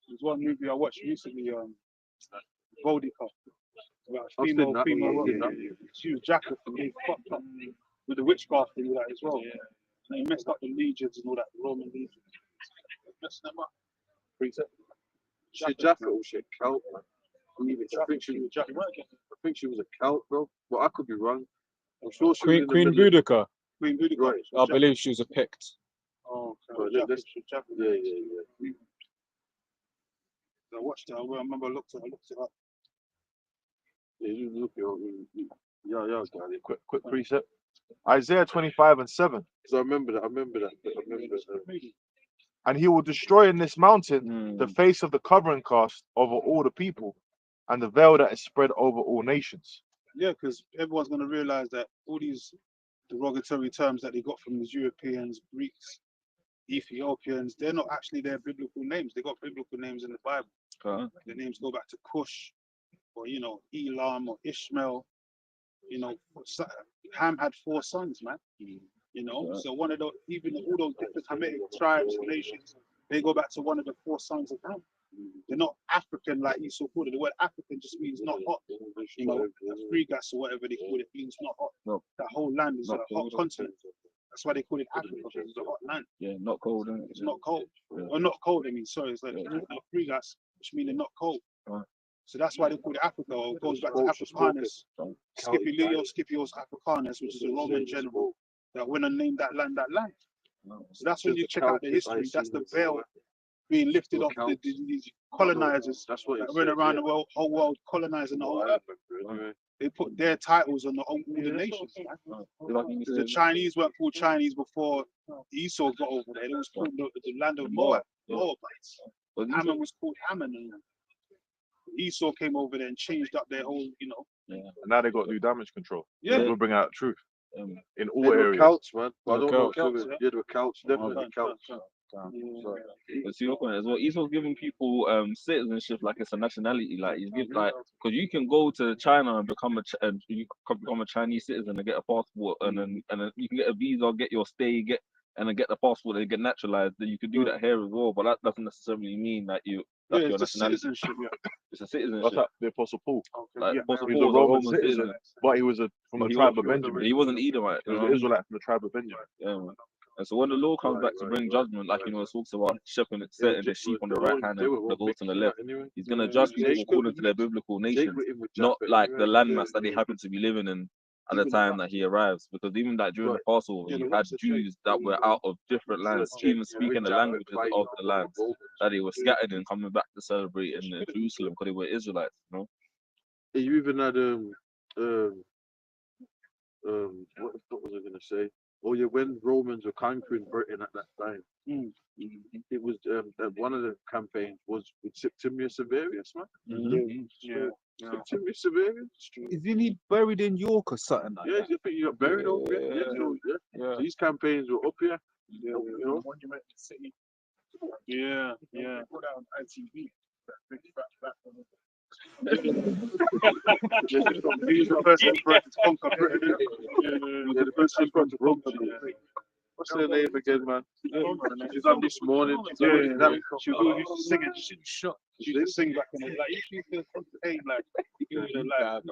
There's one movie I watched recently, Boudica. About a I've seen that. She was jacket and they fucked up with the witchcraft and all that as well. And they messed up the legions and all that, the Roman legions. Messed them up. Shit, Japhet or shit, Celt, man. I think she was a Celt, bro. But I could be wrong. I'm sure she was in the Queen middle. Boudica. Queen Boudica. Right. I believe she was a Pict. Oh, okay. Yeah. I watched it. I remember I looked it up. Yeah, Quick precept. Isaiah 25:7. Because I remember that. And he will destroy in this mountain the face of the covering cast over all the people, and the veil that is spread over all nations. Yeah, because everyone's going to realize that all these derogatory terms that they got from these Europeans, Greeks, Ethiopians, they're not actually their biblical names. They got biblical names in the Bible. Their names go back to Cush, or Elam or Ishmael. Ham had 4 sons, man. So one of those, even all those different Hamitic tribes, nations, they go back to one of the 4 sons of Ham. They're not African like Esau called it. The word African just means not hot. Freegas or whatever they call it means not hot. No. That whole land is a hot continent. That's why they call it Africa, because it's a hot land. Yeah, not cold. Isn't it? It's not cold. Or not cold, I mean, sorry, it's like Freegas, which means they're not cold. So that's why they call it Africa, or it goes back to Africanus. Scipio's Africanus, which is a Roman general that went and named that land. So that's when you check out the history. That's the veil being lifted off these colonizers that went around the whole world colonizing the whole earth. They put their titles on all the nations. The Chinese weren't called Chinese before Esau got over there. It was called the land of Moab. Moabites. Ammon was called Ammon. And Esau came over there and changed up their whole, And now they got new damage control. Yeah. We'll bring out truth in all They were areas. Celts, man. I don't know. Celts, Yeah, they were Celts, definitely Celts. But see your point as well. Esau's giving people citizenship like it's a nationality. Like he's giving because you can go to China and become a Chinese citizen and get a passport, and then you can get a visa, get your stay, and then get the passport and get naturalized. Then you can do that here as well. But that doesn't necessarily mean that that's your nationality. Citizenship. It's a citizenship. That's like the Apostle Paul. Like Apostle He was Paul a was Roman citizen, but he was from the tribe of Benjamin. He wasn't Edomite. He was an Israelite from the tribe of Benjamin. Yeah, man. And so when the law comes back to bring judgment, like it talks about shepherding, setting the sheep on the right hand and the goats on the left, he's gonna judge people according to their biblical nation, not like the landmass that they happen to be living in at the time that he arrives. Because even that during the Passover, you had Jews that were out of different lands, even speaking the languages of the lands that they were scattered in, coming back to celebrate in Jerusalem because they were Israelites. You even had what was I gonna say? Oh yeah, when Romans were conquering Britain at that time, it was one of the campaigns was with Septimius Severus, man. Septimius Severus. Isn't he buried in York or something like that? Yeah, he got buried over here. So these campaigns were up here. Monument City. Yeah. Put out on ITV. Big fat. He was the first emperor to conquer Britain. The first emperor to conquer Britain. What's her name again, man? She's on this morning. She used to sing it. She was shot. She used to sing back in the like. She used to entertain like do the live.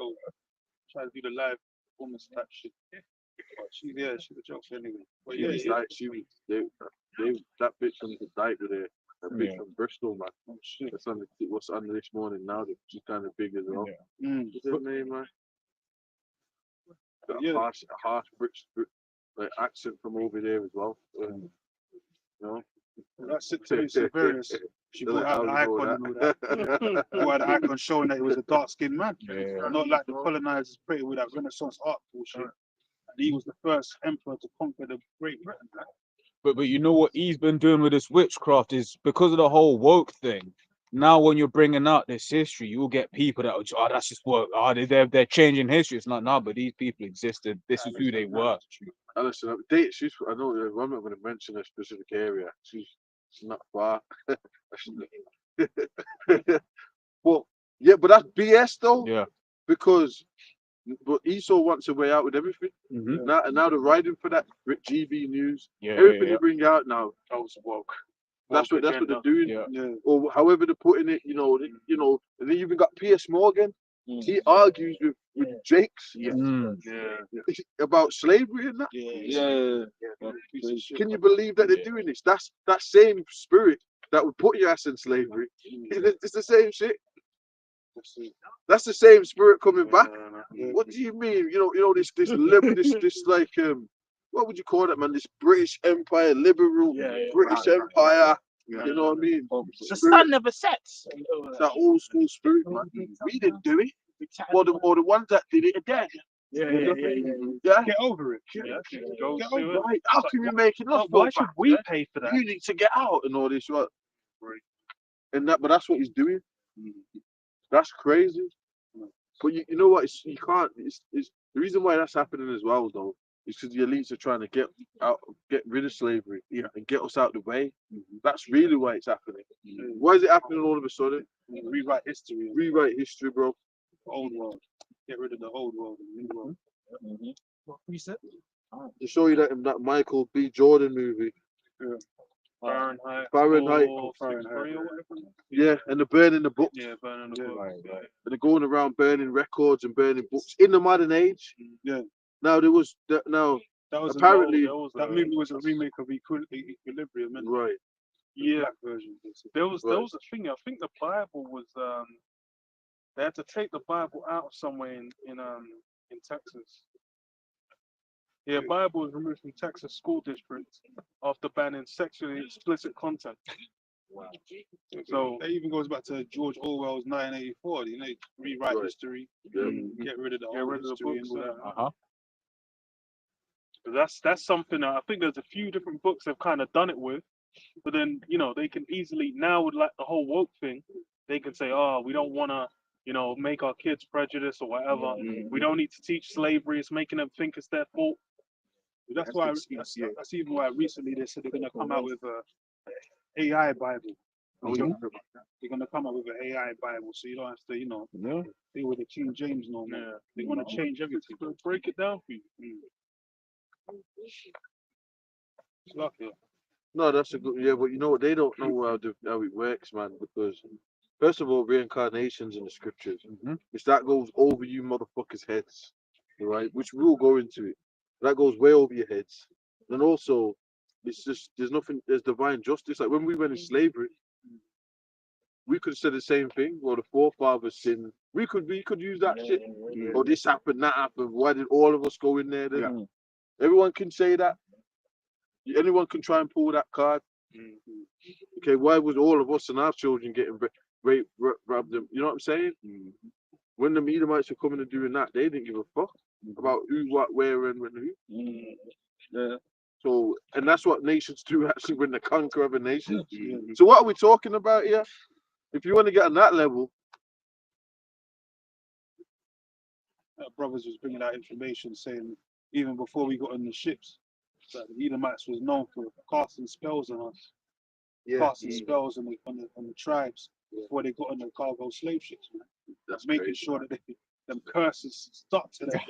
Try to do the live performance type shit. But she's a joke anyway. But that bitch from the diet with her. A bitch from Bristol, man. Oh shit. What's under this morning now? She's kind of big as well. What's her name, man? Got a harsh British accent from over there as well. That's it to Severius. She brought out the icon and all that. Brought out the icon showing that he was a dark-skinned man. Not like the colonizers created with that Renaissance art bullshit. And he was the first emperor to conquer the Great Britain. But you know what he's been doing with this witchcraft is because of the whole woke thing. Now, when you're bringing out this history, you'll get people that are, that's just woke. They're changing history. It's not now, but these people existed. This is who they were. Listen, I know I'm not going to mention a specific area. She's not far. Well, yeah, but that's BS though. Yeah. Because Esau wants a way out with everything. Now they're riding for that GB News. Everything they bring out now. That was woke. That's what they're doing. Or however they're putting it. And then you even got Piers Morgan. He argues with Jakes about slavery and that. Can you believe that they're doing this? That's that same spirit that would put your ass in slavery. It's the same shit. That's the same spirit coming back. What do you mean? This like what would you call it, man? This British Empire, liberal British Empire. You know what I mean? The sun never sets. It's that old school spirit, man. We didn't do it. Or the ones that did it again. Yeah. Yeah. Get over it. Yeah. Go Get do over it. it. How can you make it us Why feel should bad, we yeah? pay for that? You need to get out and all this, right? But that's what he's doing. That's crazy. But you know what? You can't. It's the reason why that's happening as well, though, is because the elites are trying to get rid of slavery, and get us out the way. That's really why it's happening. Why is it happening all of a sudden? Rewrite history. Rewrite history, bro. Old world. Get rid of the old world and new world. What precept? To show you that in that Michael B. Jordan movie. Fahrenheit. Fahrenheit. Fahrenheit. Or whatever. Yeah, and they're burning the books. Yeah, burning the book. And they're going around burning records and burning books in the modern age. Yeah. Now there was apparently that movie was a remake of Equilibrium. Right. Yeah. Black version. There was a thing. I think the Bible was they had to take the Bible out of somewhere in Texas. Yeah, Bible was removed from Texas school districts after banning sexually explicit content. Wow. So that even goes back to George Orwell's 1984. You know, rewrite history, get rid of the old history and all that. That's something that I think there's a few different books they've kind of done it with, but then they can easily now with like the whole woke thing, they can say, oh, we don't want to make our kids prejudice or whatever. We don't need to teach slavery. It's making them think it's their fault. That's why that's even why recently they said they're going to come out with a AI Bible. They're going to come out with an AI Bible, so you don't have to, deal with the King James no more. They're going to change everything. Break it down for you. No, that's a good. Yeah, but you know what? They don't know how it works, man. Because first of all, reincarnation's in the scriptures. If that goes over you motherfuckers' heads, right? Which we will go into it. That goes way over your heads. And also, it's just there's divine justice. Like when we went in slavery, we could have said the same thing. Well, the forefathers sinned. We could use that shit. Or this happened, that happened. Why did all of us go in there then? Everyone can say that. Anyone can try and pull that card. Okay, why was all of us and our children getting raped, robbed them? You know what I'm saying? When the Edomites were coming and doing that, they didn't give a fuck about who, what, where, and when who. Yeah. So, and that's what nations do actually when they conquer other nations. So, what are we talking about here? If you want to get on that level, brothers was bringing out information saying even before we got on the ships, that the Edomites was known for casting spells on us, casting spells on the tribes before they got on the cargo slave ships. Man. That's making sure that them curses stuck to them.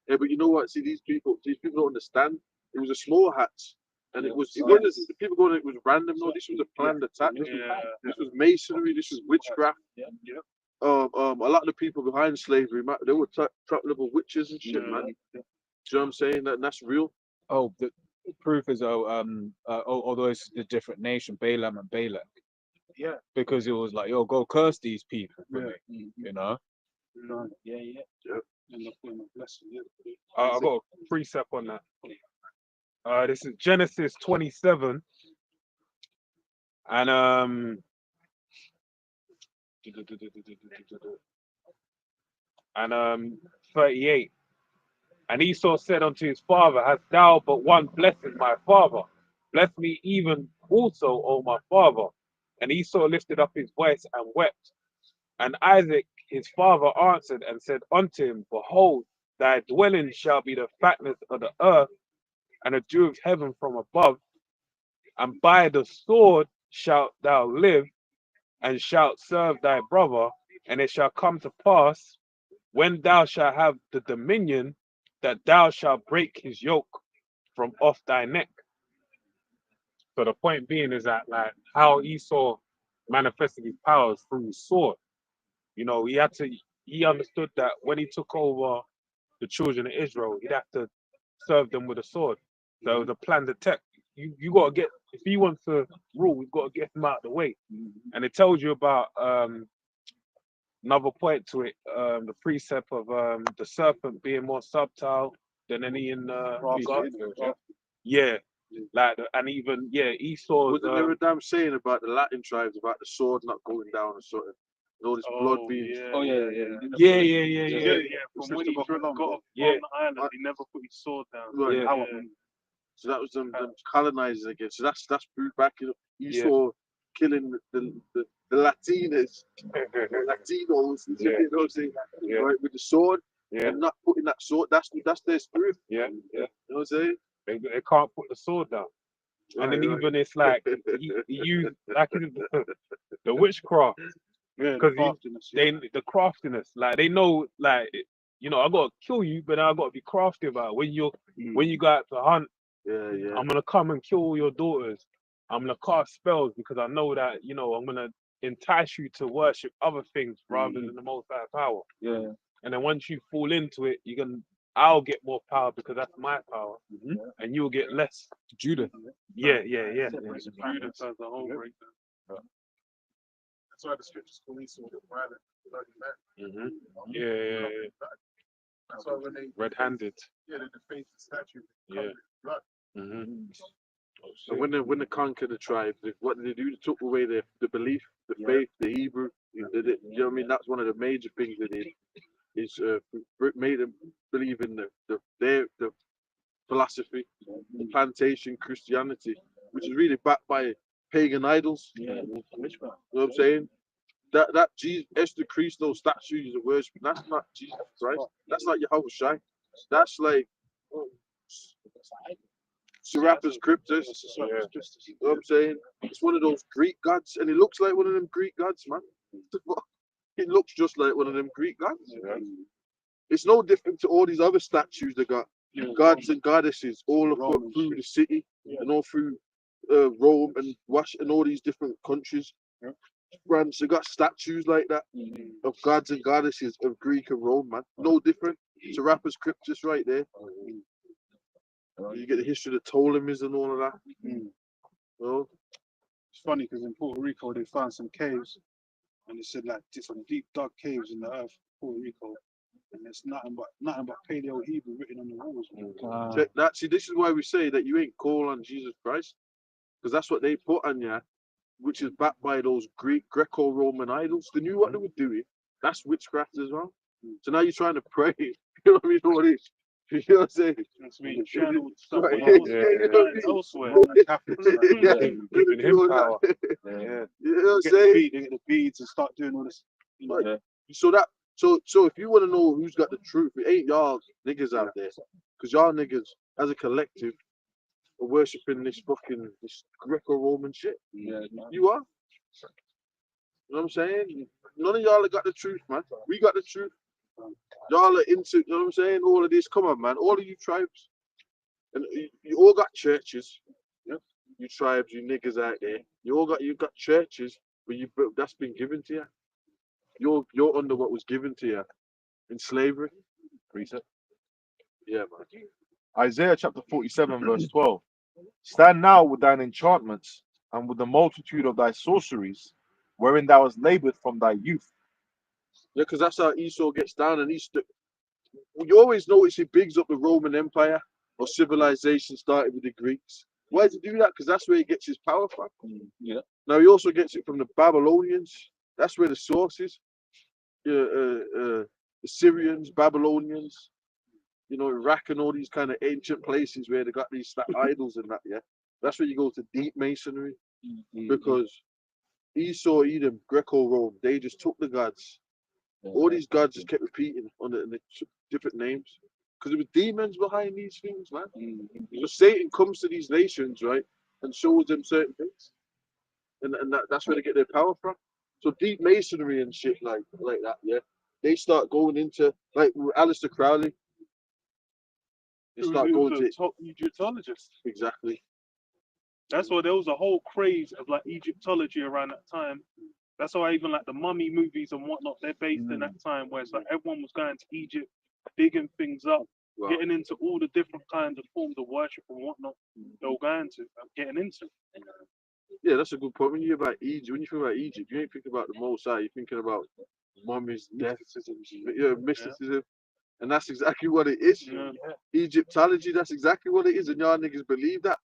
Yeah, but you know what? See, these people don't understand. It was a small hatch, and it wasn't the people going. It was random. No, this was a planned attack. This was masonry. This was witchcraft. A lot of the people behind slavery, they were top-level witches and shit, man. Do you know what I'm saying? That's real. Oh, the proof is although it's a different nation, Balaam and Balak. Yeah. Because it was like, yo, go curse these people for me, you know? Yeah. I got a precept on that. This is Genesis 27. And 38. And Esau said unto his father, hast thou but one blessing, my father? Bless me even also, O my father. And Esau lifted up his voice and wept. And Isaac his father answered and said unto him, behold, thy dwelling shall be the fatness of the earth, and the dew of heaven from above. And by the sword shalt thou live, and shalt serve thy brother. And it shall come to pass, when thou shalt have the dominion, that thou shalt break his yoke from off thy neck. So the point being is that, like, how Esau manifested his powers through his sword. You know, he understood that when he took over the children of Israel, he'd have to serve them with a sword. So it was a planned attack. You got to get, if he wants to rule, we've got to get him out of the way. And it tells you about another point to it, the precept of the serpent being more subtle than any in yeah, like, and even Esau. Wasn't there a damn saying about the Latin tribes about the sword not going down or something? All this blood Oh being. yeah. Oh yeah, yeah, yeah, yeah. yeah, yeah, yeah, Yeah, yeah. yeah. From Just when to he go for got long. off Yeah. on the island, he never put his sword down. Right. Yeah. Power. So that was them colonizers again. So that's proof back in Yeah. Esau killing the Latinas, Latinos, Yeah. you know what I'm saying? Yeah. Right, with the sword Yeah. and not putting that sword. That's their proof. Yeah. You Yeah. know what I'm saying? They can't put the sword down. And then Right. even it's like he used like the witchcraft Yeah, because craftiness. the craftiness, like they know, like you know, I gotta kill you, but I gotta be crafty about it. When you go out to hunt, Yeah, yeah. I'm gonna come and kill all your daughters. I'm gonna cast spells because I know that I'm gonna entice you to worship other things rather than the Most High power. Yeah. And then once you fall into it, I'll get more power because that's my power, and you'll get less. Judah. Yeah. Judas has the whole breakdown. That's why the scriptures call Esau the violent, bloody man. Yeah. That's why when they Red-handed. they deface the statue, they Yeah. cover it with blood. So when they conquered the tribes, what did they do? They took away the belief, the faith, the Hebrew. You know what I mean? That's one of the major things they did. Is made them believe in their philosophy, the plantation Christianity, which is really backed by pagan idols. Yeah. You know what I'm saying? That Jesus, Esther Christo statues of worship, that's not Jesus Christ. That's not Yahweh Shai. That's like Serapis Cryptus. You know what I'm saying? It's one of those Greek gods, and it looks like one of them Greek gods, man. It looks just like one of them Greek gods. It's no different to all these other statues that got gods and goddesses all through the city and all through Rome and all these different countries. France, they got statues like that of gods and goddesses of Greek and Rome, man. No different. Serapis Cryptus right there. You get the history of the Ptolemies and all of that. Well, it's funny because in Puerto Rico they found some caves, and they said like some deep dark caves in the earth, Puerto Rico, and there's nothing but Paleo Hebrew written on the walls. Check that. See, this is why we say that you ain't call on Jesus Christ, because that's what they put on you, which is backed by those Greco-Roman idols. They knew what they were doing. That's witchcraft as well. So now you're trying to pray. You know what I mean? What it is? You know what I'm saying? That's being channeled stuff elsewhere. Giving him power. Yeah. You know what I'm Get saying? the beads and start doing all this. So if you want to know who's got the truth, it ain't y'all niggas out there, because y'all niggas as a collective are worshipping this Greco-Roman shit. Yeah. You are. You know what I'm saying? None of y'all have got the truth, man. We got the truth. Y'all are into, you know what I'm saying? All of this, come on, man. All of you tribes, and you all got churches. Yeah? You tribes, you niggas out there. You've got churches, but that's been given to you. You're under what was given to you in slavery. Precept. Yeah, man. Isaiah chapter 47, verse 12. Stand now with thine enchantments and with the multitude of thy sorceries, wherein thou hast labored from thy youth. Yeah, because that's how Esau gets down, and you always notice he bigs up the Roman Empire or civilization started with the Greeks. Why does he do that? Because that's where he gets his power from. Yeah. Now he also gets it from the Babylonians. That's where the source is. The Syrians, Babylonians, Iraq and all these kind of ancient places where they got these idols and that. Yeah, that's where you go to deep masonry, because Esau, Edom, Greco-Rome, they just took the gods. All these gods just kept repeating on the different names, because there were demons behind these things, man. So Satan comes to these nations, right, and shows them certain things, and that's where they get their power from. So deep masonry and shit like that, yeah. They start going into, like Aleister Crowley. They start going to top Egyptologist. Exactly. That's why there was a whole craze of like Egyptology around that time. That's why even like the mummy movies and whatnot, they're based in that time where it's like everyone was going to Egypt, digging things up, getting into all the different kinds of forms of worship and whatnot they were going to, getting into. Yeah, that's a good point. When you think about Egypt, you ain't thinking about the Most High. You're thinking about mummies, death, mysticism, and that's exactly what it is. Yeah. Egyptology, that's exactly what it is, and y'all niggas believe that.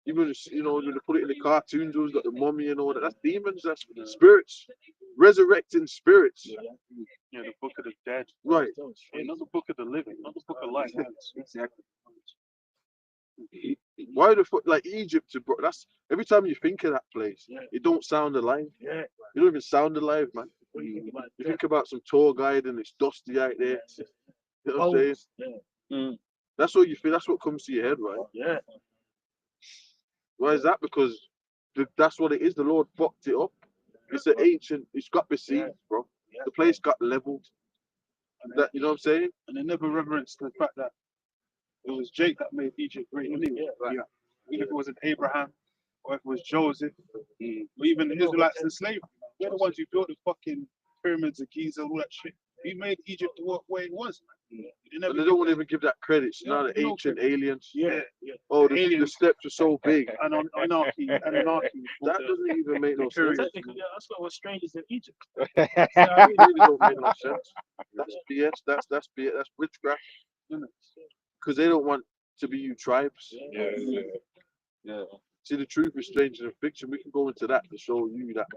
Even when they put it in the cartoons, who's got the mummy and all that. That's demons. That's spirits. resurrecting spirits. Yeah, the book of the dead. Right. Not the book of the living, not the book of life. Exactly. Why the fuck, like Egypt, bro? That's every time you think of that place, it don't sound alive. Yeah. You don't even sound alive, man. You think about some tour guide and it's dusty out there. You know what I'm saying? That's what you feel. That's what comes to your head, right? Yeah. Why is that? Because that's what it is. The Lord fucked it up. It's an ancient. It's got besieged, bro. The place got leveled. That, you know what I'm saying? And they never reverenced the fact that it was Jake that made Egypt great anyway. Like, even if it wasn't Abraham or if it was Joseph, or even the Israelites in slavery. They're the ones who built the fucking pyramids of Giza, all that shit. He made Egypt the way it was. And they don't want to even give that credit. So now the ancient aliens. Yeah. Oh, the steps are so big. And anarchy. That doesn't even make no sense. Technically, yeah, that's what was strangers in Egypt. That really don't make no sense. That's BS. That's BS. That's witchcraft. Because they don't want to be you tribes. Yeah. See, the truth is stranger than fiction. We can go into that to show you that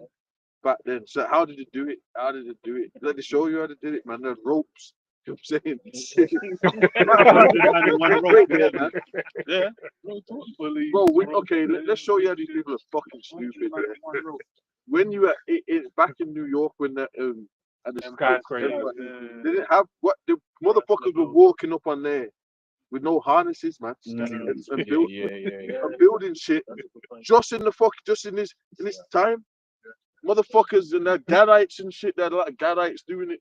back then. So how did it do it? How did it do it? Let me show you how they did it, man. There's ropes. You know what I'm saying? Yeah. Bro, okay, let's show you how these people are fucking stupid. Man. When you were back in New York, when the at the skyscraper, they didn't have what the motherfuckers were walking up on there with no harnesses, man, and building shit just in this time. Motherfuckers and their Gadites and shit, they're like Gadites doing it,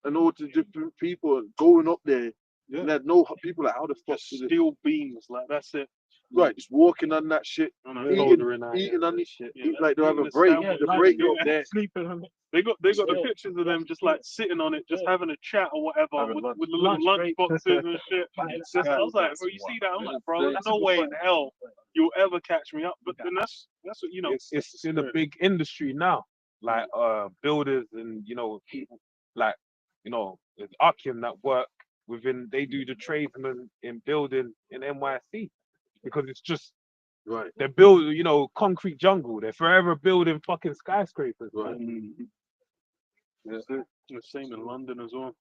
and all the different people going up there. And they had no people like, how the fuck steel beams, like that's it. Right, just walking on that shit, eating on this shit, like they have a break, the break up there. Sleeping on it. They got the pictures of them just like sitting on it, just having a chat or whatever with the little lunch boxes and shit. I was like, bro, you see that? I'm like, bro, there's no way in hell you'll ever catch me up. But then that's what you know. It's in a big industry now, like builders and people like Akim that work within. They do the tradesmen in building in NYC because it's just. Right. They're building, concrete jungle. They're forever building fucking skyscrapers. Right. The same in London as well.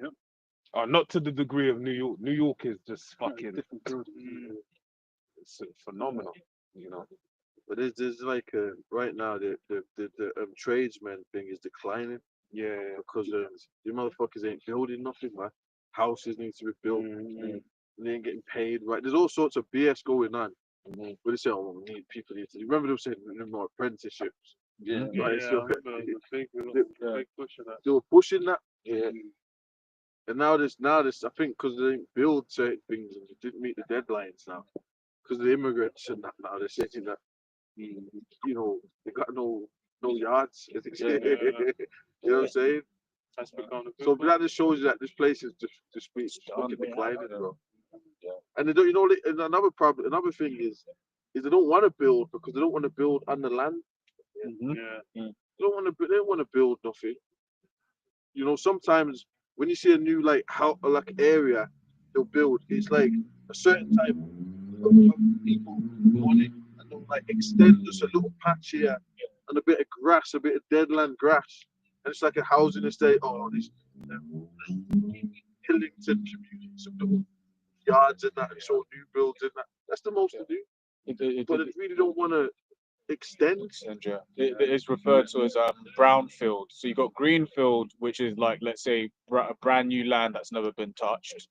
Yep. Not to the degree of New York. New York is just fucking. It's phenomenal, But there's like right now the tradesman thing is declining. Yeah. Because the motherfuckers ain't building nothing, man. Houses need to be built. They ain't getting paid right. There's all sorts of BS going on. But they say, oh, people need to. Remember them saying more apprenticeships. Yeah, right. So, big push of that. they were pushing that. Yeah. And now this, I think, because they didn't build certain things and they didn't meet the deadlines now, because of the immigrants and that. Now they're saying that, they got no yards. You know what I'm saying? So that just shows you that this place is just fucking declining, bro. And they don't, and another thing is they don't want to build because they don't want to build on the land. They don't want to build nothing. Sometimes when you see a new area they'll build, it's like a certain type of people on it, and they'll extend just a little patch here and a bit of grass, a bit of deadland grass, and it's like a housing estate. Oh, this Hillington community, some little yards and that, it's all new builds and that. That's the most to do. But they really don't want to extend. It is referred to as brownfield. So you got greenfield, which is like, let's say, a brand new land that's never been touched.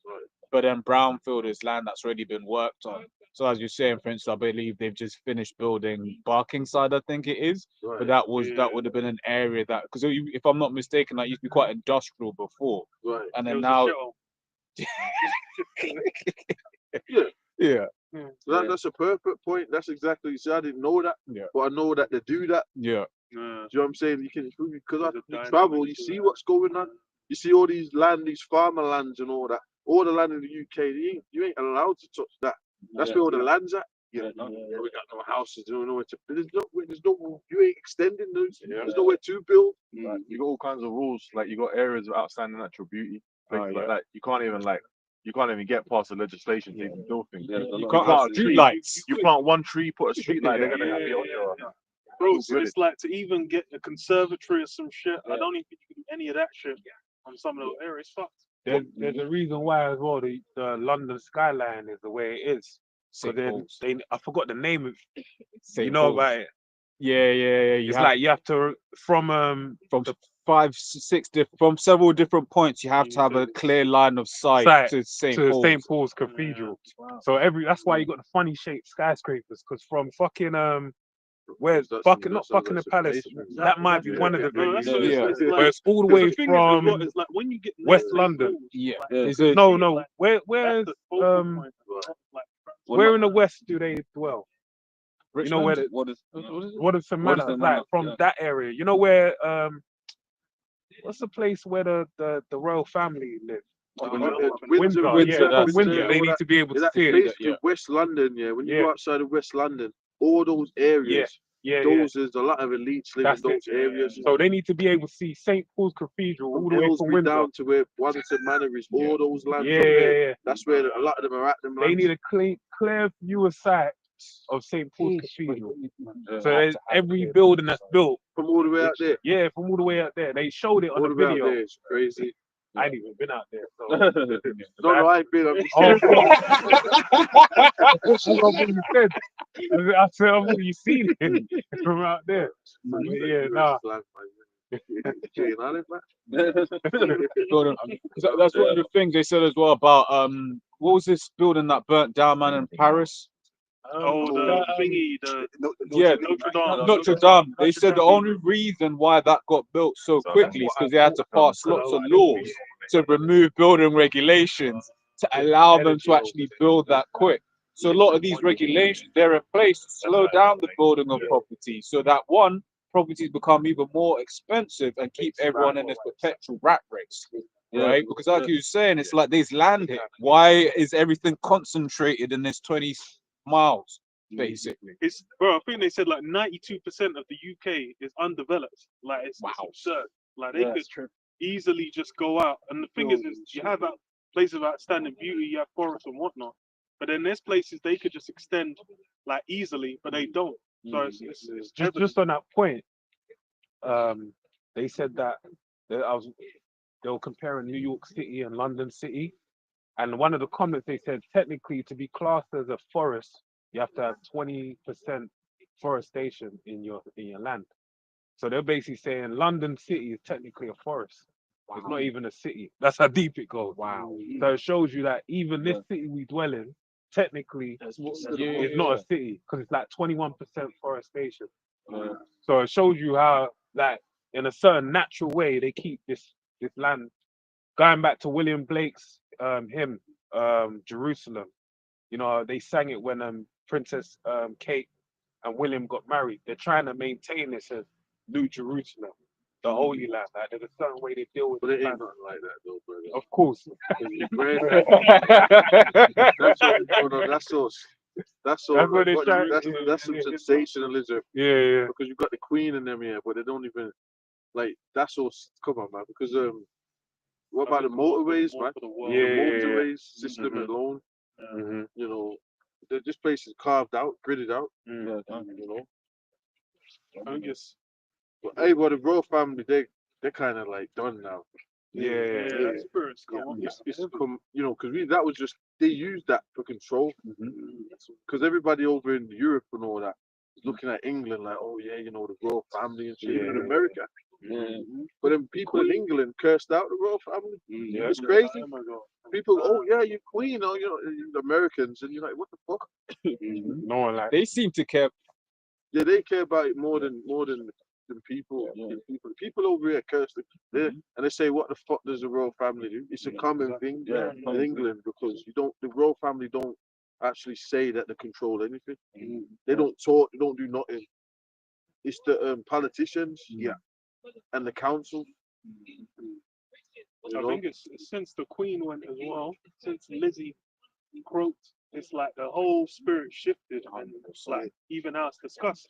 But then brownfield is land that's already been worked on. So as you're saying, for instance, I believe they've just finished building Barkingside, I think it is. Right. But that would have been an area that, because if I'm not mistaken, that used to be quite industrial before. Right. And then now. Yeah. So that's a perfect point. That's exactly. See, I didn't know that, but I know that they do that. Yeah. Do you know what I'm saying? You can, because after you travel, you see what's going on. You see all these farmer lands and all that. All the land in the UK, you ain't allowed to touch that. That's where all the land's at. We got no houses, nowhere to. There's no. You ain't extending those. There's nowhere to build. You got all kinds of rules. Like you got areas of outstanding natural beauty. Like that. You can't even get past the legislation to even build things. You can't have street lights. You plant one tree, put a street light, they're gonna have it on your. Bro, It's so it's like to even get a conservatory or some shit. I don't even think you can do any of that shit on some of those areas. Fucked. There's a reason why as well the London skyline is the way it is. So St. then Paul's. I forgot the name of St. you know Paul's. about it. Yeah. It's like you have to from several different points. You have to have a clear line of sight site to St. to Paul's. St. Paul's Cathedral. So that's why you got the funny shaped skyscrapers, because from fucking where's fucking not Buckingham Palace, that might be one of the No, that's venues. what it's like. But it's all the Because way the thing is, from it's like when you get West near St. London. Paul's, Yeah. like, Is it? No. Where's that's the focal point, like, where in the West do they dwell? You know where Richmond? what is St. What is Malo? St. Like Malo? from Yeah. that area. You know where what's the place where the royal family live? Windsor, Windsor. They need to be able to see it. basically West London, yeah. When you go outside of West London, all those areas, there's a lot of elites live in those areas. So they need to be able to see St. Paul's Cathedral all the way from Aylesbury Windsor. down to where Warrington Manor is, all those lands Yeah, up there. yeah. That's where a lot of them are at. Them They lands. need a clear view of sight of St. Paul's Cathedral. So there's every building that's built from all the way out there. Yeah, from all the way out there. They showed it on All the the way out video. there, it's crazy. I ain't even been out there. So. No, I ain't been. I'm That's what I've said. I said I've already seen it from out there. But yeah, nah. That's one of the things they said as well about what was this building that burnt down, man, in Paris? The thingy, Notre Dame. They said the only reason why that got built so quickly is because they had to pass lots of laws to remove building regulations to allow them to actually build that quick. So a lot of these regulations, they're in place to slow down the building of property so that one, properties become even more expensive and keep everyone in this perpetual rat race. Right? Because like you were saying, it's like there's land here. Why is everything concentrated in this 20 miles, basically? It's bro, I think they said like 92% of the UK is undeveloped. Like it's absurd. Like they could easily just go out. And the thing is you have places of outstanding beauty, you have forests and whatnot. But then there's places they could just extend like easily, but they don't. So it's just on that point. They said that they were comparing New York City and London City, and one of the comments they said technically to be classed as a forest, you have to have 20% forestation in your land. So they're basically saying London City is technically a forest. Wow. It's not even a city. That's how deep it goes. Wow. So it shows you that even this city we dwell in, technically, is not a city because it's like 21% forestation. So it shows you how, like, in a certain natural way, they keep this land. Going back to William Blake's hymn, Jerusalem. You know, they sang it when Princess Kate and William got married. They're trying to maintain this as New Jerusalem, the Holy Land. Like, there's a certain way they deal with it. But it ain't nothing like that, though, brother. Of course. That's some sensationalism. Yeah. Because you've got the Queen and them here, but they don't even like. That's all. Come on, man. Because what about the motorways, man? The motorways system alone. You know, this place is carved out, gridded out. You know. I guess. But hey, the royal family, they're kind of like done now. That spirit's come. It's come, you know, because that was just they used that for control. Because everybody over in Europe and all that is looking at England like, oh yeah, you know, the royal family and shit. Even America. But then people in England cursed out the royal family. It's crazy. Oh my God. People, oh yeah, you're queen, or you know, the Americans, and you're like, what the fuck? No one like. They seem to care. Yeah, they care about it more than people. People over here curse it, and they say, "What the fuck does the royal family do?" It's a common thing in England because the royal family don't actually say that they control anything. They don't talk. They don't do nothing. It's the politicians, and the council. I think it's since the Queen went as well. Since Lizzie croaked, it's like the whole spirit shifted, and it's like even how it's discussed.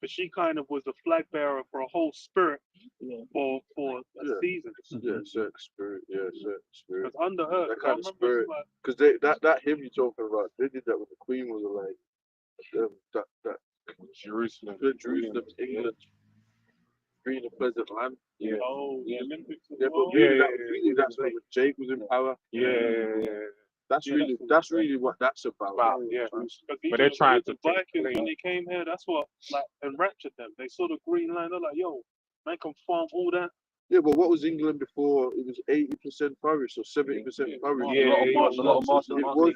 But she kind of was the flag bearer for a whole spirit for a season. Certain spirit. Certain spirit. Because under her, that kind of spirit. Because that hymn you're talking about, they did that with the Queen. Was like that Jerusalem, England, green and pleasant land. Yeah. Oh, the Olympics as Yeah, but well. really, that's when Jake was in power. That's really what that's about. Yeah. But they're trying to the Vikings when they came here. That's what like enraptured them. They saw the green line. They're like, yo, man can farm all that. Yeah, but what was England before? It was 80% forest or 70% forest. A lot of marshland. It was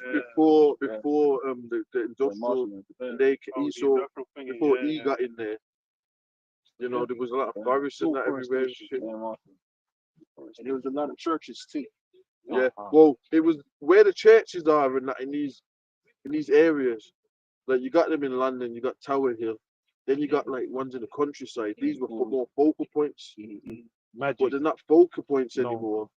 before the industrial. And Esau, before he got in there. You know, there was a lot of forest and that everywhere. And shit. And there was a lot of churches too. Yeah. Well, it was where the churches are and that in these areas. Like you got them in London, you got Tower Hill, then you got like ones in the countryside. These were more focal points. But they're not focal points anymore.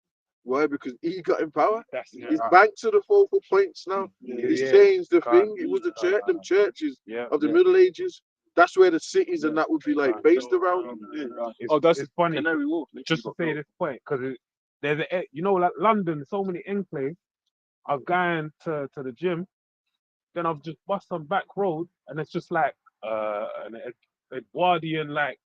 Why? Because he got in power. He's back to the focal points now. He's changed the thing. It was the church, them churches of the Middle Ages. That's where the cities and that would be like based around. It's funny. Just to say this point, because there's like London, so many enclaves. I've gone to the gym, then I've just bust some back road, and it's just like an Edwardian like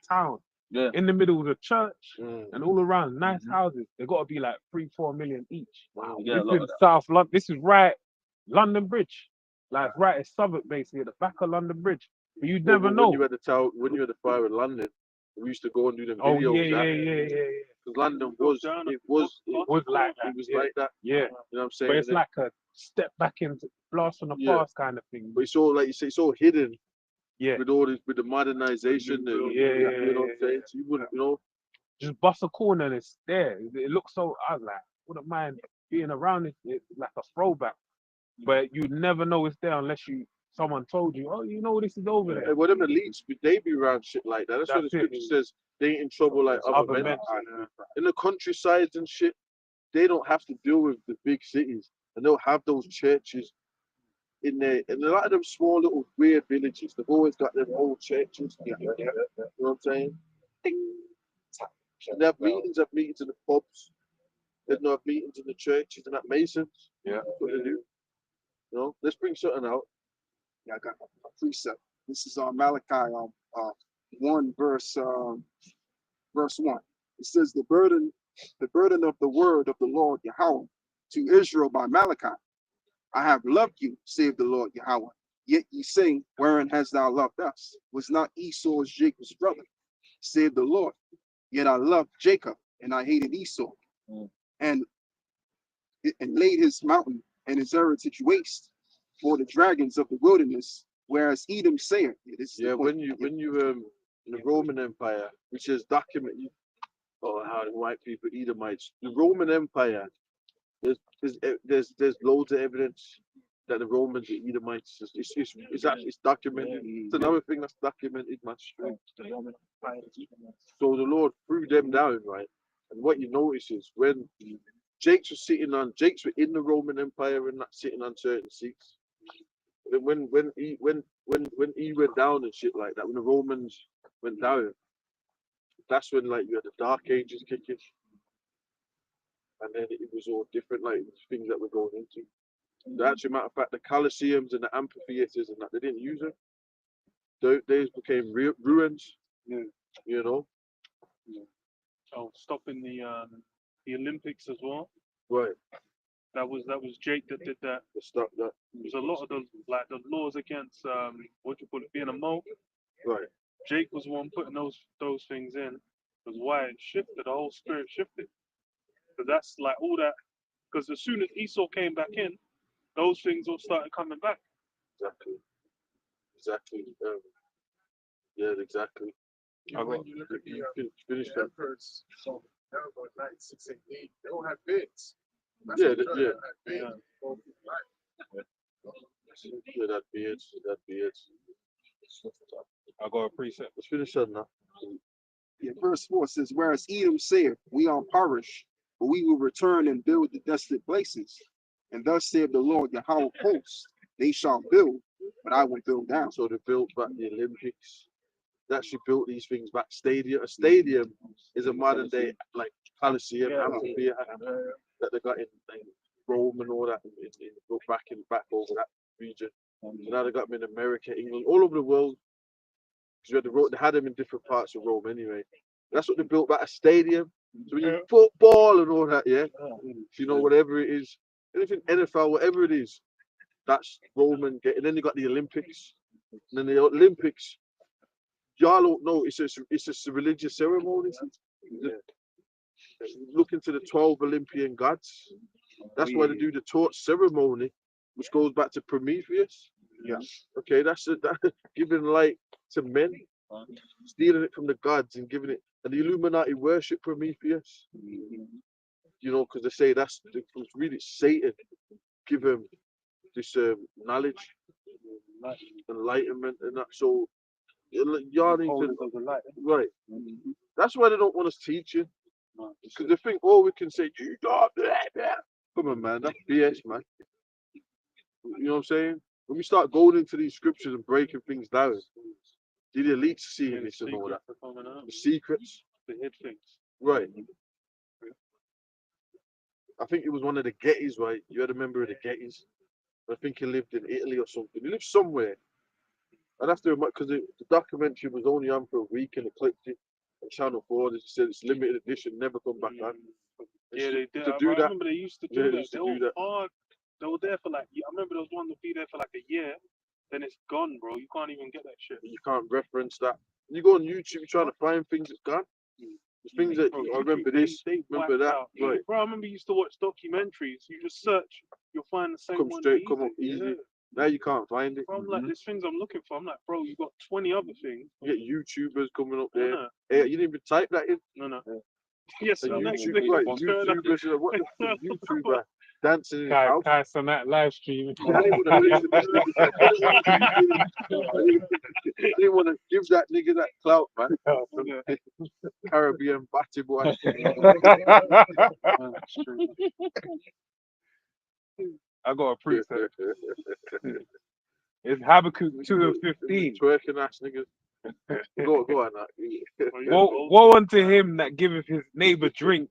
town. Yeah. In the middle of the church and all around nice houses. They got to be like 3-4 million each. Wow. Yeah, This is South London. This is right London Bridge. Like right at Southwark, basically at the back of London Bridge. But you'd never know. When you had the tower, when you had the fire in London, we used to go and do them Oh videos. yeah. Because London was like that. Yeah. You know what I'm saying? But it's like a step back into blast from the past kind of thing. But it's all like you say, it's all hidden. Yeah. With all this, with the modernization. You know what I'm saying? So you wouldn't, just bust a corner and it's there. It looks so. I was like, wouldn't mind being around it. It's like a throwback, but you never know it's there unless someone told you. Oh, this is over there. And what them elites, they be around shit like that. That's what the scripture says. They ain't in trouble like other men. In the countryside and shit, they don't have to deal with the big cities, and they'll have those churches in there. And a lot of them small little weird villages, they've always got their old churches. You know what I'm saying? And they have meetings in the pubs. They don't have meetings in the churches and at Masons. Yeah. That's what they do. Let's bring something out. Yeah, I got a precept. This is Malachi 1 verse 1. It says the burden of the word of the Lord Yahweh to Israel by Malachi. I have loved you, save the Lord Yahweh. Yet ye say, wherein hast thou loved us? Was not Esau Jacob's brother? Save the Lord. Yet I loved Jacob, and I hated Esau, and laid his mountain and his heritage waste for the dragons of the wilderness. Whereas Edom saith, when you in the Roman Empire, which is documented, how the white people Edomites, the Roman Empire. There's loads of evidence that the Romans and Edomites it's documented. It's another thing that's documented, man. So the Lord threw them down, right? And what you notice is when Jakes were in the Roman Empire and not sitting on certain seats. And when he went down and shit like that, when the Romans went down, that's when like you had the Dark Ages kicking. And then it was all different, like things that we're going into. The actual matter of fact, the Colosseums and the amphitheaters and that, they didn't use them. Those became ruins. Yeah. Oh, stopping the Olympics as well. Right. That was Jake that did that. Stop that. There's a lot of the laws against being a mo. Right. Jake was one putting those things in. Because why it shifted, the whole spirit shifted. Because that's like all that. Because as soon as Esau came back in, those things all started coming back. Exactly. Yeah, exactly. When you look at the emperors, so that was 96 AD, they all had beards. Yeah, that beards. I got a precept. Let's finish that now. Yeah, verse 4 says, whereas Edom saith, we are perished, but we will return and build the desolate places. And thus saith the Lord Yahweh hosts, they shall build, but I will build down. So they built back the Olympics. They actually built these things back. A stadium is a modern day like Colosseum, amphitheater that they got in Rome and all that, back over that region. So now they got them in America, England, all over the world. Because they had them in different parts of Rome anyway. That's what they built back a stadium. So when you football and all that, yeah. You know, whatever it is, anything NFL, whatever it is, that's Roman. And then they got the Olympics. And then the Olympics, y'all don't know. It's just a religious ceremony. Look into the 12 Olympian gods. That's why they do the torch ceremony, which goes back to Prometheus. Yeah. Okay, that's giving light to men, stealing it from the gods and giving it. And the Illuminati worship Prometheus. You know, because they say it's really Satan give him this knowledge, enlightenment, and that. So y'all need to right. That's why they don't want us teaching. Because they think, oh, we can say, you got that. Come on, man, that's BS, man. You know what I'm saying? When we start going into these scriptures and breaking things down, the elites seeing this and all that. The secrets. The hid things. Right. I think it was one of the Gettys, right? You had a member of the Gettys. I think he lived in Italy or something. He lived somewhere. I'd have to remind, because the documentary was only on for a week and they clipped it on Channel 4. They said it's limited edition, never come back on. Yeah, they did. To I do that. remember they used to do that. They were hard. They were there for like, I remember there was one to be there for like a year. Then it's gone, bro. You can't even get that shit. You can't reference that. You go on YouTube, you're trying to find things that's gone. There's things that, I remember this, remember that. Right. Bro, I remember you used to watch documentaries. You just search, you'll find the same Come one. straight, come up easy. Yeah. Now you can't find it. Bro, I'm like, there's things I'm looking for. I'm like, bro, you got 20 other things. You get YouTubers coming up there. No. Hey, you didn't even type that in. No. Yes, So next YouTube, thing. right, YouTubers, what the YouTuber dancing in his Kai, house. Kai's on that live stream. I didn't want to give that nigga that clout, man. Caribbean batty boy. I got a precept. It's Habakkuk 2:15. Twerking ass niggas. Go on, that. Woe unto him that giveth his neighbor drink,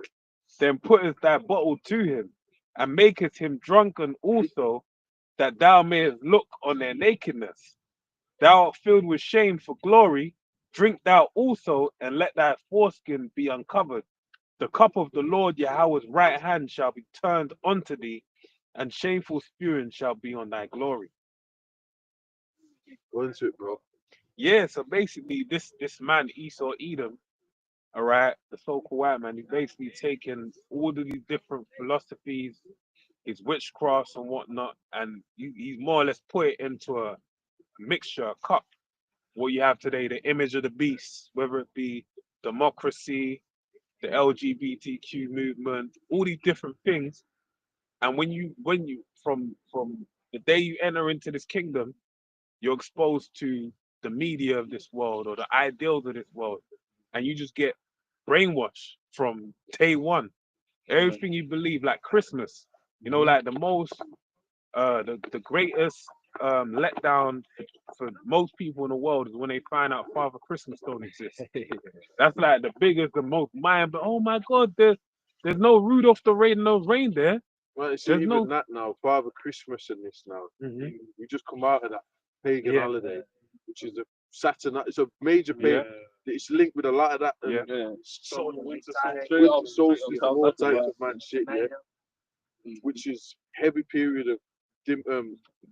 then putteth that bottle to him, and maketh him drunken also, that thou mayest look on their nakedness. Thou art filled with shame for glory, drink thou also, and let thy foreskin be uncovered. The cup of the Lord Yahweh's right hand shall be turned unto thee, and shameful spewing shall be on thy glory. Go into it, bro. Yeah, so basically this man Esau Edom, all right, the so-called white man, he's basically taken all of these different philosophies, his witchcrafts and whatnot, and he's more or less put it into a mixture, a cup. What you have today, the image of the beast, whether it be democracy, the LGBTQ movement, all these different things. And when you from the day you enter into this kingdom, you're exposed to the media of this world or the ideals of this world, and you just get brainwashed from day one. Everything you believe, like Christmas, you know, like the most, the greatest letdown for most people in the world is when they find out Father Christmas don't exist. That's like the biggest, the most mind. But oh my God, there's no Rudolph the Red-Nosed Reindeer. Well, it's even that now. Father Christmas in this now. We just come out of that pagan holiday, which is a Saturn. It's a major pagan. It's linked with a lot of that. Winter solstice, all types of man shit. Yeah, which is heavy period of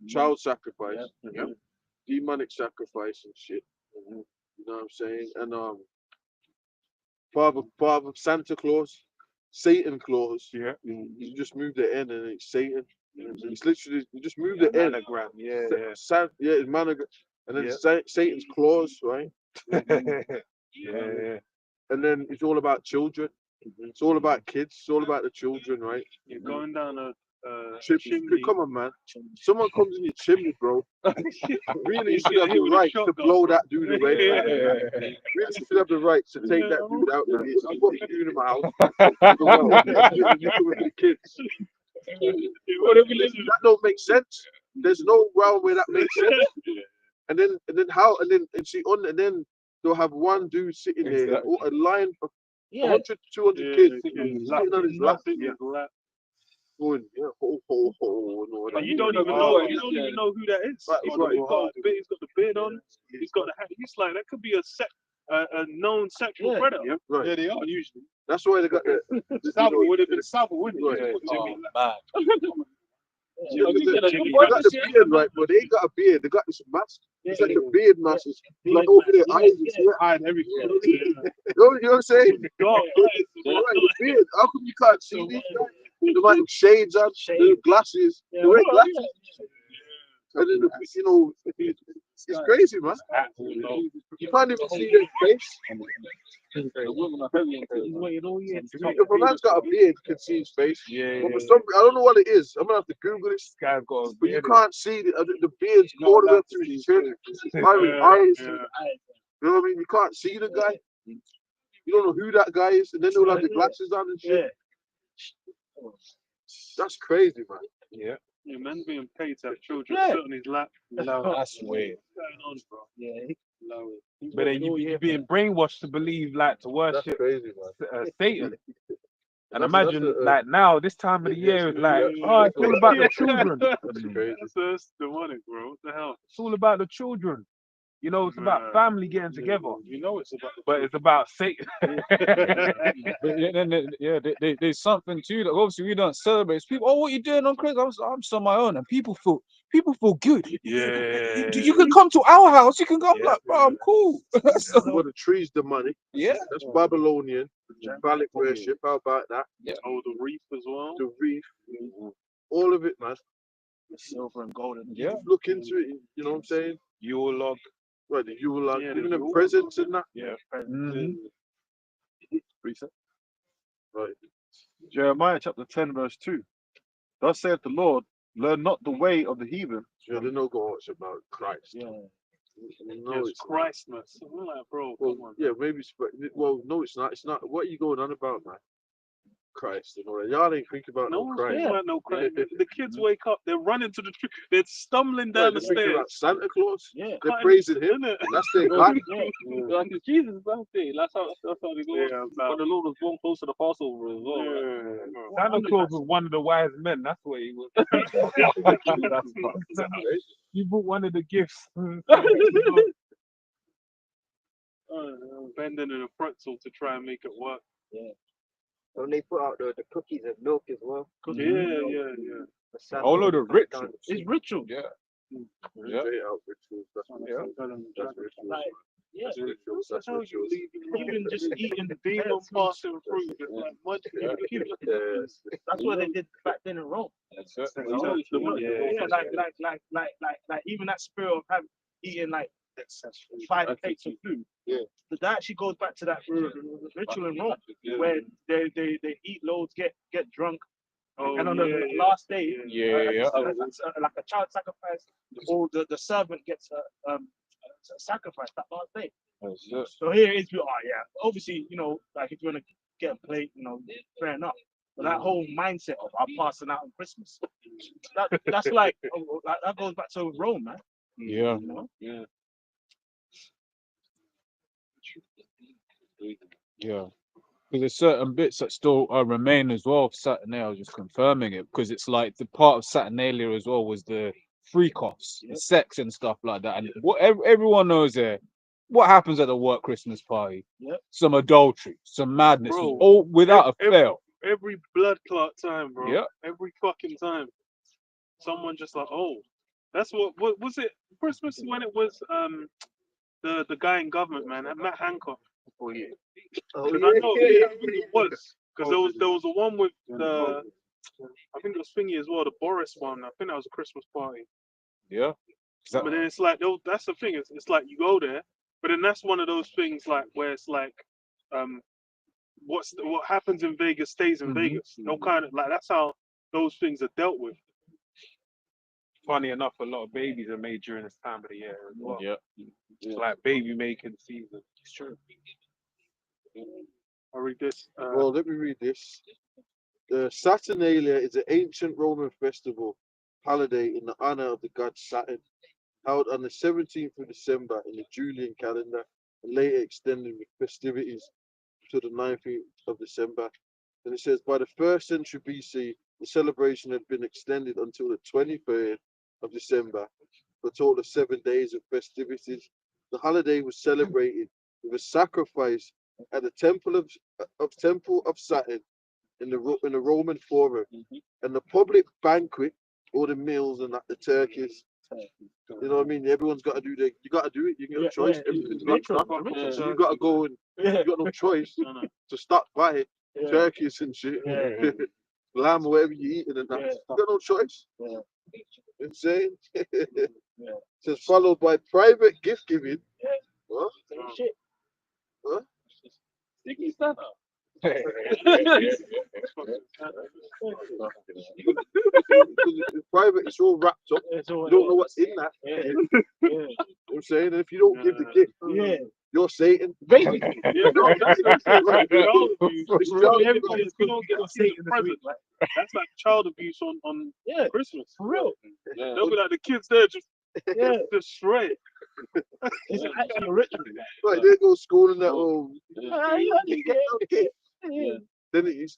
child sacrifice, demonic sacrifice and shit. You know what I'm saying? And Father Santa Claus, Satan Claus. Yeah, you just move the N and it's Satan. It's literally you just move the N. Anagram. It's managram, and then Satan's claws, right? And then it's all about children. It's all about kids. It's all about the children, right? You're going down a chimney. Come on, man. Someone comes in your chimney, bro. Really, you should have the right to blow that dude away. Really, you should have the right to take that dude out. What are you doing in my house? You come with the kids. That don't make sense. There's no realm where that makes sense. And then they'll have one dude sitting there, a line of 100 to 200 kids sitting on his lap. going, yeah, ho ho ho, and all But that. you don't even know. You don't even know who that is. Right, He's right. got the beard on. He's got the hat. He's like that could be a known sexual predator. Yeah, right. Yeah, they are usually. That's why they got the Savile would have been Savile, wouldn't Right. it? Oh, man. Yeah, they got the beard, right, but they ain't got a beard. They got this mask. It's like a beard mask. It's like over their eyes. Hide everything. You know what I'm saying? Right, the beard. How come you can't see these guys? They might have shades on, they have glasses. They wear glasses. And then, you know, it's crazy, man. You can't even see their face. If a man's got a beard, you can see his face. But for some, I don't know what it is. I'm gonna have to Google this. But you can't see the beard's all the way up to his chin, eyes. You know what I mean? You can't see the guy. You don't know who that guy is, and then they'll have the glasses on and shit. That's crazy, man. Yeah. Yeah, man's being paid to have children Yeah. sit on his lap. That's weird. What's going on, bro? Yeah. But then you're being brainwashed to believe, like, to worship That's crazy, man. Satan. And That's imagine, a- like, now, this time of the year, it's like, oh, it's all about the children. That's crazy. That's demonic, bro. What the hell? It's all about the children. You know, it's about family getting together. You know it's about. But it's about Satan. But then, there's something too that obviously we don't celebrate. It's people, oh, what you doing on Christmas? I'm just on my own, and people feel good. Yeah. You can come to our house. You can go. I'm like, bro, I'm cool. So, Well, the tree's demonic. yeah. That's Babylonian. Phallic worship. How about that? Yeah. Oh, the reef as well. The reef. All of it, man. Silver and golden. Yeah. Look into it. You know what I'm saying? Yule log. Right, the Yule log, Yeah, even the the Yule presents and that. Yeah. Precept. Right. Jeremiah chapter 10, verse 2. Thus saith the Lord, learn not the way of the heathen. Yeah, they know go much about Christ. Yeah. No, It's it's not. Christmas. I'm like, bro, Well, come on. yeah, maybe. Well, no, it's not. It's not. What are you going on about, man? Christ and all that. Y'all ain't think about No no one's Christ. thinking about no Christ. The kids wake up, they're running to the tree, they're stumbling down the They're thinking about stairs. Santa Claus. Yeah. They're praising him. Innit? That's their God. Like it's Jesus' birthday. That's how they go. Yeah, But the Lord was born close to the Passover as well. Right? Santa Claus was one of the wise men. That's what he was. You brought one of the gifts. Bending in a pretzel to try and make it work. Yeah. Don't they put out the cookies and milk as well? Yeah, yeah. The Santa All of the comes down. rituals. It's ritual. Yeah. Yeah. Out rituals. That's rituals. Like, yeah. That's rituals. That's how you rituals. leave. Even just eating demon passing fruit. It's like, what? That's what they did back then in Rome. That's it. Yeah, like even that spirit of having eating like 5 plates of food. Yeah. But that actually goes back to that ritual in Rome, where they eat loads, get drunk, and on the last day, like a child sacrifice, or the servant gets a sacrifice that last day. So here is, obviously, like if you want to get a plate, fair enough. But that whole mindset of I'm passing out on Christmas, that's like that goes back to Rome, man. Yeah. Yeah. Yeah. Because there's certain bits that still remain as well of Saturnalia. I was just confirming it because it's like the part of Saturnalia as well was the freak-offs, the sex and stuff like that. And what everyone knows there, what happens at the work Christmas party? Yep. Some adultery, some madness, Bro, all without a fail. Every blood clot time, bro. Yep. Every fucking time. Someone just like, oh, that's what was it Christmas when it was the guy in government, man, Matt Hancock. Oh yeah. Because I know I think it was because there was a one with the I think it was Thingy as well, the Boris one. I think that was a Christmas party. Yeah. But then it's like that's the thing. It's like you go there, but then that's one of those things like where it's like what happens in Vegas stays in Vegas. No kind of like that's how those things are dealt with. Funny enough, a lot of babies are made during this time of the year as well. Yeah. It's like baby making season. It's true. I read this. Well, let me read this. The Saturnalia is an ancient Roman festival holiday in the honor of the god Saturn, held on the 17th of December in the Julian calendar, and later extended with festivities to the 19th of December. And it says, by the 1st century BC, The celebration had been extended until the 23rd of December for a total of 7 days of festivities. The holiday was celebrated with a sacrifice at the temple of Saturn in the Roman Forum, and the public banquet, all the meals and the turkeys. You know what I mean? Everyone's got to do you got to do it. You got no choice. Everything's locked up. So you got to go and you got no choice to stop by turkeys and shit, lamb, whatever you eating and that. You got no choice. Insane. It says followed by private gift giving. What? What? Sticky Santa. It's private, it's all wrapped up. You don't know what's in that. You know what I'm saying? And if you don't give the gift, you're Satan. Basically. Everybody, if you don't get a Satan present, that's like child abuse on Christmas. For real. They'll be like the kids there just straight. It's actually a ritual. Right, they go to school and that. Oh, then it's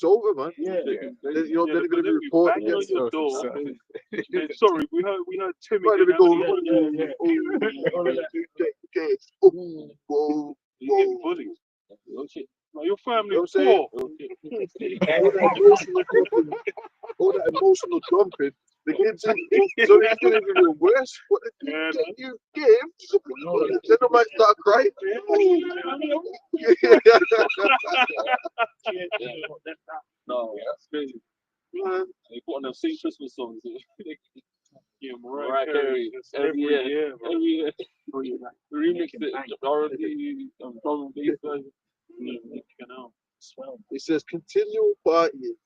over, man. Then you're going to be reported against your door. Sorry, we heard Timmy. Right, they go. You bullied. Like your family You know poor. All that emotional dumping. The kids, so it's going to be worse. What you give? Then I might start crying. No, that's crazy. They put on them same Christmas songs. Yeah, Mariah Carey every year. Remix it. R&B, drum and bass version. It says continual partying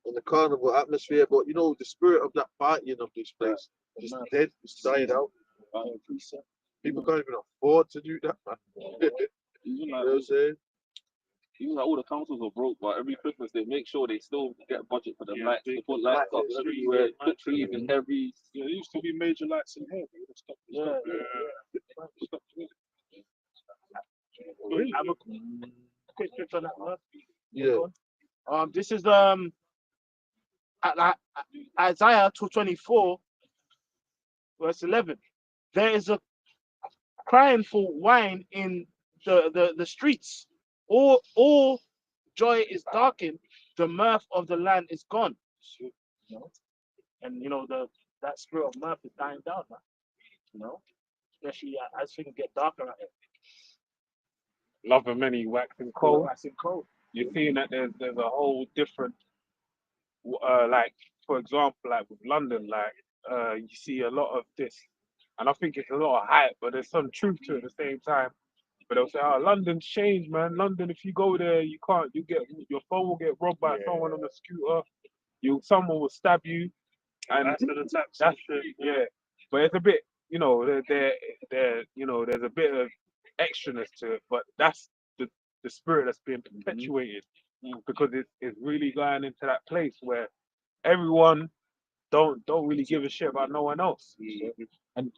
in the carnival atmosphere, but you know the spirit of that partying of this place is dead. It's died out. People can't even afford to do that, man. You know what I'm saying? Even like all the councils are broke, but every Christmas they make sure they still get a budget for them lights. They put lights up everywhere, put trees in every. Yeah, there used to be major lights in here. Have a quick picture on that one. Yeah. This is Isaiah 24, verse 11. There is a crying for wine in the streets. All joy is darkened. The mirth of the land is gone. And you know that spirit of mirth is dying down, man. You know, especially as things get darker out here. Love of many waxing cold. Waxing cold. You're seeing that there's a whole different, like for example, like with London, like you see a lot of this, and I think it's a lot of hype, but there's some truth to it at the same time. But they'll say, "Oh, London's changed, man. London, if you go there, you can't. You get your phone will get robbed by someone on a scooter. Someone will stab you, and that's it. Yeah, but it's a bit, you know, you know, there's a bit of extraness to it, but that's the spirit that's being perpetuated because it's really going into that place where everyone don't really give a shit about no one else. And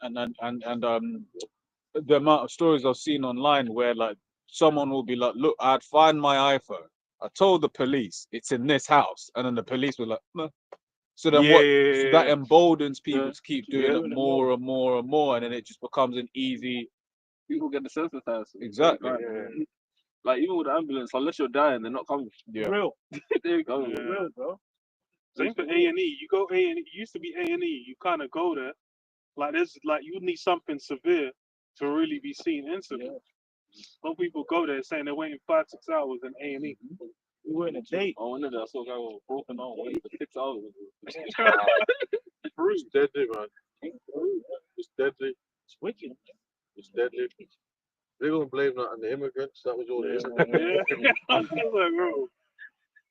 the amount of stories I've seen online where like someone will be like, look, I'd find my iPhone. I told the police it's in this house, and then the police were like, no. So then so that emboldens people to keep doing it more and more and more, and then it just becomes an easy. People get desensitized. Exactly. Like even with the ambulance, unless you're dying, they're not coming. Yeah. Real. There you go. Real, bro. Same for A&E. You go A&E. It used to be A&E. You kind of go there. Like there's like you need something severe to really be seen instantly. Some people go there saying they're waiting 5-6 hours in A&E. We were in a date. Oh, I saw a guy with a broken arm waiting for 6 hours. It's deadly, man. It's deadly. It's wicked. It's deadly. They're gonna blame that on the immigrants. That was all the immigrants. I was like, bro,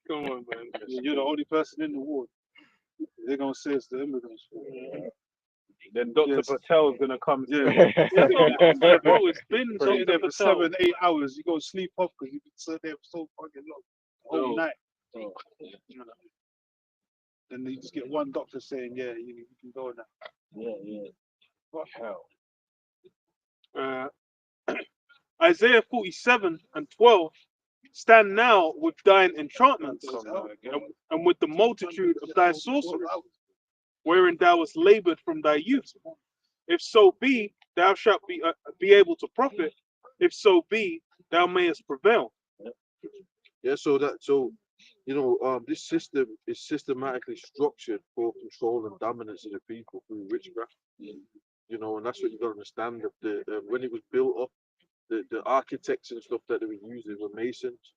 come on, man. You're the only person in the ward. They're gonna say it's the immigrants. Then Dr. Patel's gonna come. Bro, it's been Stay there for 7-8 hours. You go sleep off because you've been sitting there for so fucking long, whole night. You know. Then you just get one doctor saying, "Yeah, you can go now." Yeah. What hell? Isaiah 47 and 12 stand now with thine enchantments, and with the multitude of thy sorceries, wherein thou hast labored from thy youth. If so be, thou shalt be able to profit. If so be, thou mayest prevail. Yeah, this system is systematically structured for control and dominance of the people through witchcraft. You know, and that's what you got to understand. When it was built up, the architects and stuff that they were using were masons.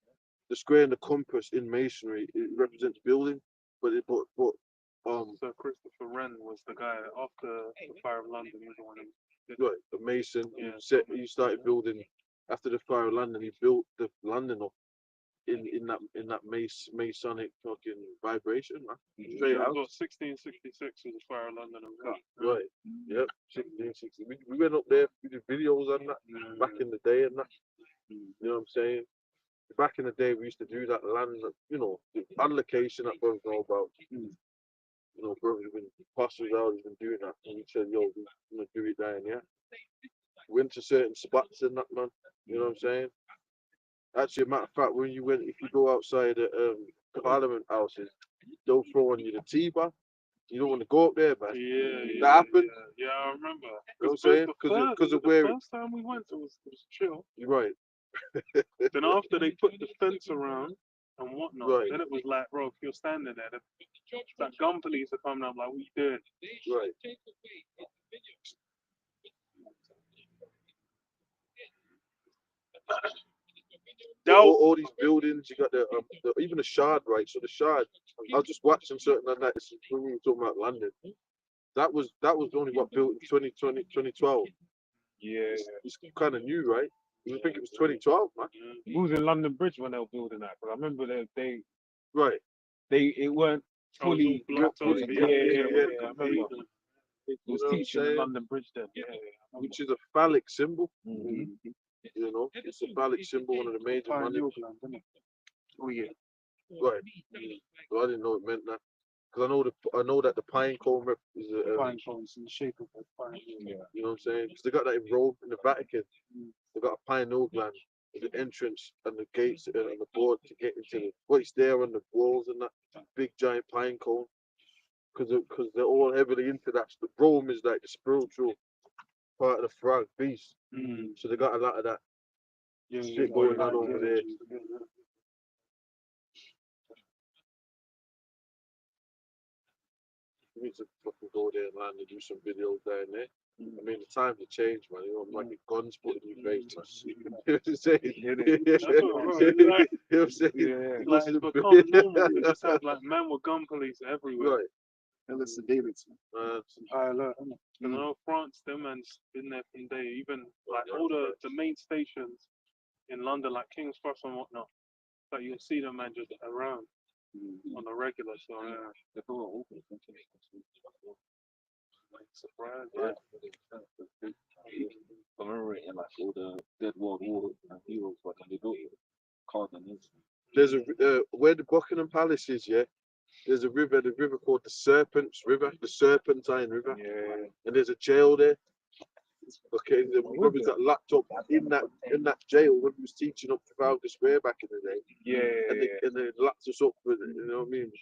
The square and the compass in masonry, it represents building, but Sir Christopher Wren was the guy after the Fire of London. He was the one who did right, the mason. Yeah. He started building after the Fire of London. He built the London up in that Masonic fucking vibration, man. Straight Yeah, out. 1666 was the Fire of London. Right. Yep. 1660. We went up there. We did videos on that back in the day and that. You know what I'm saying? Back in the day, we used to do that land, the allocation that brothers know about. You know, brothers have been pastors out, have been doing that, and we said, yo, we're gonna do it down here. Went to certain spots in that, man. You know what I'm saying? Actually, a matter of fact, if you go outside Parliament houses, they'll throw on you the T-bar. You don't want to go up there, man. That happened. Yeah, I remember. You know what I'm saying? Because of where. The first time we went, it was chill. You're right. Then after they put the fence around and whatnot, Right. then it was like, bro, if you're standing there, that gun police are coming up like, what you doing? Right. All these buildings, you got even the Shard, right? So the Shard, I was just watching certain on that when we were talking about London. That was only what built in 2012. Yeah, it's kind of new, right? You think it was 2012, man? It was in London Bridge when they were building that. But I remember they right. It weren't fully. Yeah. I remember. It was You know teaching what I'm saying? London Bridge then. Which is a phallic symbol. You know, it's a phallic symbol, one of the major money. Oh yeah. Right. So I didn't know it meant that. Because I know that the pine cone is a pine cones in the shape of a pine. Yeah. You know what I'm saying? Because they got that in Rome in the Vatican. They got a pineal gland with the entrance and the gates and the board to get into it's there on the walls and that big giant pine cone. Because they're all heavily into that. The Rome is like the spiritual part of the frog beast. So they got a lot of that shit going on over there. We need to fucking go there, man, and do some videos down there. I mean, the times have changed, man. You know, like guns put in your face, man. You know what I'm saying? You know what I'm saying? Yeah. Like it's become normal. You just have like men with gun police everywhere. Right. Ellis Davidson. You know, France, them man's been there from day. Even like all the main stations in London, like King's Cross and whatnot, like you'll see them man just around on the regular. So yeah. Surprise, yeah. I remember in like all the Dead World War heroes, like when they built it, Cardiff. There's where the Buckingham Palace is, yeah. There's the river called the Serpents River, the Serpentine River. Yeah. And there's a jail there. Okay, the brothers got locked up in that jail when he was teaching up Trafalgar Square back in the day. Yeah. And they locked us up with it, you know what I mean?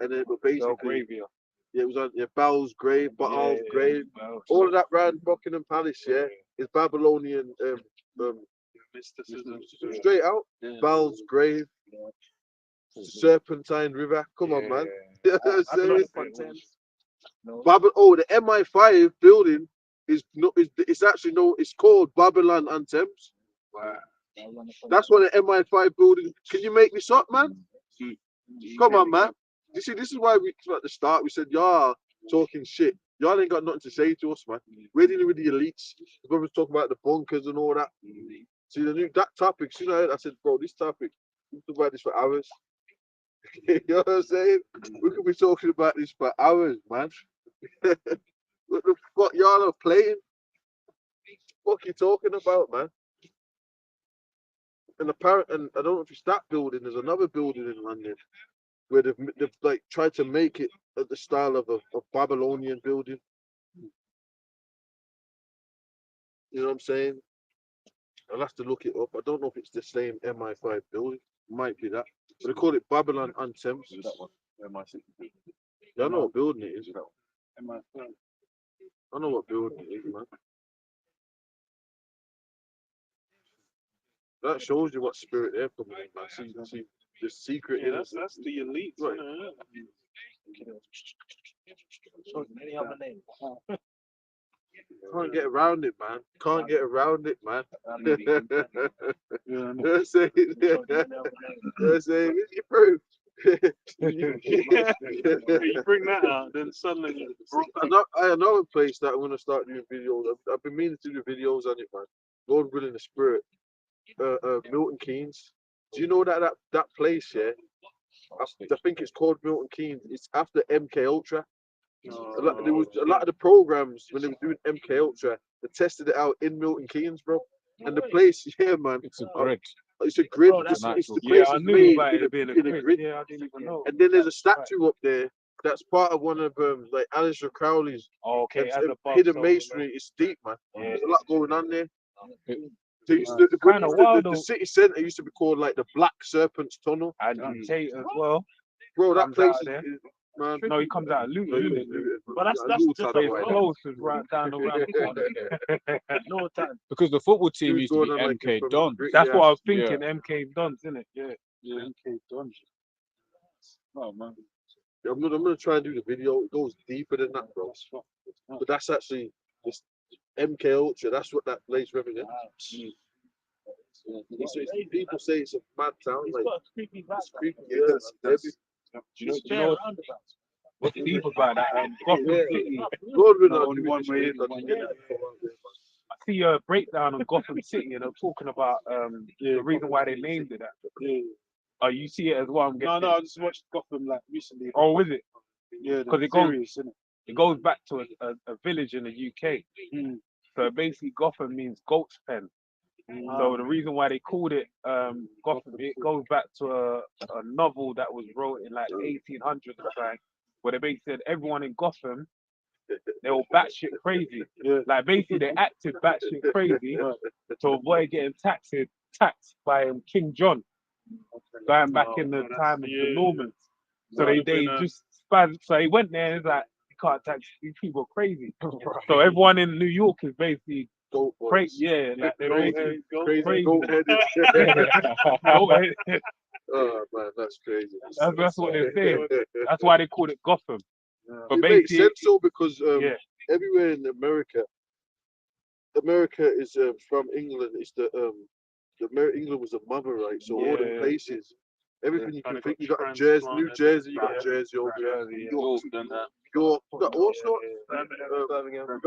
And then but basically it was on Bowles Grave, Baal's Grave, all of that round Buckingham Palace, yeah, is Babylonian mysticism. Straight out, Bowles Grave, Serpentine River. Come on, man. You know what I'm saying? The MI5 building it's called Babylon on Thames. Wow. That's what an MI5 building. Can you make this up, man? Come on, man. You see, this is why at the start we said, y'all talking shit. Y'all ain't got nothing to say to us, man. We're dealing with the elites. The brothers talk about the bunkers and all that. See, that topic, you know, I said, bro, this topic, we can talk about this for hours. You know what I'm saying? We could be talking about this for hours, man. What the fuck y'all are playing? What you talking about, man? And I don't know if it's that building. There's another building in London where they've like tried to make it at the style of a Babylonian building. You know what I'm saying? I'll have to look it up. I don't know if it's the same MI5 building. Might be that. But they call it Babylon on Thames. That one. MI6. Yeah, I know what building it is. MI5. I know what building it is, man. That shows you what spirit they're coming in, man. See the secret Yeah, is. that's the elite. Right. Any other name? Can't get around it, man. Can't get around it, man. Yeah, That's it. That's it. You proof. you bring that out, then suddenly I know a place that I'm gonna start doing videos. I've been meaning to do videos on it, man. Lord willing, the spirit. Milton Keynes. Do you know that place? Yeah, I think it's called Milton Keynes. It's after MK Ultra. There was a lot of the programs when they were doing MK Ultra. They tested it out in Milton Keynes, bro. And the place, yeah, man. It's a grid. It's a grid. It's the place I is knew made about in it being a a grid. Yeah, I didn't even know. And then there's a statue up there that's part of one of like Aleister Crowley's hidden masonry. It's deep, man. There's a lot going on there. The city centre used to be called like the Black Serpent's Tunnel. And Tate as well. Bro, that Comes place out is, there. man. No, he comes out of Luton. But that's just But it's close, it's right down the road. no time. Because the football team used to be MK Dons. That's what I was thinking. MK Dons, isn't it? Yeah, MK Dons. Oh man. Yeah, I'm gonna try and do the video. It goes deeper than that, bro. But that's actually this MK Ultra. That's what that place represents. People say it's a mad town. Like, it's creepy. Yeah, Do you know what's deep about that? Gotham City. Only one way in. I see a breakdown of Gotham City, and they're talking about the reason why they named it that. Oh, you see it as well? I'm guessing. No, I just watched Gotham like recently. Oh, is it? Yeah, because it goes back to a village in the UK. So basically, Gotham means goat's pen. So the reason why they called it Gotham, it goes back to a novel that was wrote in like 1800s or something, where they basically said everyone in Gotham, they were batshit crazy. Like basically they acted batshit crazy to avoid getting taxed by King John, going back in the time of the Normans. So they just spazzed. So he went there and it's like, you can't tax these people crazy. So everyone in New York is basically crazy. Yeah, like they're crazy. Oh man, that's crazy. That's what they're saying. That's why they called it Gotham. But it makes sense though, because everywhere in America is from England. It's England was the mother, right? So all the places, everything you can think. You got Jersey, New Jersey, you got Jersey over there, York, you got all sorts. You got Birmingham over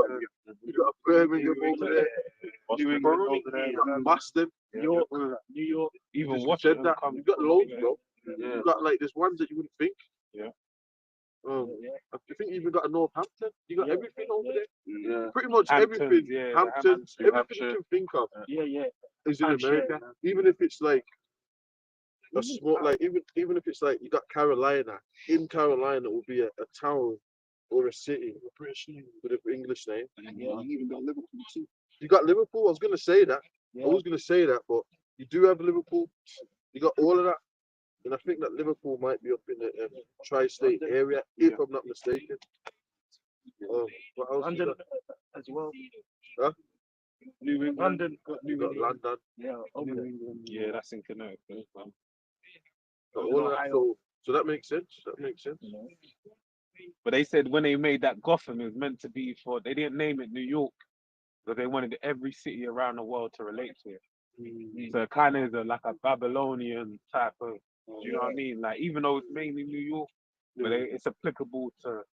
there, New England over there, you got Boston, New York, even Washington. You got loads, bro. You got like there's ones that you wouldn't think. I think you even got a Northampton. You got everything over there. Pretty much everything. Hamptons, everything you can think of. Is in America. Even if it's like a small, like even if it's like you got Carolina. In Carolina, it will be a town or a city with an English name. You even got Liverpool too. You got Liverpool. I was gonna say that. I was gonna say that, but you do have Liverpool. You got all of that. And I think that Liverpool might be up in the tri-state area, if I'm not mistaken. What else? London as well. Huh? New England. London. You got London. Yeah, over there. Yeah, that's in Connecticut. Got all of that, so that makes sense. That makes sense. But they said when they made that Gotham, it was meant to be for. They didn't name it New York because they wanted every city around the world to relate to it. So it kind of is like a Babylonian type of. Do you know what I mean? Like even though it's mainly New York, but it's applicable to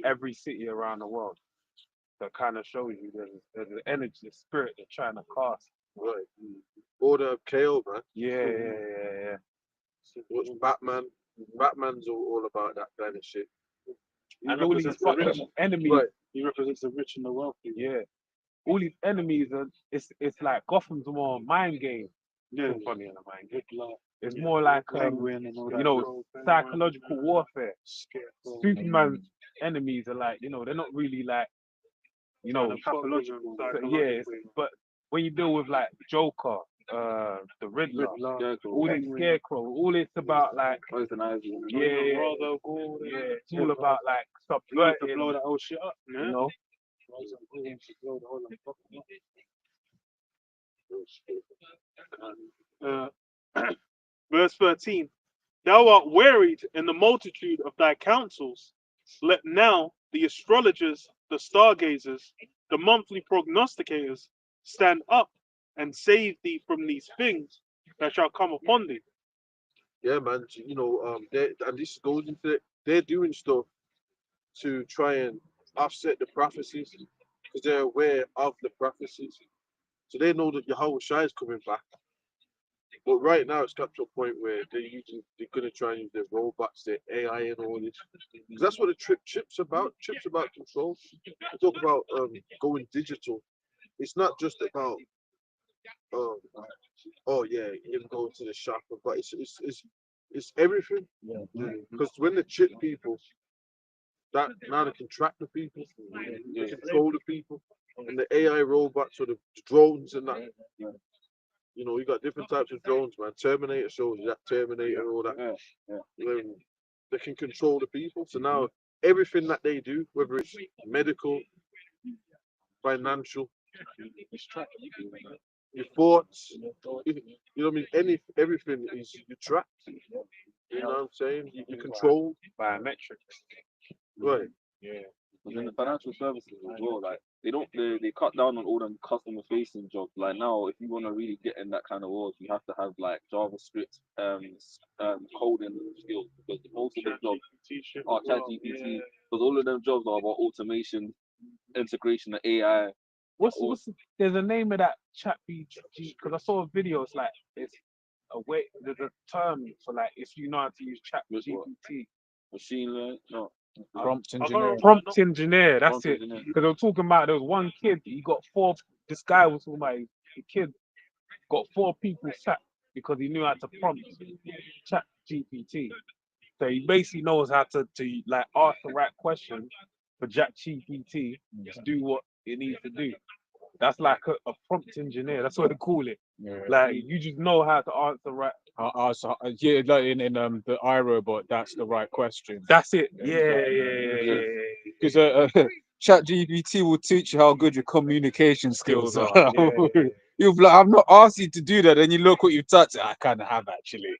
every city around the world. So it kind of shows you there's an energy, the spirit they're trying to cast. Right. Order of KO, man. Yeah. What's Batman? Batman's all about that kind of shit. And all these fucking enemies. Right. He represents the rich and the wealthy. Yeah. All these enemies are. It's like Gotham's more mind game. Yeah. Funny in a mind game. It's more like psychological warfare. Superman's enemies are like, they're not really like, pathological. but when you deal with like Joker, the Riddler, all this Scarecrow, all it's about like it's all about like subverting, blow that whole shit up, you know. Verse 13. Thou art wearied in the multitude of thy counsels. Let now the astrologers, the stargazers, the monthly prognosticators stand up and save thee from these things that shall come upon thee. Yeah, man. You know, and this goes into it. They're doing stuff to try and offset the prophecies because they're aware of the prophecies. So they know that Yahweh Shai is coming back. But right now, it's got to a point where they're going to try and use their robots, their AI, and all this. Because that's what the chip's about. Chip's about control. We talk about going digital. It's not just about oh yeah, him going to the shop, but it's everything. Because when the chip people, that now they can track the people, they control the people, and the AI robots or the drones and that. You know, you got different types of drones, man. Terminator shows you that Terminator, all that. They can control the people. So now everything that they do, whether it's medical, financial, your thoughts, you know what I mean? Everything is you tracked. You know what I'm saying? You control biometrics. Right. Yeah. But then the financial services as well, like they cut down on all them customer facing jobs. Like now, if you want to really get in that kind of world, you have to have like JavaScript, coding skills because most of the jobs are ChatGPT. Because all of them jobs are about automation, integration of AI. There's a name of that ChatGPT because I saw a video. It's like it's a way. There's a term for like if you know how to use ChatGPT. Machine learning, no. Prompt engineer. Prompt engineer, that's it. Because they were talking about there was one kid, he got this guy was talking about the kid got 4 people sacked because he knew how to prompt chat GPT. So he basically knows how to like ask the right questions for chat GPT to do what it needs to do. That's like a prompt engineer. That's what they call it. Yeah. Like you just know how to answer right. Yeah, like in the iRobot, that's the right question. That's it. Yeah. Because ChatGPT will teach you how good your communication skills are. You'll be like, I've not asked you to do that, and you look what you've touched. I kind of have actually.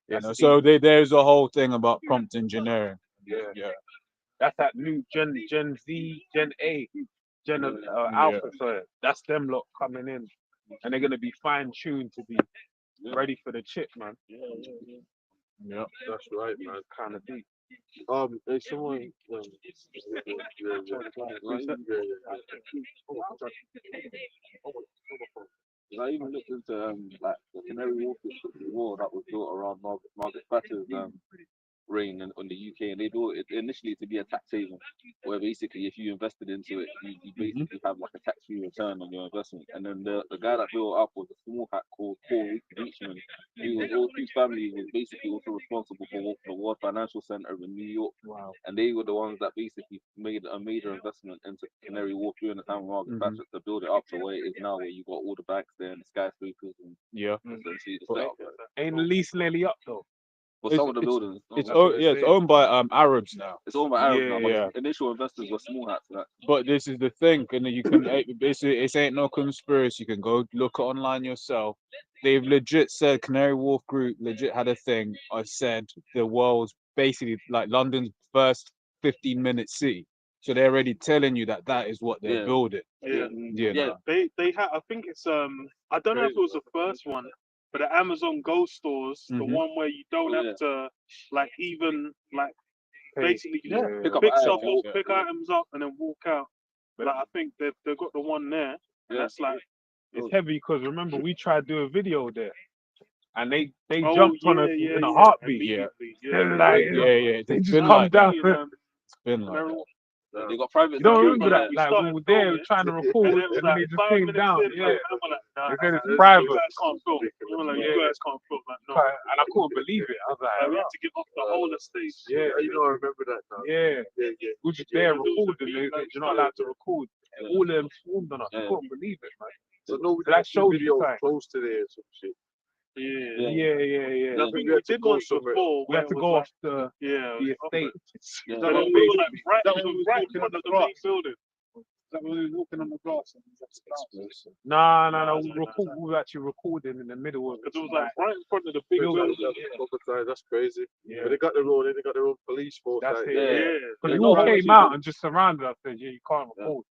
You know, so there's a whole thing about prompt engineering. Yeah. That's that new Gen Z, Gen A, Alpha. Sorry, that's them lot coming in, and they're gonna be fine tuned to be ready for the chip, man. Yeah, that's right, man. Kind of deep. Hey, someone. I even looked into like the Canary Wharf war that was built around Margaret Thatcher's reign on the UK, and they built it initially to be a tax haven, where basically if you invested into it, you basically have like a tax-free return on your investment. And then the guy that built it up was a small hat called Paul Reachman, whose family was basically also responsible for the World Financial Center in New York. Wow. And they were the ones that basically made a major investment into Canary Wharf during the time of Margaret Thatcher to build it up to where it is now, where you got all the banks there and the skyscrapers and essentially the setup. Ain't the lease nearly up though? Well, some of the buildings. It's owned by Arabs now. It's owned by Arabs now, but initial investors were small hats for that. But this is the thing, and you can basically it ain't no conspiracy. You can go look it online yourself. They've legit said Canary Wharf Group legit had a thing. I said the world's basically like London's first 15-minute city. So they're already telling you that is what they're building. Yeah. They have. I think it's I don't know if it was the first one. But the Amazon Go stores, the one where you don't have to like even like basically pick items up and then walk out. But I think they've got the one there. And that's like it's heavy because remember we tried to do a video there. And they jumped on us in a heartbeat. They just come down. It's been like that. They got private. You don't remember that? Like we were there trying to record, and then they just came down. They said it's private. You guys can't film. You guys can't film. No. And I couldn't believe it. I was like, we had to give up the whole estate. Yeah, you know, I remember that now. Yeah. We were just there recording. You're not allowed to record. All of them swarmed on us. I couldn't believe it, man. So no, we That can shows see you videos something. close to there or some shit. Yeah. I think we had to go somewhere. We have to go off the estate. That So was basically- right, that was right in front of the main building. That was walking on the grass. And that's No. We were actually recording in the middle of Because it was like right in front of the big building. Building. That's crazy. Yeah. But they got their own police force. That's out it. there. Because we all came out and just surrounded us. Said, you can't record.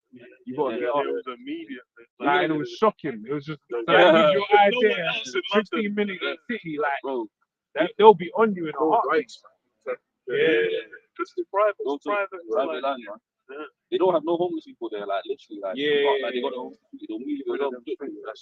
You got to get It off. was immediate. Like, and it was shocking. It was just so Yeah. that gives you There's an no one idea. else in 15 minutes in the city, like they'll be on you in a heartbeat. Because it's private. It's private land, man. They don't have no homeless people there, like literally, like they got no homeless people. They don't move you around.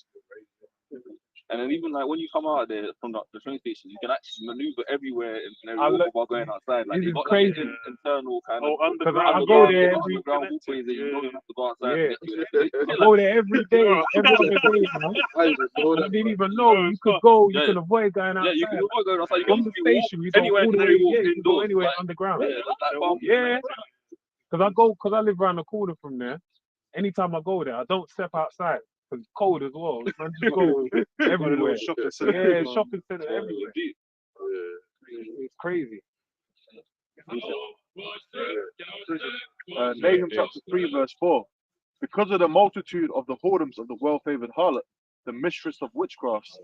And then even like when you come out of there from the train station, you can actually maneuver everywhere and everywhere while going outside. Like This they is got crazy. like an internal kind of Because I go there every underground walkways that you don't even have to go outside. Yeah. To get to it. I go there every day, every other day, man. I didn't even know you could go, you can avoid going outside. Yeah, you can avoid going outside. You From can the station, you go anywhere all the can way, walk you can go indoors. anywhere Like, underground. yeah. Because I live around the corner from there. Anytime I go there, I don't step outside. Because it's cold as well. Man, just go everywhere. Shopping center. Yeah, shopping center everywhere. It's crazy. Nahum chapter 3 verse 4. Because of the multitude of the whoredoms of the well-favored harlot, the mistress of witchcrafts,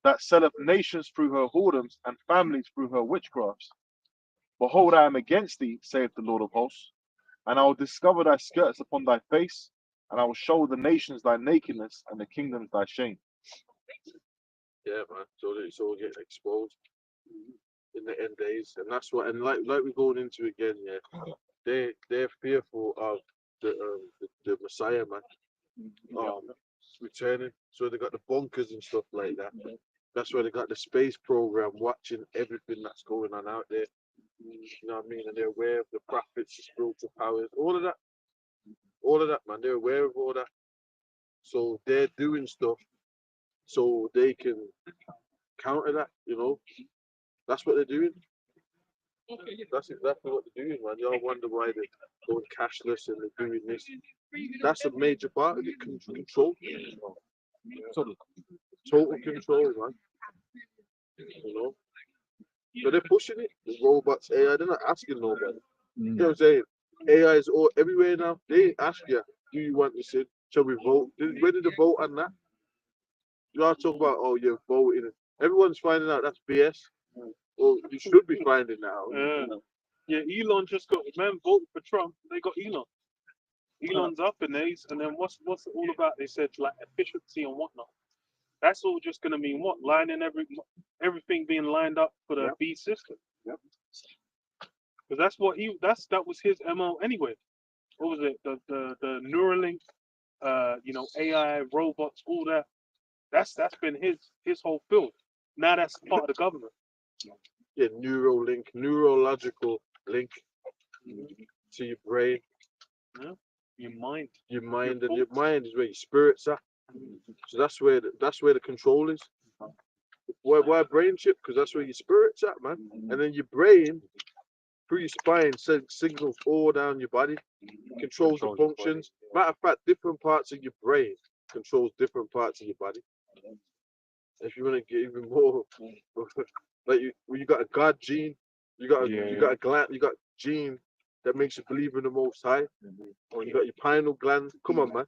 that selleth nations through her whoredoms and families through her witchcrafts. Behold, I am against thee, saith the Lord of hosts, and I will discover thy skirts upon thy face, and I will show the nations thy nakedness and the kingdoms thy shame. Yeah, man. So it's all getting exposed in the end days, and that's what. And like we're going into again, yeah. They're fearful of the Messiah, man. Returning. So they got the bunkers and stuff like that. That's where they got the space program, watching everything that's going on out there. You know what I mean? And they're aware of the prophets, the spiritual powers, all of that. All of that, man. They're aware of all that. So they're doing stuff so they can counter that, you know. That's what they're doing. That's exactly what they're doing, man. Y'all wonder why they're going cashless and they're doing this. That's a major part of it. Control. Total control, man. You know. But they're pushing it. The robots, AI, they're not asking nobody. You know what I'm saying? AI is all everywhere now. They ain't ask you, do you want to sit? Shall we vote? Where did the vote on that? You all talk about, oh, you're voting. Everyone's finding out that's BS. Well, you should be finding out. Yeah, Elon just got man voted for Trump. They got Elon. Elon's up in these, and then what's it all about? They said like efficiency and whatnot. That's all just gonna mean what? Lining everything being lined up for the B system. Because that's what that was his MO anyway. What was it? The Neuralink, AI, robots, all that. That's been his whole field. Now that's part of the government. Yeah, Neuralink, neurological link to your brain. Yeah. Your mind. Your mind, and your mind is where your spirit's at. So that's where the control is. Why brain chip? Because that's where your spirit's at, man. And then your brain, through your spine, sends signals all down your body, controls the functions. Matter of fact, different parts of your brain controls different parts of your body. If you want to get even more, like you got a God gene, you got a gland, you got gene that makes you believe in the Most High. Or you got your pineal gland. Come on, man.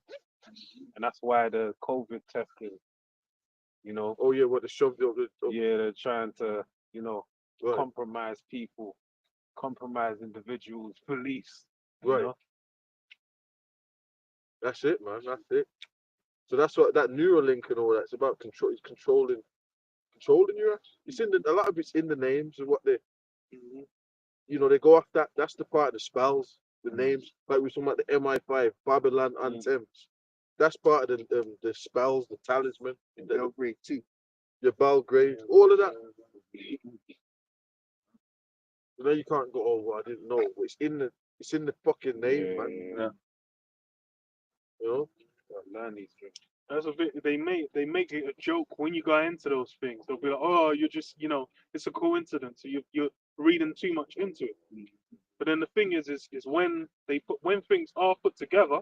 And that's why the COVID testing, Oh yeah, what they shoved up. Yeah, they're trying to, Right. compromise people, compromise individuals, police. Right. That's it, man. That's it. So that's what that Neuralink and all that's about. Controlling your. It's in a lot of it's in the names of what they. They go off that. That's the part of the spells, the names. Like we were talking about the MI5 Babylon anthems. That's part of the spells, the talisman, the Belgrade too. Your Belgrade, all of that. You can't go over. I didn't know. It's in the fucking name, man. Yeah. You know. Learn these things. That's a bit. They make it a joke when you go into those things. They'll be like, "Oh, you're just, it's a coincidence. So you're reading too much into it." But then the thing is when things are put together,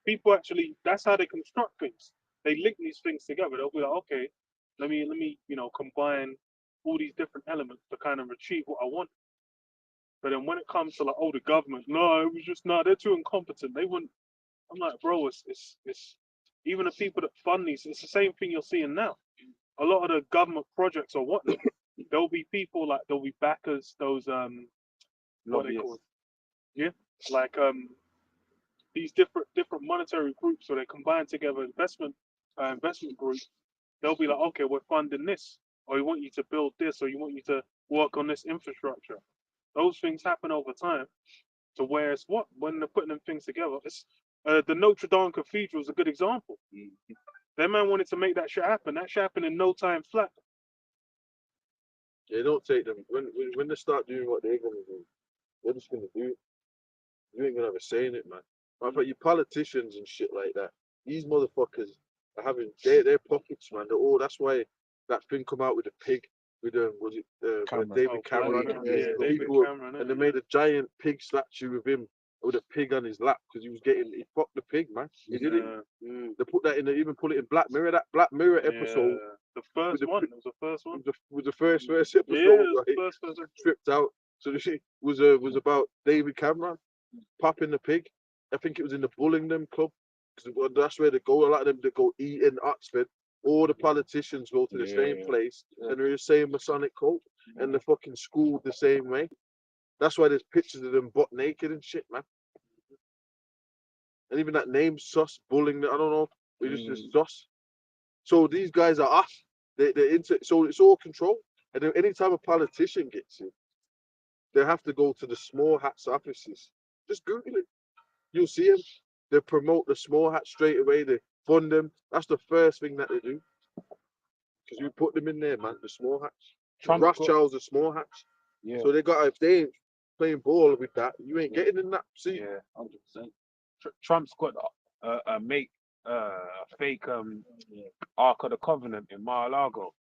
people actually that's how they construct things. they link these things together. They'll be like, okay, let me combine all these different elements to kind of achieve what I want. But then when it comes to like, oh, the government, no, it was just they're too incompetent. They wouldn't. I'm like, bro, it's even the people that fund these. It's the same thing you're seeing now. A lot of the government projects or whatnot, there'll be people like there'll be backers, those what they call it? Yeah, like these different monetary groups, so they combine together investment groups. They'll be like, okay, we're funding this, or we want you to build this, or you want you to work on this infrastructure. Those things happen over time. To where it's what when they're putting them things together. It's the Notre Dame Cathedral is a good example. That man wanted to make that shit happen. That shit happened in no time flat. They don't take them when they start doing what they're gonna do. They're just gonna do it. You ain't gonna have a say in it, man. But you politicians and shit like that, these motherfuckers are having their pockets, man. That's why that thing come out with the pig with was it David Cameron? And they made a giant pig statue of him with a pig on his lap because he fucked the pig, man. He did it. They put that in. They even put it in Black Mirror. That Black Mirror episode. The first one. It was the first one. Was the first episode. Yeah, right? Stripped out. So it was about David Cameron popping the pig. I think it was in the Bullingdon Club because that's where they go. A lot of them they go eat in Oxford. All the politicians go to the same place and they're the same Masonic cult and they're fucking schooled the same way. That's why there's pictures of them butt naked and shit, man. And even that name, Sus, Bullingdon, I don't know. It's just Sus. So these guys are us. They're into, so it's all control. And then anytime a politician gets in, they have to go to the small hats offices. Just Google it. You'll see them. They promote the small hats straight away. They fund them. That's the first thing that they do. Because we put them in there, man. The small hats. Rothschilds are small hats. Yeah. So they got if they ain't playing ball with that, you ain't getting in that seat. Yeah, 100%. Trump's got a fake Ark of the Covenant in Mar-a-Lago.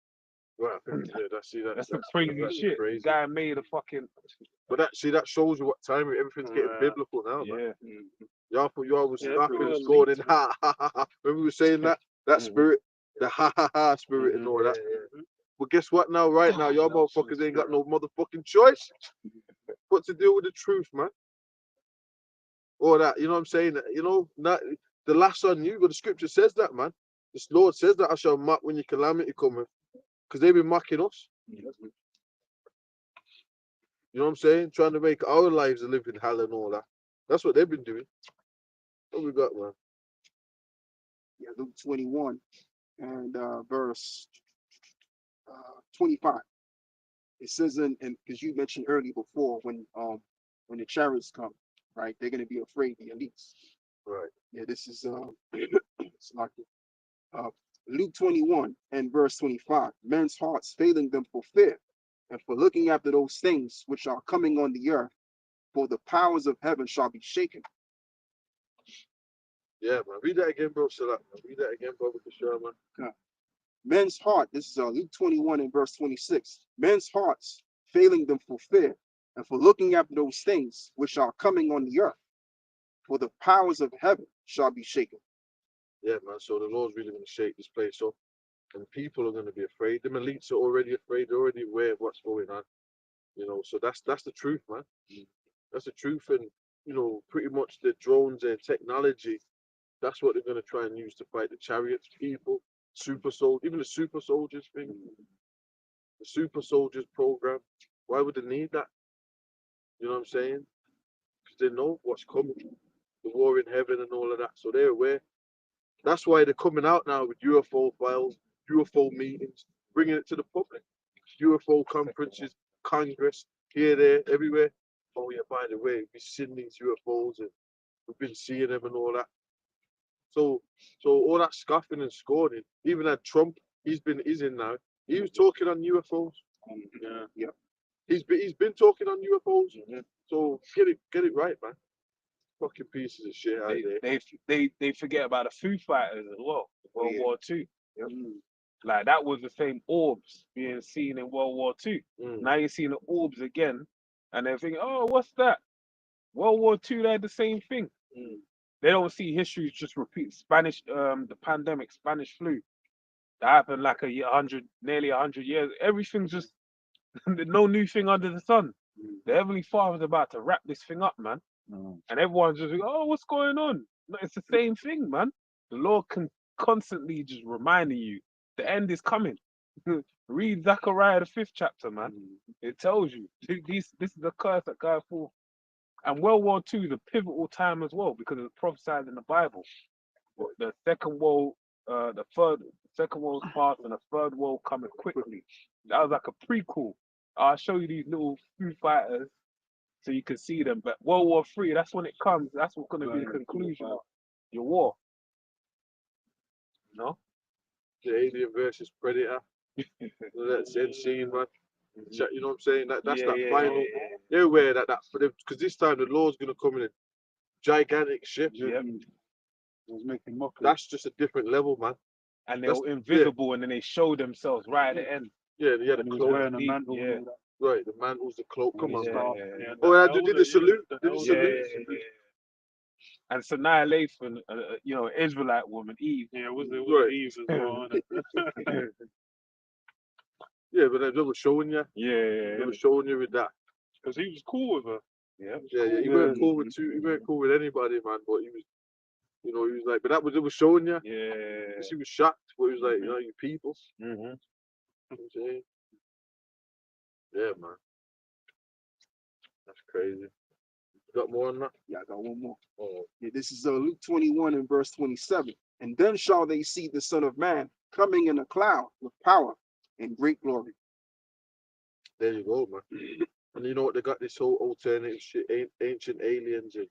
Right, that's crazy shit. Crazy. Guy made a fucking. But that shows you what time everything's getting biblical now, man. Y'all was laughing and scoring and ha ha ha ha. When we were saying that spirit, the ha ha ha spirit and all that. But guess what now? Right now, y'all motherfuckers ain't got no motherfucking choice but to deal with the truth, man. Or that, you know what I'm saying? You know, not the last on you, but the scripture says that, man. The Lord says that I shall mock when your calamity cometh. Because they've been mocking us. You know what I'm saying? Trying to make our lives a living hell and all that. That's what they've been doing. What we got, man? Yeah, Luke 21 and verse 25. It says because you mentioned earlier before when the chariots come, right? They're gonna be afraid, the elites. Right. Yeah, this is it's like Luke 21 and verse 25. Men's hearts failing them for fear, and for looking after those things which are coming on the earth, for the powers of heaven shall be shaken. Yeah, man. Read that again, bro. Salat, man. Read that again, brother, for sure, man. Okay. Men's heart, this is Luke 21 and verse 26. Men's hearts failing them for fear, and for looking after those things which are coming on the earth, for the powers of heaven shall be shaken. Yeah, man. So the Lord's really going to shake this place up, and people are going to be afraid. The elites are already afraid. They're already aware of what's going on. You know, so that's the truth, man. That's the truth, and you know, pretty much the drones and technology. That's what they're going to try and use to fight the chariots, people, even the super soldiers thing, the super soldiers program. Why would they need that? You know what I'm saying? Because they know what's coming, the war in heaven and all of that. So they're aware. That's why they're coming out now with UFO files, UFO meetings, bringing it to the public. UFO conferences, Congress, here, there, everywhere. Oh yeah, by the way, we've seen these UFOs and we've been seeing them and all that. So all that scoffing and scorning, even that Trump, he's in now. He was talking on UFOs. Yeah. He's been talking on UFOs. So get it right, man. Fucking pieces of shit out there. They forget about the Foo Fighters as well. World War II. Like that was the same orbs being seen in World War II. Now you're seeing the orbs again, and they're thinking, oh, what's that? World War II, they had the same thing. They don't see history just repeat. Spanish, the pandemic, Spanish flu, that happened like nearly 100 years. Everything's just no new thing under the sun. The Heavenly Father's about to wrap this thing up, man. And everyone's just like, oh, what's going on? No, it's the same thing, man. The Lord can constantly just reminding you the end is coming. Read Zechariah the 5th chapter, man. It tells you this is the curse that God for. And World War II is a pivotal time as well because it's prophesied in the Bible. The second world, second world's past and the third world coming quickly. That was like a prequel. I'll show you these little Foo Fighters so you can see them. But World War III, that's when it comes. That's what's going to be the conclusion of your war. You know? The Alien versus Predator. That's insane, man. You know what I'm saying? That's that final. They're aware that for them, because this time the law's gonna come in a gigantic ship. Yeah. Was making mockery. That's just a different level, man. And they were invisible, and then they show themselves right at the end. Yeah, the And he was cloak. wearing a mantle and all that. Right, the mantle's the cloak. Come on, man. Yeah. Oh, I did the salute. Did the salute. And it's annihilation, Israelite woman, Eve. Yeah, was it Eve as well? Yeah, but they were showing you. Yeah. They were showing you with that. Because he was cool with her. Yeah. He weren't cool with He weren't cool with anybody, man. But he was, he was like, but it was showing you. Yeah. He was shocked, but he was like, you people. Mm-hmm. You know what I'm saying? Yeah, man. That's crazy. You got more on that? Yeah, I got one more. Oh. Yeah, this is Luke 21 and verse 27. And then shall they see the Son of Man coming in a cloud with power and great glory. There you go, man. And you know what? They got this whole alternative shit, ancient aliens and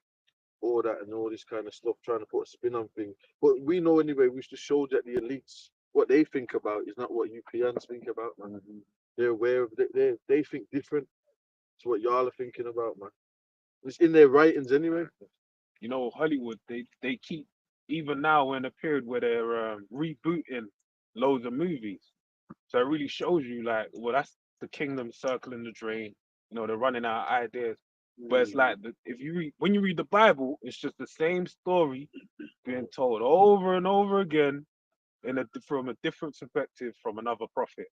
all that and all this kind of stuff, trying to put a spin on things. But we know anyway, we should show that the elites, what they think about is not what UPNs think about, man. They're aware of it. They think different to what y'all are thinking about, man. It's in their writings anyway. You know, Hollywood, they keep, even now we're in a period where they're rebooting loads of movies. So it really shows you, like, well, that's the kingdom circling the drain. They're running out of ideas. But it's like, when you read the Bible, it's just the same story being told over and over again from a different perspective from another prophet.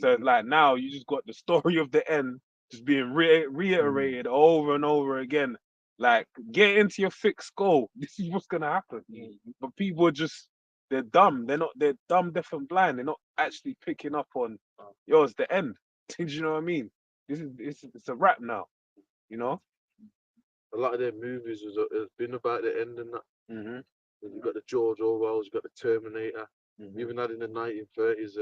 So it's like now you just got the story of the end just being reiterated over and over again. Like, get into your fixed goal. This is what's gonna happen. But people are they're dumb. They're dumb, deaf, and blind. They're not actually picking up on, it's the end. Do you know what I mean? It's a wrap now. A lot of their movies has been about the end and that. Mm-hmm. You've got the George Orwell's, you've got the Terminator. Even that in the 1930s,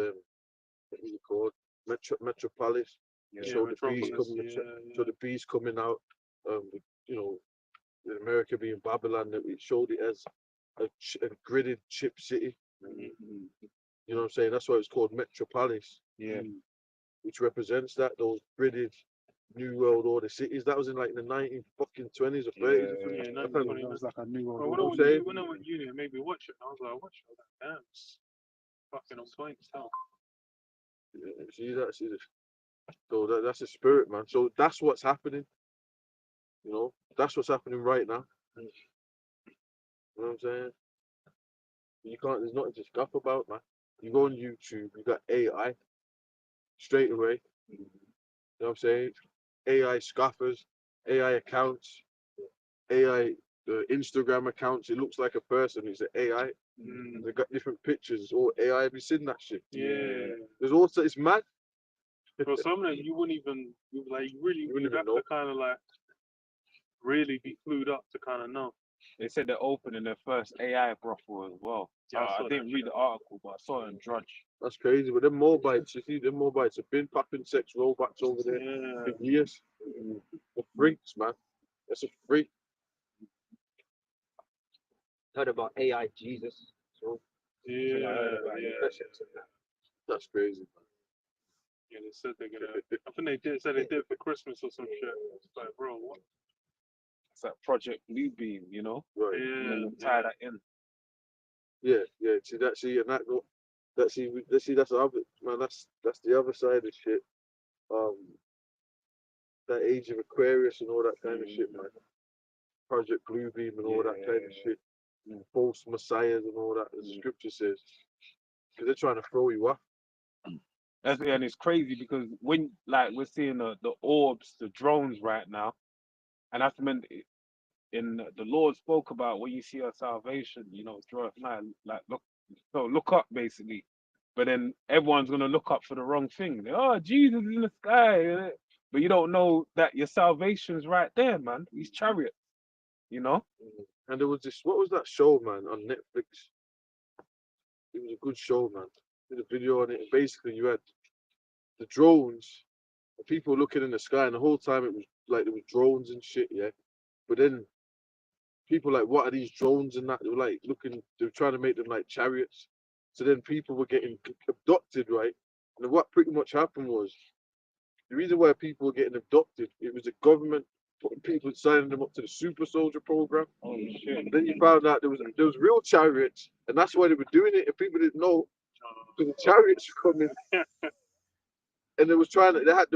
what was it called? Metropolis. So the beast coming out. In America being Babylon, that it showed it as a gridded chip city. You know what I'm saying? That's why it's called Metropolis. Yeah. Which represents those gridded New World Order cities. That was in like the 1920s or 30s. That was like a New World Order. When I went uni and maybe watch it, I was like, watch it. Damn, it's fucking on point still. Yeah, see this. So that's the spirit, man. So that's what's happening. That's what's happening right now. You know what I'm saying? There's nothing to scoff about, man. You go on YouTube, you got AI straight away. You know what I'm saying? AI scoffers, AI accounts, AI Instagram accounts. It looks like a person. It's an AI. They got different pictures. It's all AI. Have you seen that shit? Yeah. There's also, it's mad. For some of them, you wouldn't even have to kind of like really be clued up to kind of know. They said they're opening their first AI brothel as well. Yeah, I didn't read the article, but I saw it on Drudge. That's crazy. But them Mobites, you see, them Mobites have been popping sex robots over there for years. The freaks, man. That's a freak. Heard about AI Jesus. So That's crazy. Yeah, they said they're gonna. I think they said they did for Christmas or some shit. It's like, bro, what? It's like Project Bluebeam, Right. And then tie that in. Yeah. See that? See, and that's the other, man. That's the other side of shit. That age of Aquarius and all that kind of shit, man. Project Bluebeam and all that kind of shit, false messiahs and all that, as the scripture says, because they're trying to throw you off. And it's crazy because when like we're seeing the orbs, the drones right now, and that's meant in the Lord spoke about when you see our salvation, draweth nigh, like look up basically. But then everyone's gonna look up for the wrong thing. Oh, Jesus is in the sky, but you don't know that your salvation's right there, man. These chariots, And there was this, what was that show, man, on Netflix? It was a good show, man. Did a video on it. And basically, you had the drones, the people looking in the sky, and the whole time it was like there was drones and shit, yeah. But then people like, what are these drones and that? They were like looking, they were trying to make them like chariots. So then people were getting abducted, right? And what pretty much happened was the reason why people were getting abducted, it was the government putting people, signing them up to the super soldier program. Oh shit. And then you found out there was real chariots, and that's why they were doing it. And people didn't know because the chariots were coming, and they was trying to. They had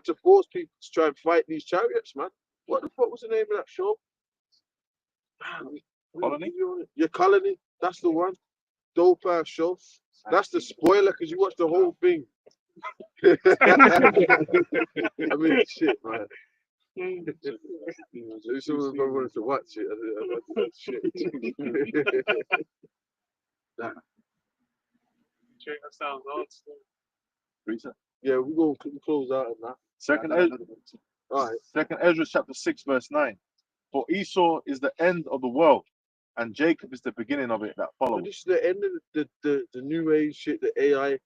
to force people to try and fight these chariots, man. What the fuck was the name of that show? Colony? Yeah, Colony. That's the one. Dope ass show. That's the spoiler because you watched the whole thing. I mean, shit, man. So someone wanted to watch it. Shit. Nah. Check that sounds awesome. Yeah, we're going to close out on that. Second, All right. Second Ezra chapter 6 verse 9. For Esau is the end of the world, and Jacob is the beginning of it that follows. This is the end of the new age shit, the AI,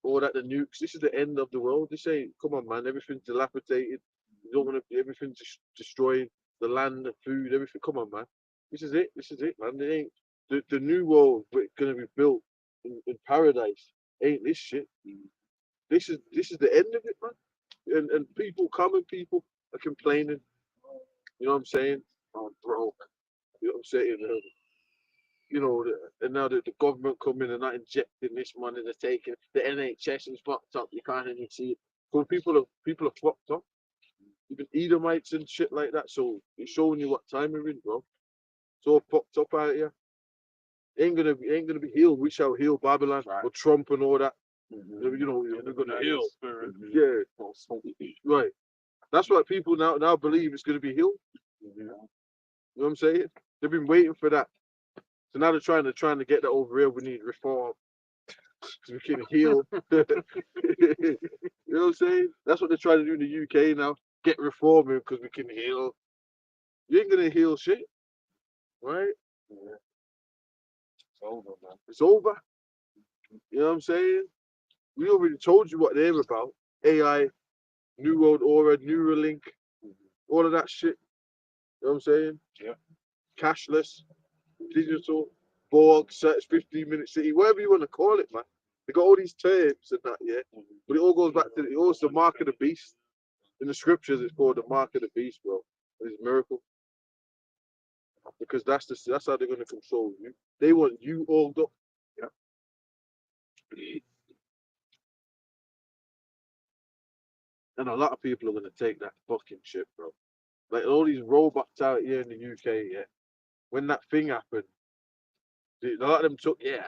all that, the nukes. This is the end of the world. This ain't, come on, man. Everything's dilapidated. You don't want to, everything's destroyed. The land, the food, everything. Come on, man. This is it. This is it, man. It ain't the new world going to be built in paradise. Ain't this shit? This is the end of it, man. And people, common people, are complaining. You know what I'm saying? I'm broke. You know what I'm saying? And now the government coming and not injecting this money, they're taking the NHS is fucked up. You can't even see it. So people are fucked up. Even Edomites and shit like that. So it's showing you what time we're in, bro. It's all fucked up out here. Ain't gonna be healed. We shall heal Babylon or Trump and all that. They're gonna heal. Yeah. Right. That's what people now believe it's gonna be healed. You know what I'm saying? They've been waiting for that. So now they're trying to get that over here. We need reform. So we can heal. You know what I'm saying? That's what they're trying to do in the UK now. Get reforming because we can heal. You ain't gonna heal shit. Right? Yeah. It's over, man. It's over. You know what I'm saying? We already told you what they're about. AI, New World Order, Neuralink, all of that shit. You know what I'm saying? Yeah. Cashless, digital, Borg, search 15-minute city, whatever you want to call it, man. They got all these terms and that, yeah. But it all goes back to the mark of the beast. In the scriptures, it's called the mark of the beast, bro. It's a miracle. Because that's how they're gonna control you. They want you all up. Yeah. And a lot of people are gonna take that fucking shit, bro. Like all these robots out here in the UK, yeah. When that thing happened, a lot of them took it.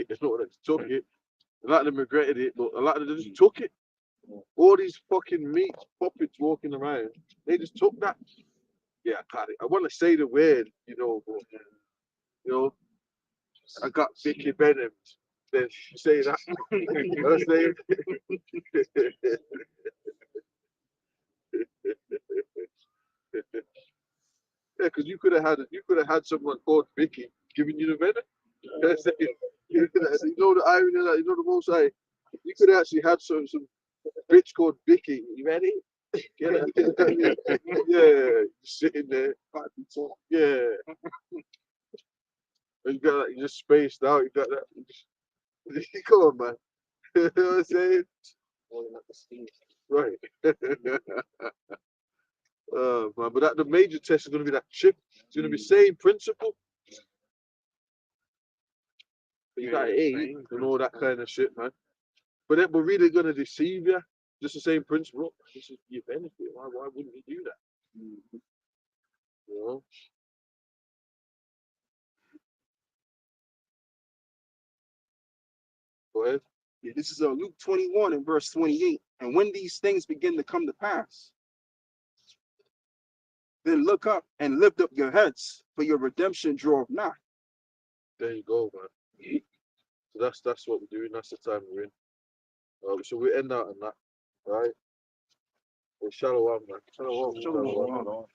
It's not that they took it. A lot of them regretted it, but a lot of them just took it. All these fucking meat puppets walking around, they just took that. Yeah, I want to say the word, but I got Vicky Benham. Then you say that. You know what I'm saying? Yeah, because you could have had someone called Vicky giving you the venom. You know the irony of that. You know the most I. You could have actually had some bitch called Vicky. You ready? Yeah, yeah, sitting there. Yeah. You got that, you just spaced out. You got that. Come on, man. You know what I'm saying? Right. Man, but the major test is going to be that chip. It's going to be same principle. But you got A and all that kind of shit, man. But we're really going to deceive you. Just the same principle. This is your benefit. Why wouldn't you do that? You know? Go ahead. Yeah, this is Luke 21 and verse 28. And when these things begin to come to pass, then look up and lift up your heads, for your redemption draweth nigh. There you go, man. So that's what we're doing. That's the time we're in. So we end out on that, right? Shalom, man. Shalom. Shalom.